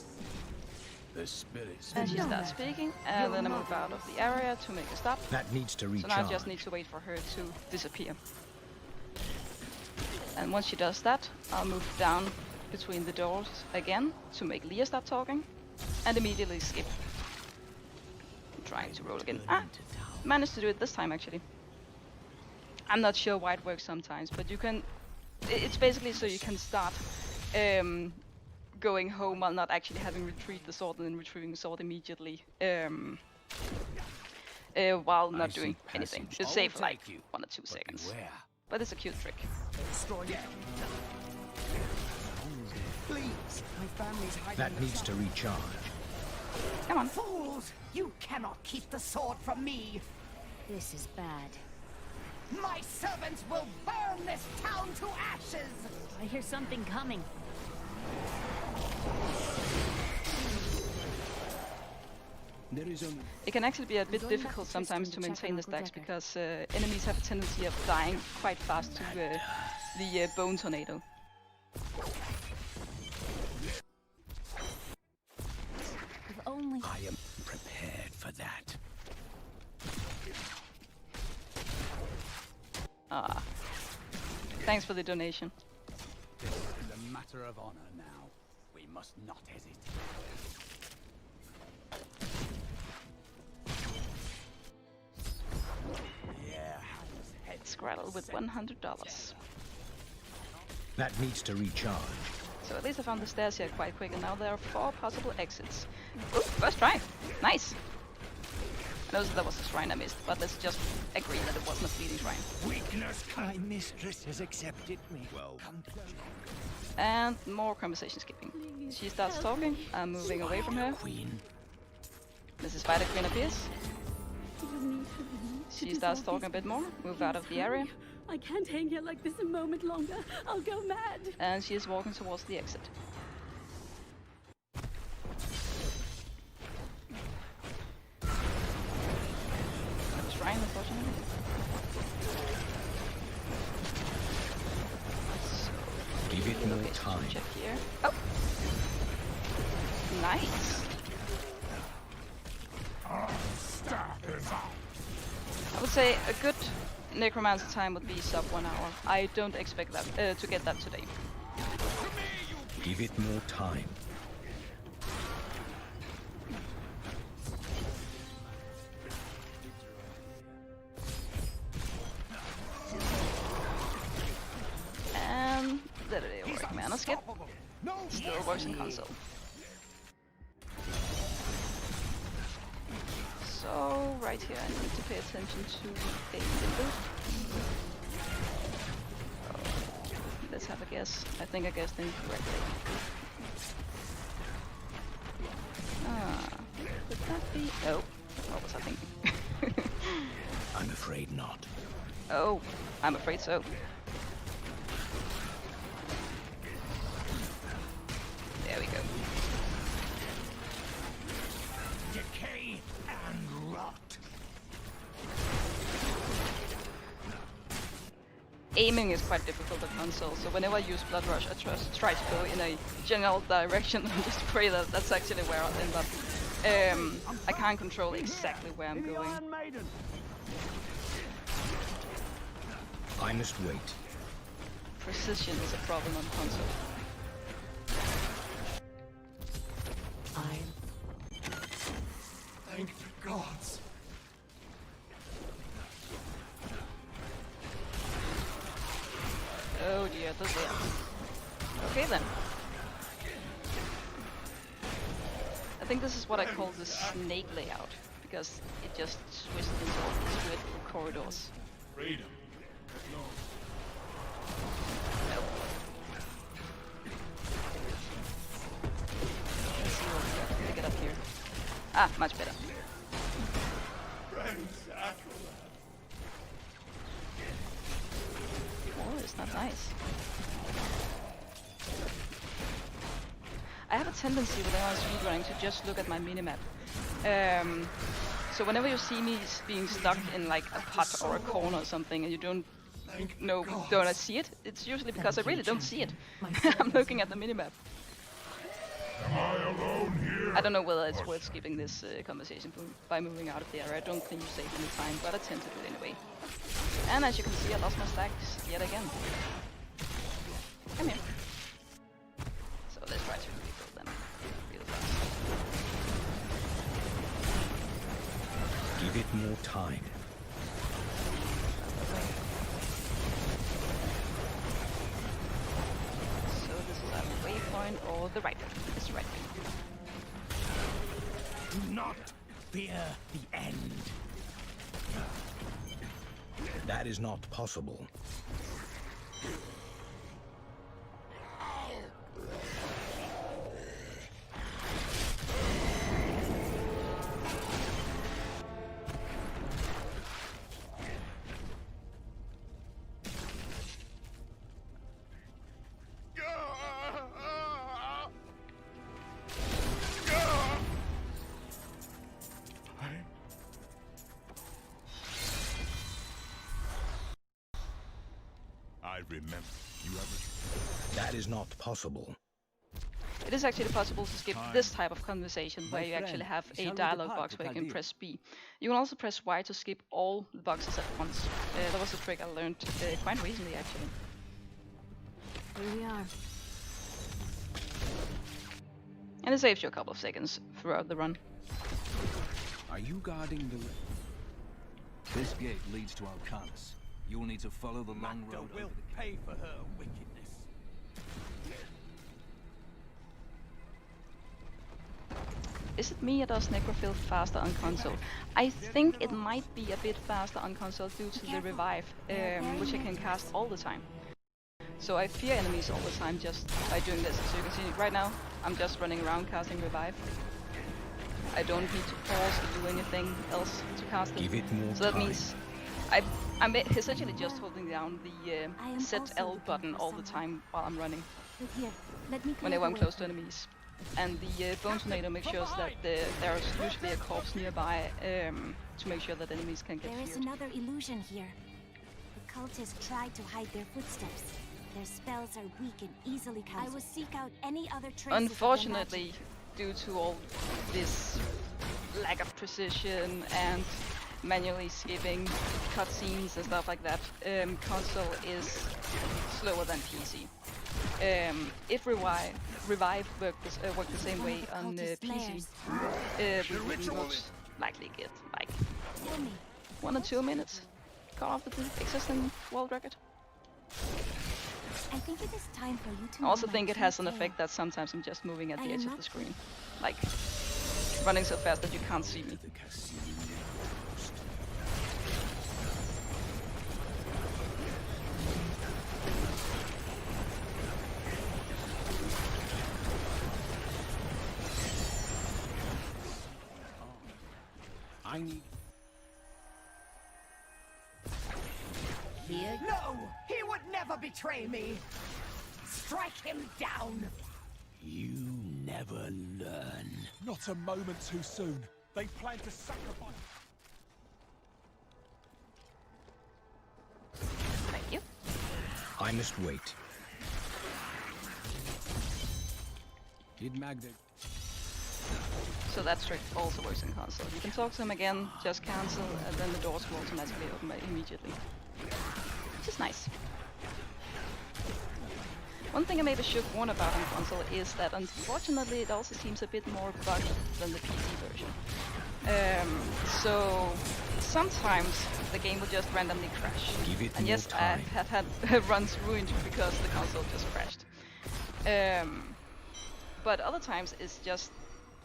The spirits. And she starts speaking, and then I move out of the area to make a stop. That needs to So recharge. now I just need to wait for her to disappear. And once she does that, I'll move down between the doors again to make Leah start talking, and immediately skip. I'm trying to roll again. Ah! Managed to do it this time actually. I'm not sure why it works sometimes, but you can... It's basically so you can start going home while not actually having retrieved the sword and then retrieving the sword immediately while not doing anything. It's safe for like 1 or 2 seconds. But it's a cute trick. Please, my family's hiding. That needs to recharge. Come on. Fools! You cannot keep the sword from me! This is bad. My servants will burn this town to ashes! I hear something coming. There is only... It can actually be a bit difficult sometimes to maintain the stacks because enemies have a tendency of dying quite fast to the bone tornado. If only. I am prepared for that. Ah. Thanks for the donation. This is a matter of honor now. We must not hesitate. Scraddle with $100. That needs to recharge. So at least I found the stairs here quite quick, and now there are 4 possible exits. Ooh, first try! Nice! I know that was a shrine I missed, but let's just agree that it wasn't a fleeting shrine. Weakness, my mistress has accepted me. Well, and more conversation skipping. She starts talking, I'm moving away from her. Mrs. Spider Queen appears. She starts talking a bit more, move out of the area. I can't hang here like this a moment longer. I'll go mad. And she is walking towards the exit. Shrine, unfortunately. So, give it more time. Check here. Oh! Nice! I would say a good necromancer time would be sub 1 hour. I don't expect that to get that today. Give it more time. And there it is. Mana skip. Still works in console. So right here I need to pay attention to a window. Let's have a guess. I think I guessed incorrectly. Could that be? Oh, what was I thinking? I'm afraid not. Oh, I'm afraid so. There we go. Decay and rot. Aiming is quite difficult on console, so whenever I use Blood Rush, I try to go in a general direction and just pray that that's actually where I'll end up. I can't control exactly where I'm going. I must wait. Precision is a problem on console. Thank the gods. Oh dear, this is... Okay then. I think this is what I call the snake layout, because it just twists into all these weird little corridors. Freedom. Let's see what we got. Pick it up here. Ah, much better. is not nice. I have a tendency when I'm speedrunning to just look at my minimap. So whenever you see me being stuck in like a pot or a corner or something and you don't see it, it's usually because I really don't see it. I'm looking at the minimap. Am I alone here? I don't know whether it's worth skipping this conversation by moving out of the area. I don't think you save any time, but I tend to do it anyway. And as you can see, I lost my stacks yet again. Come here. So let's try to rebuild them real fast. Give it more time. So this is our waypoint or the right way. It's the right way. Do not fear the end. That is not possible. I remember. You have That is not possible. It is actually possible to skip this type of conversation where you actually have a dialogue box where you can press B. You can also press Y to skip all the boxes at once. That was a trick I learned quite recently actually. Here we are. And it saves you a couple of seconds throughout the run. Are you guarding the... This gate leads to Alcanus. You'll need to follow the long road will over the... pay for her wickedness. Is it me or does Necro feel faster on console? I think it might be a bit faster on console due to the revive, which I can cast all the time. So I fear enemies all the time just by doing this. So you can see right now, I'm just running around casting revive. I don't need to pause or do anything else to cast them. Give it more so that time. means I'm essentially just holding down the set L button all the time while I'm running. Look here. Let me Whenever I'm close to enemies. And the bone tornado makes sure that there is usually a corpse nearby to make sure that enemies can get There is feared. another illusion here. The cultists tried to hide their footsteps. Their spells are weak and easily countered. I will seek out any other traces of their Unfortunately, due to all this lack of precision and manually skipping cutscenes and stuff like that, console is slower than PC. If Revive worked the same way on PC, we would most likely get like 1 or 2 minutes cut off the existing world record. I think it is time for you to I also think it has an effect that sometimes I'm just moving at the edge of the screen, like running so fast that you can't see me. I need... Here? No! He would never betray me! Strike him down! You never learn. Not a moment too soon. They plan to sacrifice. Thank you. I must wait. Did Magda... So that trick also works in console. You can talk to him again, just cancel, and then the doors will automatically open immediately. Which is nice. One thing I maybe should warn about on console is that unfortunately it also seems a bit more buggy than the PC version. So sometimes the game will just randomly crash. Give it And more yes, time. I've had runs ruined because the console just crashed. But other times it's just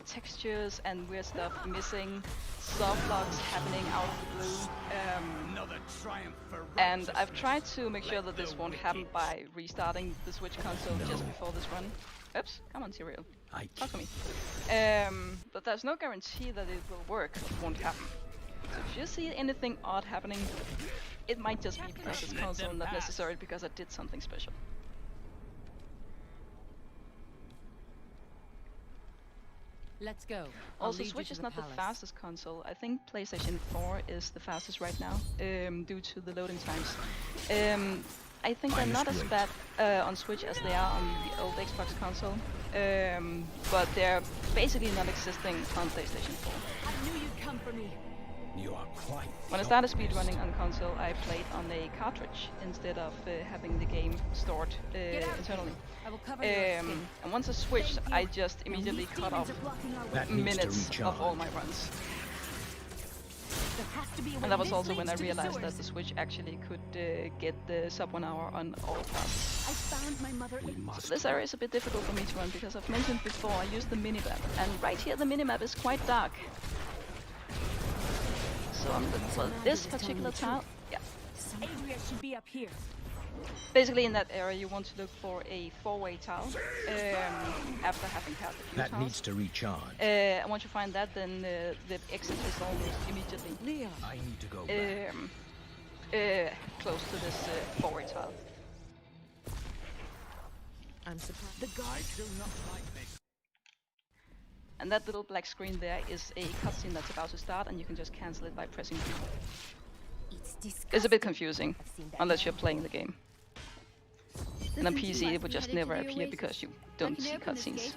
textures and weird stuff missing, soft locks happening out of the blue. Another triumph for And I've tried to make sure that this won't happen by restarting the Switch console just before this run. Oops, come on, Serial. Talk to me. But there's no guarantee that it will work, it won't happen. So if you see anything odd happening, it might just be because it's console, not necessarily because I did something special. Let's go. Also, Switch is not the fastest console. I think PlayStation 4 is the fastest right now, due to the loading times. I think they're not as bad on Switch as they are on the old Xbox console, but they're basically not existing on PlayStation 4. I knew you'd come for me. You are quite. When I started speedrunning on console, I played on a cartridge instead of having the game stored internally. And once I switched, I just immediately cut off minutes of all my runs. And that was also when I realized that the Switch actually could get the sub 1 hour on all tasks. I found my mother. So this area is a bit difficult for me to run because I've mentioned before I use the minimap, and right here the minimap is quite dark. So on this particular tile, yeah. Adria should be up here. Basically, in that area, you want to look for a 4-way tile after having passed a few That tiles. needs to recharge. And once you find that, then the exit is almost immediately I need to go back. close to this 4-way tile. I'm surprised. The guards do not like me. And that little black screen there is a cutscene that's about to start, and you can just cancel it by pressing B. It's a bit confusing, unless you're playing the game. And on PC, it would just never appear because you don't see cutscenes.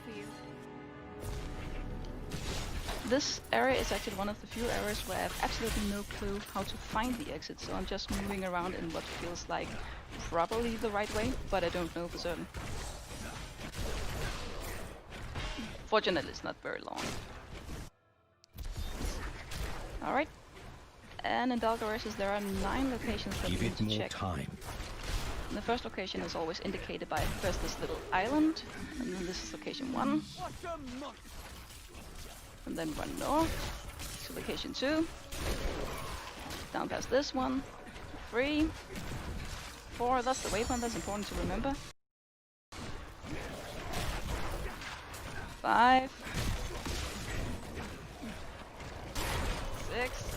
This area is actually one of the few areas where I have absolutely no clue how to find the exit, so I'm just moving around in what feels like probably the right way, but I don't know for certain. Fortunately, it's not very long. Alright. And in Dark Oasis, there are 9 locations that you need to check. Time. And the first location is always indicated by first this little island, and then this is location 1. And then run north to location 2. Down past this one. 3. 4, that's the waypoint, that's important to remember. 5. 6.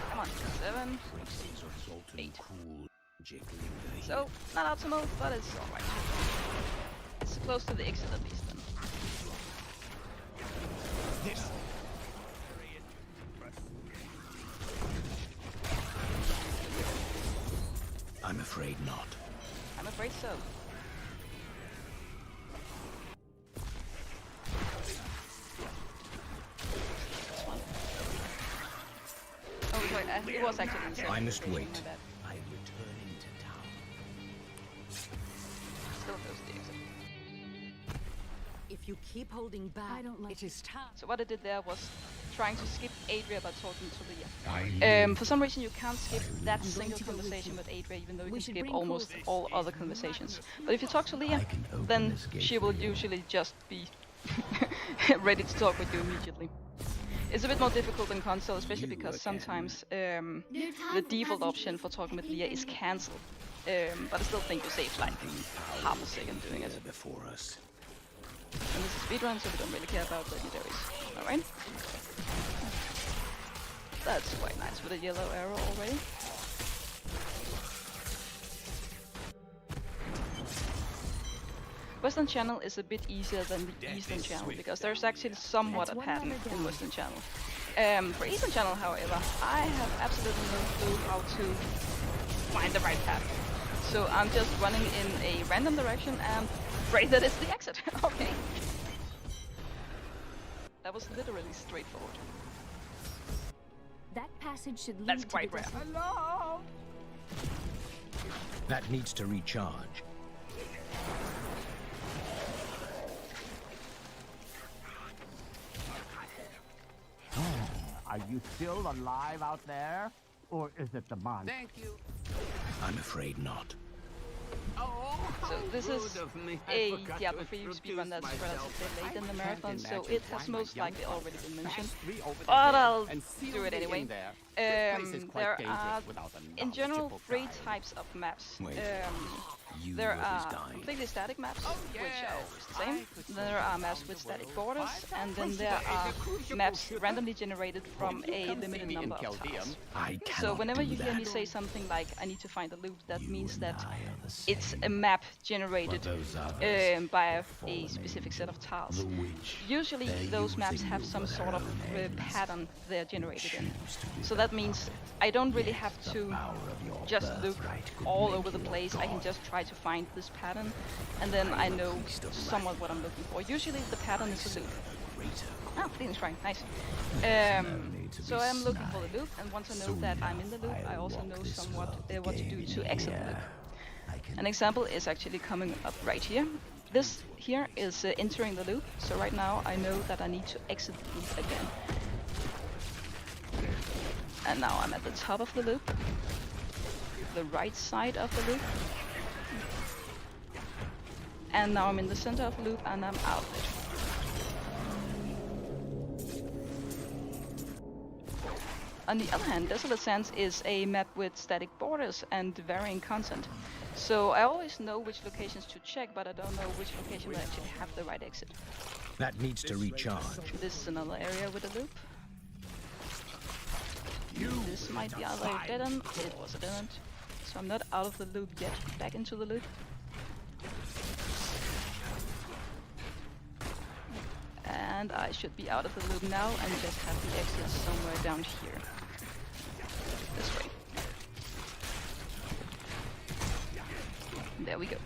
Come on, 7. 8. So, not optimal, but it's alright. It's close to the exit at least then. I'm afraid not. I'm afraid so. Oh, sorry, it was actually in the same I must location, wait. my bad. I'm returning to town. Still close to the exit. If you keep holding back, I don't like it is time. So what I did there was trying to skip Adria by talking to Leah. For some reason you can't skip that single conversation with Adria, even though you can skip almost all other conversations. But if you talk to Leah, then she will usually just be ready to talk with you immediately. It's a bit more difficult in console, especially because sometimes the default option for talking with Leah is cancelled. But I still think you save like half a second doing it. Before us. And this is speedrun, so we don't really care about legendaries. Alright. That's quite nice with a yellow arrow already. Western Channel is a bit easier than the Eastern Channel because there's actually somewhat a pattern in Western Channel. For Eastern Channel, however, I have absolutely no clue how to find the right path. So I'm just running in a random direction and pray that it's the exit. Okay. That was literally straightforward. That passage should lead That's to quite the rare. Hello? That needs to recharge. Are you still alive out there? Or is it the monster? Thank you. I'm afraid not. So this is a Diablo 3 speedrun that's relatively late in the marathon, so it has most likely already been mentioned, but I'll do it anyway. There are, in general, 3 types of maps. There are completely static maps, which are always the same. There are maps with static borders, and then there are maps randomly generated from a limited number of tiles. So whenever you hear me say something like, I need to find a loop, that means that it's a map generated by a specific set of tiles. Usually those maps have some sort of pattern they're generated in. So that means I don't really have to just look all over the place. I can just try to find this pattern, and then I know somewhat what I'm looking for. Usually the pattern is a loop. Oh, Fleeting's crying, nice. So I'm looking for the loop, and once I know that I'm in the loop, I also know somewhat what to do to exit the loop. An example is actually coming up right here. This here is entering the loop, so right now I know that I need to exit the loop again. And now I'm at the top of the loop, the right side of the loop. And now I'm in the center of the loop and I'm out of it. On the other hand, Desolate Sands is a map with static borders and varying content. So I always know which locations to check, but I don't know which location will actually have the right exit. That needs to recharge. This is another area with a loop. This might be either a dead end, it was a dead end. So I'm not out of the loop yet, back into the loop. And I should be out of the loop now and just have the exit somewhere down here. This way. There we go.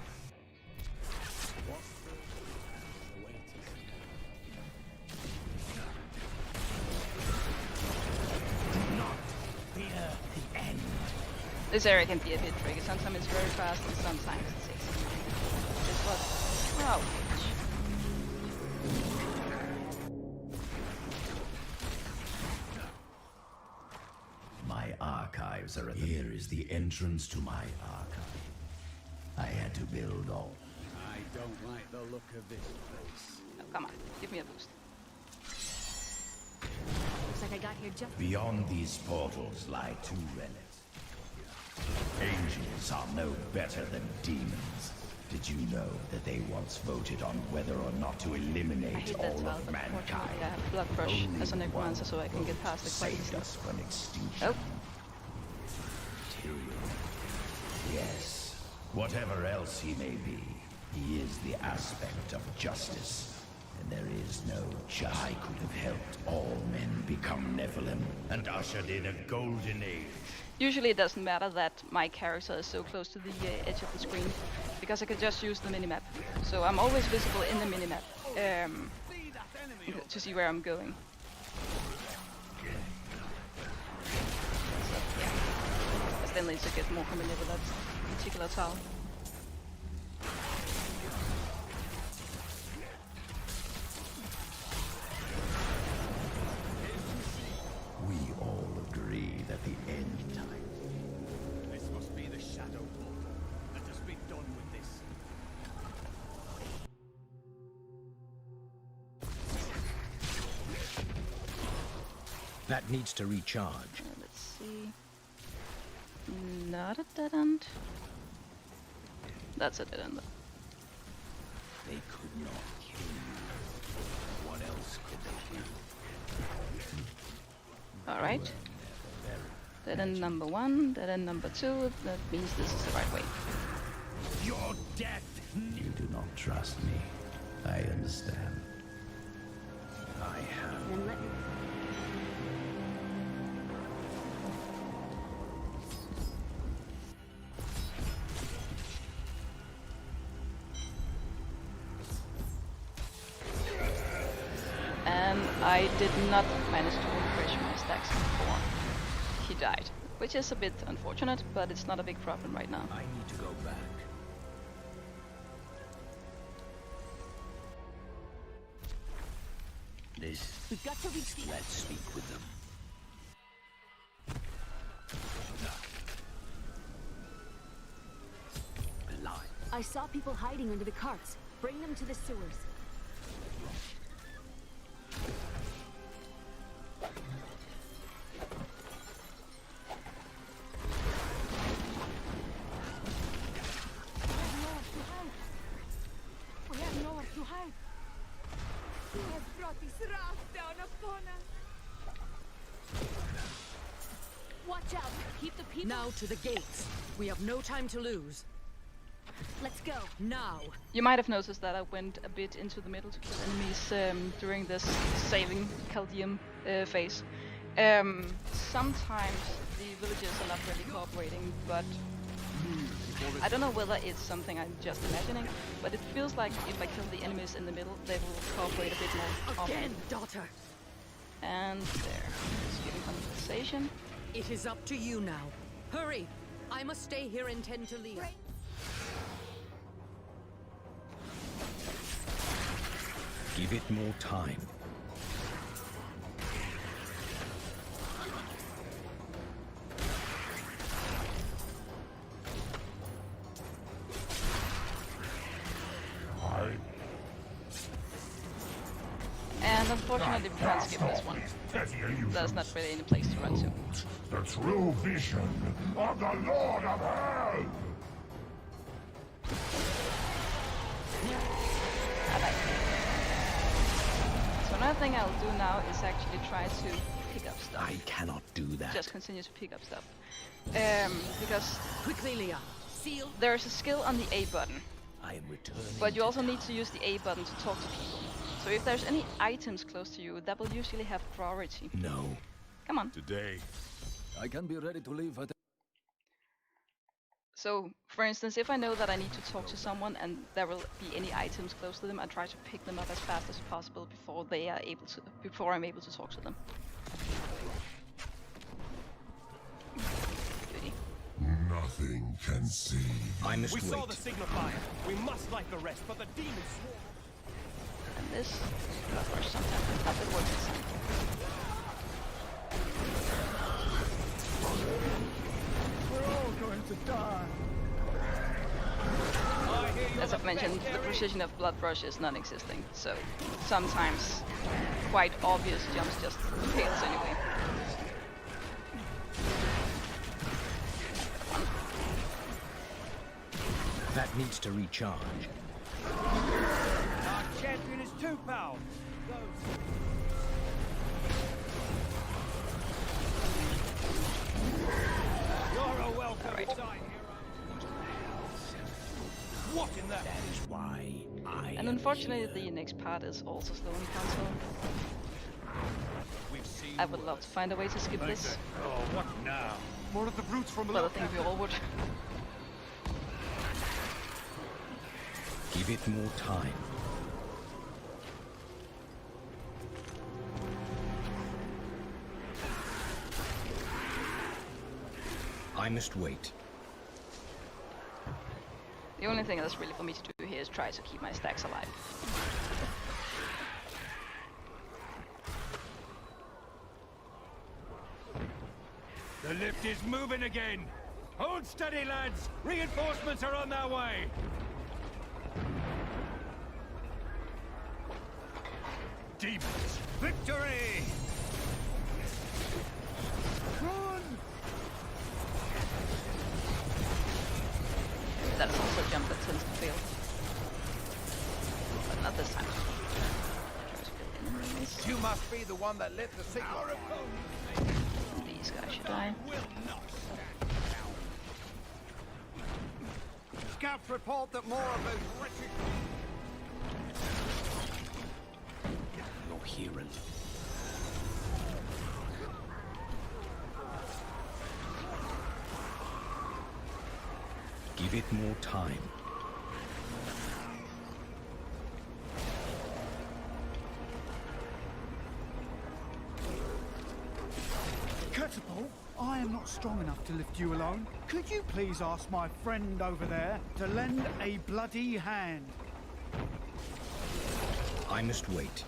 This area can be a bit tricky. Sometimes it's very fast and sometimes it takes a minute. This was... oh, My archives are at the... Here is the entrance to my archive. I had to build all. I don't like the look of this place. Oh, come on, give me a boost. Looks like I got here just... Beyond these portals lie two relics. Angels are no better than demons. Did you know that they once voted on whether or not to eliminate all of mankind? I have blood brush as a necromancer so I can get past the saved us from extinction. Oh. Yes. Whatever else he may be, he is the aspect of justice. And there is no justice. I could have helped all men become Nephilim and ushered in a golden age. Usually it doesn't matter that my character is so close to the edge of the screen, because I can just use the minimap. So I'm always visible in the minimap to see where I'm going. So, yeah. I still need to get more familiar with that particular tile. We all agree that the end time. This must be the shadow portal. Let us be done with this. That needs to recharge. Let's see. Not a dead end. That's a dead end. They could not kill you. What else could they do? Alright. Dead end number 1, dead end number 2. That means this is the right way. Your death! You do not trust me. I understand. I have. Then let me... And I did not manage to refresh my stacks before he died. Which is a bit unfortunate, but it's not a big problem right now. I need to go back. We've got to reach the... Let's speak with them. Alive. I saw people hiding under the carts. Bring them to the sewers. Now to the gates. We have no time to lose. Let's go. Now. You might have noticed that I went a bit into the middle to kill enemies during this sailing Chaldeum phase. Sometimes the villagers are not really cooperating, but I don't know whether it's something I'm just imagining, but it feels like if I kill the enemies in the middle, they will cooperate a bit more often. Again, daughter. And there. Just giving compensation. It is up to you now. Hurry! I must stay here and tend to leave. Give it more time. And unfortunately we can't skip this one. There's not really any place to run to. The true vision of the Lord of Hell! So another thing I'll do now is actually try to pick up stuff. I cannot do that. Just continue to pick up stuff. Because quickly, Leah. Seal. There's a skill on the A button. I am returning. But you also need to use the A button to talk to people. So if there's any items close to you, that will usually have priority. No. Come on. Today, I can be ready to leave at. So, for instance, if I know that I need to talk to someone and there will be any items close to them, I try to pick them up as fast as possible before I'm able to talk to them. Beauty. Nothing can save. I must We wait. saw the signal fire. We must light the rest, but the demons swarm. And this, of course, sometimes not the works this time. We're all going to die. As I've mentioned, the precision of Blood Rush is non-existing, so sometimes quite obvious jumps just fails anyway. That needs to recharge. Our champion is too powerful. You're a welcome sight, hero. What in that? That is why I. And unfortunately, the next part is also slow in console. I would love to find a way to skip this. Oh, what now? More of the brutes from But I think we all would. Give it more time. I must wait. The only thing that's really for me to do here is try to keep my stacks alive. The lift is moving again. Hold steady, lads. Reinforcements are on their way. Demons, victory! Run! That's also a jump that tends to fail. But not this time. You must be the one that lit the signal. These guys should die. Scouts report that more of those wretched... Your hero. Give it more time. Catapult, I am not strong enough to lift you alone. Could you please ask my friend over there to lend a bloody hand? I must wait.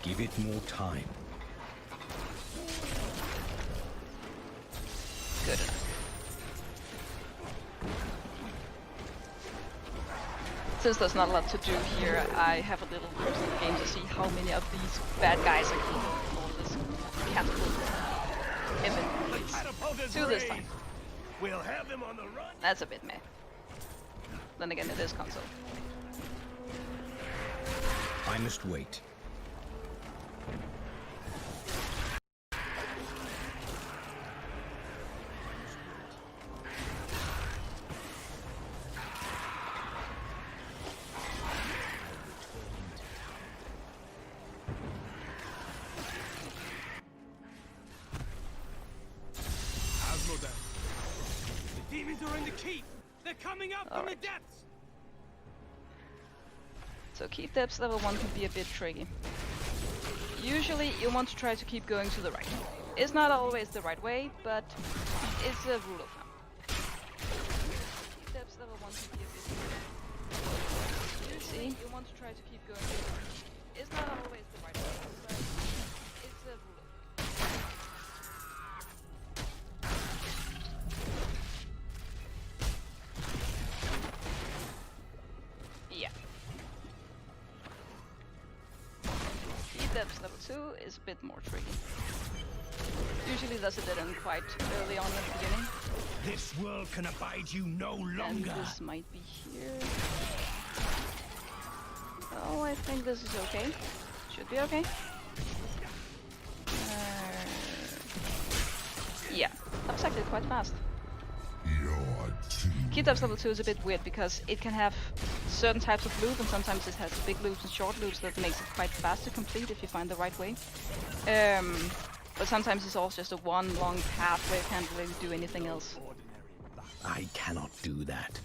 Give it more time. Good enough. Since there's not a lot to do here, I have a little glimpse of the game to see how many of these bad guys I can pull this catapult eventually to this time. We'll have them on the run. That's a bit meh. Then again, it is console. I must wait. The demons are in the keep! They're coming up from the depths! So keep depths level 1 can be a bit tricky. Usually you want to try to keep going to the right. It's not always the right way, but it's a rule of thumb. Keep depths level 1 can be a bit tricky. Usually you want to try to keep going to the right. It's not always the right way, but it's a rule of thumb. Yeah. Depths level 2 is a bit more tricky. Usually there's a dead end quite early on at the beginning. This world can abide you no longer. And this might be here. Oh, I think this is okay. Should be okay. Yeah, that was actually quite fast. Key depths level 2 is a bit weird because it can have certain types of loop, and sometimes it has big loops and short loops that makes it quite fast to complete if you find the right way. But sometimes it's also just a one long path where you can't really do anything else. I cannot do that.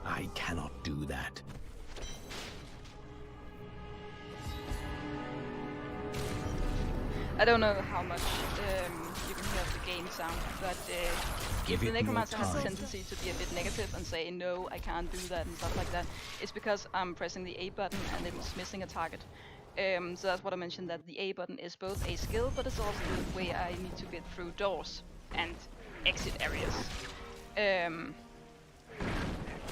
I cannot do that. I don't know how much you can hear of the game sound, but the Necromancer has a tendency to be a bit negative and say, no, I can't do that and stuff like that. It's because I'm pressing the A button and it's missing a target. So that's what I mentioned, that the A button is both a skill, but it's also the way I need to get through doors and exit areas.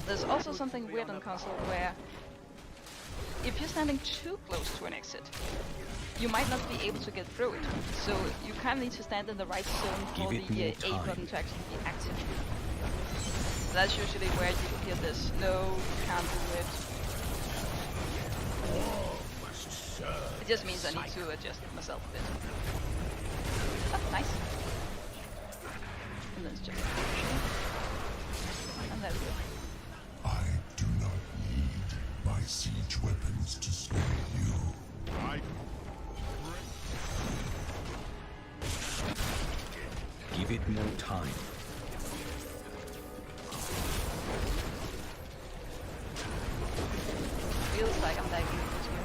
There's also something weird on console where if you're standing too close to an exit, you might not be able to get through it. So you kind of need to stand in the right zone for the A button to actually be active. So that's usually where you will hear this, no, can't do it. It just means I need to adjust myself a bit. Oh, nice. And then it's just and there we go. I do not need my siege weapons to slay you. Give it more time. Feels like I'm lagging this way.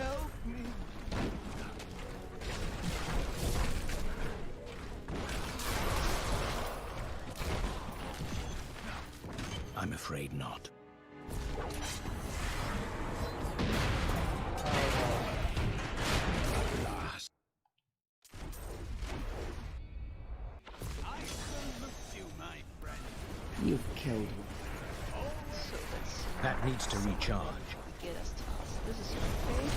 Help me. I'm afraid not. Last. I salute you, my friend. You've killed him. So let's see. That needs to recharge. Get us tasks. This is okay.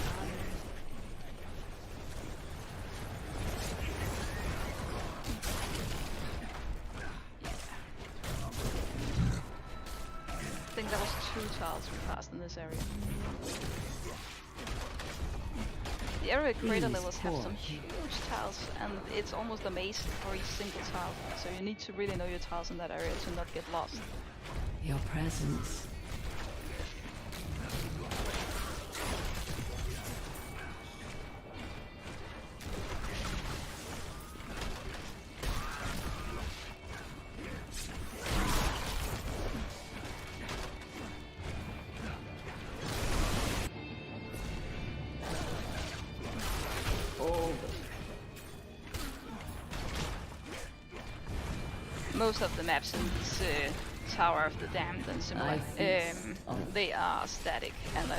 I think that was 2 tiles we passed in this area. The area crater levels have some huge tiles, and it's almost a maze for each single tile. So you need to really know your tiles in that area to not get lost. Your presence. Most of the maps in these Tower of the Damned and similar. They are static, and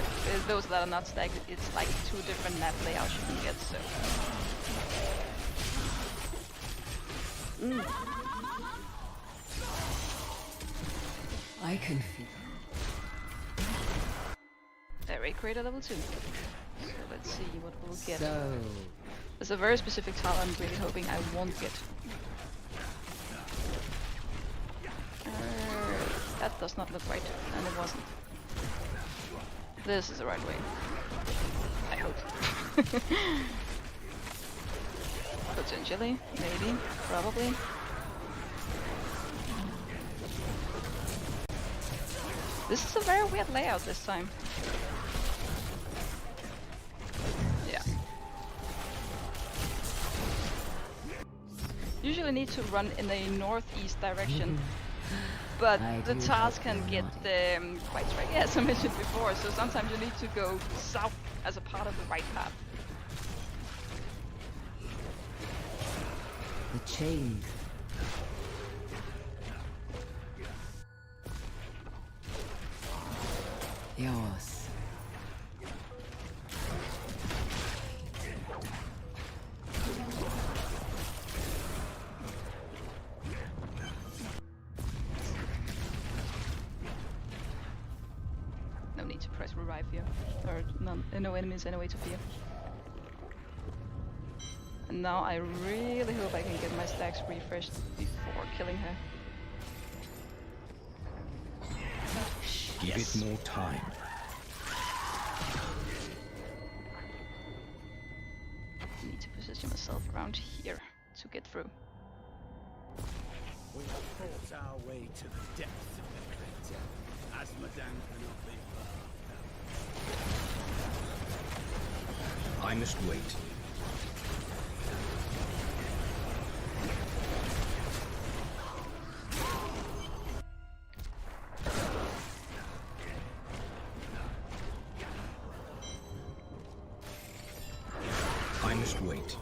those that are not static, it's like 2 different map layouts you can get. So. I can feel. Array creator level 2. So let's see what we'll get. So. There's a very specific tile I'm really hoping I won't get. That does not look right, and it wasn't. This is the right way. I hope. Potentially, maybe, probably. This is a very weird layout this time. Yeah. Usually need to run in a northeast direction. But the tiles can get quite tricky, as I mentioned before, so sometimes you need to go south as a part of the right path. The chain. Yours. No need to press revive here, or no enemies anyway to fear. And now I really hope I can get my stacks refreshed before killing her. Give it more time. Need to position myself around here to get through. We have fought our way to the depths of the crater, as Madame cannot be far. I must wait. I must wait.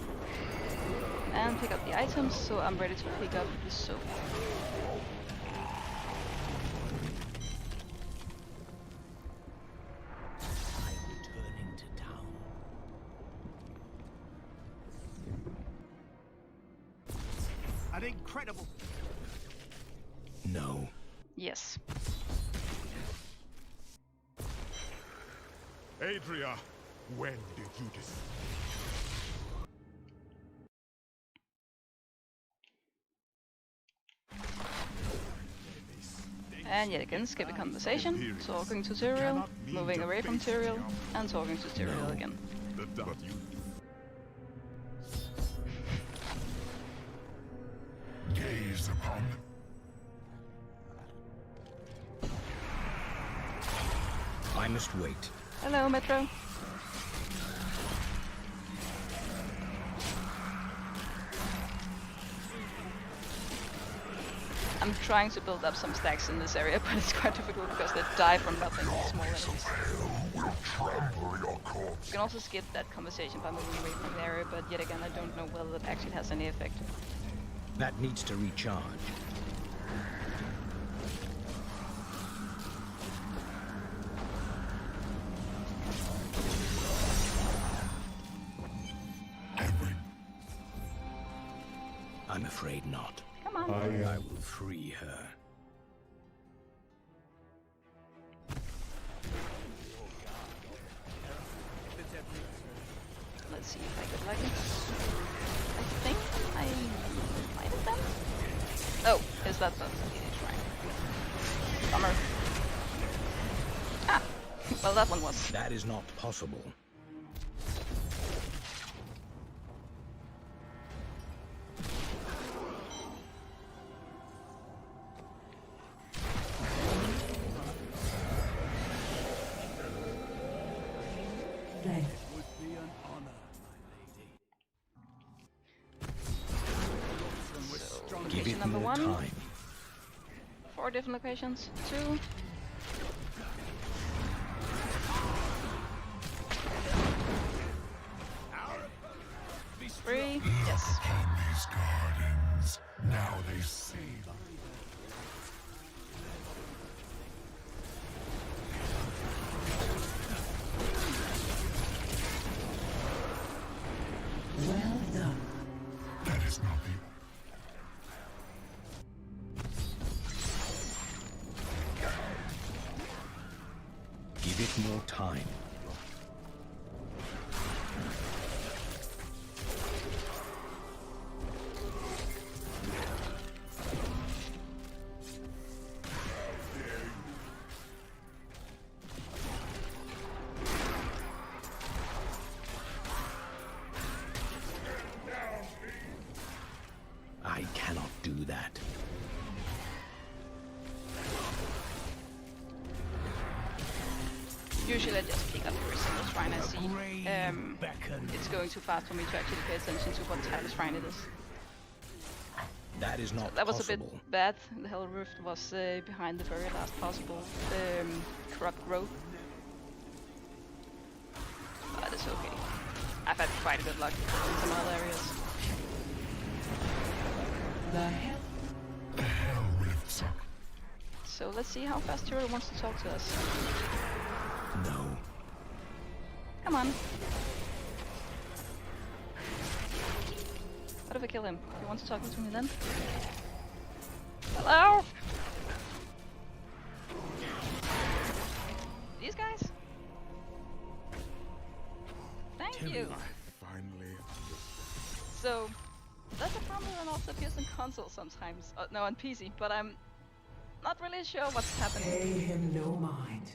And pick up the items, so I'm ready to pick up the soap. An incredible. No. Yes. Adria, when did you decide? And yet again, skip a conversation, talking tutorial, moving away from tutorial, and talking tutorial again. Gaze upon. I must wait. Hello, Metro. I'm trying to build up some stacks in this area, but it's quite difficult because they die from nothing, small enemies. You can also skip that conversation by moving away from the area, but yet again I don't know whether that actually has any effect. That needs to recharge. I'm afraid not. Come on. I will free her. Let's see if I could like it. I think I might have done. Oh, is that the shrine? Bummer. Ah, well that one was. That is not possible. Give it number more 1. time. 4 different locations. 2. Three. Yes. Upon these gardens, now they see. time. I cannot do that. Usually I just pick up every single shrine I see. It's going too fast for me to actually pay attention to what type of shrine it is. That is not That was possible. a bit bad. The Hell Rift was behind the very last possible corrupt growth. But it's okay. I've had quite good luck in some other areas. The Hell Rifts. So let's see how fast Tyrael wants to talk to us. No. Come on. What if I kill him? You want to talk to me then? Hello? These guys? Thank you. Finally. So, that's a problem that also appears in console sometimes. No, on PC, but I'm not really sure what's happening. Pay him no mind.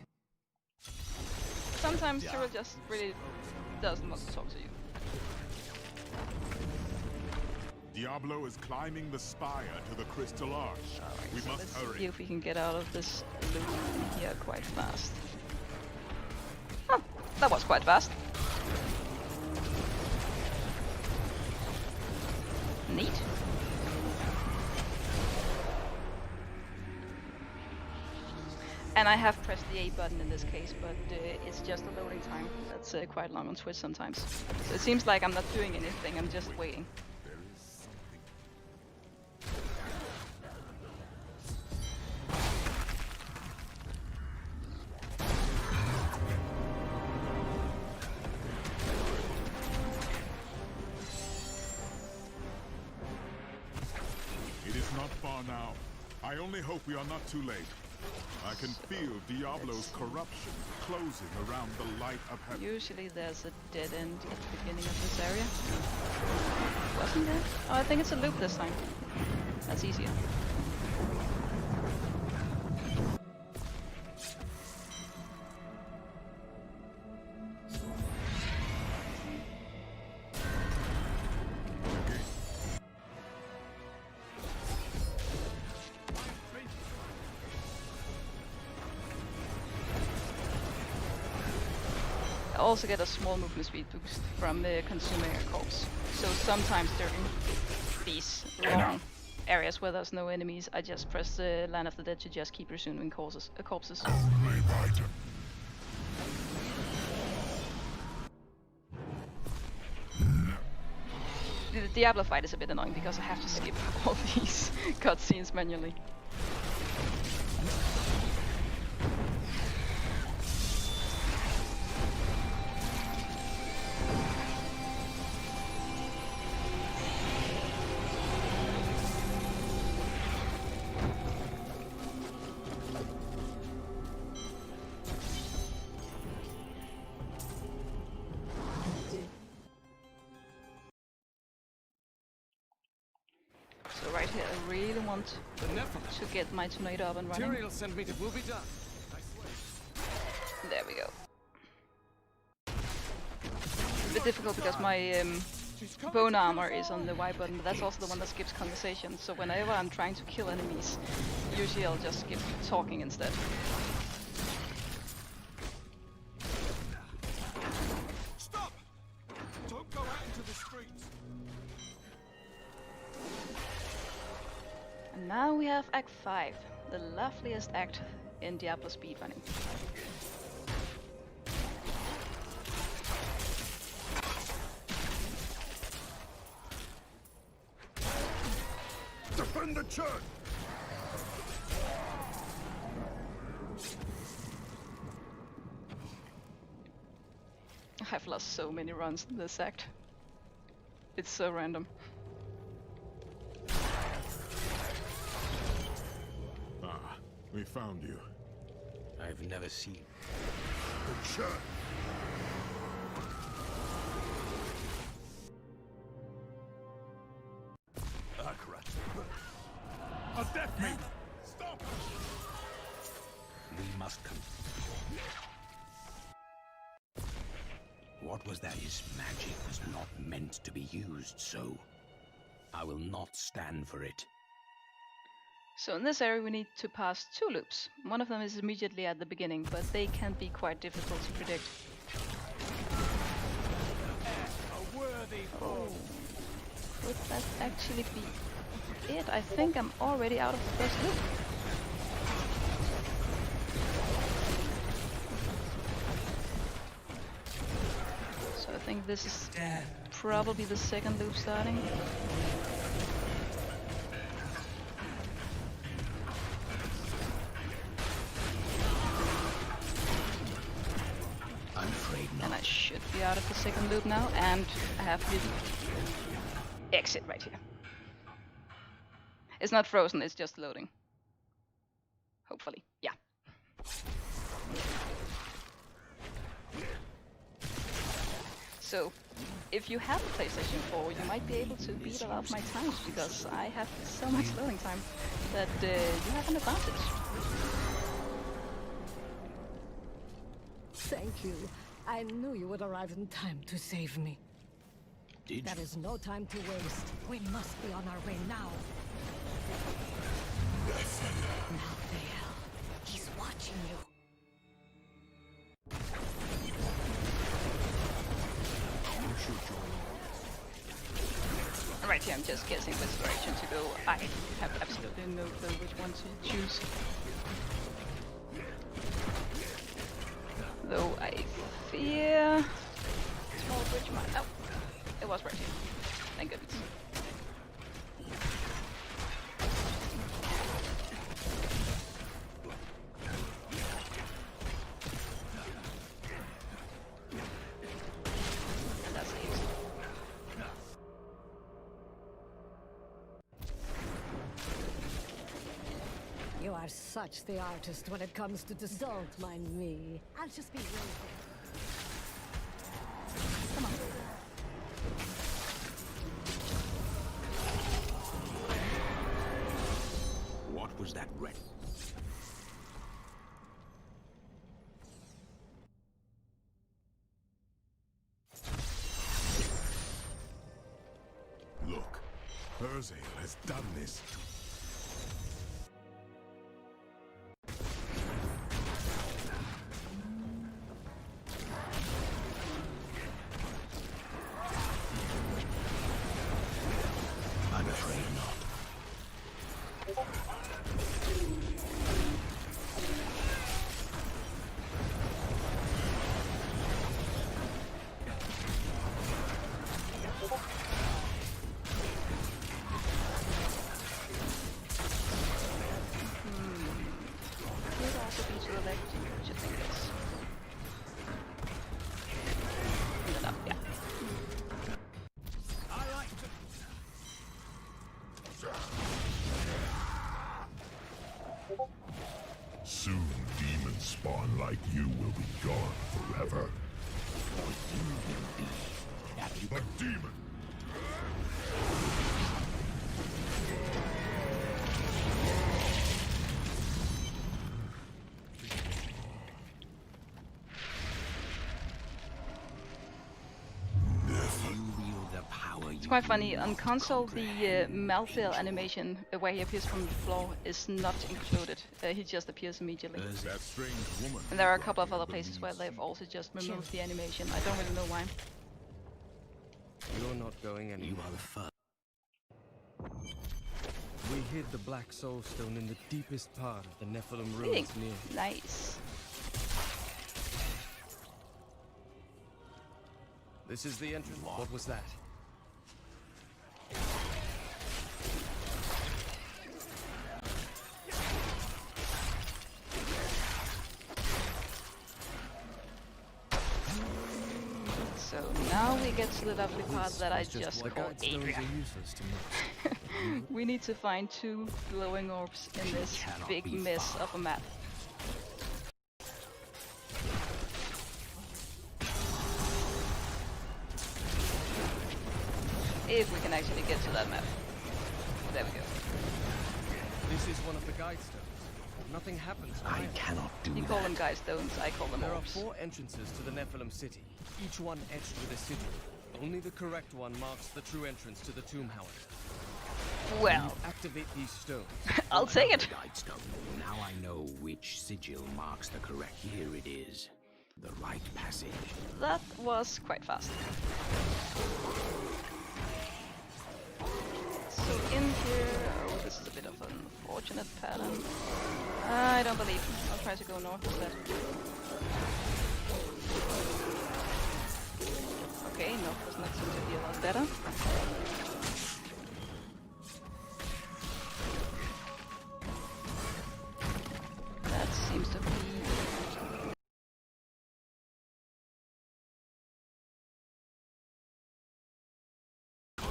Sometimes Tyrael just really doesn't want to talk to you. Diablo is climbing the spire to the Crystal Arch. We must Let's hurry. see if we can get out of this loop here quite fast. Oh, that was quite fast. Neat. And I have pressed the A button in this case, but it's just a loading time. That's quite long on Twitch sometimes. So it seems like I'm not doing anything, I'm just waiting. It is not far now. I only hope we are not too late. I can feel Diablo's corruption closing around the light of heaven. Usually there's a dead end at the beginning of this area. Wasn't there? Oh, I think it's a loop this time. That's easier. I also get a small movement speed boost from consuming a corpse. So sometimes during these long areas where there's no enemies, I just press the Land of the Dead to just keep resuming corpses. The Diablo fight is a bit annoying because I have to skip all these cutscenes manually. So right here, I really want to get my tornado up and running. Tyrael sent me to will be done. I swear. There we go. It's a bit difficult because my bone armor is on the Y button, but that's also the one that skips conversation. So whenever I'm trying to kill enemies, usually I'll just skip talking instead. Stop! Don't go out into the streets. And now we have Act 5, the loveliest act in Diablo speedrunning. Defend the church! I've lost so many runs in this act. It's so random. Ah, we found you. I've never seen. The church. A death maiden! Stop! We must come. What was that? His magic was not meant to be used so. I will not stand for it. So in this area we need to pass 2 loops. One of them is immediately at the beginning, but they can be quite difficult to predict. A worthy foe. Would that actually be it? I think I'm already out of the first loop. So I think this is probably the second loop starting. I'm afraid not. And I should be out of the second loop now, and I have the exit right here. It's not frozen, it's just loading. Hopefully, yeah. So, if you have a PlayStation 4, you might be able to beat a lot of my times, because I have so much loading time that you have an advantage. Thank you. I knew you would arrive in time to save me. There is no time to waste. We must be on our way now. Malthael, he's watching you. Right here, I'm just guessing which direction to go. I have absolutely no clue which one to choose. Though I fear... Small bridge might... Oh, it was right here. Thank goodness. And that's easy. You are such the artist when it comes to this. Don't mind me. I'll just be real quick. Come on. What was that red? Look, Urzael has done this. I'm afraid not. Could also be to the left, which I think is... Up, yeah. I like to... Soon demons spawn like you will be gone forever. A demon! It's quite funny, on console the Malthael animation where he appears from the floor is not included, he just appears immediately. That strange woman. And there are a couple of other places where they've also just removed the animation, I don't really know why. You're not going anywhere. You are the first. We hid the Black Soul Stone in the deepest part of the Nephilim ruins near. Nice. This is the entrance. What was that? So now we get to the lovely part that I just called Adria. We need to find 2 glowing orbs in this big mess of a map. If we can actually get to that map. There we go. This is one of the guide stones. Nothing happens. I cannot do You call them guide stones, I call them There orbs. are 4 entrances to the Nephilim city, each one etched with a sigil. Only the correct one marks the true entrance to the tomb, however. Well, you activate these stones. I'll take it. Guide stone. Now I know which sigil marks the correct. Here it is. The right passage. That was quite fast. So in here, oh, this is a bit of an unfortunate pattern. I don't believe. I'll try to go north instead. Okay, north does not seem to be a lot better. That seems to be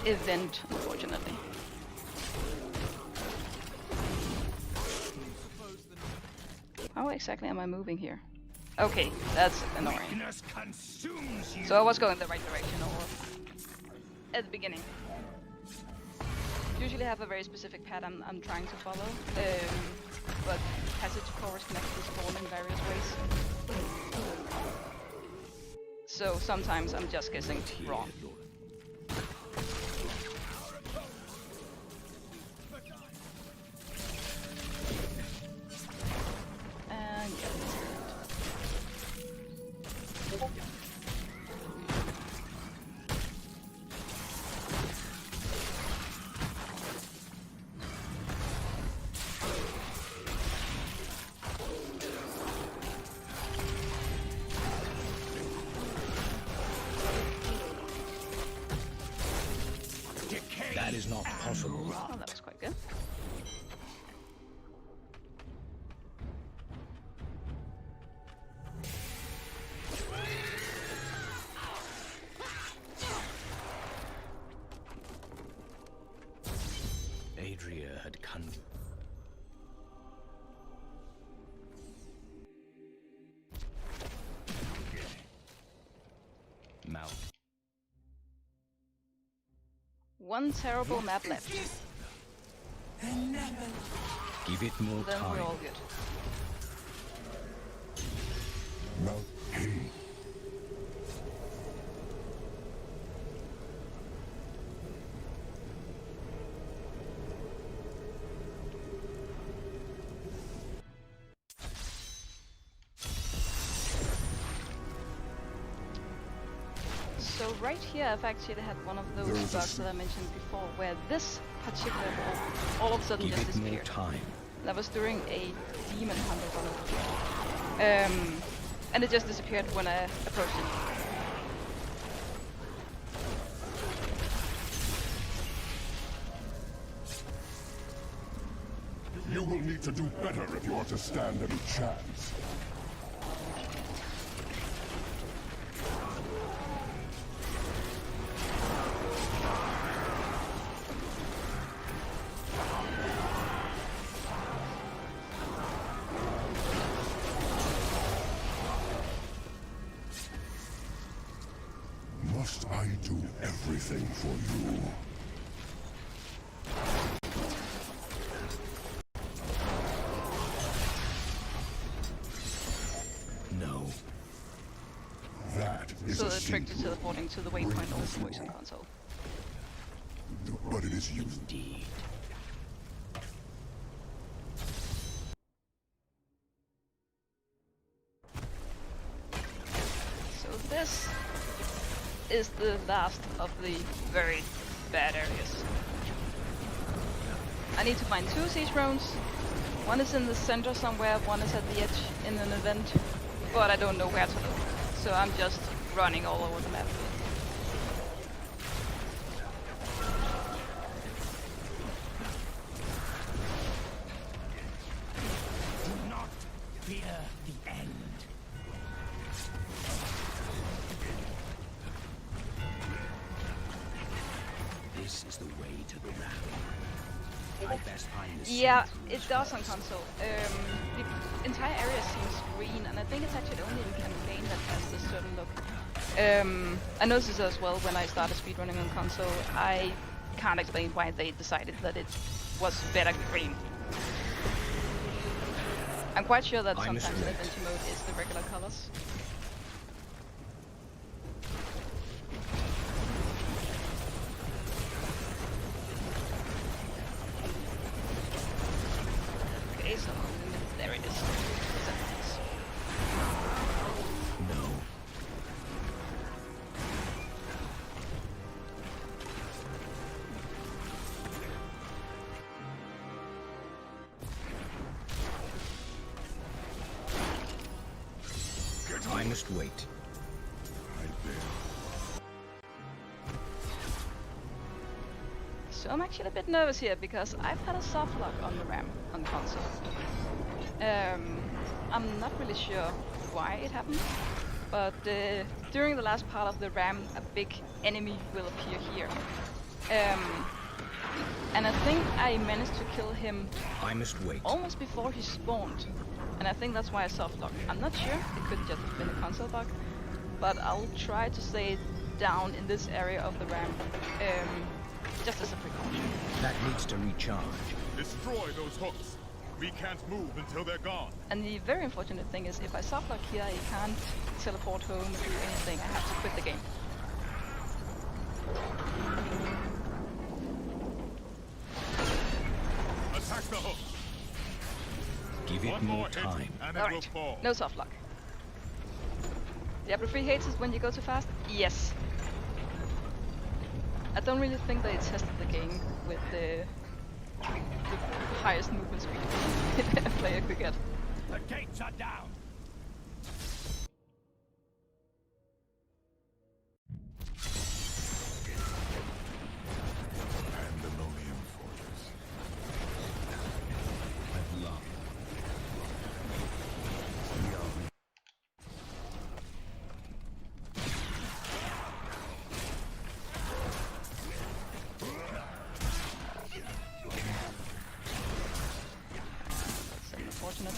event, unfortunately. How exactly am I moving here? Okay, that's annoying. So I was going the right direction or at the beginning. Usually have a very specific pattern I'm trying to follow, but passage cores can actually spawn in various ways. So sometimes I'm just guessing wrong. And yeah. That is not possible. Oh, that was quite good. Adria had come. Mouth. One terrible map left. Give it more Then time. we're all good. Mount King. So right here I've actually had one of those bugs that I mentioned before, where this particular wall all of a sudden Give just it more disappeared. time. That was during a demon hunt or something. And it just disappeared when I approached it. You will need to do better if you are to stand any chance. Must I do everything for you? No. That is So a the trick to simple, teleporting to the waypoint always works on console. but it is used. Indeed. So this is the last of the very bad areas. I need to find 2 siege runes. One is in the center somewhere, one is at the edge in an event, but I don't know where to look. So I'm just running all over the map. Do not fear the end. This is the way to the ramp. I best find the Yeah, it does on console. The entire area seems green, and I think it's actually only in campaign that has this certain look. I noticed this as well when I started speedrunning on console. I can't explain why they decided that it was better green. I'm quite sure that sometimes in adventure mode it's the regular colors. Okay, so there it is. No. I must wait. So I'm actually a bit nervous here because I've had a soft lock on the RAM on console. I'm not really sure why it happened, but during the last part of the RAM, a big enemy will appear here. And I think I managed to kill him I must wait. almost before he spawned. And I think that's why I soft locked. I'm not sure, it could just have been a console bug, but I'll try to stay down in this area of the RAM, just as a precaution. That needs to recharge. Destroy those hooks. We can't move until they're gone. And the very unfortunate thing is, if I soft lock here, I can't teleport home or do anything. I have to quit the game. Attack the hook. Give it more time. And it will fall. No soft lock. Diablo 3 hates it when you go too fast? Yes. I don't really think they tested the game with the highest movement speed a player could get. The gates are down. Pandemonium Fortress. I've loved.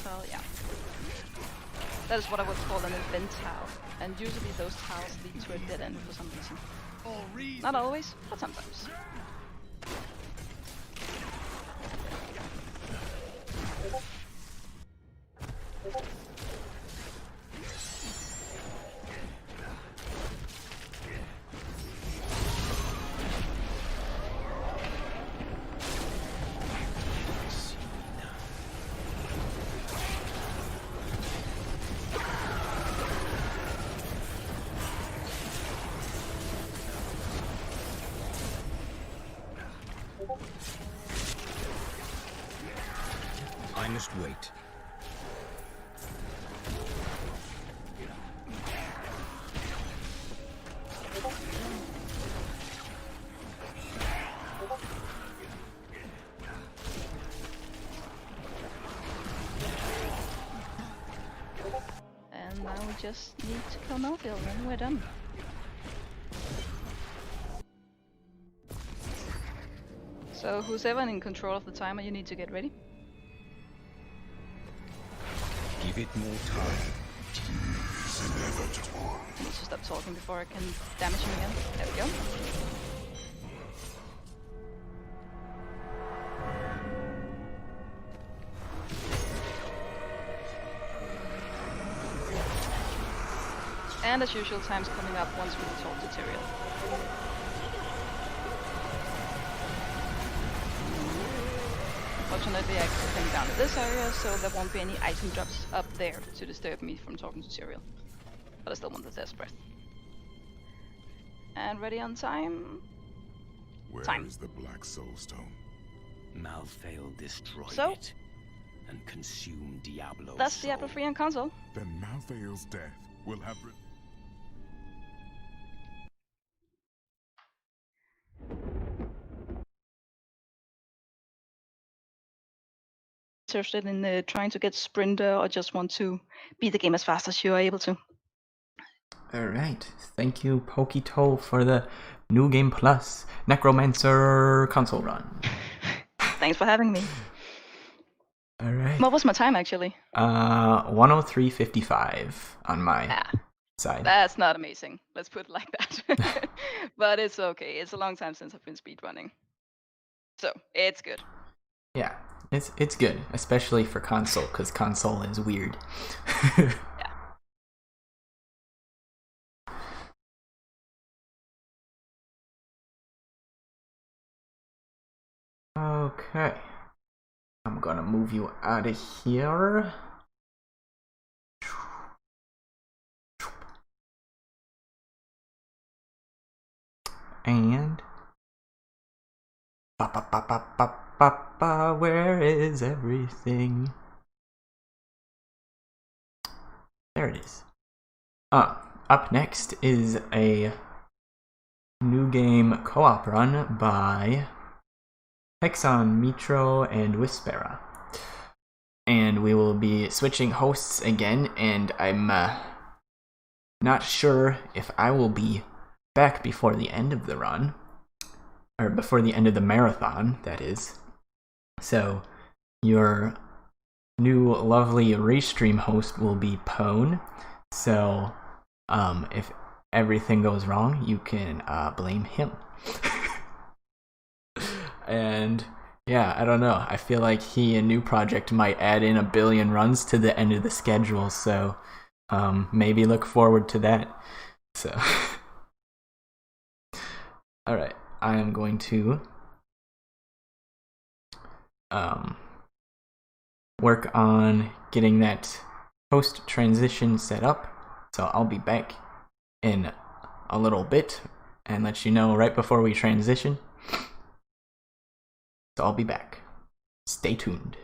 Tile, yeah. That is what I would call an event tile, and usually those tiles lead to a dead end for some reason. Not always, but sometimes. I must wait. And now we just need to come out here and we're done. So who's ever in control of the timer, you need to get ready. Give it more time. I need to stop talking before I can damage him again. There we go. And as usual, time's coming up once we talk to Tyrael. Fortunately, I came down to this area, so there won't be any item drops up there to disturb me from talking to Tyrael. But I still want the test breath. And ready on time? Where is the Black Soulstone? Malthael destroyed it and consumed Diablo. That's Diablo 3 on console. Then Malthael's death will have... Interested in trying to get Sprinter or just want to beat the game as fast as you are able to. Alright, thank you Pokeytoe for the New Game Plus Necromancer console run. Thanks for having me. Alright. What was my time actually? 103.55 on my side. That's not amazing. Let's put it like that. But it's okay. It's a long time since I've been speedrunning. So, it's good. Yeah, it's good, especially for console, because console is weird. Yeah. Okay. I'm gonna move you out of here. And where is everything? There it is. Up next is a new game co-op run by Hexon, Mitro, and Whispera. And we will be switching hosts again, and I'm not sure if I will be back before the end of the run, or before the end of the marathon, that is. So, your new lovely restream host will be Pone. So, if everything goes wrong, you can blame him. And yeah, I don't know. I feel like he and New Project might add in 1 billion runs to the end of the schedule, so maybe look forward to that. So, alright, I am going to work on getting that host transition set up, so I'll be back in a little bit and let you know right before we transition. So I'll be back. Stay tuned.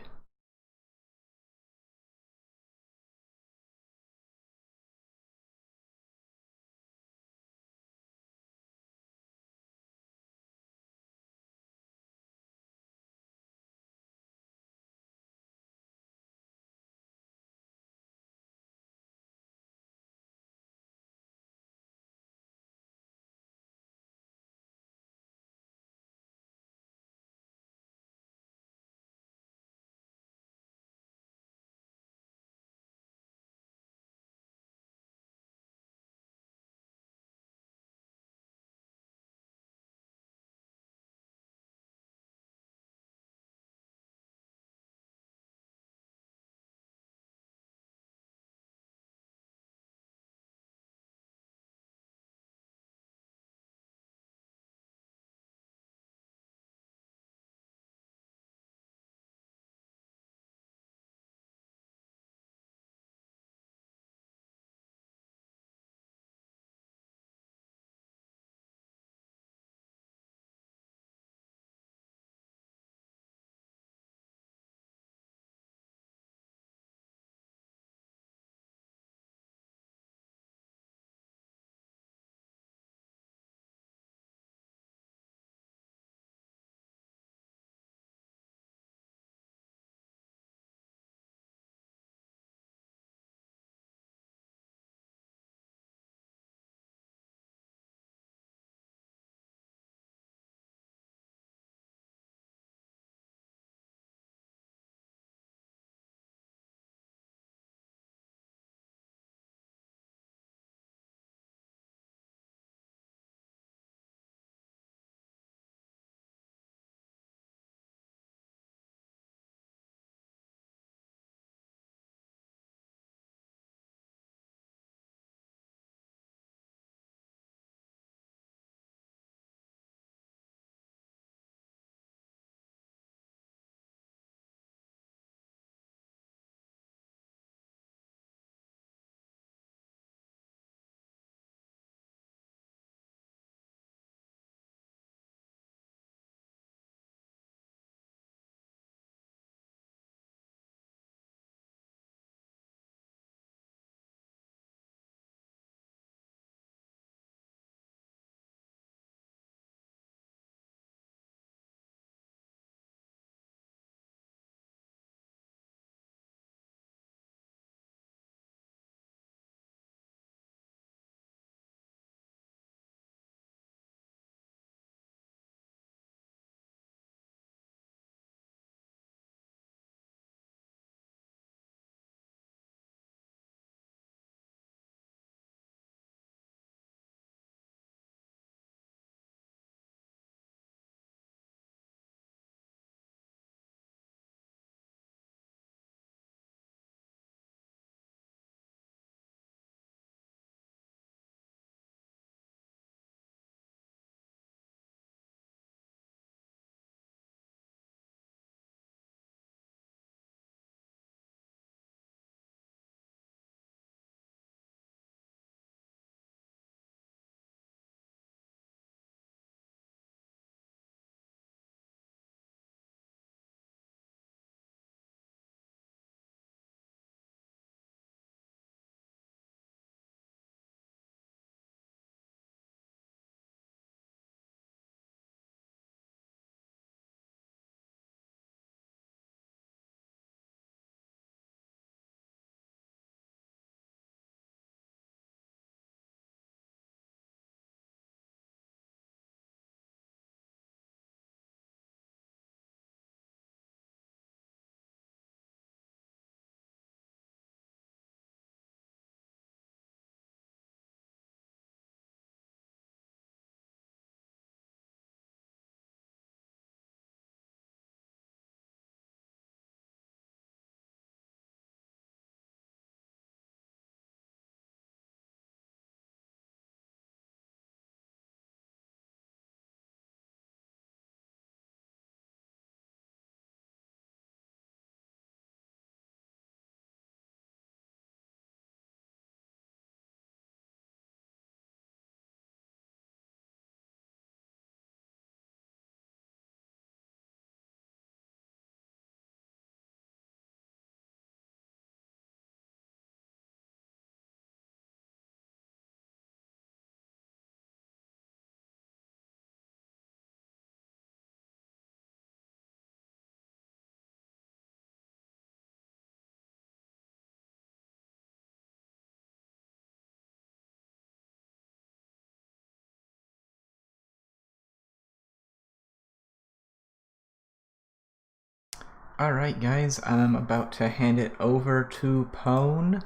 Alright guys, I'm about to hand it over to Pone.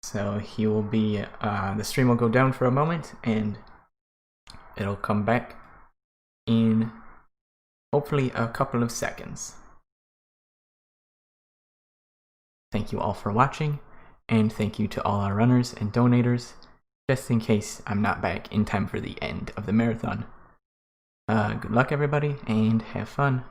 So he will be, the stream will go down for a moment and it'll come back in hopefully a couple of seconds. Thank you all for watching, and thank you to all our runners and donators, just in case I'm not back in time for the end of the marathon. Good luck everybody, and have fun.